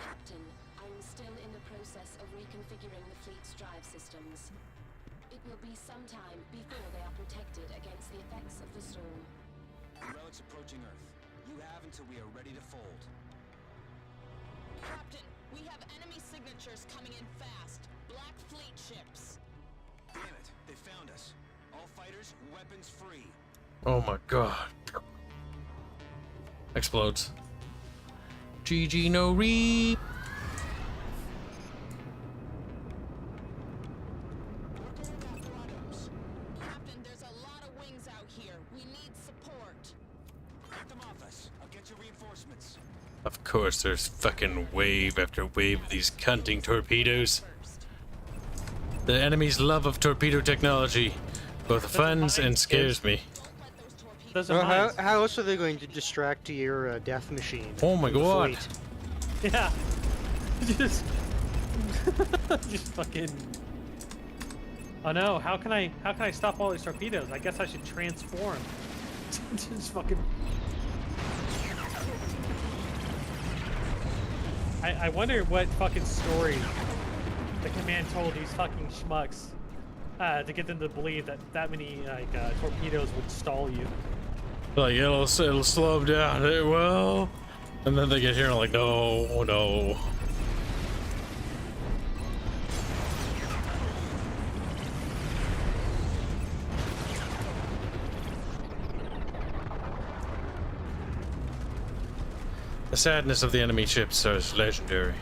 Captain, I'm still in the process of reconfiguring the fleet's drive systems. It will be some time before they are protected against the effects of the storm. The relic's approaching Earth. You have until we are ready to fold. Captain, we have enemy signatures coming in fast. Black Fleet ships. Damn it, they found us. All fighters, weapons free. Oh my god. Explodes. GG no re. Captain, there's a lot of wings out here. We need support. Get them off us. I'll get you reinforcements. Of course, there's fucking wave after wave of these cunting torpedoes. The enemy's love of torpedo technology both offends and scares me. Those are Well, mines. how else are they going to distract your death machine? Oh my from the god. fleet? Yeah. Just fucking. Oh no! How can I stop all these torpedoes? I guess I should transform. Just fucking. I wonder what fucking story the command told these fucking schmucks to get them to believe that that many like torpedoes would stall you. Like it'll slow them down. It will. And then they get here and like, no, no. The sadness of the enemy ships is legendary.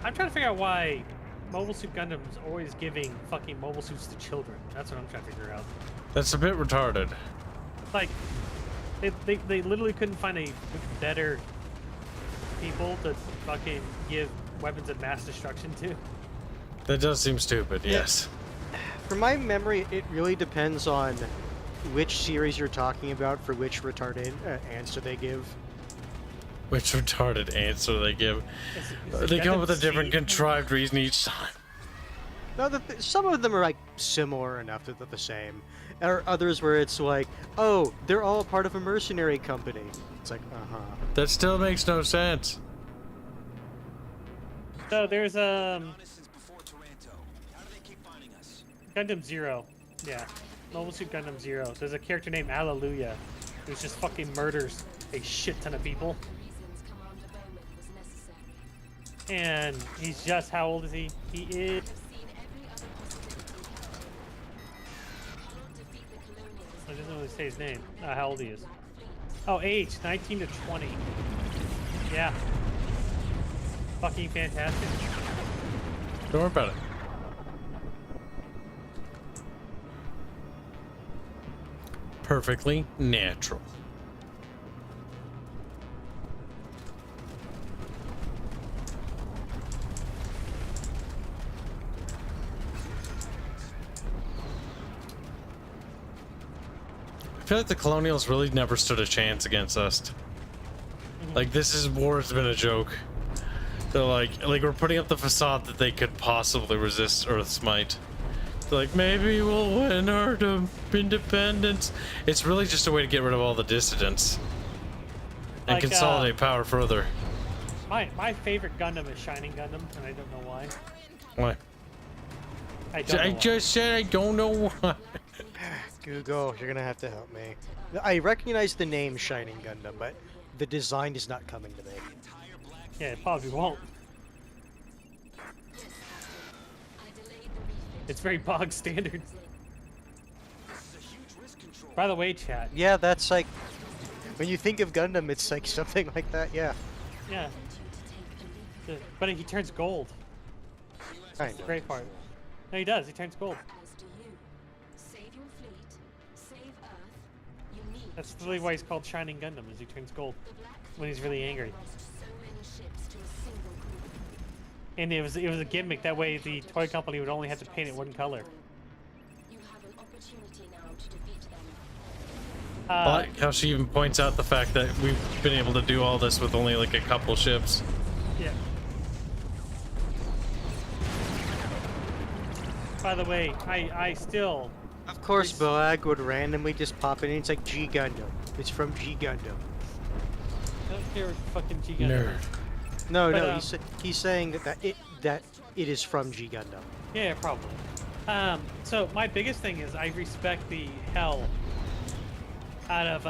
I'm trying to figure out why Mobile Suit Gundam's always giving fucking mobile suits to children. That's what I'm trying to figure out. That's a bit retarded. Like, they literally couldn't find a better people to fucking give weapons of mass destruction to. That does seem stupid, yes. From my memory, it really depends on which series you're talking about for which retarded answer they give. Which retarded answer they give. Is it They come up with a Gundam different Seed? contrived reason each time. No, some of them are like similar enough that they're the same. Or others where it's like, oh, they're all part of a mercenary company. It's like, That still makes no sense. So there's On it since before Taranto. How do they keep finding us? Gundam Zero. Yeah. Mobile Suit Gundam Zero. There's a character named Alleluia who's just fucking murders a shit ton of people. Reasons Commander Bowman was necessary. And he's just, how old is he? He is, I've seen every other possibility we cannot defeat the colonials. I just don't know to say his name. How old he is. Black Fleet. Oh, age, 19 to 20. Yeah. Fucking fantastic. Don't worry about it. Perfectly natural. I feel like the Colonials really never stood a chance against us. Like, this war has been a joke. They're like we're putting up the facade that they could possibly resist Earth's might. They're like, maybe we'll win our independence. It's really just a way to get rid of all the dissidents and Like, consolidate power further. My favorite Gundam is Shining Gundam, and I don't know why. Why? I don't know I why. just said I don't know why. Google, you're gonna have to help me. I recognize the name Shining Gundam, but the design is not coming to me. Yeah, it probably won't. I delayed the refit. It's very bog standard. By the way, chat. Yeah, that's like, when you think of Gundam, it's like something like that, yeah. Yeah. But he turns gold. Kind The of. great part. No, he does. He turns gold. As do you. Save your fleet. Save Earth. You need That's really why he's called Shining Gundam, is he turns gold the Black when he's really angry. lost so many ships to a single group. And it was a gimmick. That way, the toy company would only have to paint it one color. You have an opportunity now to defeat them. I like how she even points out the fact that we've been able to do all this with only like a couple ships. Yeah. By the way, I still. Of course, Boag would randomly just pop in, and it's like G Gundam. It's from G Gundam. I don't care what fucking G Gundam Nerd. is. No, But, no, he's saying that it is from G Gundam. Yeah, probably. So my biggest thing is I respect the hell out of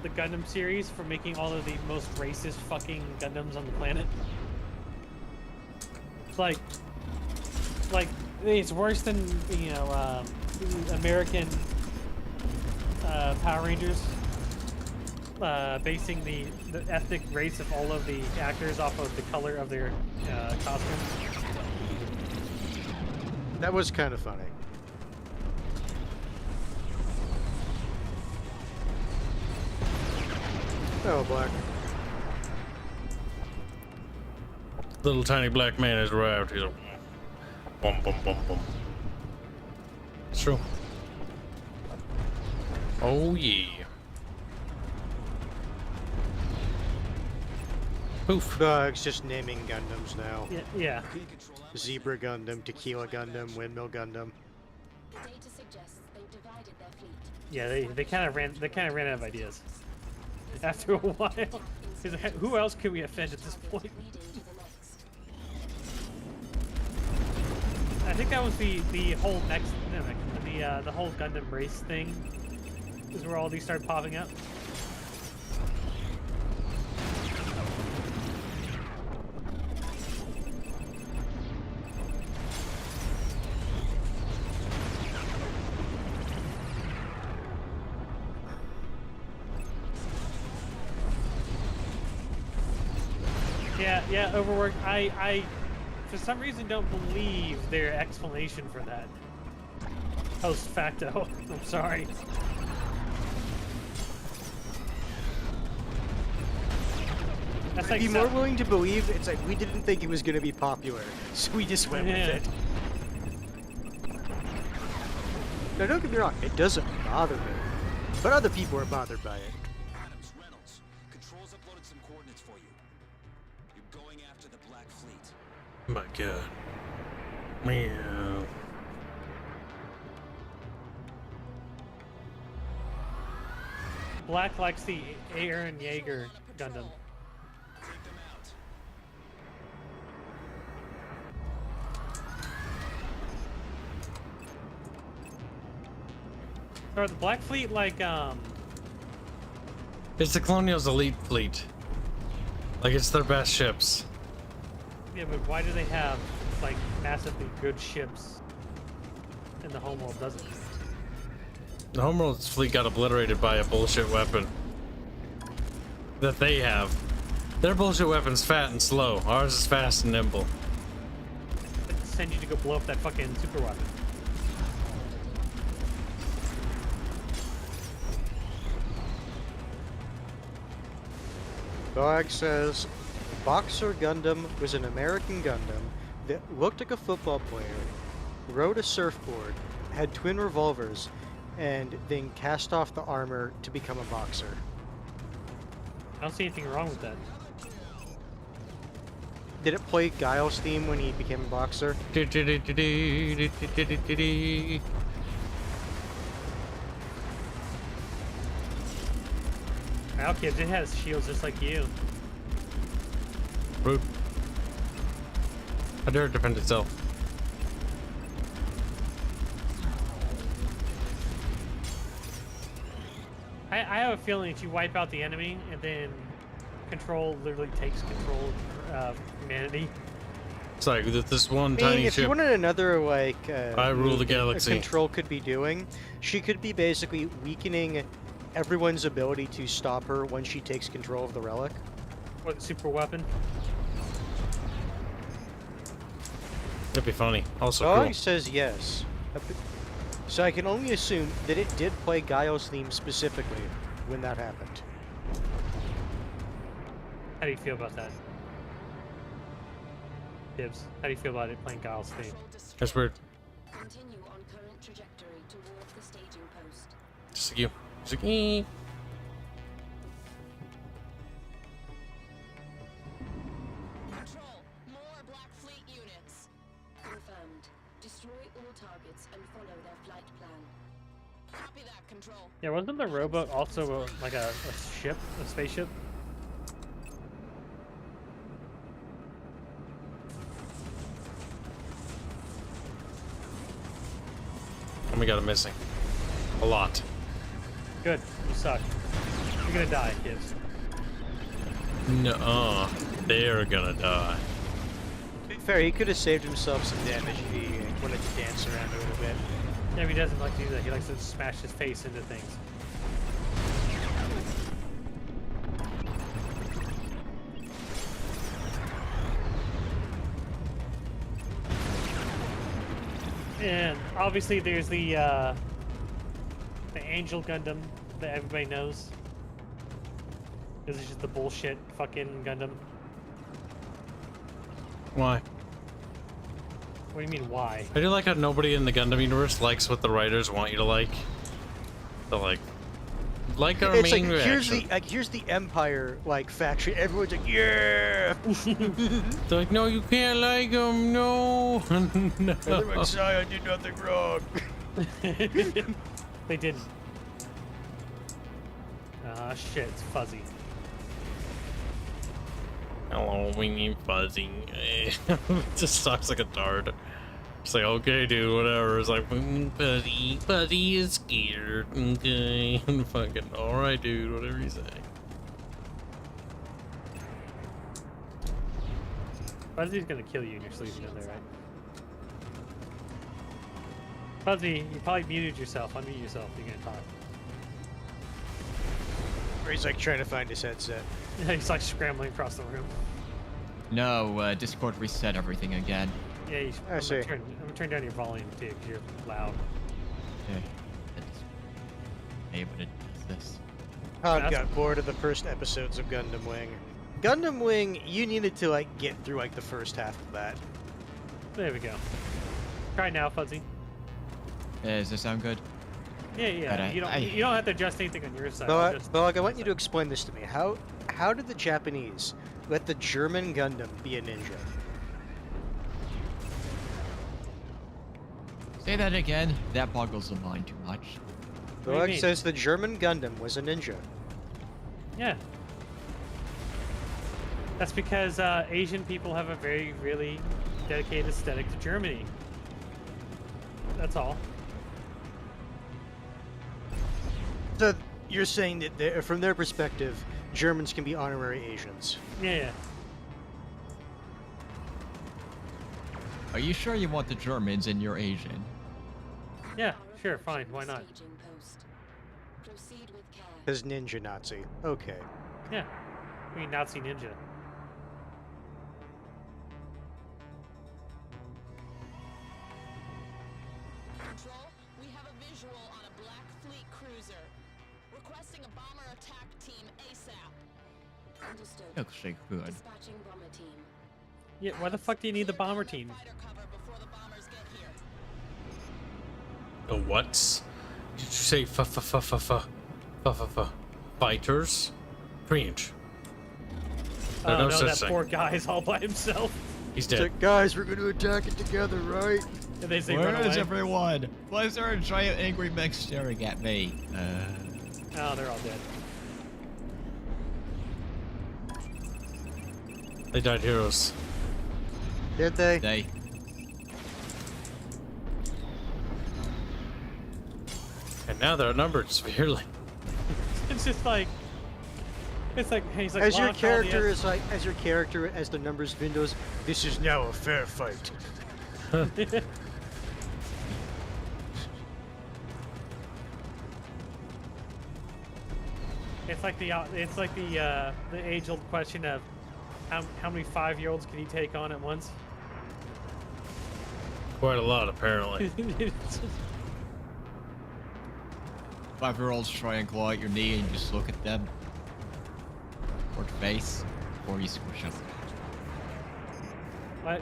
the Gundam series for making all of the most racist fucking Gundams on the planet. Like it's worse than American Power Rangers. Basing the ethnic race of all of the actors off of the color of their costumes. That was kind of funny. Oh, Black. Little tiny black man has arrived. He's a bum bum bum bum. It's true. Oh yeah. Poof. It's just naming Gundams now. Yeah. Zebra Gundam, Tequila Gundam, Windmill Gundam. The data suggests they've divided their fleet. Yeah, they kind of ran out of ideas after a while. He's like, who else can we offend at this point? Leading to the next. I think that was the whole the whole Gundam race thing is where all these started popping up. Yeah, overworked. I for some reason don't believe their explanation for that. Post facto. I'm sorry. That's I'd like be more willing to believe it's like we didn't think it was going to be popular, so we just went with it. Now, don't get me wrong, it doesn't bother me, but other people are bothered by it. Adams, Reynolds, Control's uploaded some coordinates for you. You're going after the Black Fleet. My God. Meow. Black likes the Aaron Yeager Gundam. Take them out. Or the Black Fleet like It's the Colonial's elite fleet. Like, it's their best ships. yeah, but why do they have like massively good ships and the homeworld doesn't? The Homeworld's fleet got obliterated by a bullshit weapon that they have. Their bullshit weapon's fat and slow. Ours is fast and nimble. Let's send you to go blow up that fucking super weapon. Dog says, Boxer Gundam was an American Gundam that looked like a football player, rode a surfboard, had twin revolvers, and then cast off the armor to become a boxer. I don't see anything wrong with that. Did it play Guile's theme when he became a boxer? Wow, kids, it has shields just like you. Rude. How dare it defend itself? I have a feeling if you wipe out the enemy and then Control literally takes control of humanity. It's like this one I mean, tiny if you ship. wanted another, like, I rule the move that galaxy. Control could be doing, she could be basically weakening everyone's ability to stop her when she takes control of the relic. What super weapon? That'd be funny. Also Dog cool. says yes. So I can only assume that it did play Guile's theme specifically when that happened. How do you feel about that? Kibs, how do you feel about it playing Guile's theme? That's weird. Continue on current trajectory toward the staging post. Just like you. Just like, "Ee." Control, more Black Fleet units. Confirmed. Destroy all targets and follow their flight plan. Copy that, Control. Yeah, wasn't the rowboat also like a ship, a spaceship? And we got him missing. A lot. Good, you suck. You're gonna die, kids. Nuh-uh. They're gonna die. To be fair, he could have saved himself some damage if he wanted to dance around a little bit. Yeah, but he doesn't like to do that. He likes to smash his face into things. And obviously there's the Angel Gundam that everybody knows. This is just the bullshit fucking Gundam. Why? What do you mean, why? I do like how nobody in the Gundam universe likes what the writers want you to like. So, like, like our It's like main reaction. here's the Empire like faction. Everyone's like, yeah. They're like, no, you can't like him. No. No. Everyone's like, Zion did nothing wrong. They didn't. Ah, shit, it's fuzzy. Hello, we need fuzzy. Just sucks like a dart. It's like, okay, dude, whatever. It's like, Fuzzy is scared. Okay. Fucking, alright, dude, whatever you say. Fuzzy's gonna kill you and you're sleeping in there, right? Fuzzy, you probably muted yourself. Unmute yourself. You're gonna talk. Or he's like trying to find his headset. He's like scrambling across the room. No, Discord reset everything again. Yeah, I see. I'm gonna turn down your volume too, because you're loud. Okay. Able to do this. Todd That's- got bored of the first episodes of Gundam Wing. Gundam Wing, you needed to like get through like the first half of that. There we go. Try now, Fuzzy. Does this sound good? Yeah, yeah. But You don't have to adjust anything on your side. I'll But just- like, I want you to explain this to me. How did the Japanese let the German Gundam be a ninja? Say that again. That boggles the mind too much. What do you Doug mean? says the German Gundam was a ninja. Yeah. That's because Asian people have a very, really dedicated aesthetic to Germany. That's all. So you're saying that from their perspective, Germans can be honorary Asians. Yeah. Are you sure you want the Germans and you're Asian? Yeah, sure, fine, why not? Staging post. Proceed with care. Because ninja Nazi. Okay. Yeah. I mean, Nazi ninja. Control, we have a visual on a Black Fleet cruiser. Requesting a bomber attack team ASAP. Understood. Looks like good. Dispatching bomber team. Yeah, why the fuck do you need the bomber team? Fighter cover before the bombers get here. The what? Did you say fighters? Cringe. Oh no no, such that thing. poor guy's all by himself. He's It's dead. like, guys, we're gonna attack it together, right? And they say Where run is away. everyone? Why is there a giant angry mech staring at me? Oh, they're all dead. They died heroes. Did they? They. And now they're outnumbered severely. It's just like, it's like, he's like, As your launch all the character S- is like, as your character, as the numbers windows, this is now a fair fight. It's like the age-old question of how many 5-year-olds can you take on at once? Quite a lot, apparently. 5-year-olds try and claw at your knee and just look at them. Or face. Or you squish them.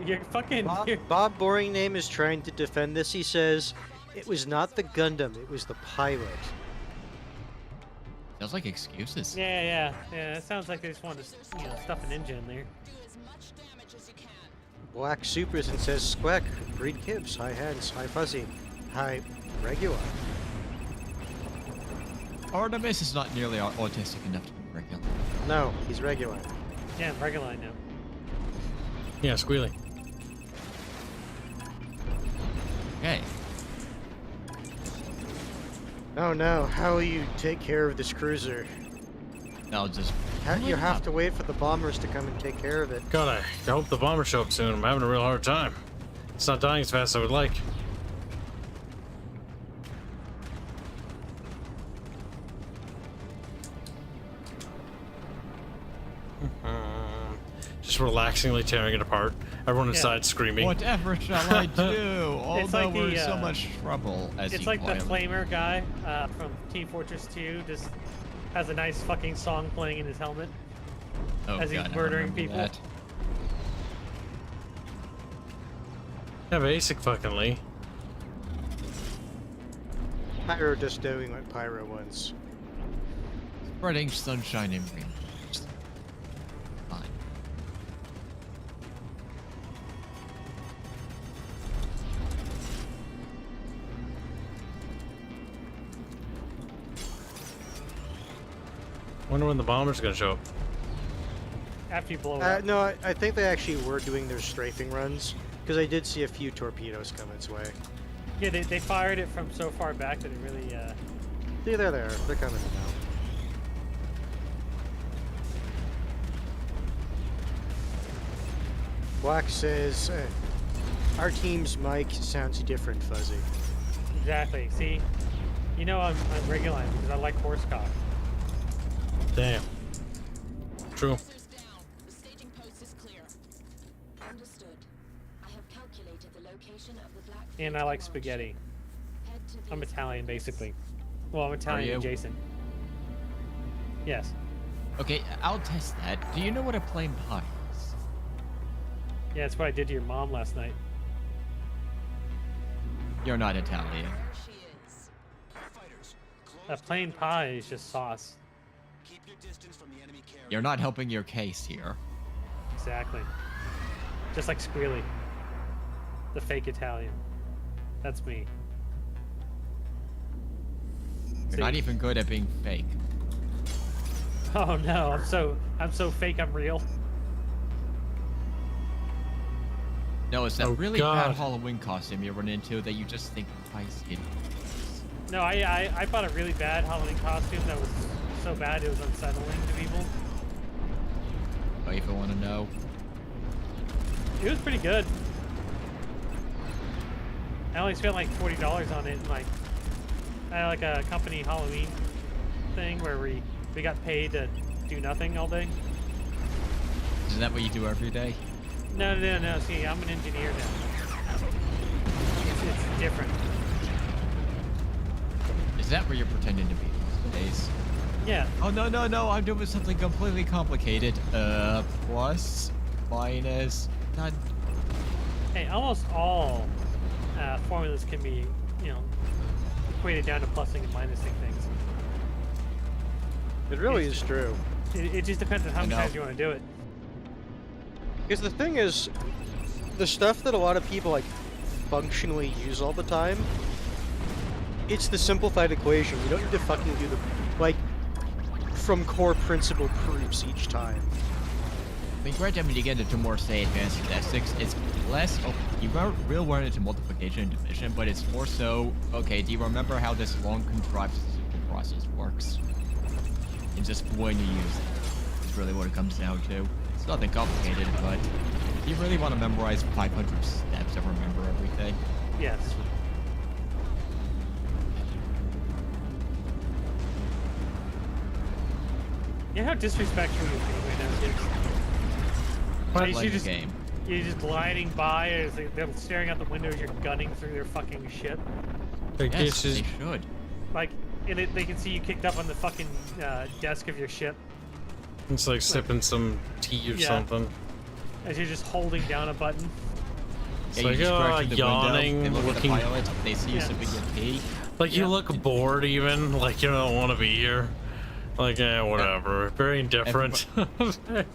You're fucking. You're, Bob Boring Name is trying to defend this. He says it was not the Gundam, it was the pilot. Sounds like excuses. yeah. It sounds like they just wanted to, stuff a ninja in there. Do as much damage as you can. Black Supers and says Squeck, breed Kibs, hi Hanse, hi Fuzzy, hi Regular. Artemis is not nearly autistic enough to be regular. No, he's regular. Yeah, I'm regular line now. Yeah, squealy. Okay. Oh no, how will you take care of this cruiser? I'll just. You have to wait for the bombers to come and take care of it. God, I hope the bombers show up soon. I'm having a real hard time. It's not dying as fast as I would like. Just relaxingly tearing it apart. Everyone inside screaming. Whatever shall I do? Although like we're in the, so much trouble, as It's you like the call him. flamer guy from Team Fortress 2 just has a nice fucking song playing in his helmet. Oh, as he's God, I murdering remember people. that. Yeah, basically. Pyro just doing what Pyro wants. Spreading sunshine and rain. Fine. Wonder when the bomber's gonna show up. After you blow it up. No, I think they actually were doing their strafing runs because I did see a few torpedoes come its way. Yeah, they fired it from so far back that it really. Yeah, they're there. They're coming in now. Black says, our team's mic sounds different, Fuzzy. Exactly. See, you know I'm regular because I like horse cock. Damn. True. Officers down. The staging post is clear. Understood. I have calculated the location of the Black And I like spaghetti. Head to I'm these Italian, coordinates. basically. Well, I'm Italian you? adjacent. Yes. Okay, I'll test that. Do you know what a plain pie is? Yeah, that's what I did to your mom last night. You're not Italian. There she is. Fighters, A close to plain the pie is just sauce. keep your distance from the enemy carrier. You're not helping your case here. Exactly. Just like Squealy. The fake Italian. That's me. You're See? not even good at being fake. Oh no, I'm so fake I'm real. No, it's that Oh, really God. bad Halloween costume you run into that you just think twice in. No, I bought a really bad Halloween costume that was so bad it was unsettling to people. Oh, if you want to know. It was pretty good. I only spent like $40 on it, and like I had like a company Halloween thing where we got paid to do nothing all day. Isn't that what you do every day? No. See, I'm an engineer now. It's different. Is that where you're pretending to be these days? Yeah. Oh, no, I'm doing something completely complicated. Plus, minus, done. Hey, almost all formulas can be, equated down to plussing and minusing things. It really is true. It just depends on how many know. times you want to do it. Because the thing is, the stuff that a lot of people like functionally use all the time, it's the simplified equation. You don't need to fucking do the like from core principle proofs each time. I mean, granted, when you get into more, say, advanced statistics, it's less, you will run into multiplication and division, but it's more so, okay, do you remember how this long contrived process works? And just when you use it is really what it comes down to. It's nothing complicated, but you really want to memorize 500 steps and remember everything. Yes. You know how disrespectful you're being right now, kids? But you like the just- game. You're just gliding by as they're staring out the window as you're gunning through their fucking shit. I Yes, guess they is should. Like, they can see you kicked up on the fucking desk of your ship it's like sipping some tea or Yeah. something. as you're just holding down a button. It's Yeah, you like, just crash oh, through the yawning, window, they look looking- at the pilot, they see you Yeah. sipping your tea. Like you Yeah. look bored even, like you don't want to be here. Like, whatever. Very indifferent.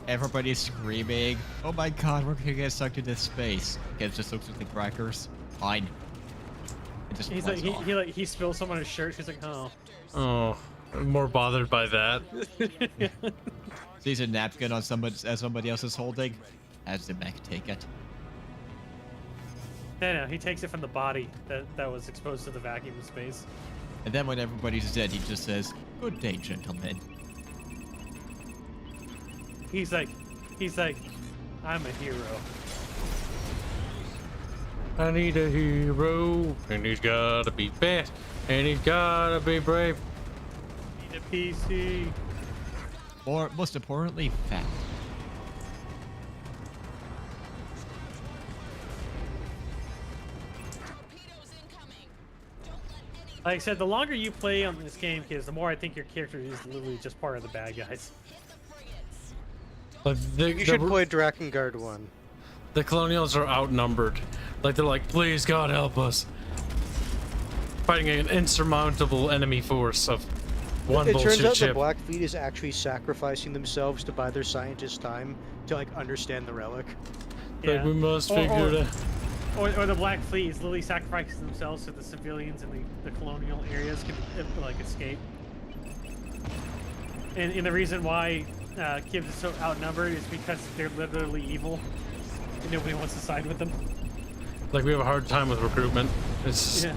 Everybody's screaming, oh my god, we're gonna get sucked into space. It just looks like the crackers. Fine. It just He's flies like, off. he spills some on his shirt. He's like, oh. Oh, I'm more bothered by that. Sees a napkin on somebody else is holding. Has the mech take it. No, he takes it from the body that was exposed to the vacuum of space. And then when everybody's dead, he just says, good day, gentlemen. He's like, I'm a hero. I need a hero, and he's gotta be fast, and he's gotta be brave. Need a PC. Or, most importantly, fat. Torpedoes incoming. Don't let any Like I said, the longer you play on this game, kids, the more I think your character is literally just part of the bad guys. hit the frigates. But You should play Drakengard 1. the Colonials are outnumbered. Like they're like, please God help us. Fighting an insurmountable enemy force of one It turns bullshit out the ship. Black Fleet is actually sacrificing themselves to buy their scientists time to like understand the relic. Like, we must Or- figure or- it out. Or the Black Fleet is literally sacrificing themselves so the civilians in the colonial areas can like escape. And the reason why Kibs is so outnumbered is because they're literally evil, and nobody wants to side with them. Like, we have a hard time with recruitment. It's Yeah.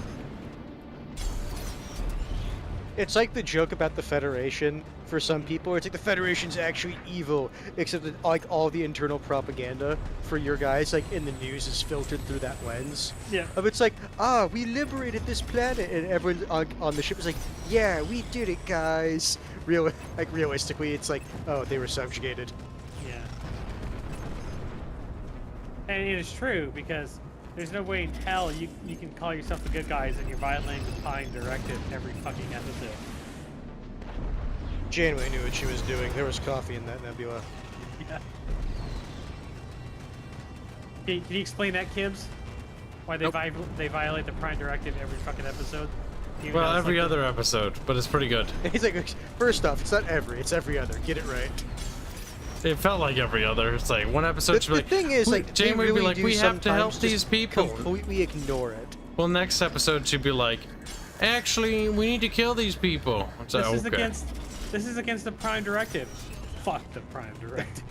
It's like the joke about the Federation for some people. It's like the Federation's actually evil, except that like all the internal propaganda for your guys, like in the news, is filtered through that lens. Yeah. Of it's like, we liberated this planet, and everyone on the ship is like, yeah, we did it, guys. Realistically, it's like, oh, they were subjugated. Yeah. And it is true because there's no way in hell you can call yourself the good guys and you're violating the Pine Directive every fucking episode. Janeway knew what she was doing. There was coffee in that nebula. Yeah. Can you explain that, Kibs? Why they Nope. they violate the Prime Directive every fucking episode? Even well, though it's every like other episode, but it's pretty good. He's like, first off, it's not every, it's every other. Get it right. It felt like every other. It's like one episode should be The like, thing is, like, Jane they would be really like, do we have to help sometimes these just people. completely ignore it. Well, next episode should be like, actually, we need to kill these people. It's like, this is against the Prime Directive. Fuck the Prime Directive.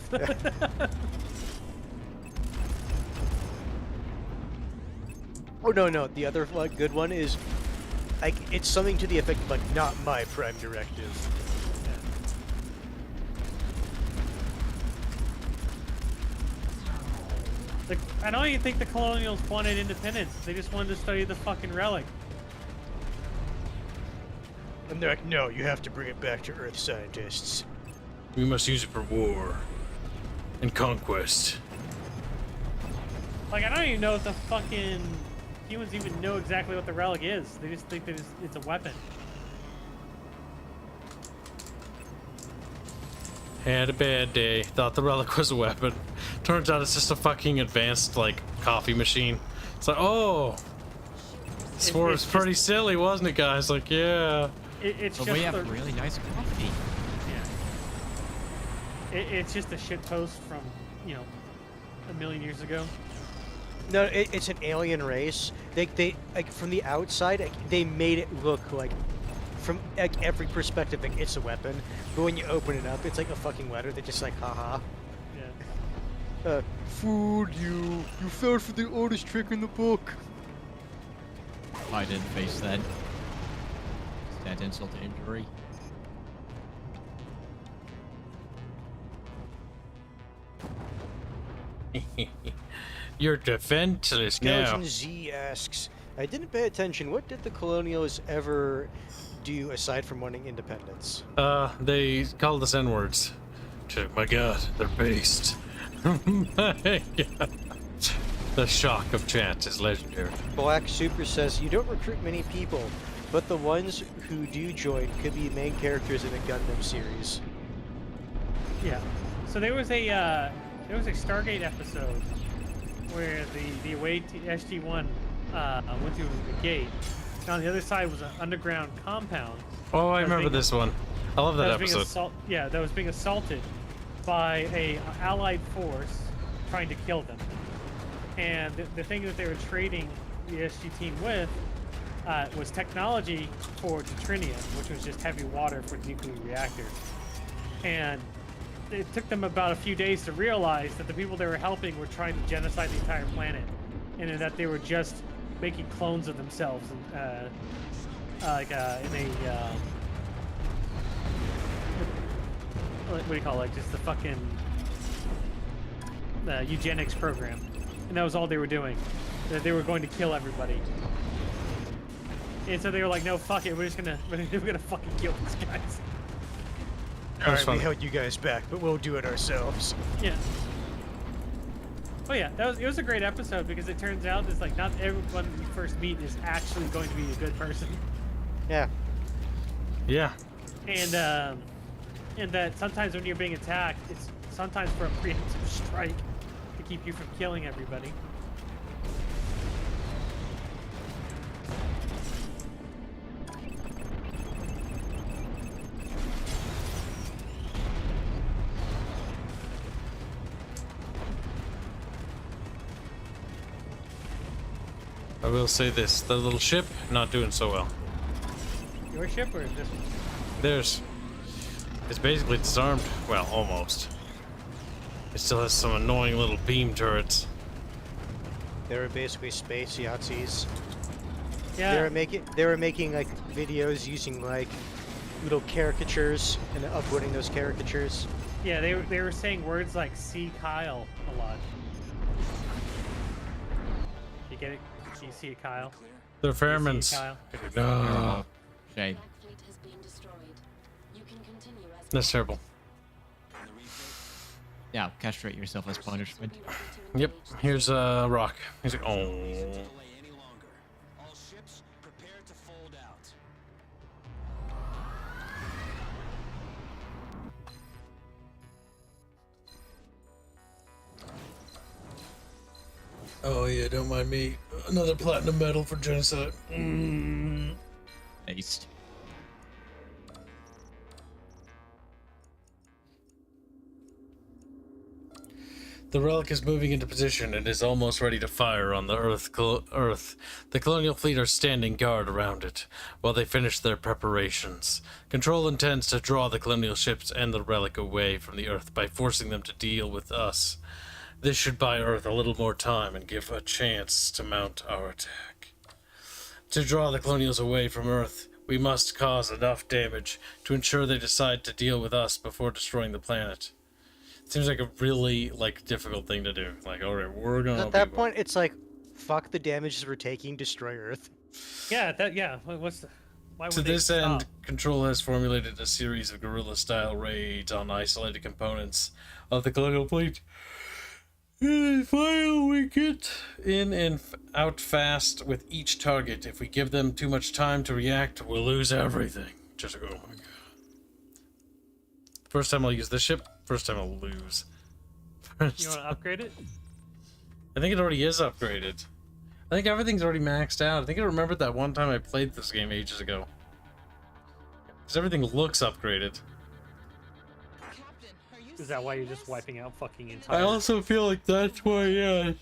Oh no, the other like good one is like it's something to the effect of like not my Prime Directive. Like, I don't even think the Colonials wanted independence. They just wanted to study the fucking relic. And they're like, no, you have to bring it back to Earth scientists. We must use it for war and conquest. Like, I don't even know if the fucking humans even know exactly what the relic is. They just think that it's a weapon. Had a bad day. Thought the relic was a weapon. Turns out it's just a fucking advanced, like, coffee machine. It's like, oh! This war was pretty silly, wasn't it, guys? Like, yeah. It's But just we have the, really nice coffee. yeah. It's just a shit post from, you know, a million years ago. No, it's an alien race. They like from the outside, like, they made it look like from like every perspective, like it's a weapon. But when you open it up, it's like a fucking letter. They're just like, haha. Yeah. Food you fell for the oldest trick in the book. I didn't face that. That insult to injury. You're defenseless now. Skeleton Z asks, I didn't pay attention. What did the Colonials ever do aside from wanting independence? They called us N-words. My god, they're based. My god. The shock of chance is legendary. Black Super says, you don't recruit many people, but the ones who do join could be main characters in a Gundam series. Yeah. So there was a Stargate episode where the away SG-1 went through the gate. And on the other side was an underground compound. Oh, I that was remember being- this one. I love that was being episode. that was being assaulted by a allied force trying to kill them. And the thing that they were trading the SG team with was technology for deuterium, which was just heavy water for nuclear reactors. And it took them about a few days to realize that the people they were helping were trying to genocide the entire planet, and that they were just making clones of themselves, in a what do you call it? Like just the fucking eugenics program, and that was all they were doing. That they were going to kill everybody, and so they were like, "No, fuck it, we're gonna fucking kill these guys." Alright, we funny. held you guys back, but we'll do it ourselves. Yeah. Oh yeah, it was a great episode because it turns out it's like not everyone you first meet is actually going to be a good person, Yeah. Yeah. and that sometimes when you're being attacked, it's sometimes for a preemptive strike to keep you from killing everybody. I will say this: the little ship not doing so well. Your ship or this one? Theirs. It's basically disarmed. Well, almost. It still has some annoying little beam turrets. They were basically space Yahtzees. Yeah. They were making like videos using like little caricatures and uploading those caricatures. Yeah, they were saying words like "see Kyle" a lot. You get it? You see it, Kyle? They're You see it, pheromones. Kyle? No. Shame. Black fleet has been destroyed. You can continue as That's terrible. Yeah, castrate yourself as punishment. Yep. Here's a rock. He's like, oh. Delay any longer. All ships, prepare to fold out. Oh yeah, don't mind me. Another platinum medal for genocide. Aced. The relic is moving into position and is almost ready to fire on the Earth. The colonial fleet are standing guard around it while they finish their preparations. Control intends to draw the colonial ships and the relic away from the Earth by forcing them to deal with us. This should buy Earth a little more time and give a chance to mount our attack. To draw the colonials away from Earth, we must cause enough damage to ensure they decide to deal with us before destroying the planet. Seems like a really difficult thing to do. Like, all right, we're gonna. At that point, it's like, fuck the damages we're taking, destroy Earth. Yeah, what's the... Why would To they this end, stop? Control has formulated a series of guerrilla-style raids on isolated components of the colonial fleet. Finally, we get in and out fast with each target. If we give them too much time to react, we'll lose everything. Just like, oh my god. First time I'll use this ship, first time I'll lose. You want to upgrade it? I think it already is upgraded. I think everything's already maxed out. I think I remembered that one time I played this game ages ago. Because everything looks upgraded. Captain, are you Is that why you're just wiping out fucking entire... I also feel like that's why, yeah.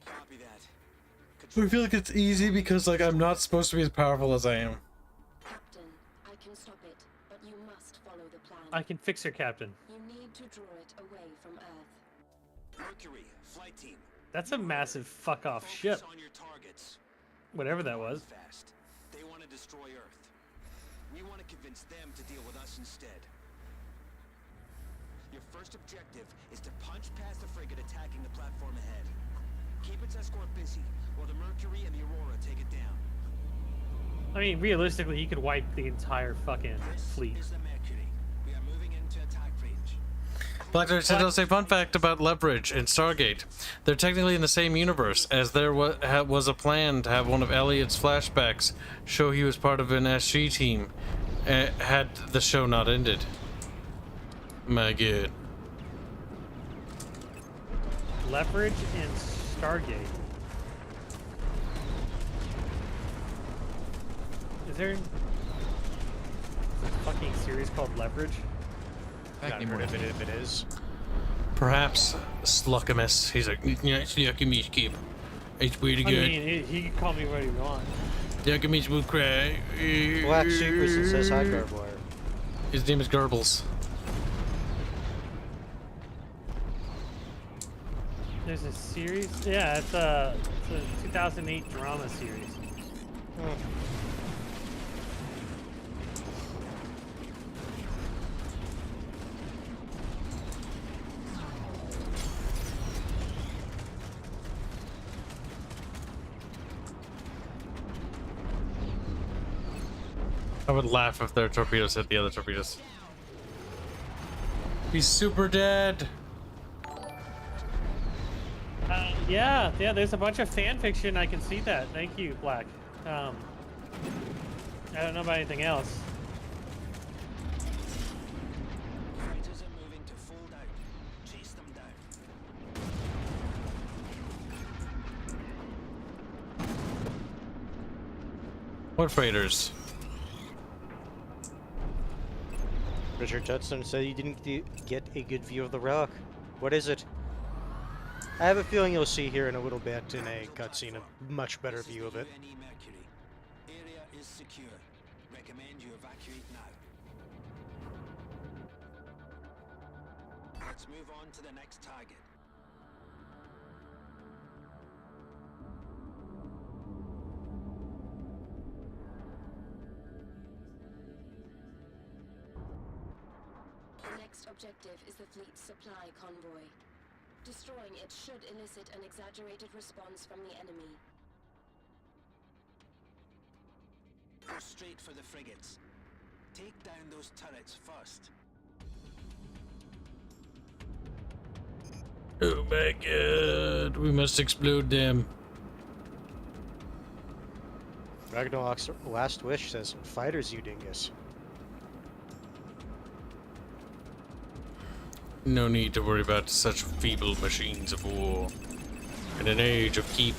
Copy that. I feel like it's easy because, like, I'm not supposed to be as powerful as I am. Captain, I can stop it, but you must follow the plan. I can fix her, Captain. You need to draw it away from Earth. Mercury, flight team. That's a massive fuck-off ship. Focus on your targets. Whatever that was. Fast. They want to destroy Earth. We want to convince them to deal with us instead. Your first objective is to punch past the frigate attacking the platform ahead. Keep its escort busy while the Mercury and the Aurora take it down. I mean, realistically, he could wipe the entire fucking This fleet. is the Mercury. We are moving into attack range. Blackbeard said, "I'll say fun fact about Leverage and Stargate. They're technically in the same universe, as there was a plan to have one of Elliot's flashbacks show he was part of an SG team, had the show not ended." My god. Leverage and Stargate. Is there a fucking series called Leverage? Not heard of it if it is. Perhaps Sluckamus. He's like, yeah, Sluckamus keep. It's pretty I good. mean, he can call me what he wants. Sluckamus will cry. Black Supers and says hi, Garbwire. His name is Garbles. There's a series? Yeah, it's a 2008 drama series. I would laugh if their torpedoes hit the other torpedoes. He's super dead. Yeah, there's a bunch of fan fiction. I can see that. Thank you, Black. I don't know about anything else. Fighters are moving to fold out. Chase them down. What freighters? Richard Judson said you didn't get a good view of the rock. What is it? I have a feeling you'll see here in a little bit in a cutscene a much better view of it. Any Mercury. Area is secure. Recommend you evacuate now. Let's move on to the next target. The next objective is the fleet's supply convoy. Destroying it should elicit an exaggerated response from the enemy. Go straight for the frigates. Take down those turrets first. Oh my god, we must explode them. Ragnarok's last wish says, "Fighters, you dingus." No need to worry about such feeble machines of war in an age of keep.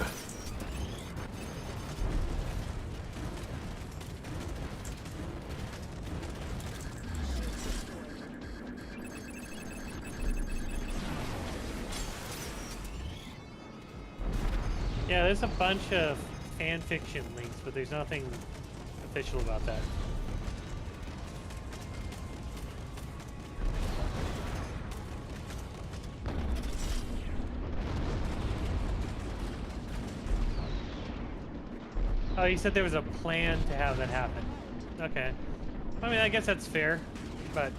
Yeah, there's a bunch of fan fiction links, but there's nothing official about that. Oh, you said there was a plan to have that happen. Okay. I mean, I guess that's fair, but...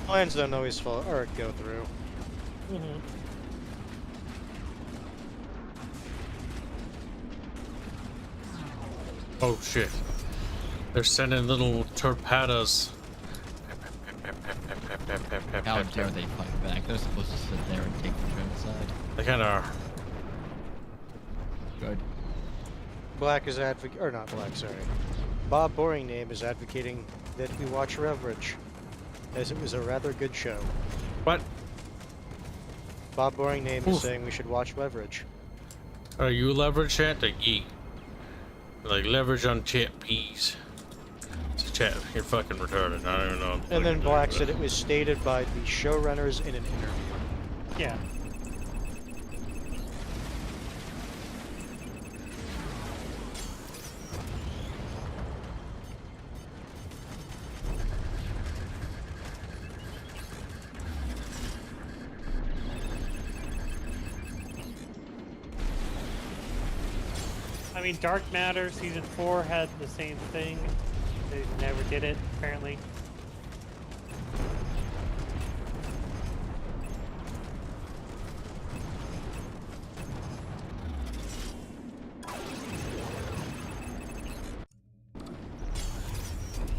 Plans don't always fall or go through. Mhm. Oh shit. They're sending little torpedoes. How dare they fight back? They're supposed to sit there and take the genocide. They kinda are. Good. Black is or not Black, sorry. Bob Boring Name is advocating that we watch Leverage, as it was a rather good show. What? Bob Boring Name Oof. is saying we should watch Leverage. Are you leverage chat? Like ye. Like leverage on chat peas. It's a chat. You're fucking retarded. I don't even know. And then Black said it was stated by the showrunners in an interview. Yeah. I mean, Dark Matter Season 4 had the same thing. They never did it, apparently.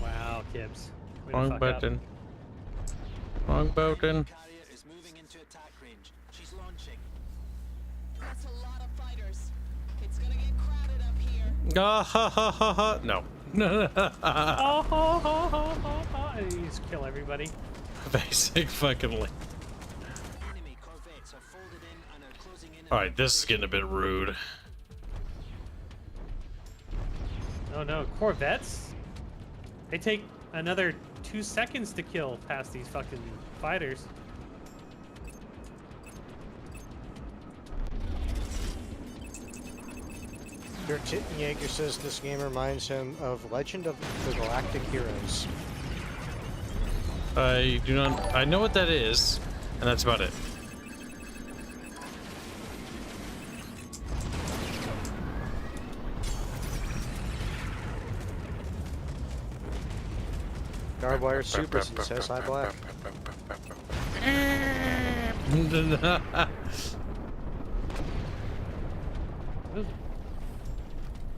Wow, Kibs. Way to Wrong fuck up. button. Wrong button. Carrier is moving into attack range. She's launching. That's a lot of fighters. It's gonna get crowded up here. Ah ha ha ha ha. No. Oh, ho, ho, ho, ho, ho. And you just kill everybody. Basic fucking link. Enemy corvettes are folded in and are closing in. Alright, this is getting a bit rude. Oh no, Corvettes? They take another 2 seconds to kill past these fucking fighters. Dirk Tittenjager says this game reminds him of Legend of the Galactic Heroes. I do not. I know what that is, and that's about it. Garbwire Superson says hi, Black.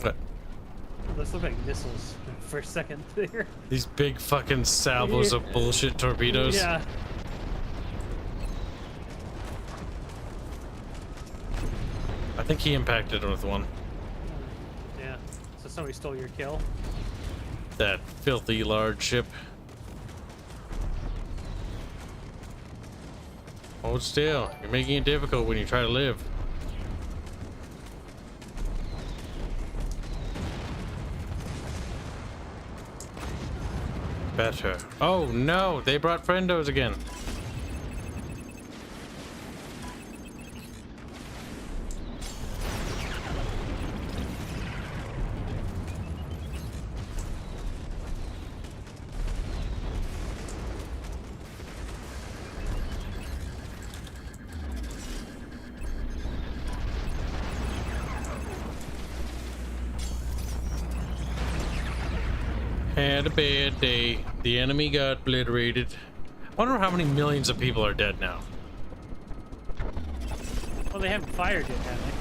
What? Those look like missiles for a second there. These big fucking salvos of bullshit torpedoes. Yeah. I think he impacted with one. Yeah. So somebody stole your kill. That filthy large ship. Hold still. You're making it difficult when you try to live. Better. Oh no, they brought friendos again. Had a bad day. The enemy got obliterated. I wonder how many millions of people are dead now. Well, they haven't fired yet, have they?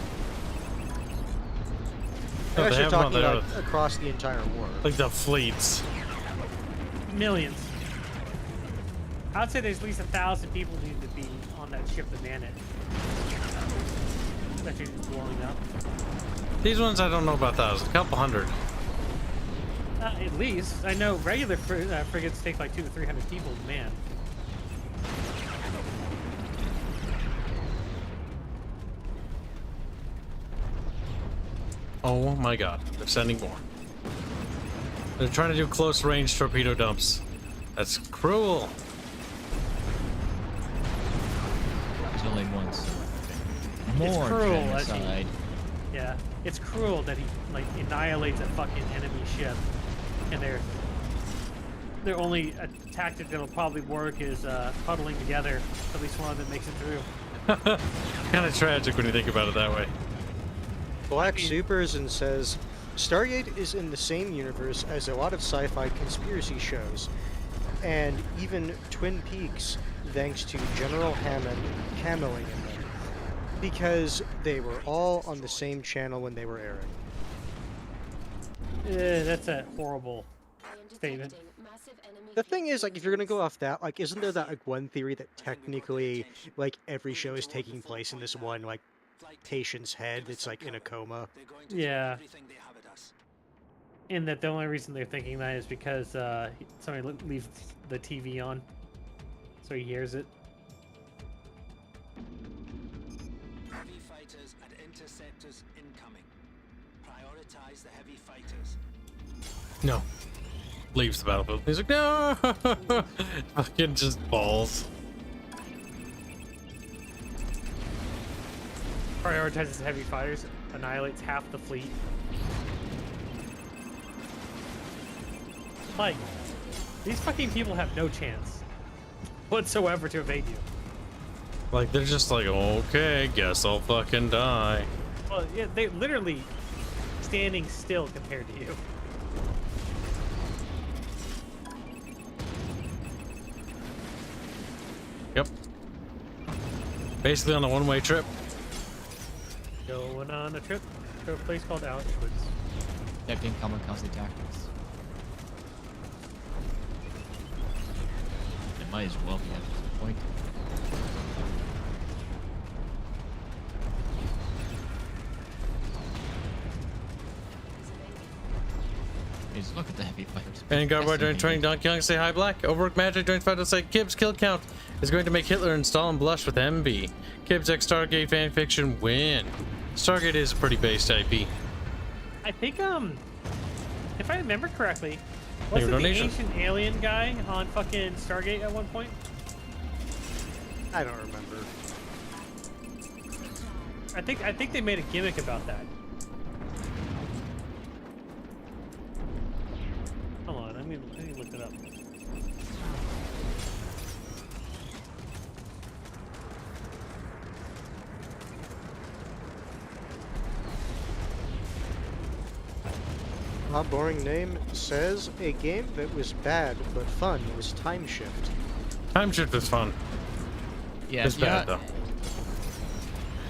No, Unless they you're haven't, talking no, about across the entire war. like the fleets. Millions. I'd say there's at least 1,000 people need to be on that ship to man it. That shit is blowing up. These ones I don't know about thousands. A couple hundred. At least. I know regular frigates take like 200 to 300 people to man. Oh my god, they're sending more. They're trying to do close range torpedo dumps. That's cruel. There's only one, so more cruel, as he- genocide. Yeah, it's cruel that he like annihilates a fucking enemy ship, and their only tactic that'll probably work is huddling together. At least one of them makes it through. Kind of tragic when you think about it that way. Black Supers and says, Stargate is in the same universe as a lot of sci-fi conspiracy shows, and even Twin Peaks, thanks to General Hammond cameling in them, because they were all on the same channel when they were airing. That's a horrible statement. The thing is, like, if you're gonna go off that, like, isn't there that, like, one theory that technically, like, every show is taking place in this one, like, patient's head that's, like, in a coma? Yeah. And that the only reason they're thinking that is because somebody leaves the TV on, so he hears it. Heavy fighters and interceptors incoming. Prioritize the heavy fighters. No. Leaves the battlefield. He's like, no! Fucking just balls. Prioritizes heavy fighters, annihilates half the fleet. Like, these fucking people have no chance whatsoever to evade you. Like, they're just like, okay, guess I'll fucking die. Well, yeah, they're literally standing still compared to you. Yep. Basically on a one-way trip. Going on a trip to a place called Auschwitz. Detecting kamikaze tactics. It might as well be at this point. Just look at the heavy fighters. And Garboy joined training Fascinating. Donkey Kong say hi black. Overworked Magic joins fight to say Kibs kill count is going to make Hitler and Stalin blush with envy. Kibs X Stargate fanfiction win. Stargate is a pretty based IP. I think, if I remember correctly, Your wasn't the donation. ancient alien guy on fucking Stargate at one point? I don't remember. I think they made a gimmick about that. Hold on, let me look it up. A boring name says a game that was bad but fun was Time Shift. Time Shift is fun. Yeah, It's bad though.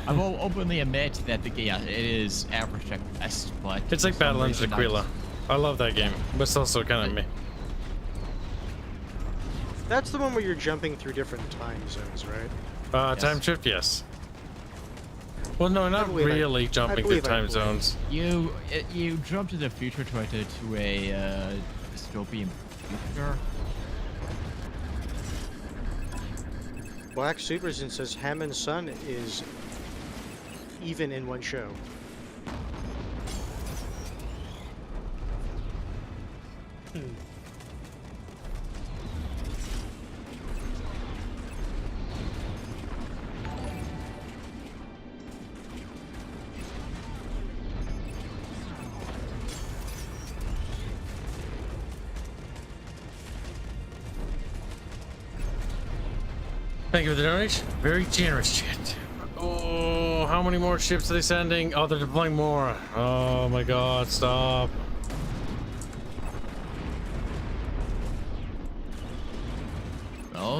I will openly admit that the game, it is average at best, but It's like for some Battlelands reason Aquila. I love that game, but it's also kind of me. That's the one where you're jumping through different time zones, right? Yes. Time Shift, yes. Well, no, not believe I- really I jumping through believe I time played. zones. You jump to the future to a dystopian future. Black Superson says Hammond's son is even in one show. Thank you for the donation. Very generous, chat. Oh, how many more ships are they sending? Oh, they're deploying more. Oh my god, stop.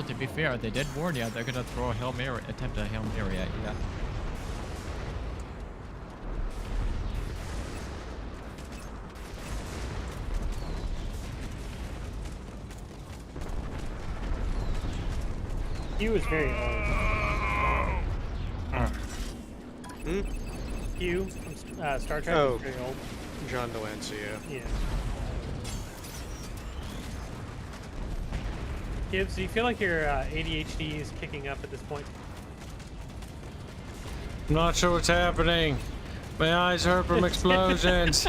to be fair, they did warn you they're gonna throw a Hail Mary, attempt a Hail Mary at you. Q is very old. Hmm? Q from Star Trek Oh. is very old. John Delancey, yeah. Yeah. Kibs, do you feel like your ADHD is kicking up at this point? I'm not sure what's happening. My eyes hurt from explosions.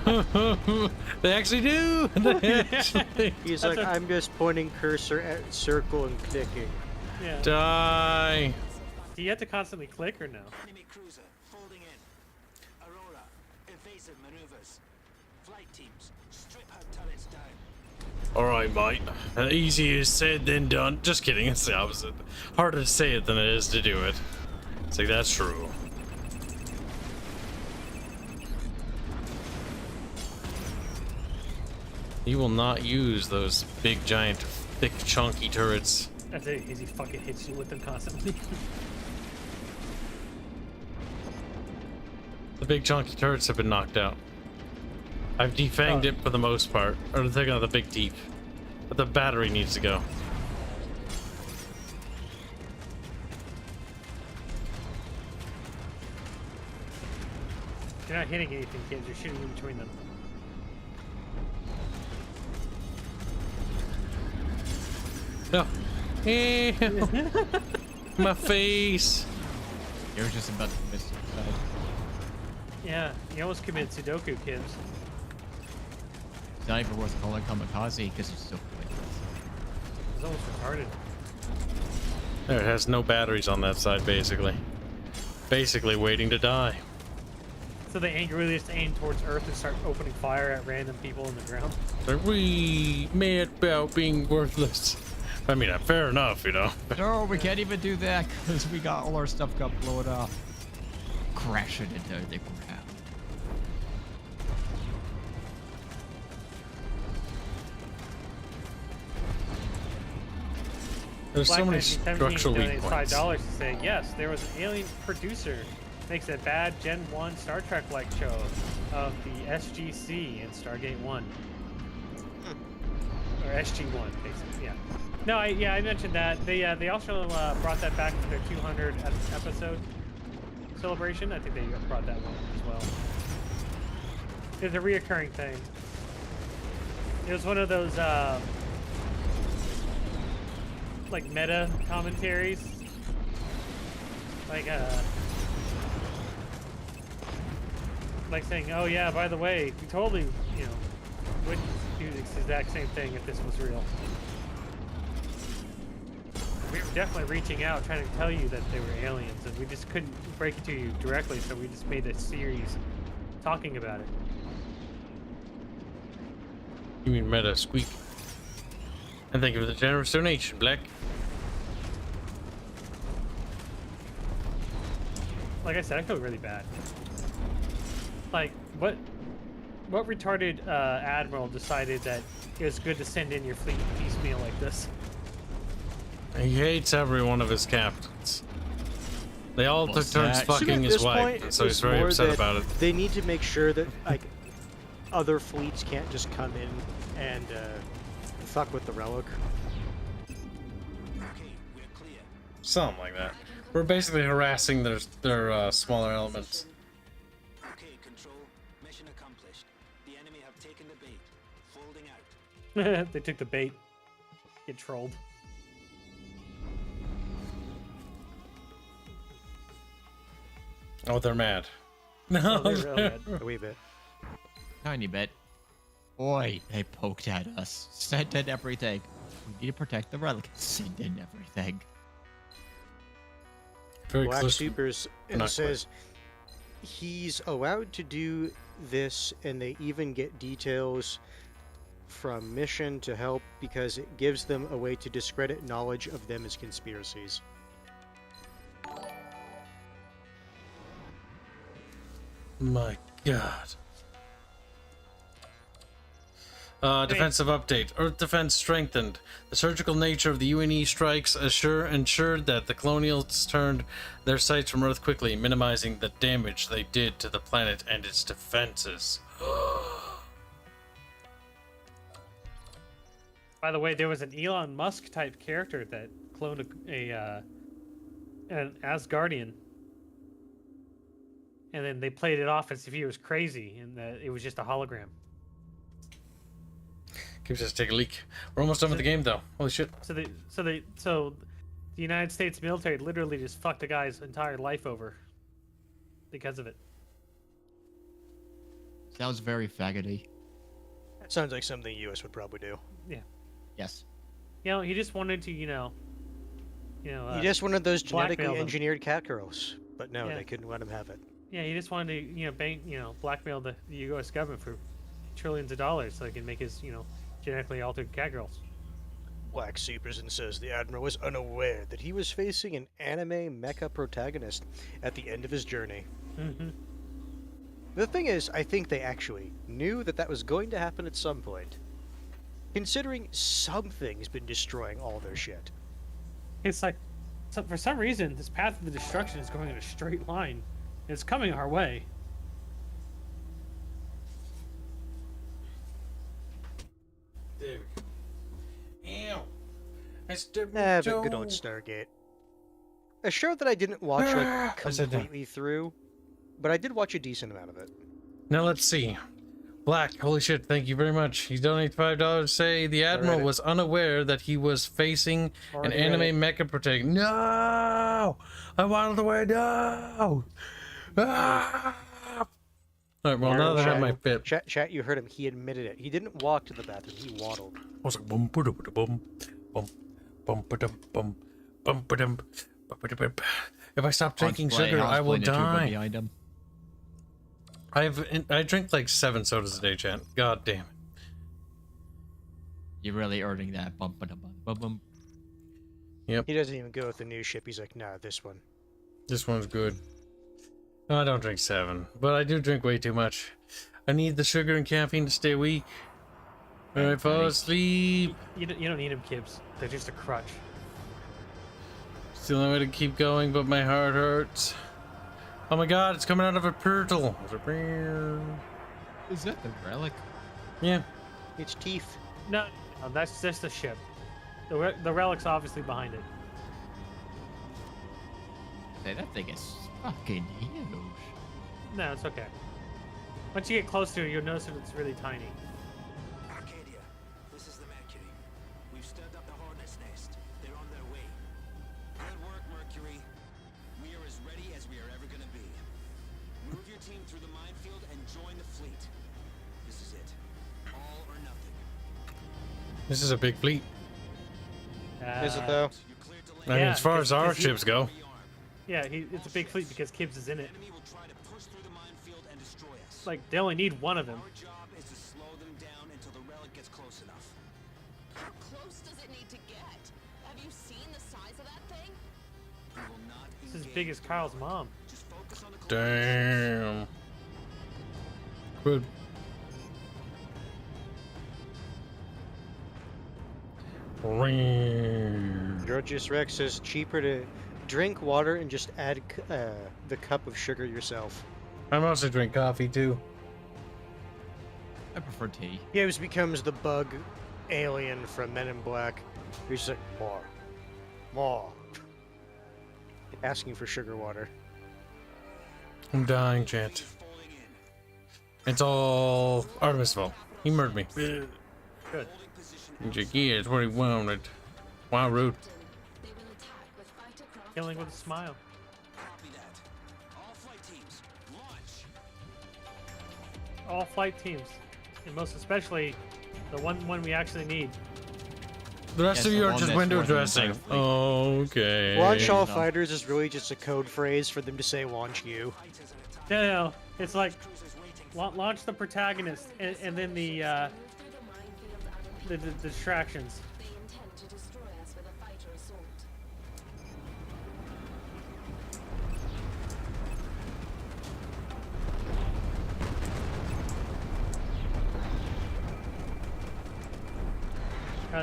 They actually do. They actually He's like, I'm just pointing cursor at circle and clicking. Yeah. die. Do you have to constantly click or no? Enemy cruiser folding in. Aurora, evasive maneuvers. Flight teams, strip her turrets down. All right, mate. Easier said than done. Just kidding. It's the opposite. Harder to say it than it is to do it. It's like, that's true. You will not use those big, giant, thick, chunky turrets. That's it, because he fucking hits you with them constantly. The big, chunky turrets have been knocked out. I've defanged it for the most part. Or taking out the big teeth. But the battery needs to go. You're not hitting anything, kids. You're shooting in between them. No. Ew. My face. You're just about to miss suicide. Yeah, you almost committed Sudoku, kids. It's not even worth calling kamikaze because it's so pointless. It's almost retarded. There, it has no batteries on that side, basically. Basically waiting to die. So they angrily just aim towards Earth and start opening fire at random people in the ground. They're we mad about being worthless. I mean, fair enough, you know. No, we can't even do that because we got all our stuff got blown up. Crash it into the ground. There's so many 1917 structural weak donates points. $5 to say, yes, there was an alien producer makes a bad Gen 1 Star Trek-like show of the SGC in Stargate 1. Or SG-1, basically, yeah. No, I mentioned that. They also brought that back for their 200 episode celebration. I think they brought that one as well. It's a reoccurring thing. It was one of those, like, meta commentaries. Like saying, oh yeah, by the way, we totally, would do this exact same thing if this was real. We were definitely reaching out, trying to tell you that they were aliens, and we just couldn't break it to you directly, so we just made a series talking about it. You mean meta squeak? And thank you for the generous donation, Black. Like I said, I feel really bad. Like, what retarded admiral decided that it was good to send in your fleet piecemeal like this? He hates every one of his captains. They all took What's turns that? fucking his wife, so he's very upset about it. They need to make sure that like other fleets can't just come in and fuck with the relic. Okay, we're clear. Something like that. We're basically harassing their smaller elements. Okay, Control. Mission accomplished. The enemy have taken the bait. Folding out. They took the bait. Get trolled. Oh, they're mad. Oh, No, they're real mad. A wee bit. Tiny bit. Boy, they poked at us. Sent in everything. We need to protect the relic. Sent in everything. very Black close. Supers and Not it says he's allowed to do this, and they even get details from Mission to help because it gives them a way to discredit knowledge of them as conspiracies. My God. Defensive update. Earth defense strengthened. The surgical nature of the UNE strikes ensured that the colonials turned their sights from Earth quickly, minimizing the damage they did to the planet and its defenses. By the way, there was an Elon Musk type character that cloned an Asgardian, and then they played it off as if he was crazy and that it was just a hologram. Kibs says take a leak. We're almost done with the game though. Holy shit. So the United States military literally just fucked a guy's entire life over because of it. Sounds very faggoty. Sounds like something the U.S. would probably do. Yeah. Yes. You know, he just wanted to, you know. He just wanted those blackmail genetically them. engineered cat girls, but no, Yeah. they couldn't let him have it. Yeah, he just wanted to, you know, blackmail the U.S. government for trillions of dollars so he can make his, genetically altered cat girls. Black Superson says the Admiral was unaware that he was facing an anime mecha protagonist at the end of his journey. Mm-hmm. The thing is, I think they actually knew that was going to happen at some point. Considering something's been destroying all their shit. It's like, for some reason, this path of the destruction is going in a straight line. It's coming our way. There we go. Ew. I still But good old Stargate. A show that I didn't watch like I said no. completely through, but I did watch a decent amount of it. Now let's see. Black, holy shit, thank you very much. He donated $5 to say the Admiral was unaware that he was facing an anime mecha protagonist. No! I wanted away, no! Ah! Alright, well, now that I have my fit. Chat, you heard him. He admitted it. He didn't walk to the bathroom. He waddled. I was like, bum, ba-dum, bum, bum, bum, ba-dum, bum, bum, ba-dum, ba-ba-da-bum. If I stop drinking sugar, I will die. Behind him. I drink like 7 sodas a day, chat. God damn it. You're really earning that. Bum, ba-dum, bum, bum. Yep, He doesn't even go with the new ship. He's like, nah, this one. this one's good. No, I don't drink 7, but I do drink way too much. I need the sugar and caffeine to stay weak. Alright, fall asleep. You don't need them, Kibs. They're just a crutch. It's the only way to keep going, but my heart hurts. Oh my god, it's coming out of a portal. Is that the relic? Yeah. It's teeth. No, that's just the ship. The relic's obviously behind it. Say, that thing is fucking huge. No, it's okay. Once you get close to it, you'll notice that it's really tiny. Arcadia, this is the Mercury. We've stood up the Hornet's Nest. They're on their way. Good work, Mercury. We are as ready as we are ever going to be. Move your team through the minefield and join the fleet. This is it. All or nothing. This is a big fleet. Is it though? You're cleared to land. I mean, Yeah, as far as our because ships go. Yeah, it's a big fleet because Kibs is in it. Enemy will try to push through the minefield and destroy us. Like, they only need one of them. Our job is to slow them down until the relic gets close enough. How close does it need to get? Have you seen the size of that thing? We will not It's as engage big as Kyle's mom. Just focus on the Damn. Good. Georgius Rex says cheaper to drink water and just add the cup of sugar yourself. I mostly drink coffee too. I prefer tea. Gibbs becomes the bug alien from Men in Black. He's just like, more. Asking for sugar water. I'm dying, chat. It's all Artemis' fault. He murdered me. Good. He's like, yeah, it's what he wanted. Wow, rude. They will attack with fighter craft. Killing with a smile. Copy that. All flight teams, launch. All flight teams. And most especially, the one we actually need. The rest Yes, of the you are one just that's window working dressing. perfectly. Okay. Launch all no. fighters is really just a code phrase for them to say launch you. No. It's like, launch the protagonist and then the distractions. They intend to destroy us with a fighter assault.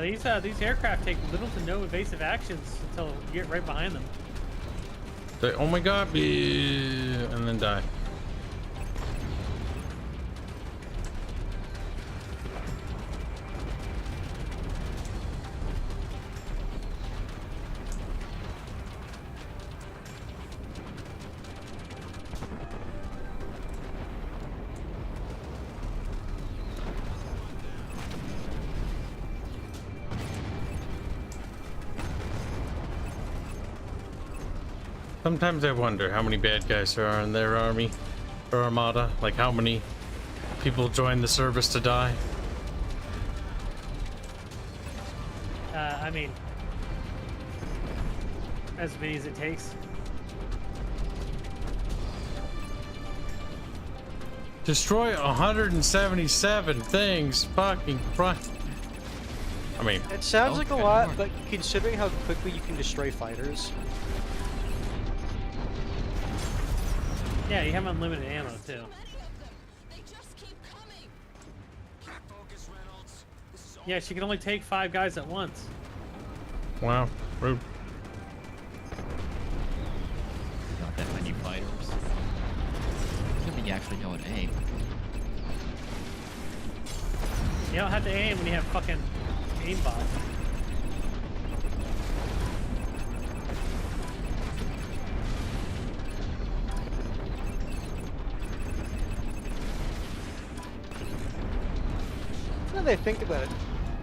These aircraft take little to no evasive actions until you get right behind them. They, oh my god, and then die. Sometimes I wonder how many bad guys there are in their army or armada. Like how many people join the service to die. I mean, as many as it takes. Destroy 177 things. Fucking Christ. I mean, It sounds like a okay, lot, more. but considering how quickly you can destroy fighters, Yeah, you have unlimited ammo too. Many of them. They just keep coming. Keep focus, Reynolds. This is all Yeah, she can only take 5 guys at once. wow, rude. Not that many fighters. I don't think you actually know how to aim. You don't have to aim when you have fucking aimbot. now that I think about it,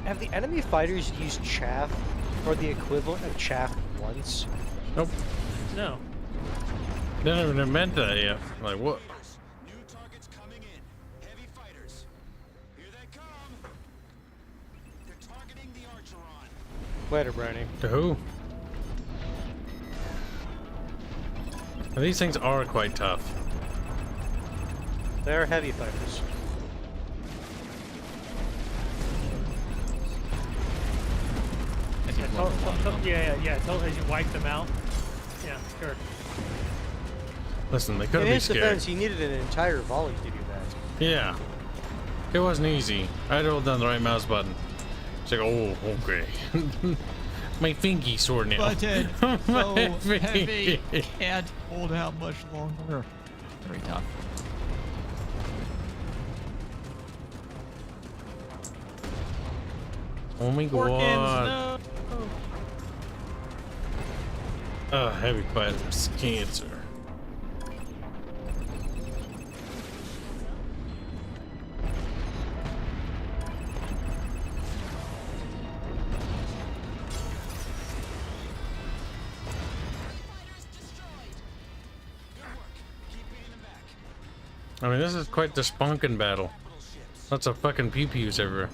have the enemy fighters used chaff or the equivalent of chaff once? Nope. No. Didn't even invent that yet. Like what? new targets coming in. Heavy fighters. Here they come. They're targeting the Archeron. Later, Brownie. To who? Now, these things are quite tough. They're heavy fighters. As you Yeah, blow them up. as you wipe them out. Yeah, sure. Listen, they In could be his scared. defense, he needed an entire volley to do that. Yeah. It wasn't easy. I had to hold down the right mouse button. It's like, oh, okay. My fingy sore now. But it's so My heavy, fingy. can't hold out much longer. Very tough. Oh my god. No. Oh, heavy fighters. Cancer. Fighters destroyed. Good work. Keep beating them back. I mean, this is quite the spunkin' battle. Capital ships. Lots of fucking pew-pews everywhere.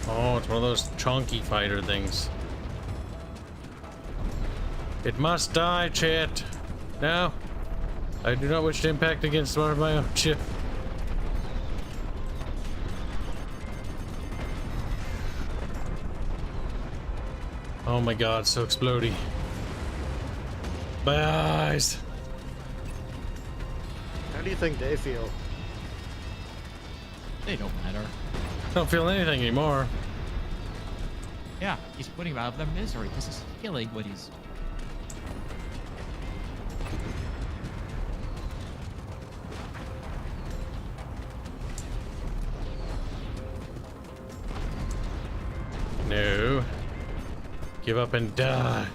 Oh, it's one of those chunky fighter things. It must die, chat. Now, I do not wish to impact against one of my own ship. Oh my god, so explodey. My eyes. How do you think they feel? They don't matter. Don't feel anything anymore. Yeah, he's putting them out of their misery. This is killing what he's. No. Give up and die.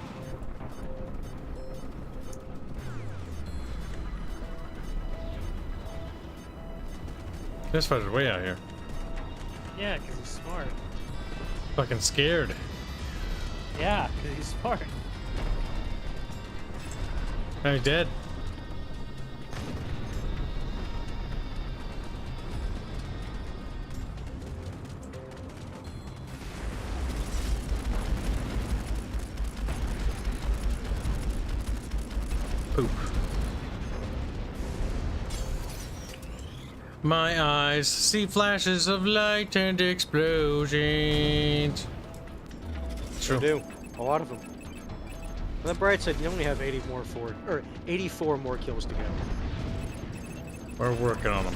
This fighter's way out here. Yeah, because he's smart. Fucking scared. Yeah, because he's smart. Now he's dead. Poop. My eyes see flashes of light and explosions. true. do. A lot of them. On the bright side, you only have 84 more kills to go. We're working on them.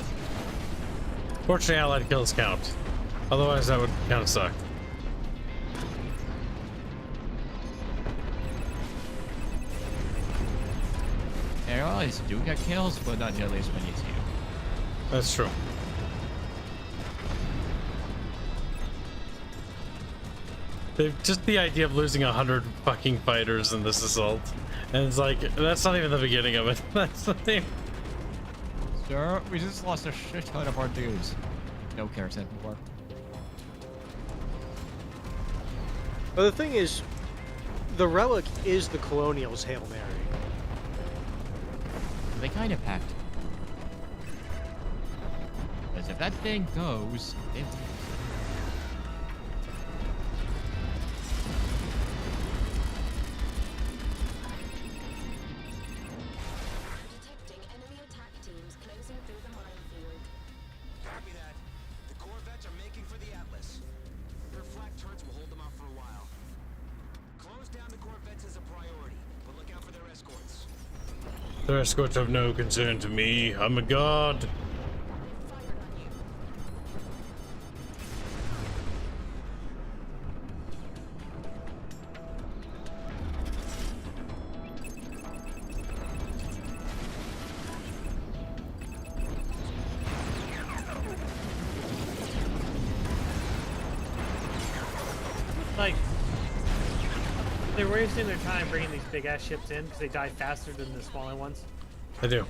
Fortunately, allied kills count. Otherwise, that would kind of suck. And allies do get kills, but not nearly as many as you. That's true. Just the idea of losing 100 fucking fighters in this assault, and it's like that's not even the beginning of it. That's the thing. Sir, we just lost a shit ton of our dudes. No care said before. But the thing is, the relic is the Colonials' Hail Mary. They kind of packed. Because if that thing goes, it... Detecting enemy attack teams closing through the minefield. Copy that. The Corvettes are making for the Atlas. Their flak turrets will hold them off for a while. Close down the Corvettes as a priority, but look out for their escorts. Their escorts have no concern to me. I'm a god. Fired on you. Like, they're wasting their time bringing these big ass ships in because they die faster than the smaller ones. I do. The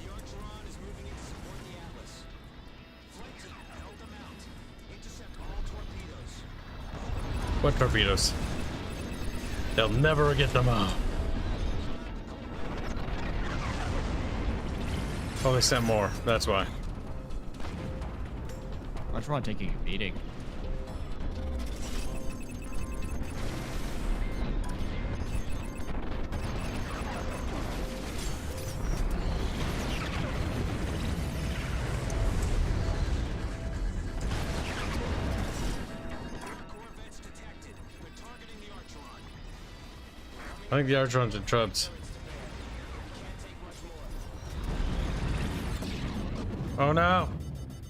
Archeron is moving in to support the Atlas. Flight team, help them out. Intercept all torpedoes. What torpedoes? They'll never get them out. Oh, they sent more. That's why. What's wrong taking a beating? Corvettes detected. They're targeting the Archeron. I think the Archeron's in trubs. Oh no!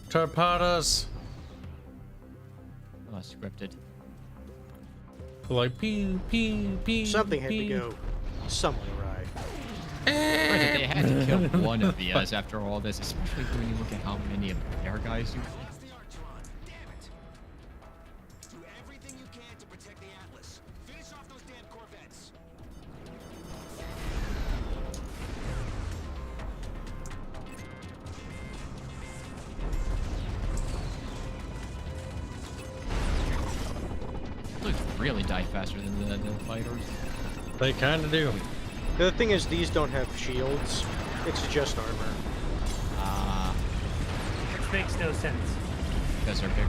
Torpedoes! Oh, scripted. Like pew pew pew. Something had to pew. go somewhat awry. Granted, they had to kill one of the us after all this, especially when you look at how many of their guys you... Lost the Archeron. Damn it. Do everything you can to protect the Atlas. Finish off those damn Corvettes. Looks really die faster than the fighters. They kind of do. The thing is, these don't have shields. It's just armor. Which makes no sense. Because they're bigger.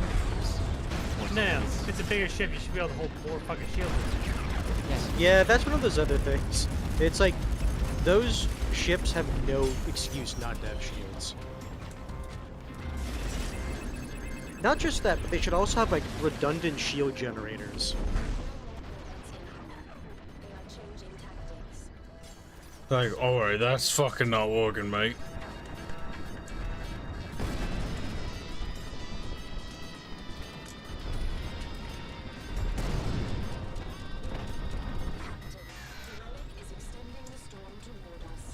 No, if it's a bigger ship, you should be able to hold more fucking shields. Yes. Yeah, that's one of those other things. It's like, those ships have no excuse not to have shields. Not just that, but they should also have, like, redundant shield generators. They are changing tactics. Like, alright, that's fucking not working, mate. The relic is extending the storm toward us.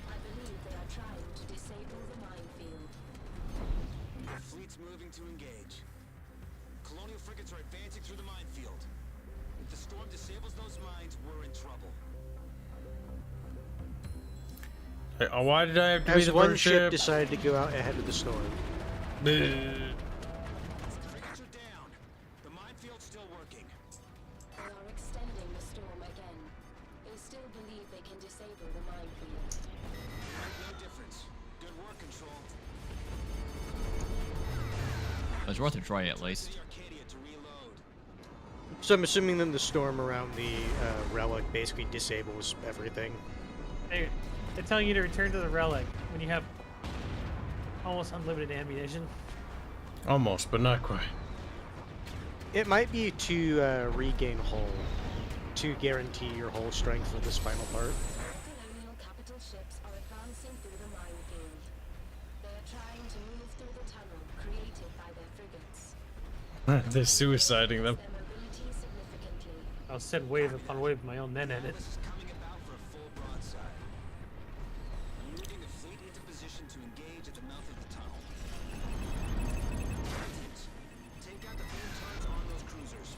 I believe they are trying to disable the minefield. Our fleet's moving to engage. Colonial frigates are advancing through the minefield. If the storm disables those mines, we're in trouble. Hey, why did I have to be As the one first ship ship? decided to go out ahead of the storm. Bleh. Frigates are down. The minefield's still working. They are extending the storm again. They still believe they can disable the minefield. No difference. Good work, Control. It's worth a try at least. The Arcadia to reload. So I'm assuming then the storm around the relic basically disables everything. They're telling you to return to the relic when you have almost unlimited ammunition. Almost, but not quite. It might be to regain hull, to guarantee your hull strength for this final part. Colonial capital ships are advancing through the minefield. They are trying to move through the tunnel created by their frigates. They're suiciding them. Their mobility significantly. I'll send wave upon wave of my own men at it. This is coming about for a full broadside. Moving the fleet into position to engage at the mouth of the tunnel. Captains, take out the beam turrets on those cruisers.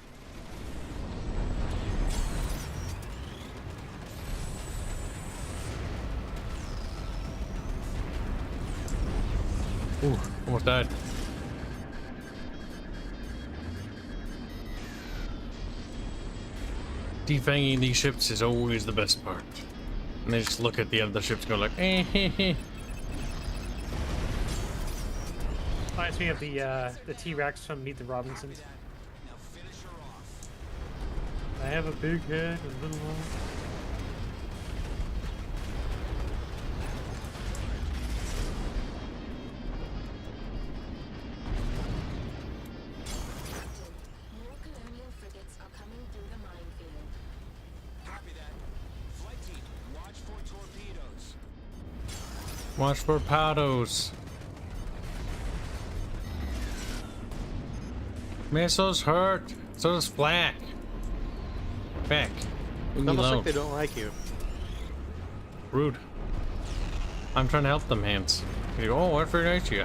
Ooh, almost died. Defanging these ships is always the best part. And they just look at the other ships and go like, eh, heh, heh. Reminds me of the T-Rex from Meet the Robinsons. Now finish her off. I have a big head and little arms. Captain, more colonial frigates are coming through the minefield. Copy that. Flight team, watch for torpedoes. Watch for powdos. Missiles hurt. So does flak. Back. Leave It's me almost alone. like they don't like you. Rude. I'm trying to help them, Hanse. You go, oh, what for night you?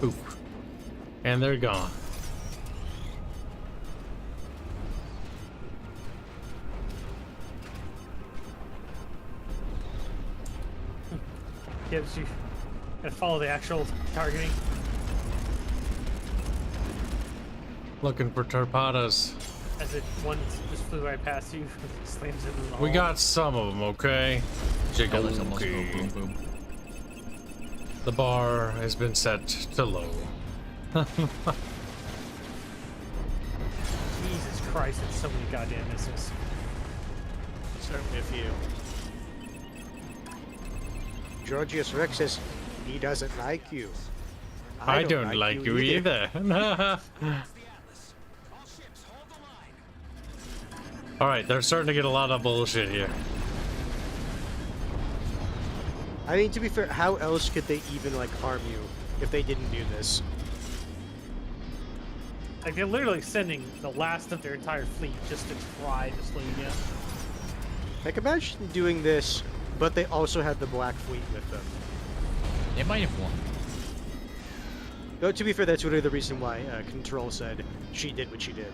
Oop. And they're gone. Gives you gotta follow the actual targeting. Looking for torpedoes. As it one just flew right past you, slams into the We hull. got some of them, okay? Oh, there's almost boom, boom, boom. The bar has been set to low. Jesus Christ, it's so many goddamn missiles. Certainly a few. Georgius Rex says he doesn't like you. I don't like you either. The Atlas. All ships, hold the line. Alright, they're starting to get a lot of bullshit here. I mean, to be fair, how else could they even like harm you if they didn't do this? Like they're literally sending the last of their entire fleet just to try to slow you down. Like, imagine doing this, but they also had the Black Fleet with them. They might have won. Though, to be fair, that's really the reason why Control said she did what she did.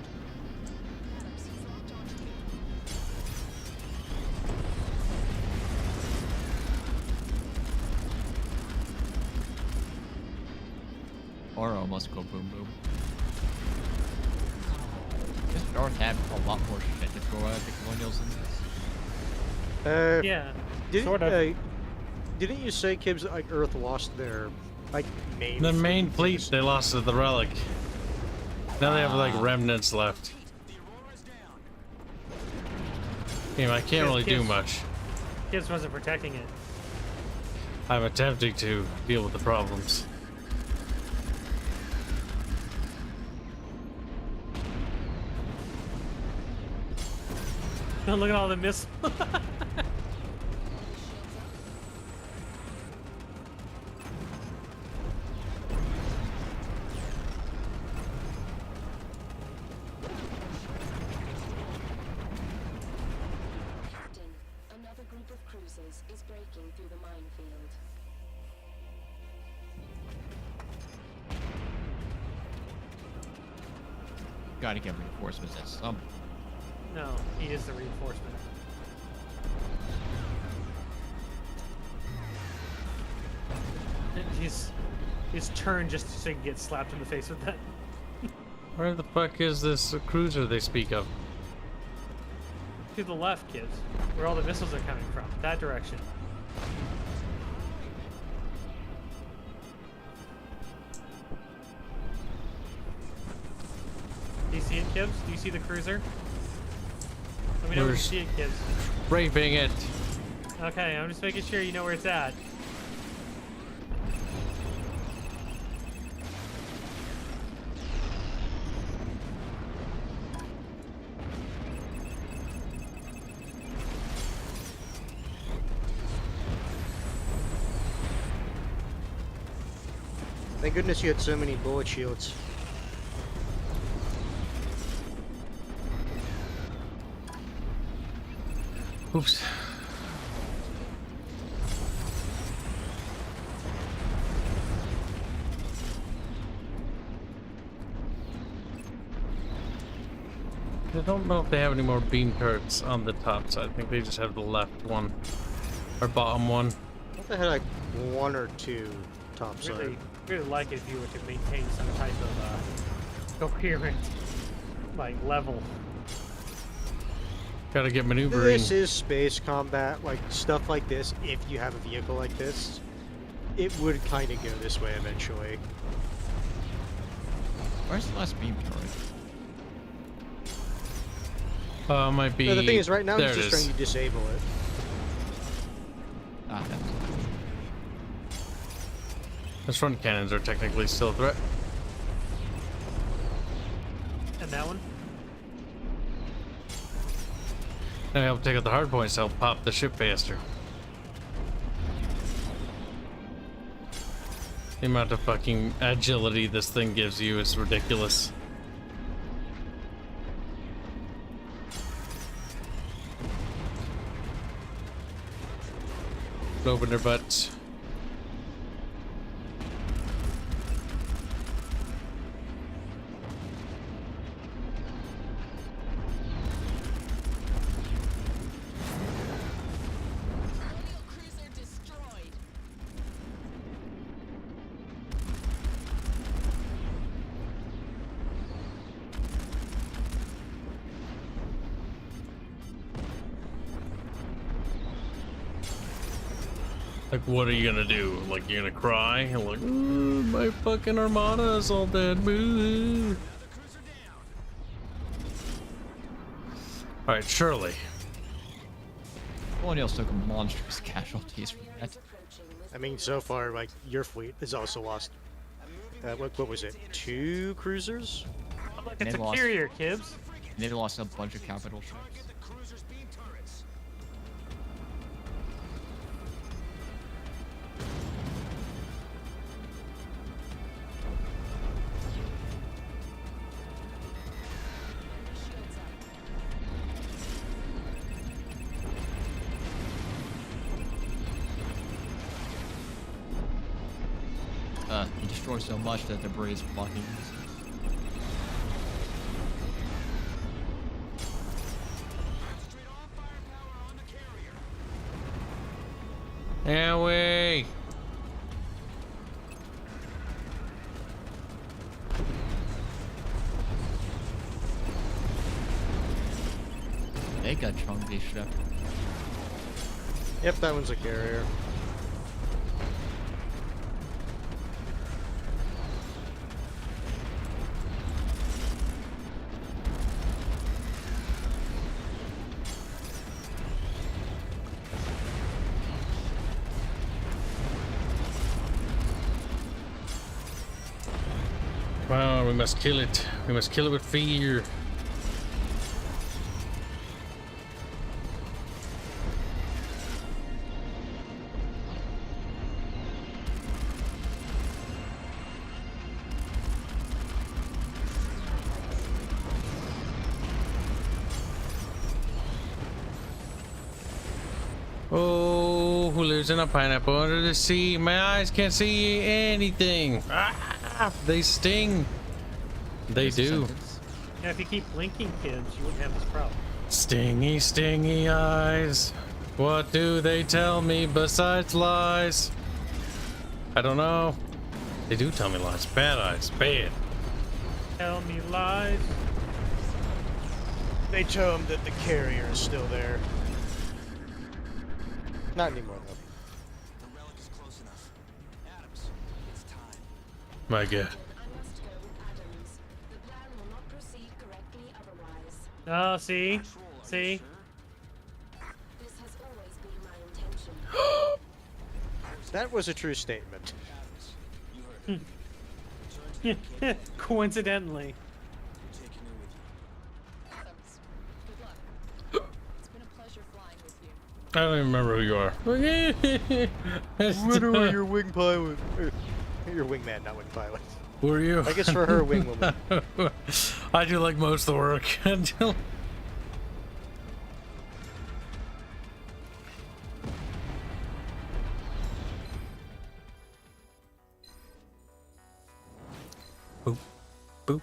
Or almost go boom, boom. This Darth had a lot more shit to throw at the Colonials in this. Yeah, Didn't, sort of. Didn't you say, Kibs, that like Earth lost their like main? The main fleet, first? they lost to the relic. Now they have like remnants left. The Aurora's down. I can't really do Kids. much. Gibbs wasn't protecting it. I'm attempting to deal with the problems. Look at all the missiles. Captain, another group of cruisers is breaking through the minefield. Gotta get reinforcements at some. No, he is the reinforcement. He's turned just so he can get slapped in the face with that. Where the fuck is this cruiser they speak of? To the left, kids. Where all the missiles are coming from. That direction. Do you see it, Kibs? Do you see the cruiser? Let me know when you We're see it, Kibs. raping it. Okay, I'm just making sure you know where it's at. Thank goodness you had so many bullet shields. Oops. I don't know if they have any more beam turrets on the top side. I think they just have the left one. Or bottom one. I thought they had like one or two topside. Really like it if you were to maintain some type of coherent like level. Gotta get maneuvering. This is space combat, like stuff like this. If you have a vehicle like this, it would kind of go this way eventually. Where's the last beam turret? Might be. No, the thing is, right now there he's it just trying is. to disable it. Ah, that was Those front cannons are technically still a threat. And that one? Now we have to take out the hard points to help pop the ship faster. The amount of fucking agility this thing gives you is ridiculous. Open their butts. Cruiser destroyed. Like, what are you gonna do? Like, you're gonna cry? You're like, ooh, my fucking armada is all dead. Boo. Alright, Shirley. Colonials took monstrous casualties from that. I mean, so far, like your fleet has also lost. What was it? 2 cruisers? Look, They it's a lost. carrier, Kibs. And they lost a bunch of capital ships. He destroyed so much that debris is blocking missiles. Away! They got chunky ship. Yep, that one's a carrier. Come on, we must kill it. We must kill it with fear. Oh, who lives in a pineapple under the sea? My eyes can't see anything. Ah, they sting. They There's a do. sentence. Yeah, if you keep blinking, Kibs, you wouldn't have this problem. Stingy, stingy eyes. What do they tell me besides lies? I don't know. They do tell me lies. Bad eyes. Bad. Tell me lies. They tell him that the carrier is still there. Not anymore, though. The relic is close enough. Adams, it's time. My God. I must go with Adams. The plan will not proceed correctly otherwise. Oh, see? Patrol, are you See? sure? That was a true statement. You heard it. Return to your cave. Coincidentally. You're taking her with you. Adams, good luck. It's been a pleasure flying with you. I don't even remember who you are. Literally your wing pilot. Your wingman, not wing pilot. Who are you? I guess for her, wing woman. I do like most of the work. Boop, boop.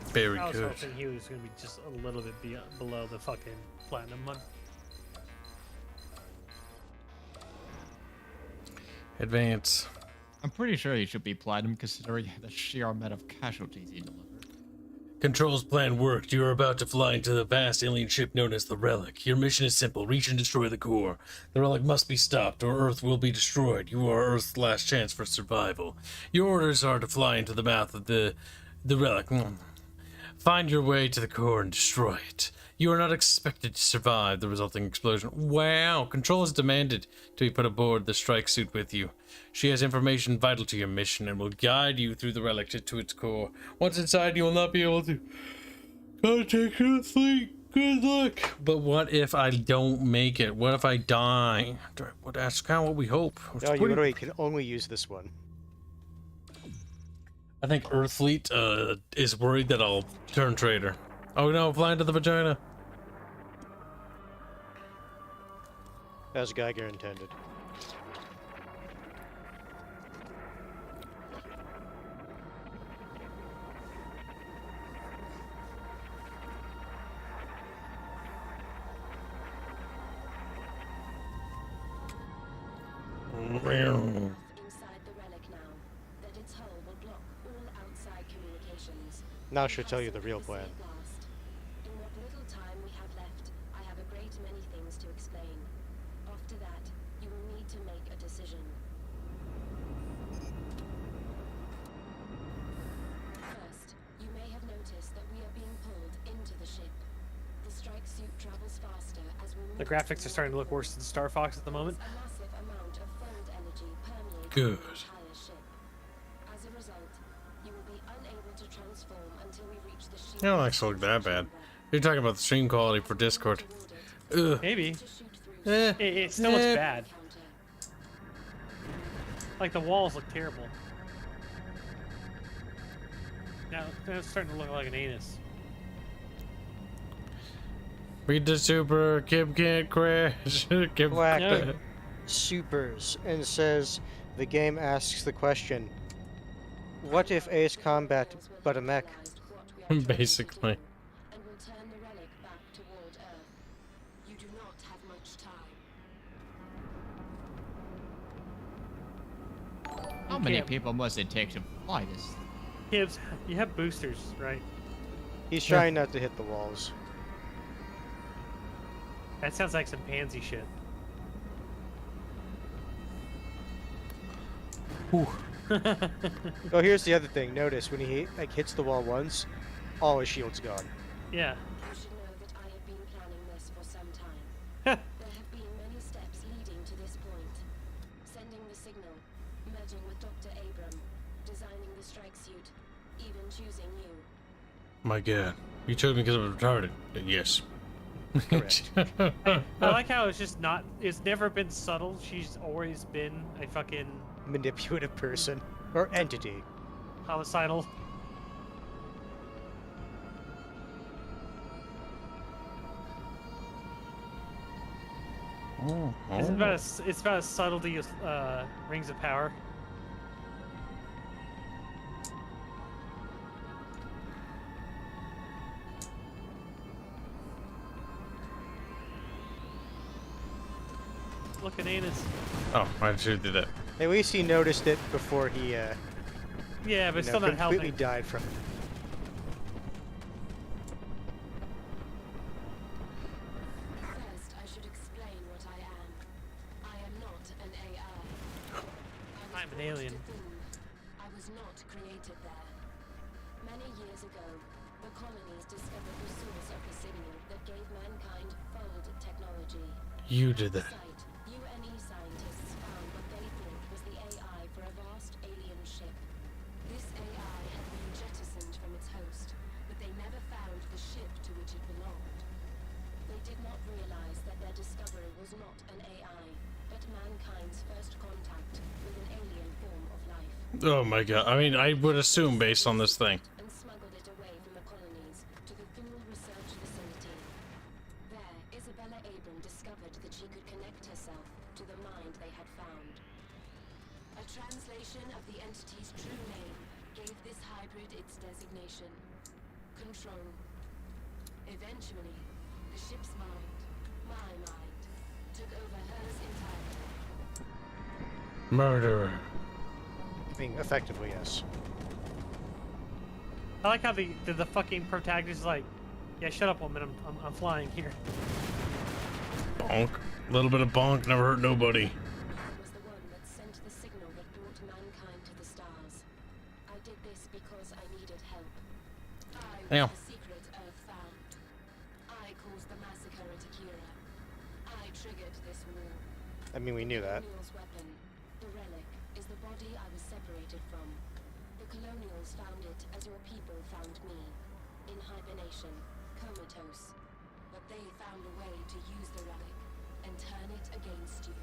Very I was good. hoping he was going to be just a little bit below the fucking platinum one. Advance. I'm pretty sure he should be platinum considering the sheer amount of casualties he delivered. Control's plan worked. You are about to fly into the vast alien ship known as the Relic. Your mission is simple. Reach and destroy the core. The Relic must be stopped or Earth will be destroyed. You are Earth's last chance for survival. Your orders are to fly into the mouth of the Relic. Find your way to the core and destroy it. You are not expected to survive the resulting explosion. Wow! Control has demanded to be put aboard the strike suit with you. She has information vital to your mission and will guide you through the relic to its core. Once inside, you will not be able to contact your fleet. Good luck. But what if I don't make it? What if I die? Well, that's kind of what we hope. No, you literally can only use this one. I think Earth Fleet is worried that I'll turn traitor. Oh no, flying to the vagina. As Geiger intended. Inside the relic now, that its hull will block all outside communications. Now she'll tell you the real plan. In what little time we have left, I have a great many things to explain. After that, you will need to make a decision. First, you may have noticed that we are being pulled into the ship. The strike suit travels faster as we move. The graphics are starting to look worse than Star Fox at the moment. A massive amount of fold energy permeates Good. the entire ship. As a result, you will be unable to transform until we reach the shield. It don't actually look that bad. You're talking about the stream quality for Discord. Ugh. Maybe. To shoot through It still looks Eh. bad. counter. Like the walls look terrible. Now it's starting to look like an anus. Read the super. Kib can't crash. Kib. Black Yeah. supers and says the game asks the question, what if Ace Combat but a mech? Basically. And will turn the relic back toward Earth. You do not have much time. How many can't- people must it take to fly this? Kibs, you have boosters, right? He's trying not to hit the walls. That sounds like some pansy shit. Whew. Oh, here's the other thing. Notice when he hits the wall once, all his shield's gone. Yeah. You should know that I have been planning this for some time. Huh. There have been many steps leading to this point. Sending the signal, merging with Dr. Abram, designing the strike suit, even choosing you. My God. You chose me because I'm retarded. Yes. Correct. I like how it's just not. It's never been subtle. She's always been a fucking Manipulative person. Or entity. homicidal. It's about a subtlety of Rings of Power. Look at anus. Oh, I should do that. At least he noticed it before he Yeah, but it's still not completely helping. died from it. First, I should explain what I am. I am not an AI. I'm an alien. I was not created there. Many years ago, the colonies discovered the source of the signal that gave mankind fold technology. You did that. Site, UNE scientists found what they thought was the AI for a vast alien ship. This AI had been jettisoned from its host, but they never found the ship to which it belonged. They did not realize that their discovery was not an AI, but mankind's first contact with an alien form of life. Oh my god. I mean, I would assume based on this thing. And smuggled it away from the colonies to the Thule research facility. There, Isabella Abram discovered that she could connect herself to the mind they had found. A translation of the entity's true name gave this hybrid its designation: Control. Eventually, the ship's mind, my mind, took over hers entirely. Murderer. I mean, effectively, yes. I like how the fucking protagonist is like, yeah, shut up, woman. I'm flying here. Bonk. A little bit of bonk never hurt nobody. Was the one that sent the signal that brought mankind to the stars. I did this because I needed help. I was Ow. the secret Earth found. I caused the massacre at Akira. I triggered this war. I mean, we knew that. Colonials' weapon, the relic, is the body I was separated from. The Colonials found it as your people found me, in hibernation, comatose. But they found a way to use the relic and turn it against you.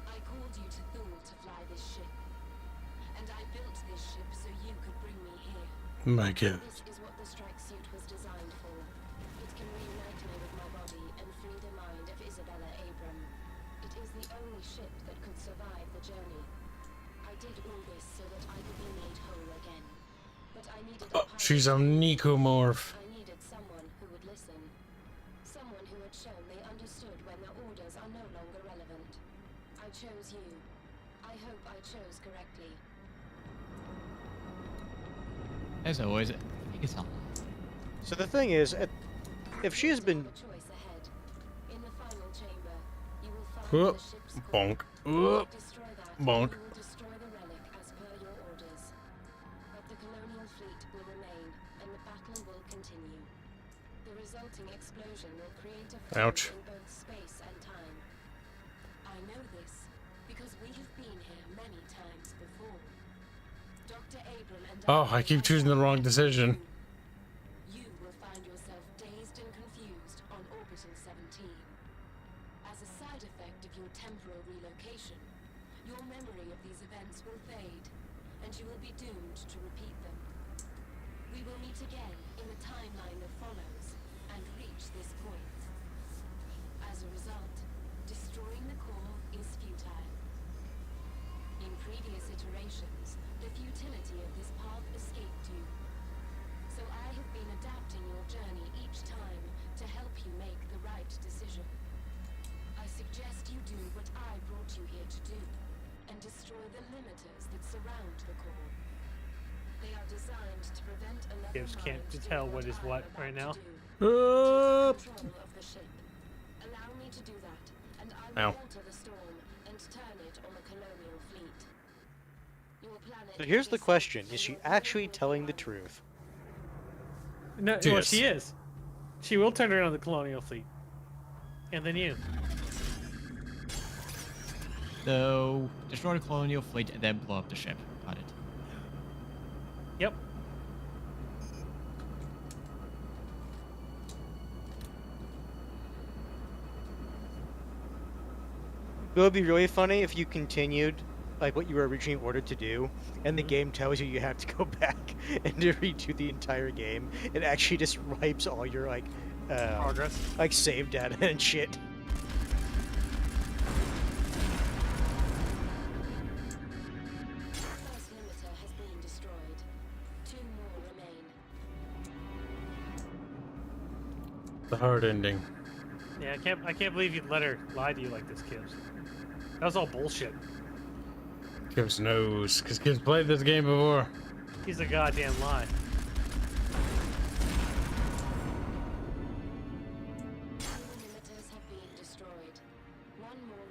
I called you to Thule to fly this ship, and I built this ship so you could bring me here. My god. This is what the strike suit was designed for. It can reunite me with my body and free the mind of Isabella Abram. It is the only ship that could survive the journey. I did all this so that I could be made whole again. But I needed a Oh, pilot. she's a necomorph. I needed someone who would listen. Someone who had shown they understood when their orders are no longer relevant. I chose you. I hope I chose correctly. As always, I think it's all. So the thing is, if she has been... A choice ahead. In the final chamber, you will find Whoop. the ship's core. Bonk. Whoop. Destroy that, Bonk. and you will destroy the relic as per your orders. But the colonial fleet will remain, and the battle will continue. The resulting explosion will create a fold Ouch. in both space and time. I know this because we have been here many times before. Dr. Abram and Oh, I keep choosing the wrong decision. You will find yourself dazed and confused on Orbital 17. As a side effect of your temporal relocation, your memory of these events will fade, and you will be doomed to repeat them. We will meet again in the timeline that follows, and reach this point. As a result, destroying the core is futile. In previous iterations, the futility of this path escaped you. So I have been adapting your journey each time to help you make the right decision. I suggest you do what I brought you here to do, and destroy the limiters that surround the core. They are designed to prevent another Kibs can't mind tell doing what is I'm what about right to now. do. Up. Take control of the ship. Allow me to do that, and I Ow. will alter the storm and turn it on the colonial fleet. Your planet So here's the is question, safe is she for your actually people to telling the thrive. truth? No, well, Yes. she is. She will turn around the colonial fleet, and then you. So, destroy the colonial fleet and then blow up the ship. Got it. Yep. It would be really funny if you continued like what you were originally ordered to do, and the game tells you you have to go back and to redo the entire game. It actually just wipes all your Progress. like save data and shit. First limiter has been destroyed. 2 more remain. The hard ending. Yeah, I can't believe you'd let her lie to you like this, Kibs. That was all bullshit. Kibs knows, because Kibs played this game before. He's a goddamn lie. 2 limiters have been destroyed. 1 more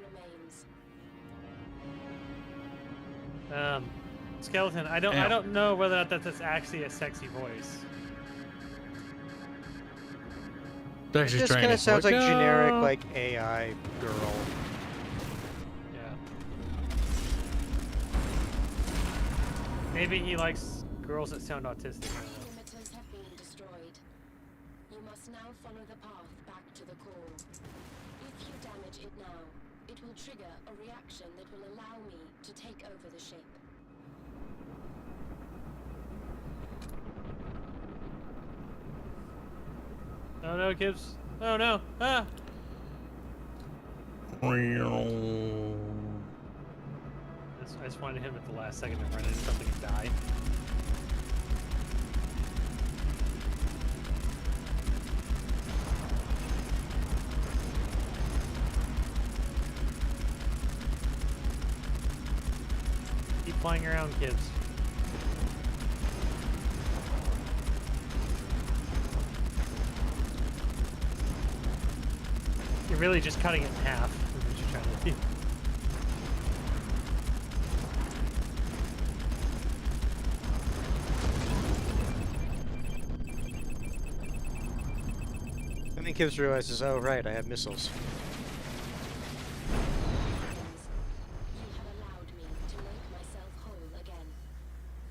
remains. Skeleton. I Ow. don't know whether or not that's actually a sexy voice. It just kind of sounds like generic, like AI girl. Yeah. Maybe he likes girls that sound autistic. I don't know. Limiters have been destroyed. You must now follow the path back to the core. If you damage it now, it will trigger a reaction that will allow me to take over the ship. Oh no, Kibs. Oh no. Ah! I just wanted him at the last second to run into something and die. Keep flying around, Kibs. You're really just cutting it in half. Is what you're trying to do. And then Kibs realizes, oh right, I have missiles. You have allowed me to make myself whole again.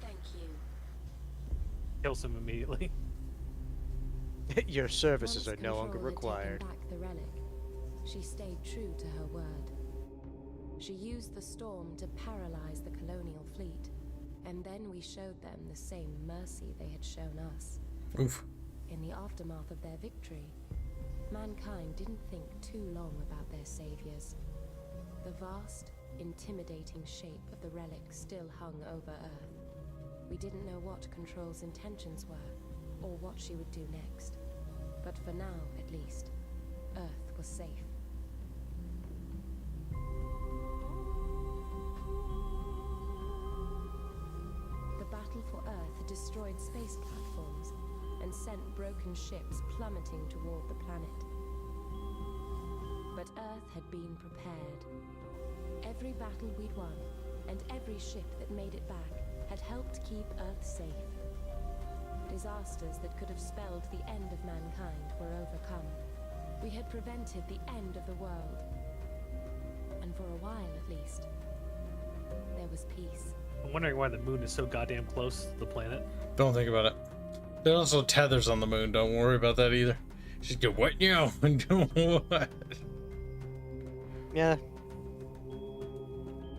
Thank you. Kills him immediately. Your services Once are no longer Control had taken required. back the relic, she stayed true to her word. She used the storm to paralyze the colonial fleet, and then we showed them the same mercy they had shown us. Oof. In the aftermath of their victory, mankind didn't think too long about their saviors. The vast, intimidating shape of the relic still hung over Earth. We didn't know what Control's intentions were, or what she would do next. But for now, at least, Earth was safe. The battle for Earth had destroyed space platforms and sent broken ships plummeting toward the planet. But Earth had been prepared. Every battle we'd won, and every ship that made it back, had helped keep Earth safe. Disasters that could have spelled the end of mankind were overcome. We had prevented the end of the world. And for a while, at least, there was peace. I'm wondering why the moon is so goddamn close to the planet. Don't think about it. There are also tethers on the moon. Don't worry about that either. Just go, what now? What? Yeah.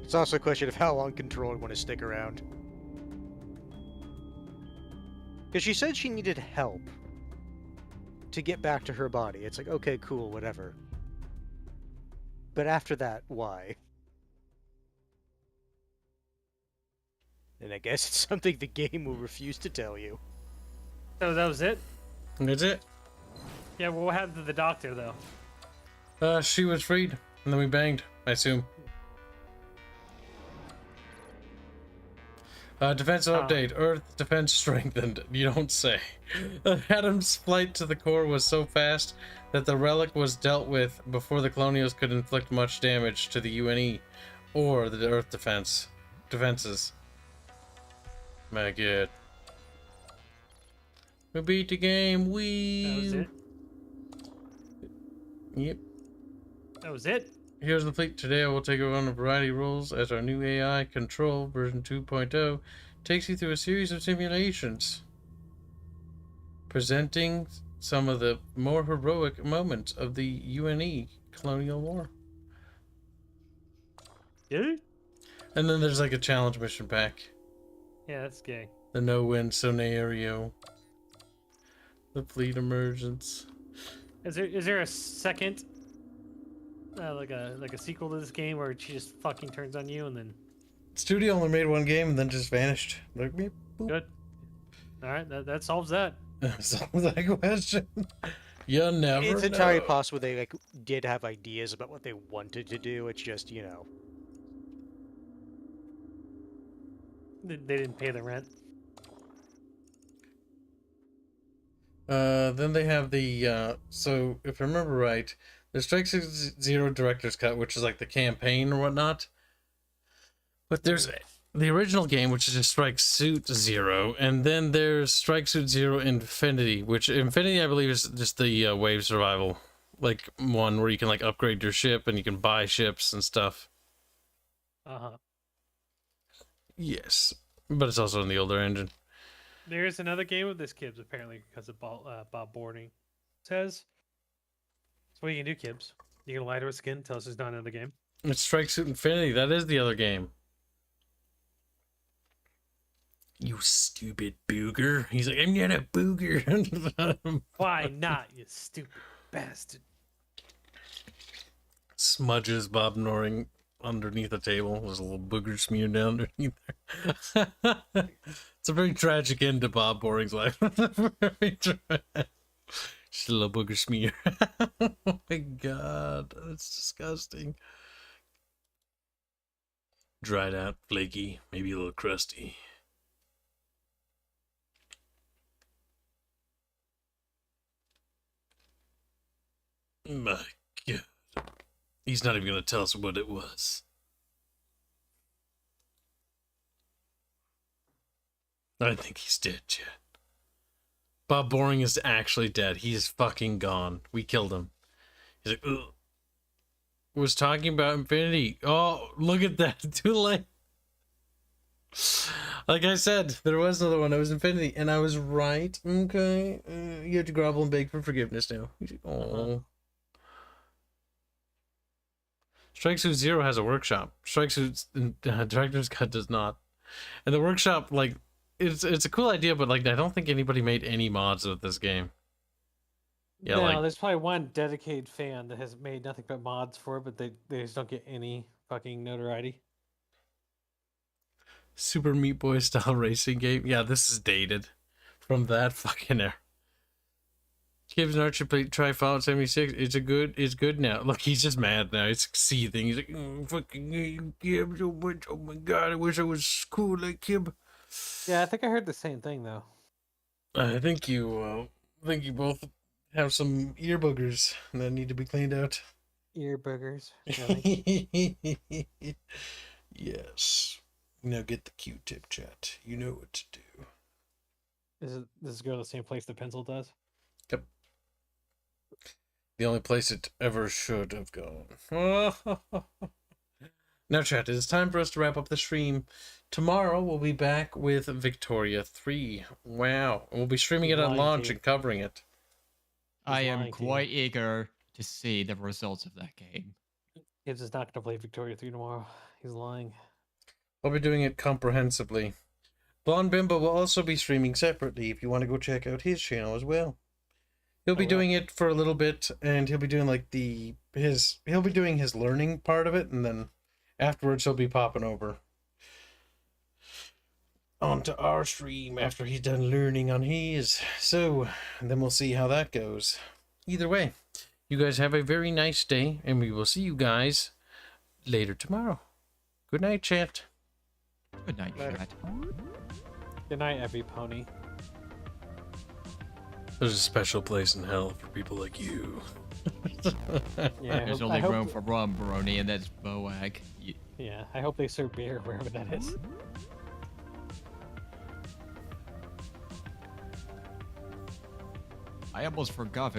It's also a question of how long Control would want to stick around. Because she said she needed help to get back to her body. It's like, okay, cool, whatever. But after that, why? And I guess it's something the game will refuse to tell you. So that was it? That's it. Yeah, well, what happened to the doctor, though? She was freed, and then we banged, I assume. Defensive update. Earth defense strengthened. You don't say. Adam's flight to the core was so fast that the relic was dealt with before the Colonials could inflict much damage to the UNE or the Earth defenses. My god. We beat the game. That was it? Yep. That was it? Here's the fleet. Today I will take on a variety of roles as our new AI Control version 2.0 takes you through a series of simulations, presenting some of the more heroic moments of the UNE colonial war. Yeah? And then there's like a challenge mission pack. Yeah, that's gay. The no-win scenario. The fleet emergence. Is there a second, like a sequel to this game where she just fucking turns on you and then? Studio only made one game and then just vanished. Like me. Good. All right, that solves that. Solves that question. You never It's entirely know. possible they like did have ideas about what they wanted to do. It's just, you know. They didn't pay the rent. Then they have the, so if I remember right, the Strike Zero Director's Cut, which is like the campaign or whatnot. But there's the original game, which is just Strike Suit Zero, and then there's Strike Suit Zero Infinity, which Infinity I believe is just the wave survival, like one where you can like upgrade your ship and you can buy ships and stuff. Yes, but it's also in the older engine. There's another game with this Kibs apparently because of Bob Boarding says. So what you can do, Kibs? You can lie to his skin, tell us there's not another game. It's Strike Suit Infinity. That is the other game. You stupid booger. He's like, I'm not a booger. Why not, you stupid bastard? Smudges Bob Noring underneath the table. There's a little booger smeared down underneath there. It's a very tragic end to Bob Boring's life. Very just a little booger smear. Oh my god, that's disgusting. Dried out, flaky, maybe a little crusty. My god. He's not even going to tell us what it was. I think he's dead, Chad. Bob Boring is actually dead. He is fucking gone. We killed him. He's like, ugh. Was talking about Infinity. Oh, look at that. Too late. Like I said, there was another one. It was Infinity, and I was right. Okay. You have to grovel and beg for forgiveness now. He's like, oh. Strike Suit Zero has a workshop. Strike Suit Director's Cut does not. And the workshop, like, it's a cool idea, but like I don't think anybody made any mods with this game. Yeah, no, like there's probably one dedicated fan that has made nothing but mods for it, but they just don't get any fucking notoriety. Super Meat Boy style racing game. Yeah, this is dated from that fucking era. Kibs and Archer played try Fallout 76. It's good now. Look, he's just mad now. He's seething. He's like, fucking Kib so much. Oh my god, I wish I was cool like Kib. Yeah, I think I heard the same thing though. I think you both have some ear boogers that need to be cleaned out. Ear boogers. Really? Yes. Now get the Q-tip, chat. You know what to do. Does this go to the same place the pencil does? Yep. The only place it ever should have gone. Now, chat, it is time for us to wrap up the stream. Tomorrow, we'll be back with Victoria 3. Wow. And we'll be streaming it at launch and covering it. I am quite eager to see the results of that game. Kibs is not going to play Victoria 3 tomorrow. He's lying. I'll be doing it comprehensively. Blonde Bimbo will also be streaming separately if you want to go check out his channel as well. He'll be doing it for a little bit, and he'll be doing like he'll be doing his learning part of it, and then afterwards he'll be popping over onto our stream after he's done learning on his. So, and then we'll see how that goes. Either way, you guys have a very nice day, and we will see you guys later tomorrow. Good night, chat. Good night, chat. Good night, every pony. There's a special place in hell for people like you. Yeah, There's only room for rum, Baroni, and that's Boag. Yeah, I hope they serve beer wherever that is. I almost forgot